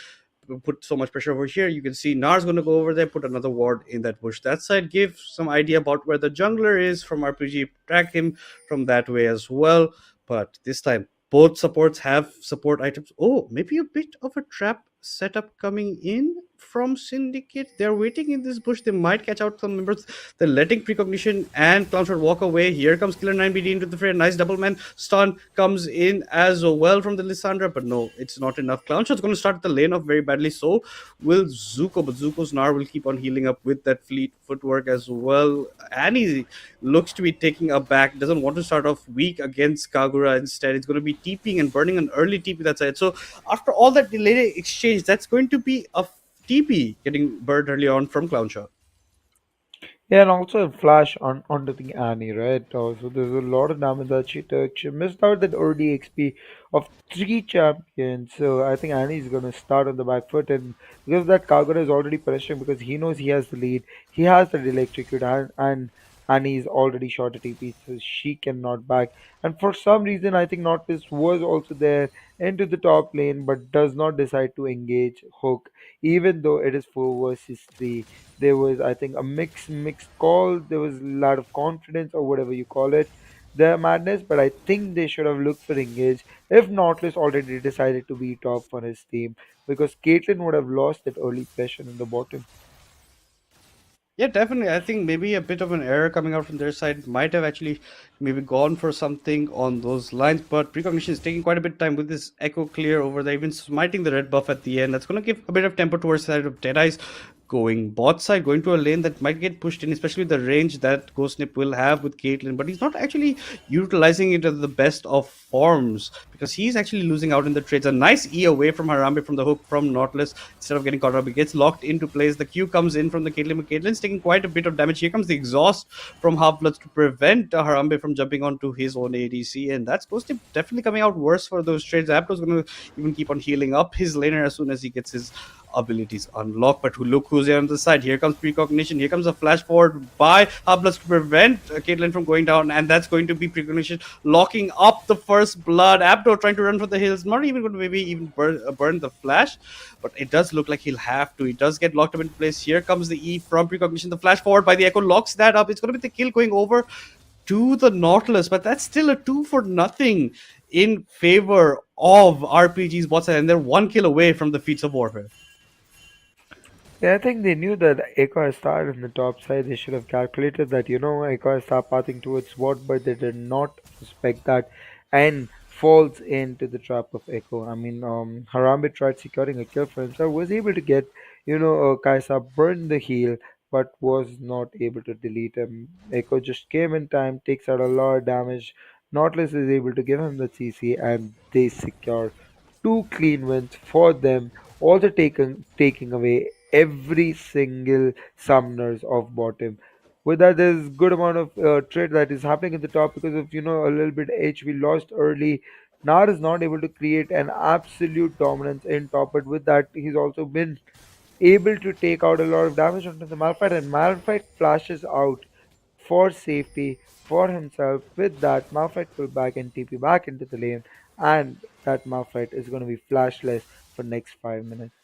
Put so much pressure over here. You can see Nar's going to go over there, put another ward in that bush that side, give some idea about where the jungler is from RPG, track him from that way as well. But this time both supports have support items. Oh, maybe a bit of a trap setup coming in from Syndicate. They're waiting in this bush. They might catch out some members. They're letting Precognition and Clownshot walk away. Here comes Killer 9BD into the fray. Nice double man stun comes in as well from the Lissandra, but no, it's not enough. Clownshot's going to start the lane off very badly. So will Zuko, but Zuko's Nar will keep on healing up with that fleet footwork as well. Annie looks to be taking a back. Doesn't want to start off weak against Kagura. Instead, it's going to be TPing and burning an early TP that side. So after all that delayed exchange, that's going to be a TP getting burned early on from Clownshot. Yeah, and also a flash onto the Annie, right? So there's a lot of damage that she took. She missed out that early XP of three champions. So I think Annie's gonna start on the back foot, and because of that, Kagura is already punishing because he knows he has the lead. He has the electrocute, and Annie's already shot at TP, so she cannot back. And for some reason, I think Nautilus was also there into the top lane, but does not decide to engage Hook, even though it is 4 versus 3. There was, I think, a mixed call. There was a lot of confidence or whatever you call it, the madness. But I think they should have looked for engage if Nautilus already decided to be top for his team, because Caitlyn would have lost that early pressure in the bottom. Yeah, definitely. I think maybe a bit of an error coming out from their side might have actually maybe gone for something on those lines. But Precognition is taking quite a bit of time with this Echo Clear over there, even smiting the red buff at the end. That's going to give a bit of tempo towards the side of Deadeyes. Going bot side, going to a lane that might get pushed in, especially the range that Ghost Snip will have with Caitlyn. But he's not actually utilizing it at the best of forms because he's actually losing out in the trades. A nice E away from Harambe from the hook from Nautilus instead of getting caught up. He gets locked into place. The Q comes in from the Caitlyn. Caitlyn's taking quite a bit of damage. Here comes the exhaust from Half Bloods to prevent Harambe from jumping onto his own ADC. And that's Ghost Snip definitely coming out worse for those trades. Apto's going to even keep on healing up his laner as soon as he gets his abilities unlocked. But look who's there on the side. Here comes Precognition. Here comes a flash forward by Hablas to prevent Caitlyn from going down. And that's going to be Precognition locking up the first blood. Abdo trying to run for the hills. Not even going to maybe even burn the flash. But it does look like he'll have to. He does get locked up into place. Here comes the E from Precognition. The flash forward by the Echo locks that up. It's going to be the kill going over to the Nautilus, but that's still a 2-for-0 in favor of RPG's bot side, and they're 1 kill away from the feats of warfare. Yeah, I think they knew that Echo has started on the top side. They should have calculated that, Echo has started pathing towards what, but they did not suspect that and falls into the trap of Echo. I mean, Harambe tried securing a kill for himself, was able to get, Kaisa burn the heal, but was not able to delete him. Echo just came in time, takes out a lot of damage. Nautilus is able to give him the CC, and they secure two clean wins for them, also taking away every single summoners of bottom. With that, there's good amount of trade that is happening at the top because of a little bit edge we lost early. Nar is not able to create an absolute dominance in top, but with that, he's also been able to take out a lot of damage onto the Malphite, and Malphite flashes out for safety for himself. With that, Malphite pull back and TP back into the lane, and that Malphite is going to be flashless for next 5 minutes.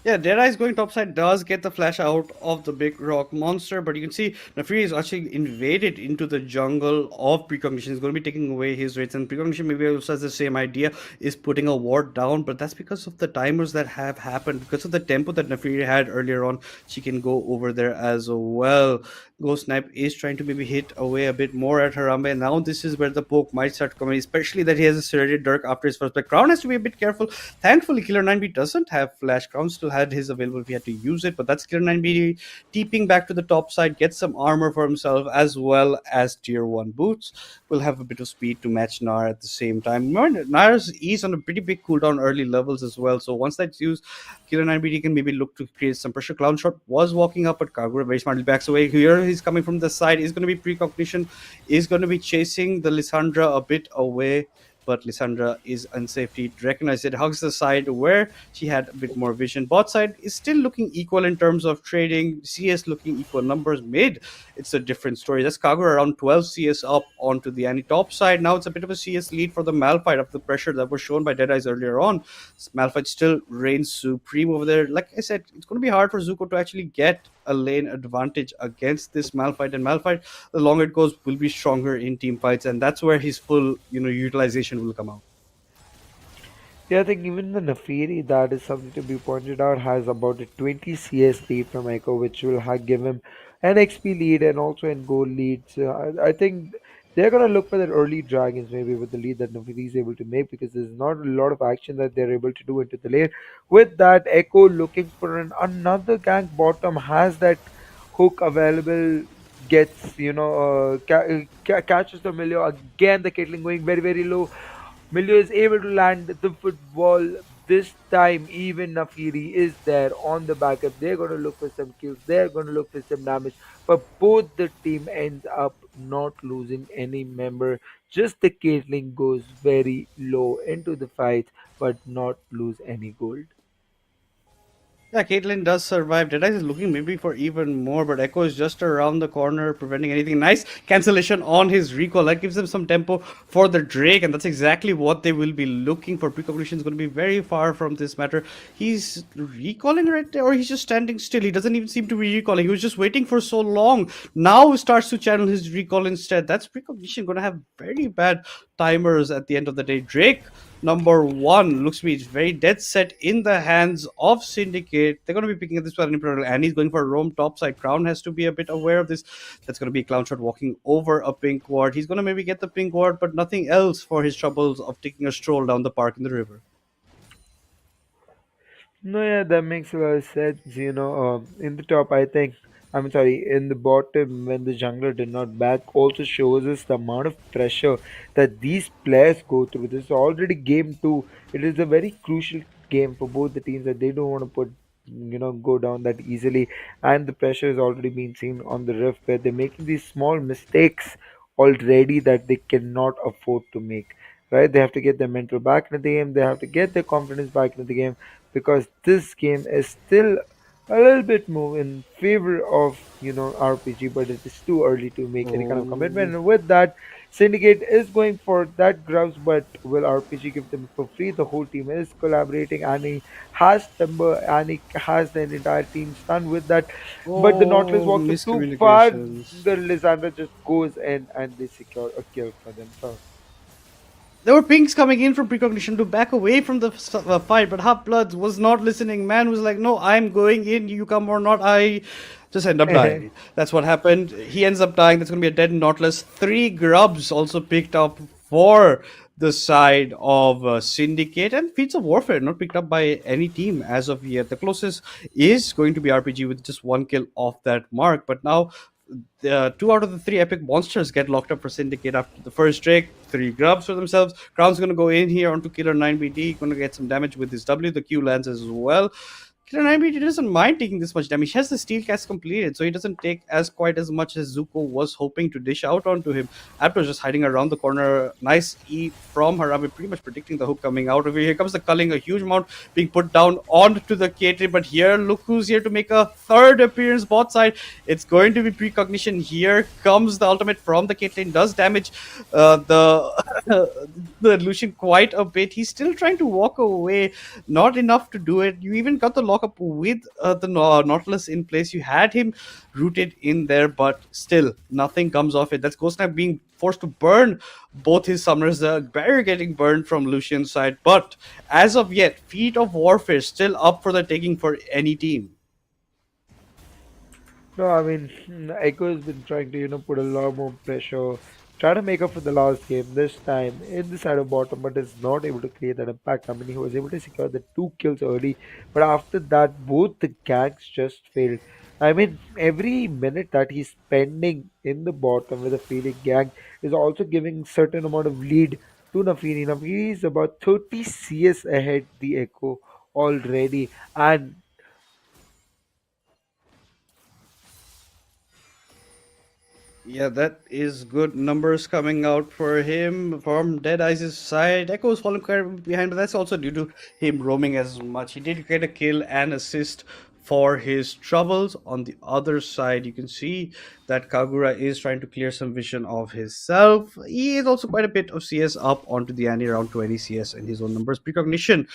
Yeah, Deadeye going topside does get the flash out of the big rock monster, but you can see Nafiri is actually invaded into the jungle of Precognition. He's going to be taking away his rates, and Precognition maybe also has the same idea, is putting a ward down, but that's because of the timers that have happened, because of the tempo that Nafiri had earlier on. She can go over there as well. Ghost Snipe is trying to maybe hit away a bit more at Harambe, and now this is where the poke might start coming, especially that he has a serrated Dirk after his first. But Crown has to be a bit careful. Thankfully, Killer 9B doesn't have flash. Crown still had his available if he had to use it, but that's Killer 9B teeping back to the top side, gets some armor for himself as well as tier 1 boots. Will have a bit of speed to match Nar at the same time. Nar's is on a pretty big cooldown early levels as well, so once that's used, Killer 9BD can maybe look to create some pressure. Clown Shot was walking up, but Kagura very smartly backs away. Here he's coming from the side, is going to be Precognition, is going to be chasing the Lissandra a bit away, but Lissandra is unsafe. He recognized it, hugs the side where she had a bit more vision. Bot side is still looking equal in terms of trading. CS looking equal numbers. Mid, it's a different story. That's Kagura around 12 CS up onto the Annie top side. Now it's a bit of a CS lead for the Malphite of the pressure that was shown by Deadeyes earlier on. Malphite still reigns supreme over there. Like I said, it's going to be hard for Zuko to actually get a lane advantage against this Malphite, and Malphite, the longer it goes, will be stronger in team fights, and that's where his full utilization will come out. Yeah, I think even the Nafiri, that is something to be pointed out, has about a 20 CS lead from Echo, which will give him an XP lead and also in goal lead. So I think they're going to look for that early dragons, maybe with the lead that Nafiri is able to make, because there's not a lot of action that they're able to do into the lane. With that, Echo looking for another gank bottom, has that hook available, gets, catches the Milio again, the Caitlyn going very, very low. Milio is able to land the football this time even Nafiri is there on the backup. They're going to look for some kills. They're going to look for some damage. But both the team ends up not losing any member. Just the Caitlyn goes very low into the fight, but not lose any gold. Yeah, Caitlyn does survive. Deadeye is looking maybe for even more, but Echo is just around the corner, preventing anything. Nice cancellation on his recall. That gives them some tempo for the Drake, and that's exactly what they will be looking for. Precognition is going to be very far from this matter. He's recalling right there, or he's just standing still. He doesn't even seem to be recalling. He was just waiting for so long. Now he starts to channel his recall instead. That's Precognition going to have very bad timers at the end of the day. Drake number one looks to be very dead set in the hands of Syndicate. They're going to be picking up this one, and he's going for a roam topside. Crown has to be a bit aware of this. That's going to be a clown shot walking over a pink ward. He's going to maybe get the pink ward, but nothing else for his troubles of taking a stroll down the park in the river. No, yeah, that makes a lot of sense. In the top, I think, I'm sorry, in the bottom, when the jungler did not back, also shows us the amount of pressure that these players go through. This is already game two. It is a very crucial game for both the teams that they don't want to go down that easily. And the pressure is already being seen on the Rift, where they're making these small mistakes already that they cannot afford to make. Right? They have to get their mental back into the game. They have to get their confidence back into the game because this game is still a little bit more in favor of RPG, but it is too early to make any kind of commitment. Oh. And with that, Syndicate is going for that grubs, but will RPG give them for free? The whole team is collaborating. Annie has Timber, Annie has the entire team stunned with that, but the Nautilus Oh, walks up too far. miscommunications. The Lysandra just goes in and they secure a kill for themselves. There were pings coming in from Precognition to back away from the fight, but Half Bloods was not listening. Man was like, no, I'm going in, you come or not, I just end up dying. That's what happened. He ends up dying. That's going to be a dead Nautilus. 3 grubs also picked up for the side of Syndicate, and Feats of Warfare not picked up by any team as of yet. The closest is going to be RPG with just 1 kill off that mark, but now 2 out of the 3 epic monsters get locked up for Syndicate after the first Drake. 3 grubs for themselves. Crown's going to go in here onto Killer 9BD, going to get some damage with his W. The Q lands as well. Killer 9BD doesn't mind taking this much damage. He has the steel cast completed, so he doesn't take quite as much as Zuko was hoping to dish out onto him. Apto's just hiding around the corner. Nice E from Harami, pretty much predicting the hook coming out of here. Here comes the culling, a huge amount being put down onto the Caitlyn, but here, look who's here to make a third appearance bot side. It's going to be Precognition. Here comes the ultimate from the Caitlyn, does damage the the Lucian quite a bit. He's still trying to walk away, not enough to do it. You even got the lock up with the Nautilus in place. You had him rooted in there, but still nothing comes off it. That's Ghost Knight being forced to burn both his summoners. The barrier getting burned from Lucian's side, but as of yet, Feat of Warfare still up for the taking for any team. No, I mean, Echo has been trying to, put a lot more pressure, try to make up for the last game this time in the side of bottom, but is not able to create that impact. I mean, he was able to secure the 2 kills early, but after that, both the gangs just failed. I mean, every minute that he's spending in the bottom with the failing gang is also giving certain amount of lead to Nafiri. Nafiri is about 30 CS ahead the Echo already, and Yeah, that is good numbers coming out for him from Dead Eyes' side. Echo is falling quite a bit behind, but that's also due to him roaming as much. He did get a kill and assist for his troubles. On the other side, you can see that Kagura is trying to clear some vision of himself. He is also quite a bit of CS up onto the Annie, around 20 CS in his own numbers. Precognition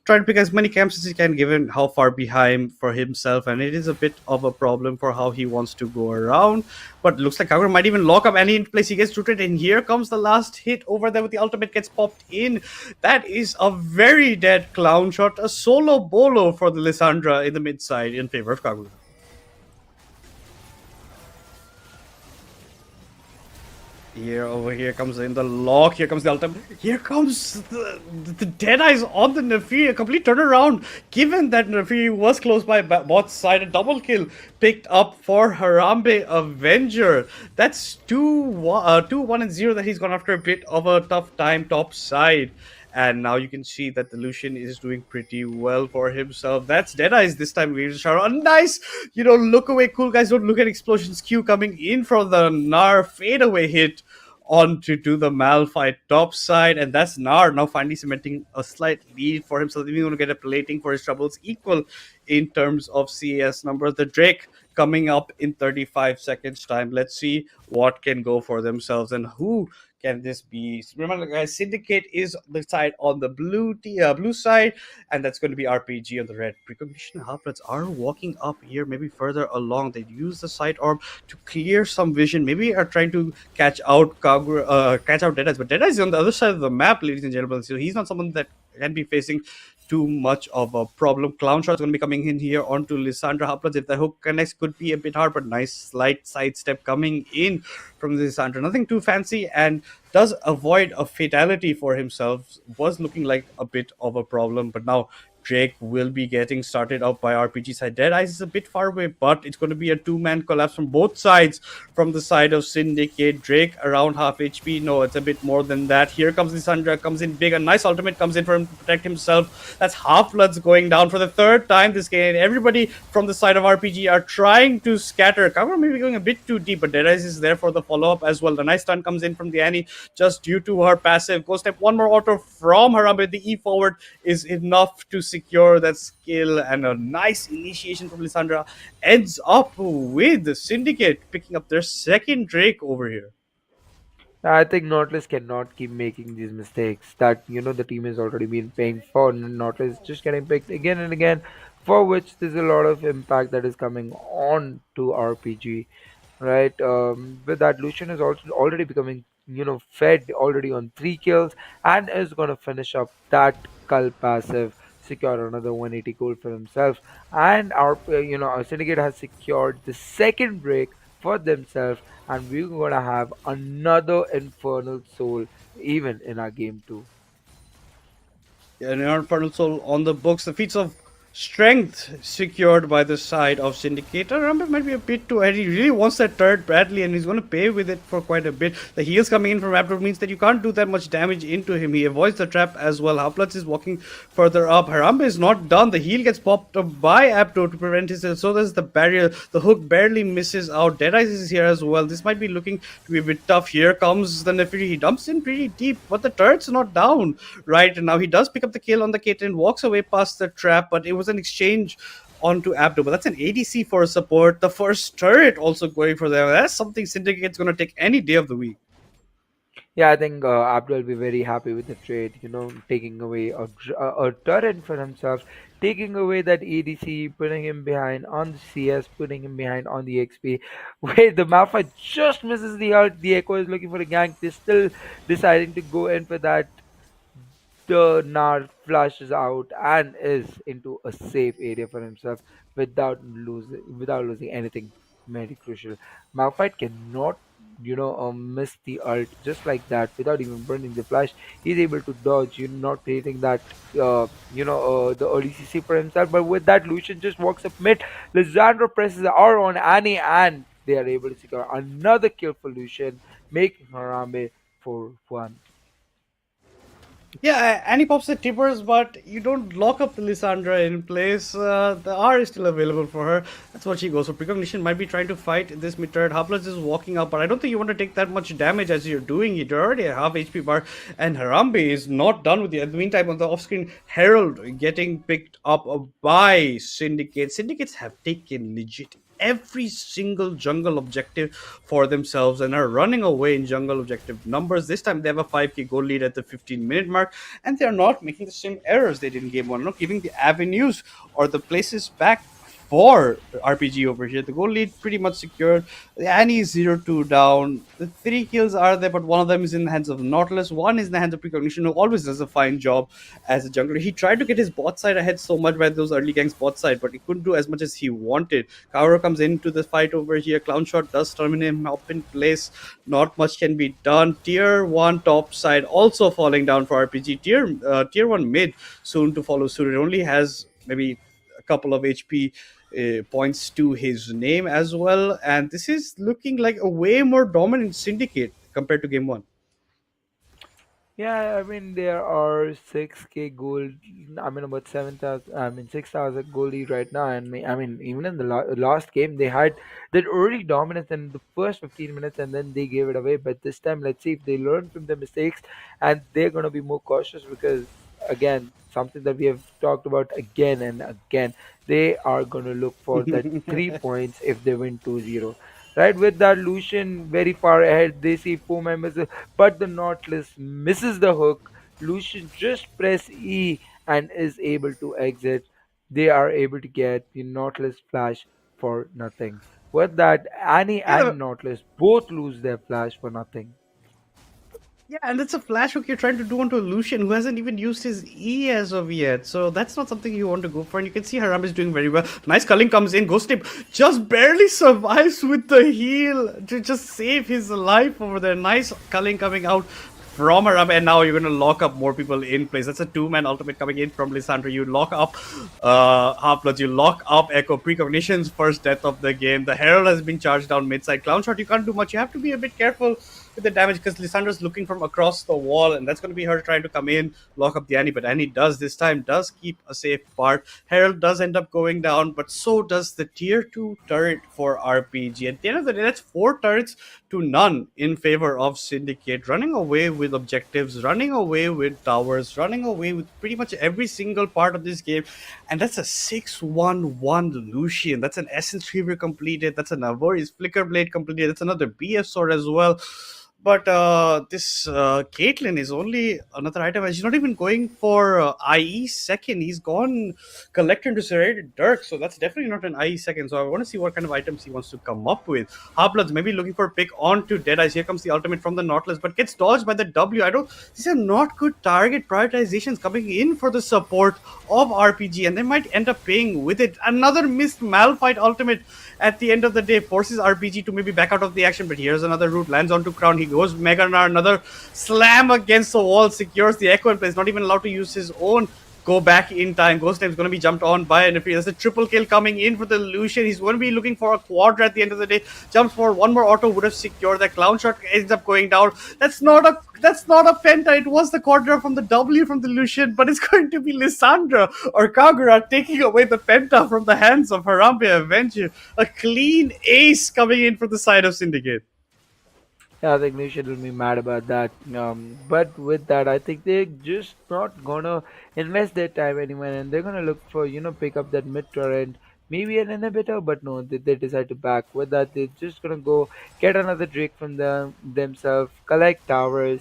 trying to pick as many camps as he can given how far behind for himself, and it is a bit of a problem for how he wants to go around. But looks like Kagura might even lock up Annie in place. He gets rooted, and here comes the last hit over there with the ultimate gets popped in. That is a very dead clown shot. A solo bolo for the Lysandra in the mid side in favor of Kagura. Here, over here comes in the lock. Here comes the ultimate. Here comes the dead eyes on the Nafiri. A complete turnaround. Given that Nafiri was close by bot's side, a double kill picked up for Harambe Avenger. That's 2-1 and 0 that he's gone after a bit of a tough time top side. And now you can see that the Lucian is doing pretty well for himself. That's Deadeyes this time. We shout a nice, look away, cool guys. Don't look at explosions. Q coming in from the Nar fadeaway hit onto to the Malphite top side, and that's Nar now finally cementing a slight lead for himself. Even going to get a plating for his troubles equal in terms of CAS numbers. The Drake coming up in 35 seconds time. Let's see what can go for themselves and who can this be. Remember, guys, Syndicate is the side on the blue side, and that's going to be RPG on the red. Precognition Halfbloods are walking up here, maybe further along. They use the side orb to clear some vision. Maybe are trying to catch out Deadeyes, but Deadeyes is on the other side of the map, ladies and gentlemen. So he's not someone that can be facing too much of a problem. Clown Shot's going to be coming in here onto Lissandra Halfbloods. If the hook connects, could be a bit hard, but nice slight sidestep coming in from Lissandra. Nothing too fancy, and does avoid a fatality for himself. Was looking like a bit of a problem, but now Drake will be getting started out by RPG side. Deadeyes is a bit far away, but it's going to be a two-man collapse from both sides. From the side of Syndicate, Drake around half HP. No, it's a bit more than that. Here comes Lissandra, comes in big. A nice ultimate comes in for him to protect himself. That's Half-Bloods going down for the third time this game. Everybody from the side of RPG are trying to scatter. Cover maybe going a bit too deep, but Deadeyes is there for the follow-up as well. The nice stun comes in from the Annie just due to her passive. Go step one more auto from Harambe. The E forward is enough to secure that skill, and a nice initiation from Lissandra ends up with the Syndicate picking up their second Drake over here. I think Nautilus cannot keep making these mistakes that the team has already been paying for. Nautilus just getting picked again and again, for which there's a lot of impact that is coming on to RPG, right? With that, Lucian is also already becoming fed already on 3 kills and is gonna finish up that Cull passive, secure another 180 gold for himself, and our Syndicate has secured the second break for themselves, and we're gonna have another Infernal Soul even in our game 2. Yeah, an Infernal Soul on the books. The feats of strength secured by the side of Syndicate. Rumble might be a bit too ahead. He really wants that turret badly, and he's going to pay with it for quite a bit. The heals coming in from Raptor means that you can't do that much damage into him. He avoids the trap as well. Halfbloods is walking further up. Harambe is not done. The heal gets popped up by Apto to prevent his. So there's the barrier. The hook barely misses out. Deadeyes is here as well. This might be looking to be a bit tough. Here comes the Nefiri. He dumps in pretty deep, but the turret's not down. Right, and now he does pick up the kill on the Kate and walks away past the trap, but it was an exchange onto Abdo. But that's an ADC for support. The first turret also going for them. That's something Syndicate's going to take any day of the week. Yeah, I think Abdul will be very happy with the trade, taking away a turret for himself, taking away that ADC, putting him behind on the CS, putting him behind on the XP. Wait, the Malphite just misses the ult. The Echo is looking for a gank. They're still deciding to go in for that. The Nar flashes out and is into a safe area for himself without losing anything very crucial. Malphite cannot miss the ult just like that without even burning the flash. He's able to dodge, not creating that the early CC for himself. But with that, Lucian just walks up mid. Lizandro presses R on Annie, and they are able to secure another kill for Lucian, making Harambe 4-1. Yeah, and he pops the tippers, but you don't lock up the Lissandra in place. The R is still available for her. That's what she goes for. Precognition might be trying to fight this mid turret. Halfbloods is walking up, but I don't think you want to take that much damage as you're doing. You're already at half HP bar, and Harambe is not done with it. In the meantime, on the off-screen, Herald getting picked up by Syndicate. Syndicates have taken legit every single jungle objective for themselves and are running away in jungle objective numbers. This time they have a 5k goal lead at the 15-minute mark, and they're not making the same errors they did in game 1, not giving the avenues or the places back for RPG over here. The goal lead pretty much secured. Annie is 0-2 down. The 3 kills are there, but one of them is in the hands of Nautilus. One is in the hands of Precognition, who always does a fine job as a jungler. He tried to get his bot side ahead so much by those early ganks bot side, but he couldn't do as much as he wanted. Kaoro comes into the fight over here. Clown Shot does terminate him up in place. Not much can be done. Tier 1 top side also falling down for RPG. Tier 1 mid soon to follow suit. It only has maybe a couple of HP points to his name as well, and this is looking like a way more dominant Syndicate compared to game 1. Yeah, I mean there are 6K gold. I mean about 7,000. I mean 6,000 gold lead right now, and I mean even in the last game they had that early dominance in the first 15 minutes, and then they gave it away. But this time, let's see if they learn from their mistakes, and they're gonna be more cautious because again something that we have talked about again and again, they are gonna look for that 3 points if they win 2-0. Right, with that Lucian very far ahead, they see four members, but the Nautilus misses the hook. Lucian just press E and is able to exit. They are able to get the Nautilus flash for nothing. With that, Annie Yeah, and Nautilus both lose their flash for nothing. yeah, and it's a flash hook you're trying to do onto Lucian who hasn't even used his E as of yet. So that's not something you want to go for. And you can see Haram is doing very well. Nice culling comes in. Ghost Tip just barely survives with the heal to just save his life over there. Nice culling coming out from Haram, and now you're going to lock up more people in place. That's a two-man ultimate coming in from Lissandra. You lock up Half-Bloods, you lock up Echo. Precognition's first death of the game. The Herald has been charged down mid-side. Clown Shot, you can't do much. You have to be a bit careful with the damage because Lissandra's looking from across the wall, and that's going to be her trying to come in, lock up the Annie. But Annie does this time, does keep a safe part. Herald does end up going down, but so does the tier 2 turret for RPG. At the end of the day, that's 4 turrets to none in favor of Syndicate, running away with objectives, running away with towers, running away with pretty much every single part of this game. And that's a 6-1-1 Lucian. That's an Essence Reaver completed. That's an Avori's Flicker Blade completed. That's another BF Sword as well. But this Caitlyn is only another item, and she's not even going for IE second. He's gone Collector into Serrated Dirk, so that's definitely not an IE second. So I want to see what kind of items he wants to come up with. Half-Bloods maybe looking for a pick onto Deadeyes. Here comes the ultimate from the Nautilus, but gets dodged by the W. I don't. These are not good target prioritizations coming in for the support of RPG, and they might end up paying with it. Another missed Malphite ultimate at the end of the day forces RPG to maybe back out of the action, but here's another route, lands onto Crown. He goes Mega Gnar, another slam against the wall, secures the Echo in place, not even allowed to use his own go back in time. Ghost Time is going to be jumped on by an There's a triple kill coming in for the Lucian. He's going to be looking for a quadra at the end of the day. Jumps for one more auto, would have secured that. Clown Shot ends up going down. That's not a penta. It was the quadra from the W from the Lucian, but it's going to be Lissandra or Kagura taking away the penta from the hands of Harambe Avenger. A clean ace coming in for the side of Syndicate. Yeah, I think Nation will be mad about that. But with that, I think they're just not gonna invest their time anywhere, and they're gonna look for pick up that mid torrent, maybe an inhibitor. But no, they decide to back. With that, they're just gonna go get another Drake from themselves, collect towers,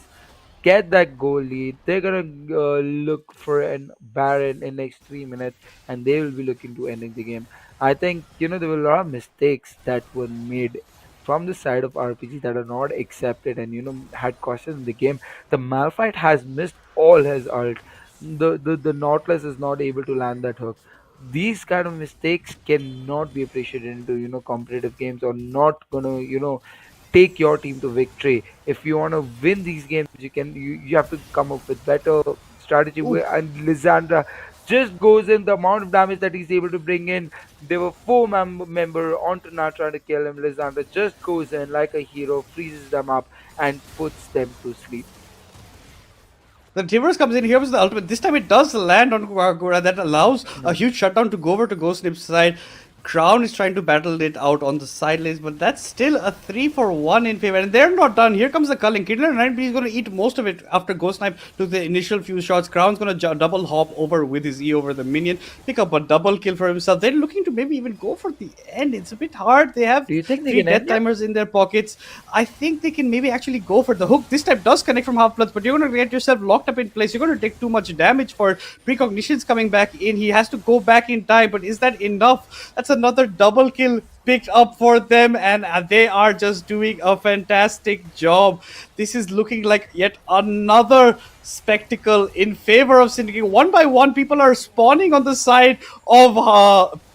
get that goal lead. They're gonna look for an Baron in next 3 minutes, and they will be looking to ending the game. I think there were a lot of mistakes that were made from the side of RPG that are not accepted and had costed in the game. The Malphite has missed all his ult. The Nautilus is not able to land that hook. These kind of mistakes cannot be appreciated into competitive games, or not gonna take your team to victory. If you want to win these games, you have to come up with better strategy. And Lissandra just goes in the amount of damage that he's able to bring in. There were four member onto not trying to kill him. Lissandra just goes in like a hero, freezes them up, and puts them to sleep. The Timbers comes in, here was the ultimate. This time it does land on Kagura. That allows a huge shutdown to go over to Ghost Nip's side. Crown is trying to battle it out on the side lanes, but that's still a 3-for-1 in favor. And they're not done. Here comes the culling. Kidler 9B is going to eat most of it after Ghost Knife took the initial few shots. Crown's going to double hop over with his E over the minion, pick up a double kill for himself. They're looking to maybe even go for the end. It's a bit hard. They have Do you think they 3 can death end timers in their pockets. I think they can maybe actually go for the hook. This time does connect from Half-Bloods, but you're going to get yourself locked up in place. You're going to take too much damage for it. Precognition's coming back in. He has to go back in time, but is that enough? That's another double kill picked up for them, and they are just doing a fantastic job. This is looking like yet another spectacle in favor of Syndicate. One by one, people are spawning on the side of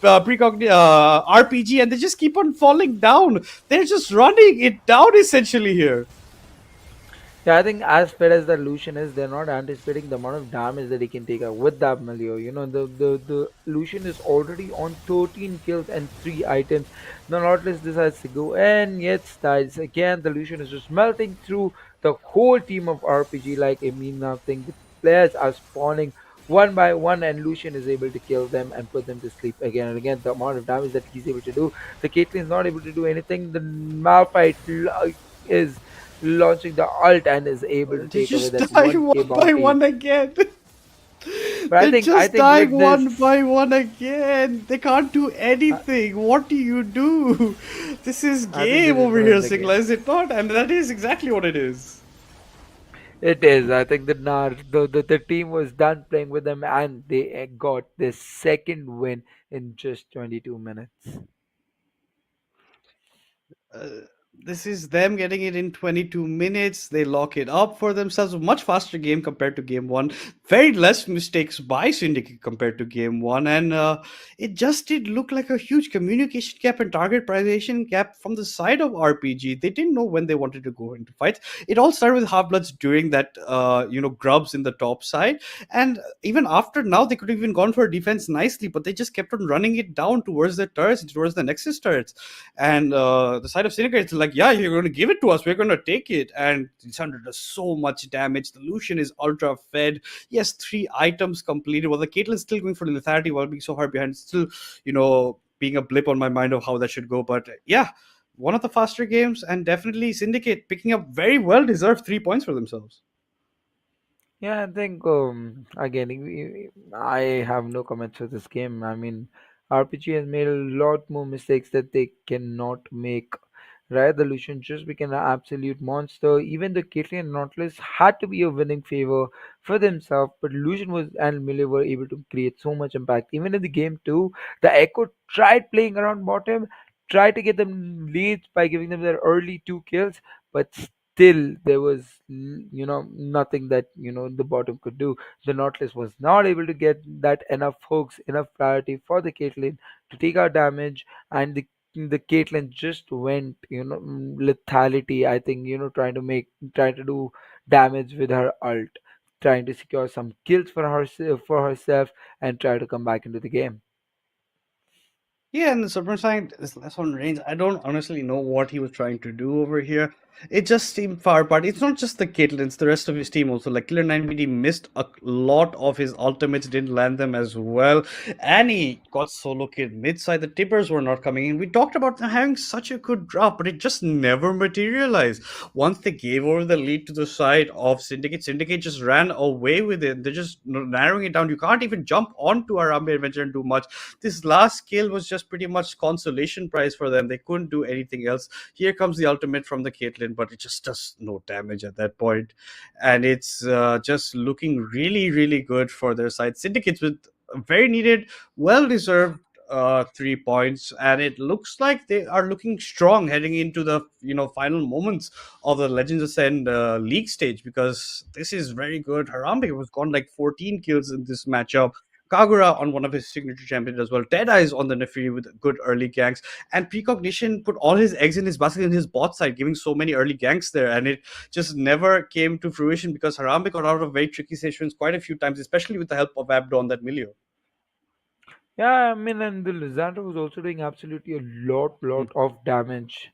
RPG, and they just keep on falling down. They're just running it down essentially here. Yeah, I think as fair as the Lucian is, they're not anticipating the amount of damage that he can take out with that Melio. The Lucian is already on 13 kills and 3 items. The Nautilus decides to go, and yet dies again. The Lucian is just melting through the whole team of RPG, like I mean nothing, the players are spawning one by one, and Lucian is able to kill them and put them to sleep again and again. The amount of damage that he's able to do, the Caitlyn is not able to do anything. The Malphite is launching the ult and is able to They take away just that die 1k one by bounty. one again. But They're I just think dying with this, one by one again. They can't do anything. What do you do? This is I think game this is over one here, of the Singla, game. is it not? And that is exactly what it is. It is. I think the team was done playing with them, and they got their second win in just 22 minutes. Uh, this is them getting it in 22 minutes. They lock it up for themselves. A much faster game compared to game one. Very less mistakes by Syndicate compared to game one. And it just did look like a huge communication gap and target prioritization gap from the side of RPG. They didn't know when they wanted to go into fights. It all started with Half-Bloods during that, grubs in the top side. And even after now, they could have even gone for a defense nicely, but they just kept on running it down towards the turrets, towards the Nexus turrets. And the side of Syndicate is like, yeah, you're going to give it to us. We're going to take it. And Lisandro does so much damage. The Lucian is ultra fed. Yes, 3 items completed. Well, the Caitlyn's still going for the lethality while being so hard behind. Still, being a blip on my mind of how that should go. But yeah, one of the faster games. And definitely Syndicate picking up very well deserved 3 points for themselves. Yeah, I think again I have no comments for this game. I mean, RPG has made a lot more mistakes that they cannot make. Right, the Lucian just became an absolute monster. Even the Caitlyn and Nautilus had to be a winning favor for themselves, but Lucian was and Millie were able to create so much impact. Even in the game two, the Echo tried playing around bottom, tried to get them leads by giving them their early 2 kills, but still there was nothing that the bottom could do. The Nautilus was not able to get that enough hooks, enough priority for the Caitlyn to take out damage, and the Caitlyn just went lethality. I think trying to do damage with her ult, trying to secure some kills for herself and try to come back into the game. Yeah, and the Supreme Side is less on range. I don't honestly know what he was trying to do over here. It just seemed far apart. It's not just the Caitlyn, it's the rest of his team also. Like Killer 9BD missed a lot of his ultimates, didn't land them as well. And he got solo killed mid-side. The tippers were not coming in. We talked about them having such a good drop, but it just never materialized. Once they gave over the lead to the side of Syndicate, Syndicate just ran away with it. They're just narrowing it down. You can't even jump onto a Arambe Adventure and do much. This last kill was just pretty much consolation prize for them. They couldn't do anything else. Here comes the ultimate from the Caitlyn, but it just does no damage at that point. And it's just looking really, really good for their side. Syndicates with very needed, well-deserved 3 points, and it looks like they are looking strong heading into the final moments of the Legends Ascend league stage, because this is very good. Harambe was gone like 14 kills in this matchup. Kagura on one of his signature champions as well. Deadeyes on the Nefiri with good early ganks. And Precognition put all his eggs in his basket in his bot side, giving so many early ganks there. And it just never came to fruition because Harambe got out of very tricky situations quite a few times, especially with the help of Abdo on that Milio. Yeah, I mean, and the Lizandra was also doing absolutely a lot of damage,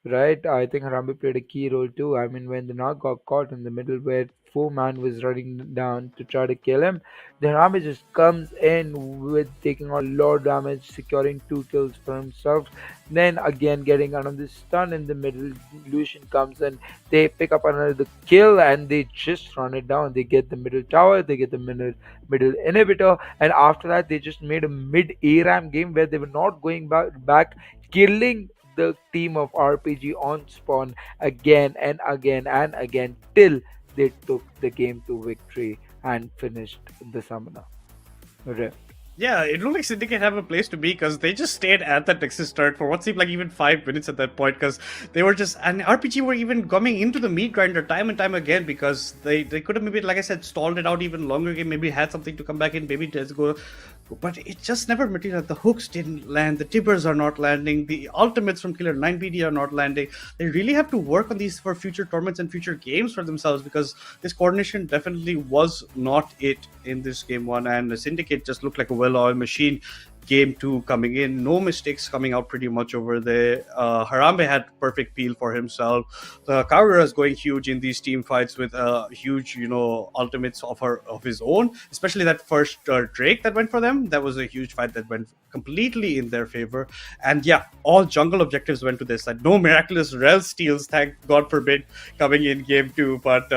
right? I think Harambe played a key role too. I mean, when the Nog got caught in the middle where four-man was running down to try to kill him, the Harambe just comes in with taking a lot of damage, securing 2 kills for himself. Then again, getting another stun in the middle, Lucian comes in, they pick up another kill and they just run it down. They get the middle tower, they get the middle inhibitor, and after that they just made a mid ARAM game where they were not going back killing the team of RPG on spawn again and again and again till they took the game to victory and finished the summoner. Rift. Yeah, it looked like Syndicate have a place to be because they just stayed at that Nexus start for what seemed like even 5 minutes at that point, because they were just, and RPG were even coming into the meat grinder time and time again because they could have maybe, like I said, stalled it out even longer game, maybe had something to come back in, maybe just go, but it just never materialized. The hooks didn't land, the tippers are not landing, the ultimates from Killer 9BD are not landing. They really have to work on these for future tournaments and future games for themselves, because this coordination definitely was not it in this game one, and the Syndicate just looked like a well-oiled machine. game 2 coming in. No mistakes coming out pretty much over there. Harambe had perfect peel for himself. Kagura is going huge in these team fights with huge, ultimates of his own. Especially that first Drake that went for them. That was a huge fight that went completely in their favor. And yeah, all jungle objectives went to this side. No miraculous rel steals, thank God forbid, coming in game 2. But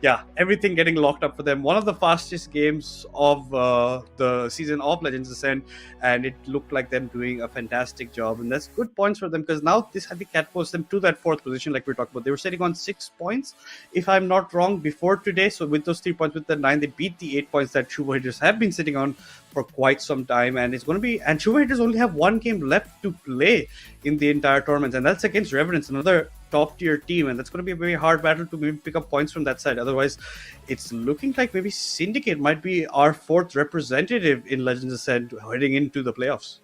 yeah, everything getting locked up for them. One of the fastest games of the season of Legends Ascend, and it looked like them doing a fantastic job. And that's good points for them, because now this had the catapults them to that 4th position, like we talked about. They were sitting on 6 points, if I'm not wrong, before today. So with those 3 points, with the 9, they beat the 8 points that Shubo Hitters have been sitting on for quite some time. And it's going to be, and Shubo Hitters only have 1 game left to play in the entire tournament, and that's against Revenants, another top tier team, and that's going to be a very hard battle to maybe pick up points from that side. Otherwise, it's looking like maybe Syndicate might be our 4th representative in Legends Ascend heading into the playoffs.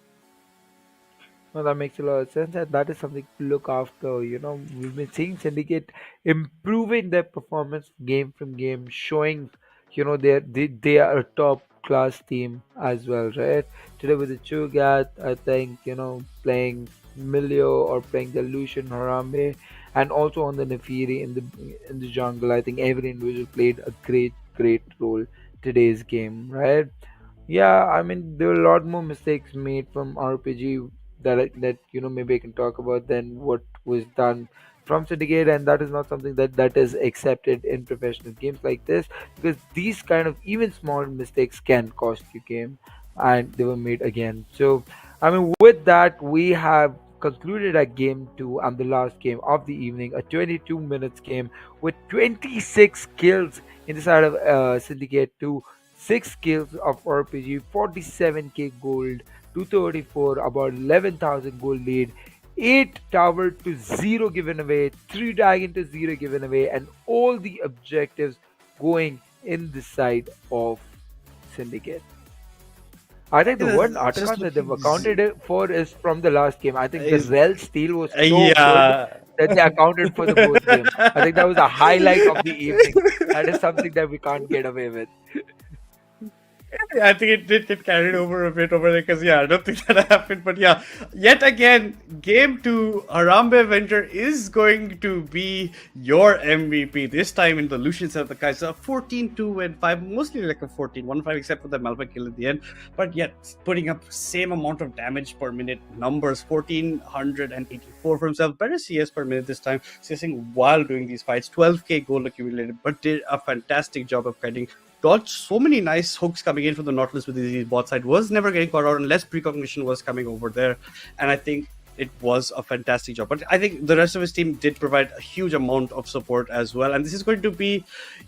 No, that makes a lot of sense, and that is something to look after. We've been seeing Syndicate improving their performance game from game, showing, they are a top class team as well, right? Today with the Chugat, I think, playing Milio or playing the Lucian Harambe, and also on the Nefiri in the jungle. I think every individual played a great role today's game, right? Yeah, I mean there were a lot more mistakes made from RPG that maybe I can talk about than what was done from Syndicate, and that is not something that is accepted in professional games like this, because these kind of even small mistakes can cost you game, and they were made again. So I mean, with that, we have concluded our game 2 and the last game of the evening, a 22 minutes game with 26 kills in the side of Syndicate 2, 6 kills of RPG, 47k gold, 234, about 11,000 gold lead, 8 tower to 0 given away, 3 dragon to 0 given away, and all the objectives going in the side of Syndicate. I think the one artifact that they've accounted it for is from the last game. I think the Rel steal was so good that they accounted for the both game. I think that was a highlight of the evening. That is something that we can't get away with. I think it did get carried over a bit over there, because I don't think that happened. But yeah, yet again, game 2, Harambe Venture is going to be your MVP. This time in the Lucian set of the Kaiser, 14-2-5, mostly like a 14-1-5, except for the Malva kill at the end. But yet, putting up same amount of damage per minute numbers, 1484 for himself, better CS per minute this time, CSing while doing these fights, 12k gold accumulated, but did a fantastic job of getting dodged so many nice hooks coming in from the Nautilus with his bot side, was never getting caught out unless Precognition was coming over there. And I think it was a fantastic job. But I think the rest of his team did provide a huge amount of support as well. And this is going to be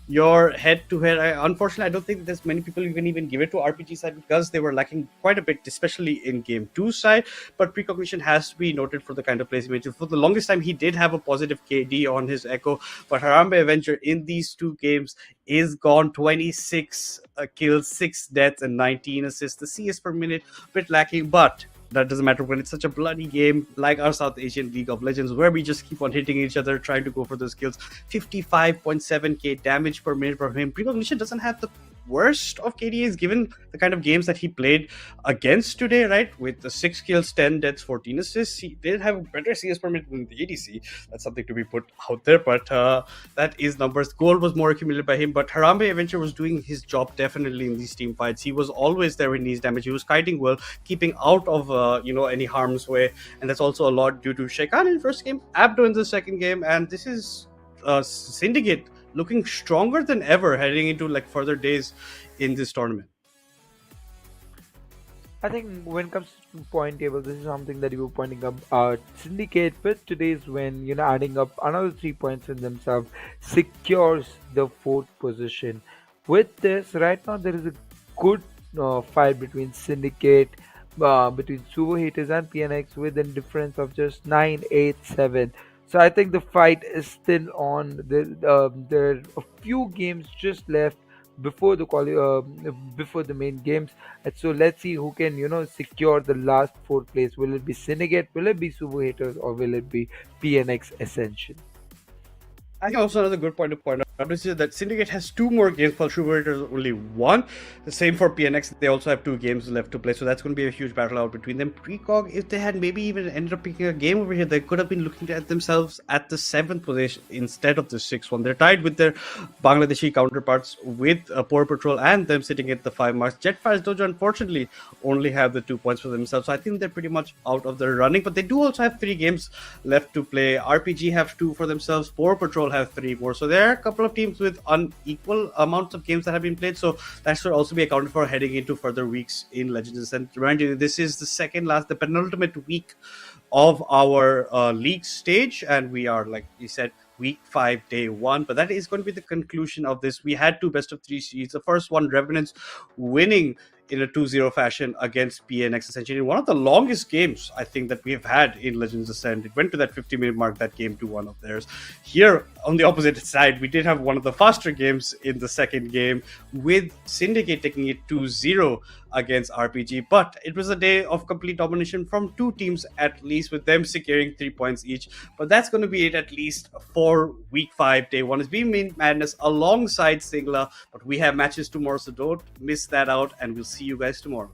your head-to-head. Unfortunately, I don't think there's many people who can even give it to RPG side, because they were lacking quite a bit, especially in game 2 side. But Precognition has to be noted for the kind of plays he made. For the longest time, he did have a positive KD on his Echo. But Harambe Avenger in these 2 games is gone 26 kills, 6 deaths, and 19 assists. The CS per minute, a bit lacking, but that doesn't matter when it's such a bloody game like our South Asian League of Legends, where we just keep on hitting each other, trying to go for those kills. 55.7k damage per minute from him. Precognition doesn't have the worst of KDAs given the kind of games that he played against today, right? With the 6 kills, 10 deaths, 14 assists, he did have a better CS per minute than the ADC. That's something to be put out there, but that is numbers. Gold was more accumulated by him, but Harambe Adventure was doing his job definitely in these team fights. He was always there when he needs damage. He was kiting well, keeping out of any harm's way, and that's also a lot due to Shekan in the first game, Abdo in the second game, and this is Syndicate looking stronger than ever heading into like further days in this tournament. I think when it comes to point table, this is something that you were pointing up. Syndicate with today's win, adding up another 3 points in themselves, secures the 4th position. With this, right now there is a good fight between Syndicate, between Suvo Haters and PNX, with a difference of just 9-8-7. So I think the fight is still on. There are a few games just left before the main games. And so let's see who can secure the last 4th place. Will it be Syndicate? Will it be Suvo Haters? Or will it be PNX Ascension? I think also another good point to point out. Notice that Syndicate has 2 more games, while Sugar has only 1. The same for PNX. They also have 2 games left to play, so that's going to be a huge battle out between them. Precog, if they had maybe even ended up picking a game over here, they could have been looking at themselves at the 7th position instead of the 6th one. They're tied with their Bangladeshi counterparts with Poor Patrol and them sitting at the 5 marks. Jetfire's Dojo, unfortunately, only have the 2 points for themselves, so I think they're pretty much out of the running, but they do also have 3 games left to play. RPG have 2 for themselves, Poor Patrol have 3 more, so there are a couple of teams with unequal amounts of games that have been played, so that should also be accounted for heading into further weeks in Legends Ascent. Remind you, this is the penultimate week of our league stage, and we are, like you said, week 5, day 1, but that is going to be the conclusion of this. We had 2 best of 3 series. The first one, Revenants winning in a 2-0 fashion against PNX, essentially in one of the longest games I think that we've had in Legends Ascent. It went to that 50-minute mark, that game, to one of theirs. Here on the opposite side, we did have one of the faster games in the second game, with Syndicate taking it 2-0 against RPG, but it was a day of complete domination from 2 teams, at least, with them securing 3 points each. But that's going to be it, at least, for week 5, day 1. It's been Madness alongside Singla, but we have matches tomorrow, so don't miss that out, and we'll see you guys tomorrow.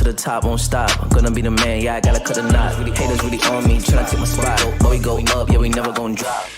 the top, won't stop. I'm gonna be the man, yeah, I gotta cut the knot. Really haters really on me, tryna take my spot. But we go up, yeah, we never gon' drop.